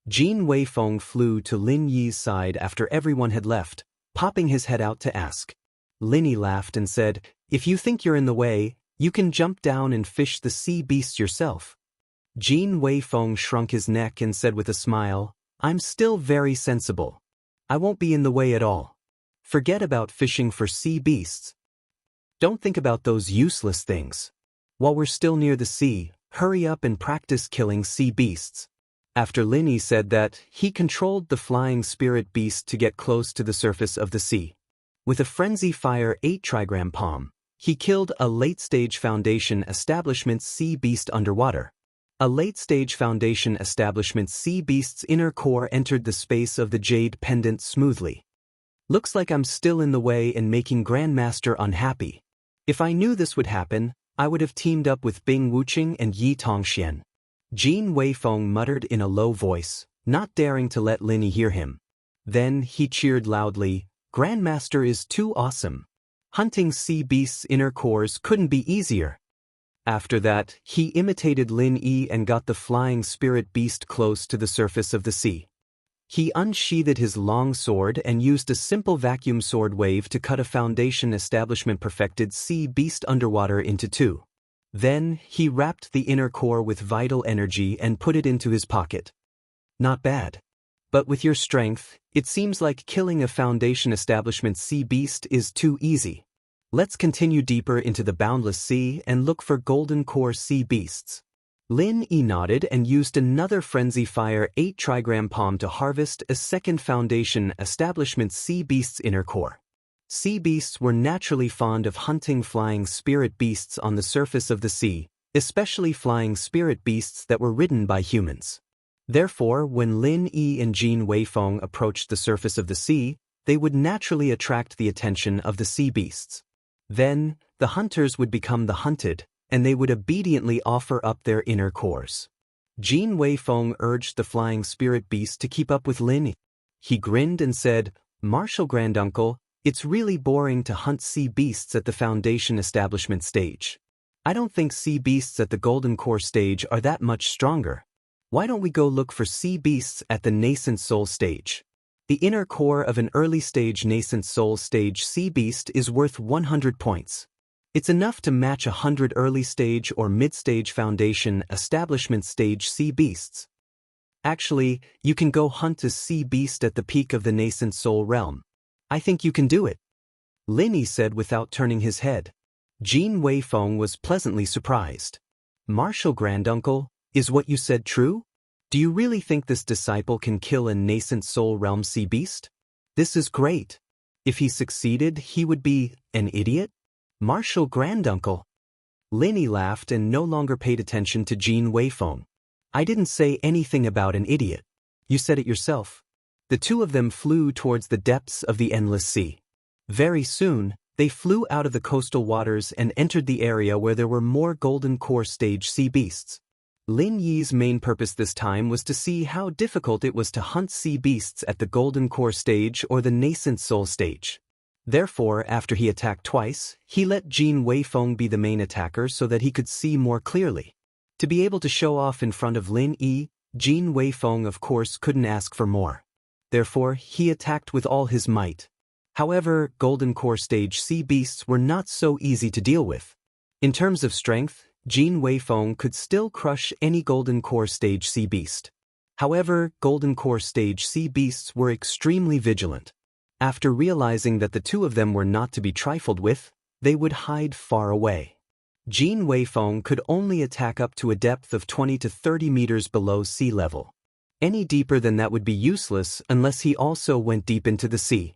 Jin Weifeng flew to Lin Yi's side after everyone had left, popping his head out to ask. Lin Yi laughed and said, "If you think you're in the way, you can jump down and fish the sea beasts yourself." Jin Weifeng shrunk his neck and said with a smile, "I'm still very sensible. I won't be in the way at all. Forget about fishing for sea beasts. Don't think about those useless things. While we're still near the sea, hurry up and practice killing sea beasts." After Lin Yi said that, he controlled the flying spirit beast to get close to the surface of the sea. With a frenzy fire 8 trigram palm, he killed a late-stage Foundation establishment's sea beast underwater. A late-stage Foundation establishment's sea beast's inner core entered the space of the jade pendant smoothly. Looks like I'm still in the way and making Grandmaster unhappy. If I knew this would happen, I would have teamed up with Bing Wuqing and Yi Tongxian. Jin Weifeng muttered in a low voice, not daring to let Lin Yi hear him. Then he cheered loudly, "Grandmaster is too awesome. Hunting sea beasts' inner cores couldn't be easier." After that, he imitated Lin Yi and got the flying spirit beast close to the surface of the sea. He unsheathed his long sword and used a simple vacuum sword wave to cut a Foundation establishment perfected sea beast underwater into 2. Then, he wrapped the inner core with vital energy and put it into his pocket. Not bad. But with your strength, it seems like killing a Foundation establishment sea beast is too easy. Let's continue deeper into the boundless sea and look for golden core sea beasts. Lin Yi nodded and used another frenzy fire 8 trigram palm to harvest a second Foundation establishment sea beast's inner core. Sea beasts were naturally fond of hunting flying spirit beasts on the surface of the sea, especially flying spirit beasts that were ridden by humans. Therefore, when Lin Yi and Jin Weifeng approached the surface of the sea, they would naturally attract the attention of the sea beasts. Then, the hunters would become the hunted, and they would obediently offer up their inner cores. Jin Weifeng urged the flying spirit beast to keep up with Lin Yi. He grinned and said, "Martial Granduncle, it's really boring to hunt sea beasts at the Foundation establishment stage. I don't think sea beasts at the Golden Core stage are that much stronger. Why don't we go look for sea beasts at the nascent soul stage? The inner core of an early stage nascent soul stage sea beast is worth 100 points. It's enough to match 100 early stage or mid-stage Foundation establishment stage sea beasts. Actually, you can go hunt a sea beast at the peak of the nascent soul realm. I think you can do it," Lin Yi said without turning his head. Jean Weifeng was pleasantly surprised. Martial granduncle, is what you said true? Do you really think this disciple can kill a nascent soul realm sea beast? This is great. If he succeeded, he would be an idiot? Martial granduncle. Linny laughed and no longer paid attention to Jean Weifeng. I didn't say anything about an idiot. You said it yourself. The two of them flew towards the depths of the endless sea. Very soon, they flew out of the coastal waters and entered the area where there were more golden core stage sea beasts. Lin Yi's main purpose this time was to see how difficult it was to hunt sea beasts at the golden core stage or the nascent soul stage. Therefore, after he attacked twice, he let Jean Weifeng be the main attacker so that he could see more clearly. To be able to show off in front of Lin Yi, Jean Weifeng of course couldn't ask for more. Therefore, he attacked with all his might. However, golden core stage sea beasts were not so easy to deal with. In terms of strength, Jean Weifeng could still crush any golden core stage sea beast. However, golden core stage sea beasts were extremely vigilant. After realizing that the two of them were not to be trifled with, they would hide far away. Jean Weifeng could only attack up to a depth of 20 to 30 meters below sea level. Any deeper than that would be useless unless he also went deep into the sea.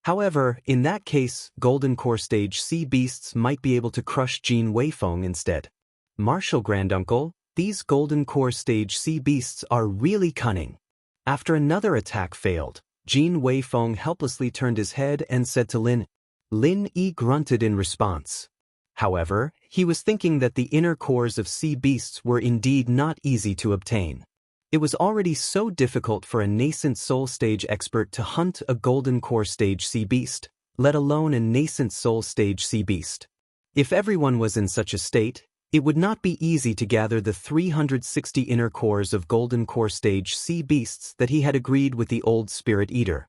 However, in that case, golden core stage sea beasts might be able to crush Jean Weifeng instead. Martial granduncle, these golden core stage sea beasts are really cunning. After another attack failed, Jean Weifeng helplessly turned his head and said to Lin. Lin Yi grunted in response. However, he was thinking that the inner cores of sea beasts were indeed not easy to obtain. It was already so difficult for a nascent soul stage expert to hunt a golden core stage sea beast, let alone a nascent soul stage sea beast. If everyone was in such a state, it would not be easy to gather the 360 inner cores of golden core stage sea beasts that he had agreed with the old spirit eater.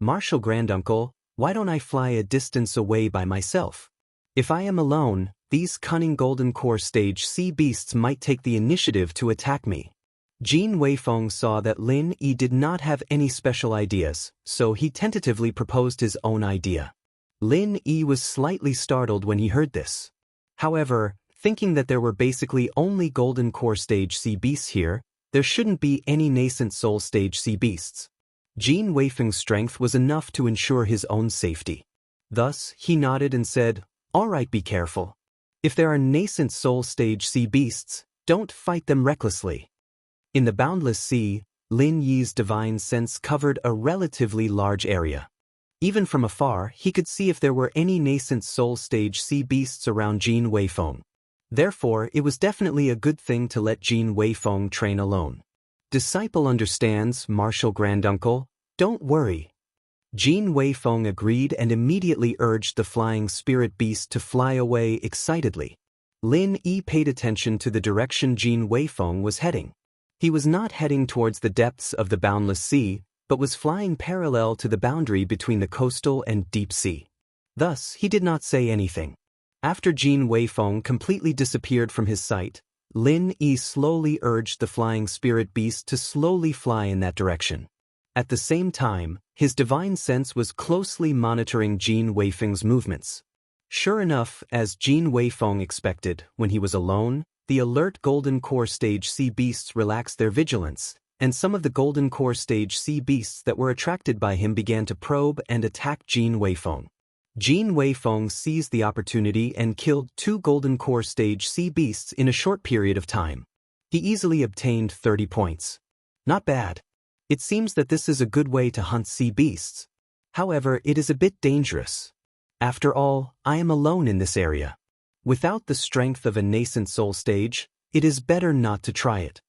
Martial granduncle, why don't I fly a distance away by myself? If I am alone, these cunning golden core stage sea beasts might take the initiative to attack me. Jean Weifeng saw that Lin Yi did not have any special ideas, so he tentatively proposed his own idea. Lin Yi was slightly startled when he heard this. However, thinking that there were basically only golden core stage sea beasts here, there shouldn't be any nascent soul stage sea beasts. Jean Weifeng's strength was enough to ensure his own safety. Thus, he nodded and said, "All right, be careful. If there are nascent soul stage sea beasts, don't fight them recklessly." In the boundless sea, Lin Yi's divine sense covered a relatively large area. Even from afar, he could see if there were any nascent soul stage sea beasts around Jean Weifeng. Therefore, it was definitely a good thing to let Jean Weifeng train alone. Disciple understands, martial granduncle, don't worry. Jean Weifeng agreed and immediately urged the flying spirit beast to fly away excitedly. Lin Yi paid attention to the direction Jean Weifeng was heading. He was not heading towards the depths of the boundless sea, but was flying parallel to the boundary between the coastal and deep sea. Thus, he did not say anything. After Jean Weifeng completely disappeared from his sight, Lin Yi slowly urged the flying spirit beast to slowly fly in that direction. At the same time, his divine sense was closely monitoring Jean Weifeng's movements. Sure enough, as Jean Weifeng expected, when he was alone, the alert golden core stage sea beasts relaxed their vigilance, and some of the golden core stage sea beasts that were attracted by him began to probe and attack Jean Weifeng. Jean Weifeng seized the opportunity and killed 2 golden core stage sea beasts in a short period of time. He easily obtained 30 points. Not bad. It seems that this is a good way to hunt sea beasts. However, it is a bit dangerous. After all, I am alone in this area. Without the strength of a nascent soul stage, it is better not to try it.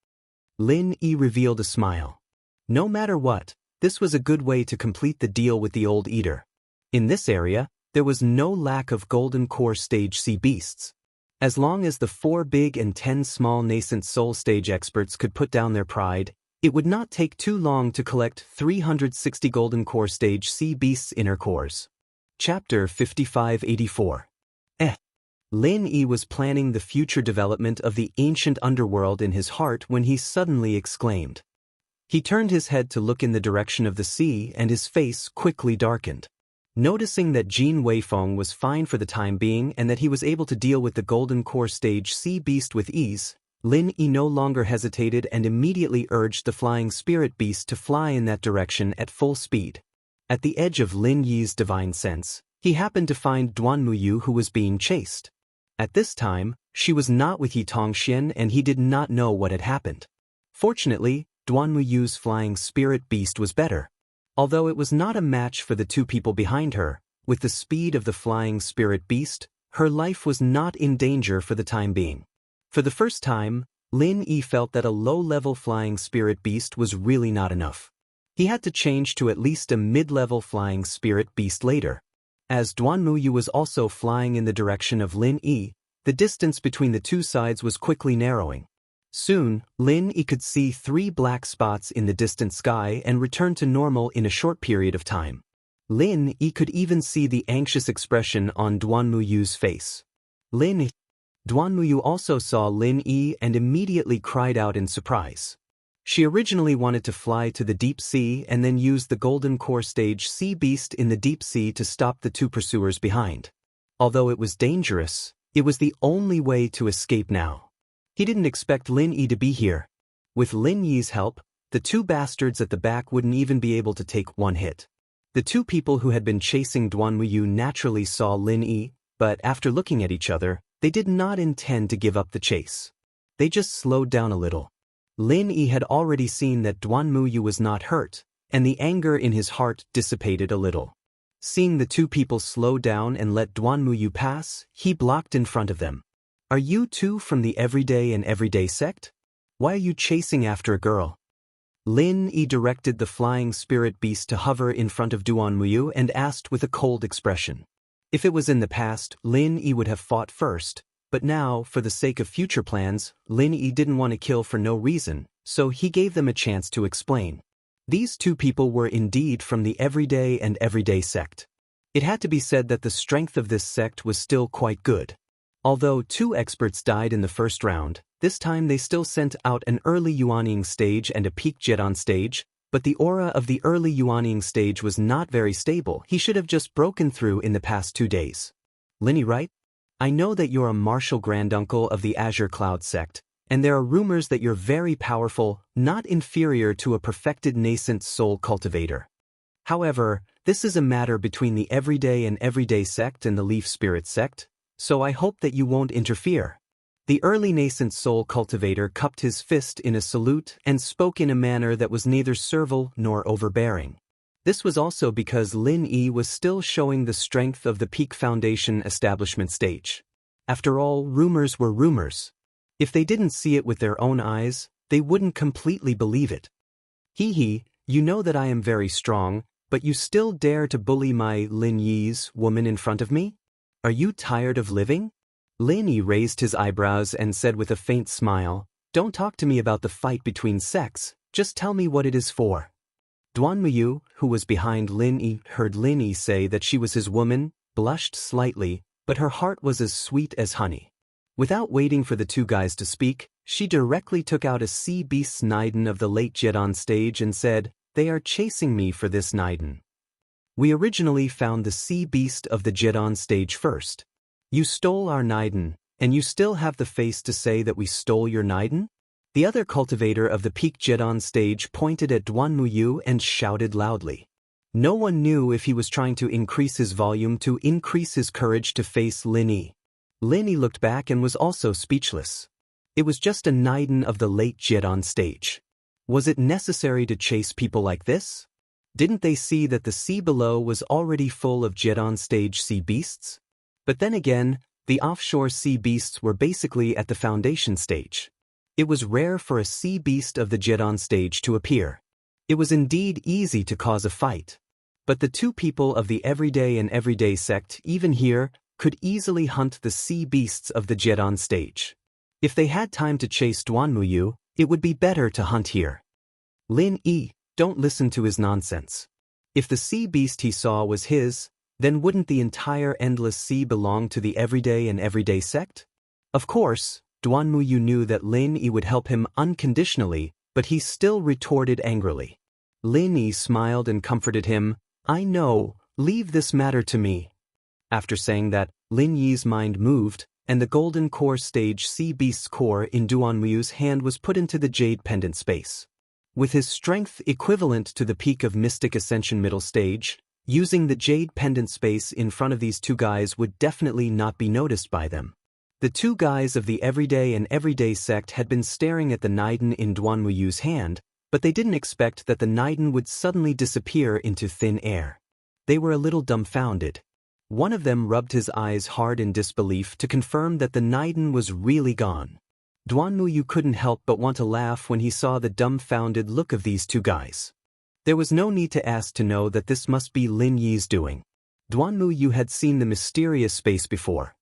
Lin Yi revealed a smile. No matter what, this was a good way to complete the deal with the old eater. In this area, there was no lack of golden core stage sea beasts. As long as the 4 big and 10 small nascent soul stage experts could put down their pride, it would not take too long to collect 360 golden core stage sea beasts' inner cores. Chapter 5584. Lin Yi was planning the future development of the ancient underworld in his heart when he suddenly exclaimed. He turned his head to look in the direction of the sea and his face quickly darkened. Noticing that Jin Weifeng was fine for the time being and that he was able to deal with the Golden Core Stage Sea Beast with ease, Lin Yi no longer hesitated and immediately urged the Flying Spirit Beast to fly in that direction at full speed. At the edge of Lin Yi's divine sense, he happened to find Duanmuyu, who was being chased. At this time, she was not with Yi Tongxian and he did not know what had happened. Fortunately, Duanmuyu's Flying Spirit Beast was better. Although it was not a match for the two people behind her, with the speed of the Flying Spirit Beast, her life was not in danger for the time being. For the first time, Lin Yi felt that a low-level Flying Spirit Beast was really not enough. He had to change to at least a mid-level Flying Spirit Beast later. As Duanmuyu was also flying in the direction of Lin Yi, the distance between the two sides was quickly narrowing. Soon, Lin Yi could see 3 black spots in the distant sky and return to normal in a short period of time. Lin Yi could even see the anxious expression on Duanmuyu's face. Duanmuyu also saw Lin Yi and immediately cried out in surprise. She originally wanted to fly to the deep sea and then use the Golden Core Stage Sea Beast in the deep sea to stop the two pursuers behind. Although it was dangerous, it was the only way to escape now. He didn't expect Lin Yi to be here. With Lin Yi's help, the two bastards at the back wouldn't even be able to take one hit. The two people who had been chasing Duanmuyu naturally saw Lin Yi, but after looking at each other, they did not intend to give up the chase. They just slowed down a little. Lin Yi had already seen that Duanmuyu was not hurt, and the anger in his heart dissipated a little. Seeing the two people slow down and let Duanmuyu pass, he blocked in front of them. Are you two from the Everyday and Everyday sect? Why are you chasing after a girl? Lin Yi directed the Flying Spirit Beast to hover in front of Duanmuyu and asked with a cold expression. If it was in the past, Lin Yi would have fought first, but now, for the sake of future plans, Lin Yi didn't want to kill for no reason, so he gave them a chance to explain. These two people were indeed from the Everyday and Everyday sect. It had to be said that the strength of this sect was still quite good. Although 2 experts died in the first round, this time they still sent out an early Yuanying stage and a peak Jedon stage, but the aura of the early Yuanying stage was not very stable. He should have just broken through in the past 2 days. Lin Yi, right? I know that you're a martial granduncle of the Azure Cloud sect, and there are rumors that you're very powerful, not inferior to a perfected nascent soul cultivator. However, this is a matter between the Everyday and Everyday sect and the Leaf Spirit sect, so I hope that you won't interfere. The early nascent soul cultivator cupped his fist in a salute and spoke in a manner that was neither servile nor overbearing. This was also because Lin Yi was still showing the strength of the peak foundation establishment stage. After all, rumors were rumors. If they didn't see it with their own eyes, they wouldn't completely believe it. Hee, you know that I am very strong, but you still dare to bully my Lin Yi's woman in front of me? Are you tired of living? Lin Yi raised his eyebrows and said with a faint smile, Don't talk to me about the fight between sects, just tell me what it is for. Duanmuyu, who was behind Lin Yi, heard Lin Yi say that she was his woman, blushed slightly, but her heart was as sweet as honey. Without waiting for the two guys to speak, she directly took out a sea beast's Naiden of the late Jedon stage and said, They are chasing me for this Naiden. We originally found the sea beast of the Jedon stage first. You stole our Naiden, and you still have the face to say that we stole your Naiden? The other cultivator of the peak Jedon stage pointed at Duanmuyu and shouted loudly. No one knew if he was trying to increase his volume to increase his courage to face Lin Yi. Lin Yi looked back and was also speechless. It was just a Naiden of the late Jedon stage. Was it necessary to chase people like this? Didn't they see that the sea below was already full of Jedon stage sea beasts? But then again, the offshore sea beasts were basically at the foundation stage. It was rare for a sea beast of the Jedon stage to appear. It was indeed easy to cause a fight. But the two people of the Everyday and Everyday sect, even here, could easily hunt the sea beasts of the Jedon stage. If they had time to chase Duanmuyu, it would be better to hunt here. Lin Yi, don't listen to his nonsense. If the sea beast he saw was his, then wouldn't the entire endless sea belong to the Everyday and Everyday sect? Of course, Duanmuyu knew that Lin Yi would help him unconditionally, but he still retorted angrily. Lin Yi smiled and comforted him. I know, Leave this matter to me. After saying that, Lin Yi's mind moved, and the golden core stage sea beast's core in Duanmuyu's hand was put into the jade pendant space. With his strength equivalent to the peak of Mystic Ascension middle stage, using the jade pendant space in front of these two guys would definitely not be noticed by them. The two guys of the Everyday and Everyday sect had been staring at the Naiden in Duanmuyu's hand, but they didn't expect that the Naiden would suddenly disappear into thin air. They were a little dumbfounded. One of them rubbed his eyes hard in disbelief to confirm that the Naiden was really gone. Duanmuyu couldn't help but want to laugh when he saw the dumbfounded look of these two guys. There was no need to ask to know that this must be Lin Yi's doing. Duanmuyu had seen the mysterious space before.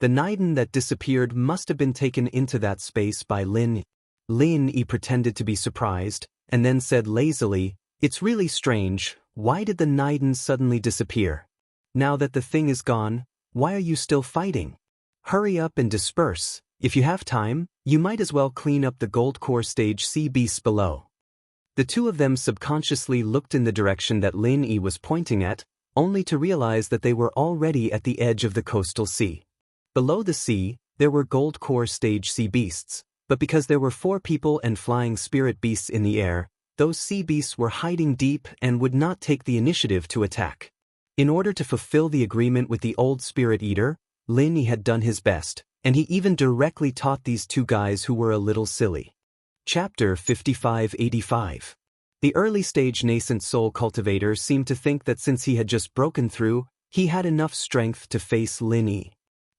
The Naiden that disappeared must have been taken into that space by Lin. Lin Yi pretended to be surprised, and then said lazily, "It's really strange, why did the Naiden suddenly disappear? Now that the thing is gone, why are you still fighting? Hurry up and disperse. If you have time, you might as well clean up the gold core stage sea beasts below." The two of them subconsciously looked in the direction that Lin Yi was pointing at, only to realize that they were already at the edge of the coastal sea. Below the sea, there were gold core stage sea beasts, but because there were 4 people and flying spirit beasts in the air, those sea beasts were hiding deep and would not take the initiative to attack. In order to fulfill the agreement with the old spirit eater, Lin Yi had done his best, and he even directly taught these two guys who were a little silly. Chapter 5585. The early-stage nascent soul cultivator seemed to think that since he had just broken through, he had enough strength to face Lin Yi.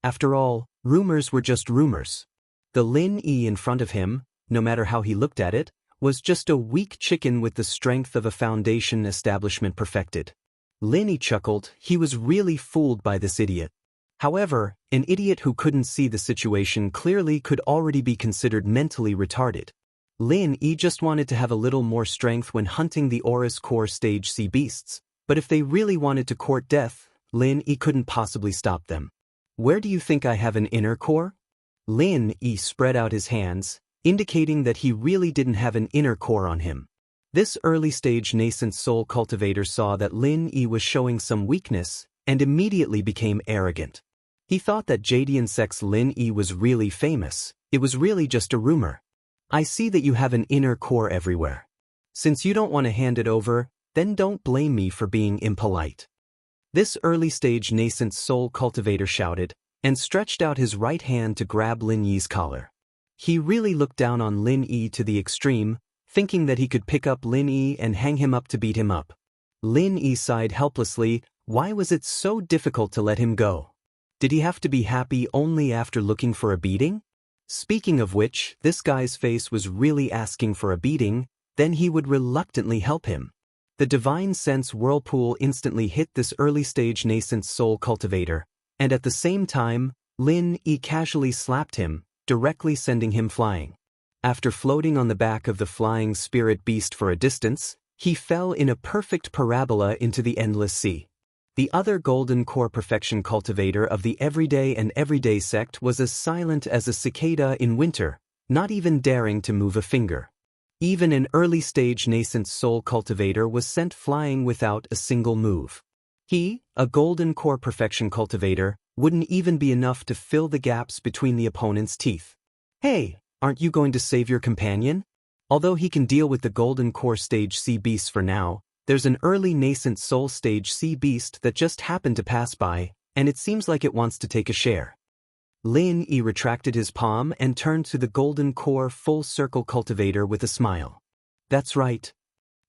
After all, rumors were just rumors. The Lin Yi in front of him, no matter how he looked at it, was just a weak chicken with the strength of a foundation establishment perfected. Lin Yi chuckled, he was really fooled by this idiot. However, an idiot who couldn't see the situation clearly could already be considered mentally retarded. Lin Yi just wanted to have a little more strength when hunting the Aura's core stage sea beasts, but if they really wanted to court death, Lin Yi couldn't possibly stop them. Where do you think I have an inner core? Lin Yi spread out his hands, indicating that he really didn't have an inner core on him. This early-stage nascent soul cultivator saw that Lin Yi was showing some weakness, and immediately became arrogant. He thought that Jadian sect's Lin Yi was really famous. It was really just a rumor. I see that you have an inner core everywhere. Since you don't want to hand it over, then don't blame me for being impolite. This early-stage nascent soul cultivator shouted, and stretched out his right hand to grab Lin Yi's collar. He really looked down on Lin Yi to the extreme, thinking that he could pick up Lin Yi and hang him up to beat him up. Lin Yi sighed helplessly. Why was it so difficult to let him go? Did he have to be happy only after looking for a beating? Speaking of which, this guy's face was really asking for a beating, then he would reluctantly help him. The divine sense whirlpool instantly hit this early-stage nascent soul cultivator, and at the same time, Lin Yi casually slapped him, directly sending him flying. After floating on the back of the flying spirit beast for a distance, he fell in a perfect parabola into the endless sea. The other golden core perfection cultivator of the Everyday and Everyday sect was as silent as a cicada in winter, not even daring to move a finger. Even an early-stage nascent soul cultivator was sent flying without a single move. He, a golden core perfection cultivator, wouldn't even be enough to fill the gaps between the opponent's teeth. Hey, aren't you going to save your companion? Although he can deal with the golden core stage sea beasts for now, there's an early nascent soul stage sea beast that just happened to pass by, and it seems like it wants to take a share. Lin Yi retracted his palm and turned to the golden core full circle cultivator with a smile. That's right.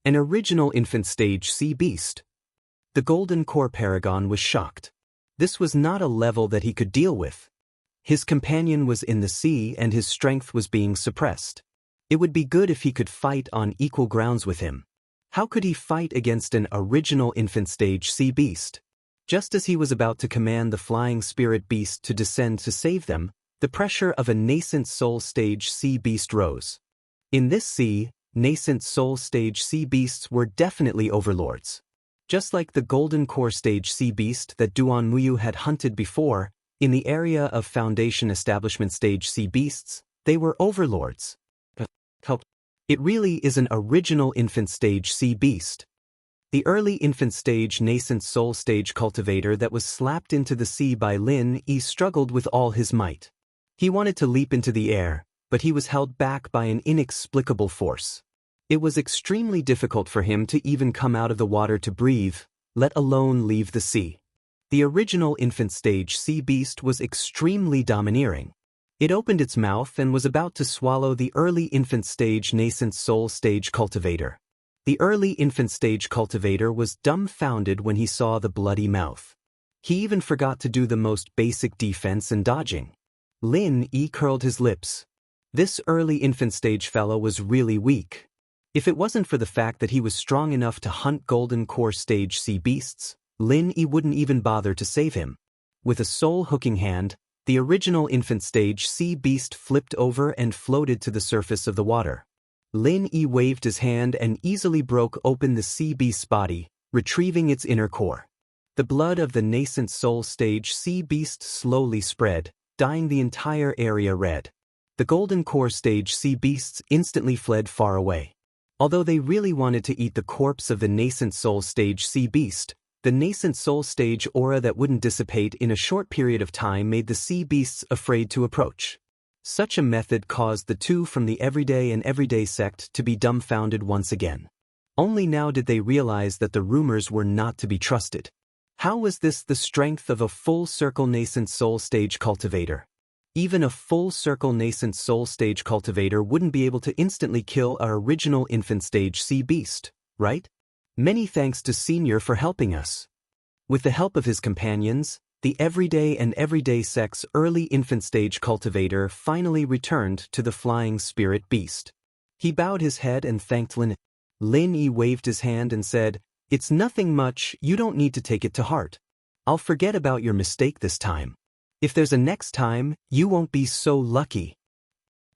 An original infant stage sea beast. The golden core paragon was shocked. This was not a level that he could deal with. His companion was in the sea and his strength was being suppressed. It would be good if he could fight on equal grounds with him. How could he fight against an original infant stage sea beast? Just as he was about to command the flying spirit beast to descend to save them, the pressure of a nascent soul stage sea beast rose. In this sea, nascent soul stage sea beasts were definitely overlords. Just like the golden core stage sea beast that Duanmuyu had hunted before, in the area of foundation establishment stage sea beasts, they were overlords. It really is an original infant stage sea beast. The early infant stage nascent soul stage cultivator that was slapped into the sea by Lin Yi struggled with all his might. He wanted to leap into the air, but he was held back by an inexplicable force. It was extremely difficult for him to even come out of the water to breathe, let alone leave the sea. The original infant stage sea beast was extremely domineering. It opened its mouth and was about to swallow the early infant stage nascent soul stage cultivator. The early infant stage cultivator was dumbfounded when he saw the bloody mouth. He even forgot to do the most basic defense and dodging. Lin Yi curled his lips. This early infant stage fellow was really weak. If it wasn't for the fact that he was strong enough to hunt golden core stage sea beasts, Lin Yi wouldn't even bother to save him. With a soul-hooking hand, the original infant stage sea beast flipped over and floated to the surface of the water. Lin Yi waved his hand and easily broke open the sea beast's body, retrieving its inner core. The blood of the nascent soul stage sea beast slowly spread, dyeing the entire area red. The golden core stage sea beasts instantly fled far away. Although they really wanted to eat the corpse of the nascent soul stage sea beast, the nascent soul stage aura that wouldn't dissipate in a short period of time made the sea beasts afraid to approach. Such a method caused the two from the everyday and everyday sect to be dumbfounded once again. Only now did they realize that the rumors were not to be trusted. How was this the strength of a full-circle nascent soul stage cultivator? Even a full-circle nascent soul stage cultivator wouldn't be able to instantly kill our original infant stage sea beast, right? Many thanks to Senior for helping us. With the help of his companions, the everyday and everyday sect's early infant stage cultivator finally returned to the flying spirit beast. He bowed his head and thanked Lin. Lin Yi waved his hand and said, "It's nothing much, you don't need to take it to heart. I'll forget about your mistake this time. If there's a next time, you won't be so lucky."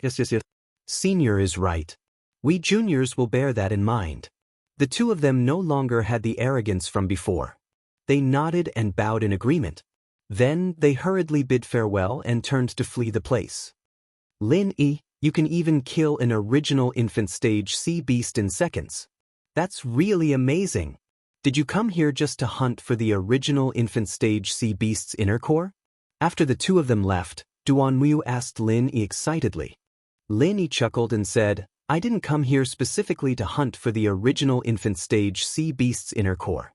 Yes. Senior is right. We juniors will bear that in mind. The two of them no longer had the arrogance from before. They nodded and bowed in agreement. Then they hurriedly bid farewell and turned to flee the place. Lin Yi, you can even kill an original infant stage sea beast in seconds. That's really amazing. Did you come here just to hunt for the original infant stage sea beast's inner core? After the two of them left, Duanmu asked Lin Yi excitedly. Lin Yi chuckled and said, "I didn't come here specifically to hunt for the original infant stage sea beast's inner core.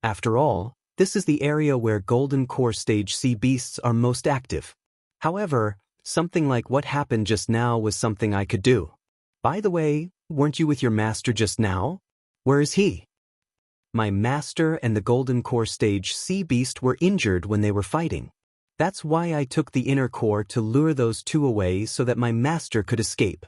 After all, this is the area where golden core stage sea beasts are most active. However, something like what happened just now was something I could do. By the way, weren't you with your master just now? Where is he?" "My master and the golden core stage sea beast were injured when they were fighting. That's why I took the inner core to lure those two away so that my master could escape.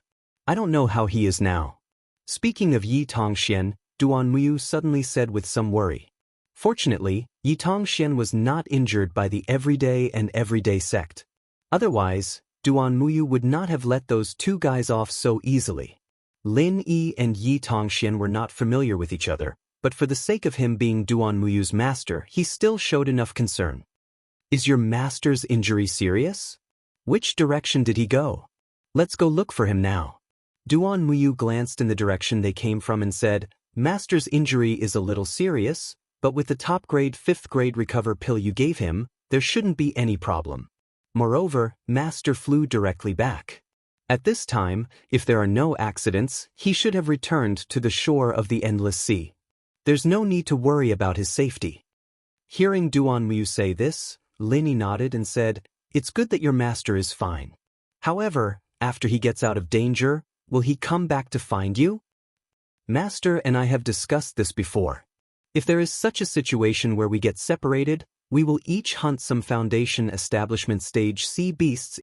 I don't know how he is now." Speaking of Yi Tongxian, Duanmu suddenly said with some worry. Fortunately, Yi Tongxian was not injured by the everyday and everyday sect. Otherwise, Duanmu would not have let those two guys off so easily. Lin Yi and Yi Tongxian were not familiar with each other, but for the sake of him being Duanmu's master, he still showed enough concern. "Is your master's injury serious? Which direction did he go? Let's go look for him now." Duanmu glanced in the direction they came from and said, "Master's injury is a little serious, but with the top-grade 5th-grade recover pill you gave him, there shouldn't be any problem. Moreover, Master flew directly back. At this time, if there are no accidents, he should have returned to the shore of the endless sea. There's no need to worry about his safety." Hearing Duanmu say this, Lin Yi nodded and said, "It's good that your master is fine. However, after he gets out of danger, will he come back to find you? Master and I have discussed this before. If there is such a situation where we get separated, we will each hunt some Foundation Establishment stage sea beasts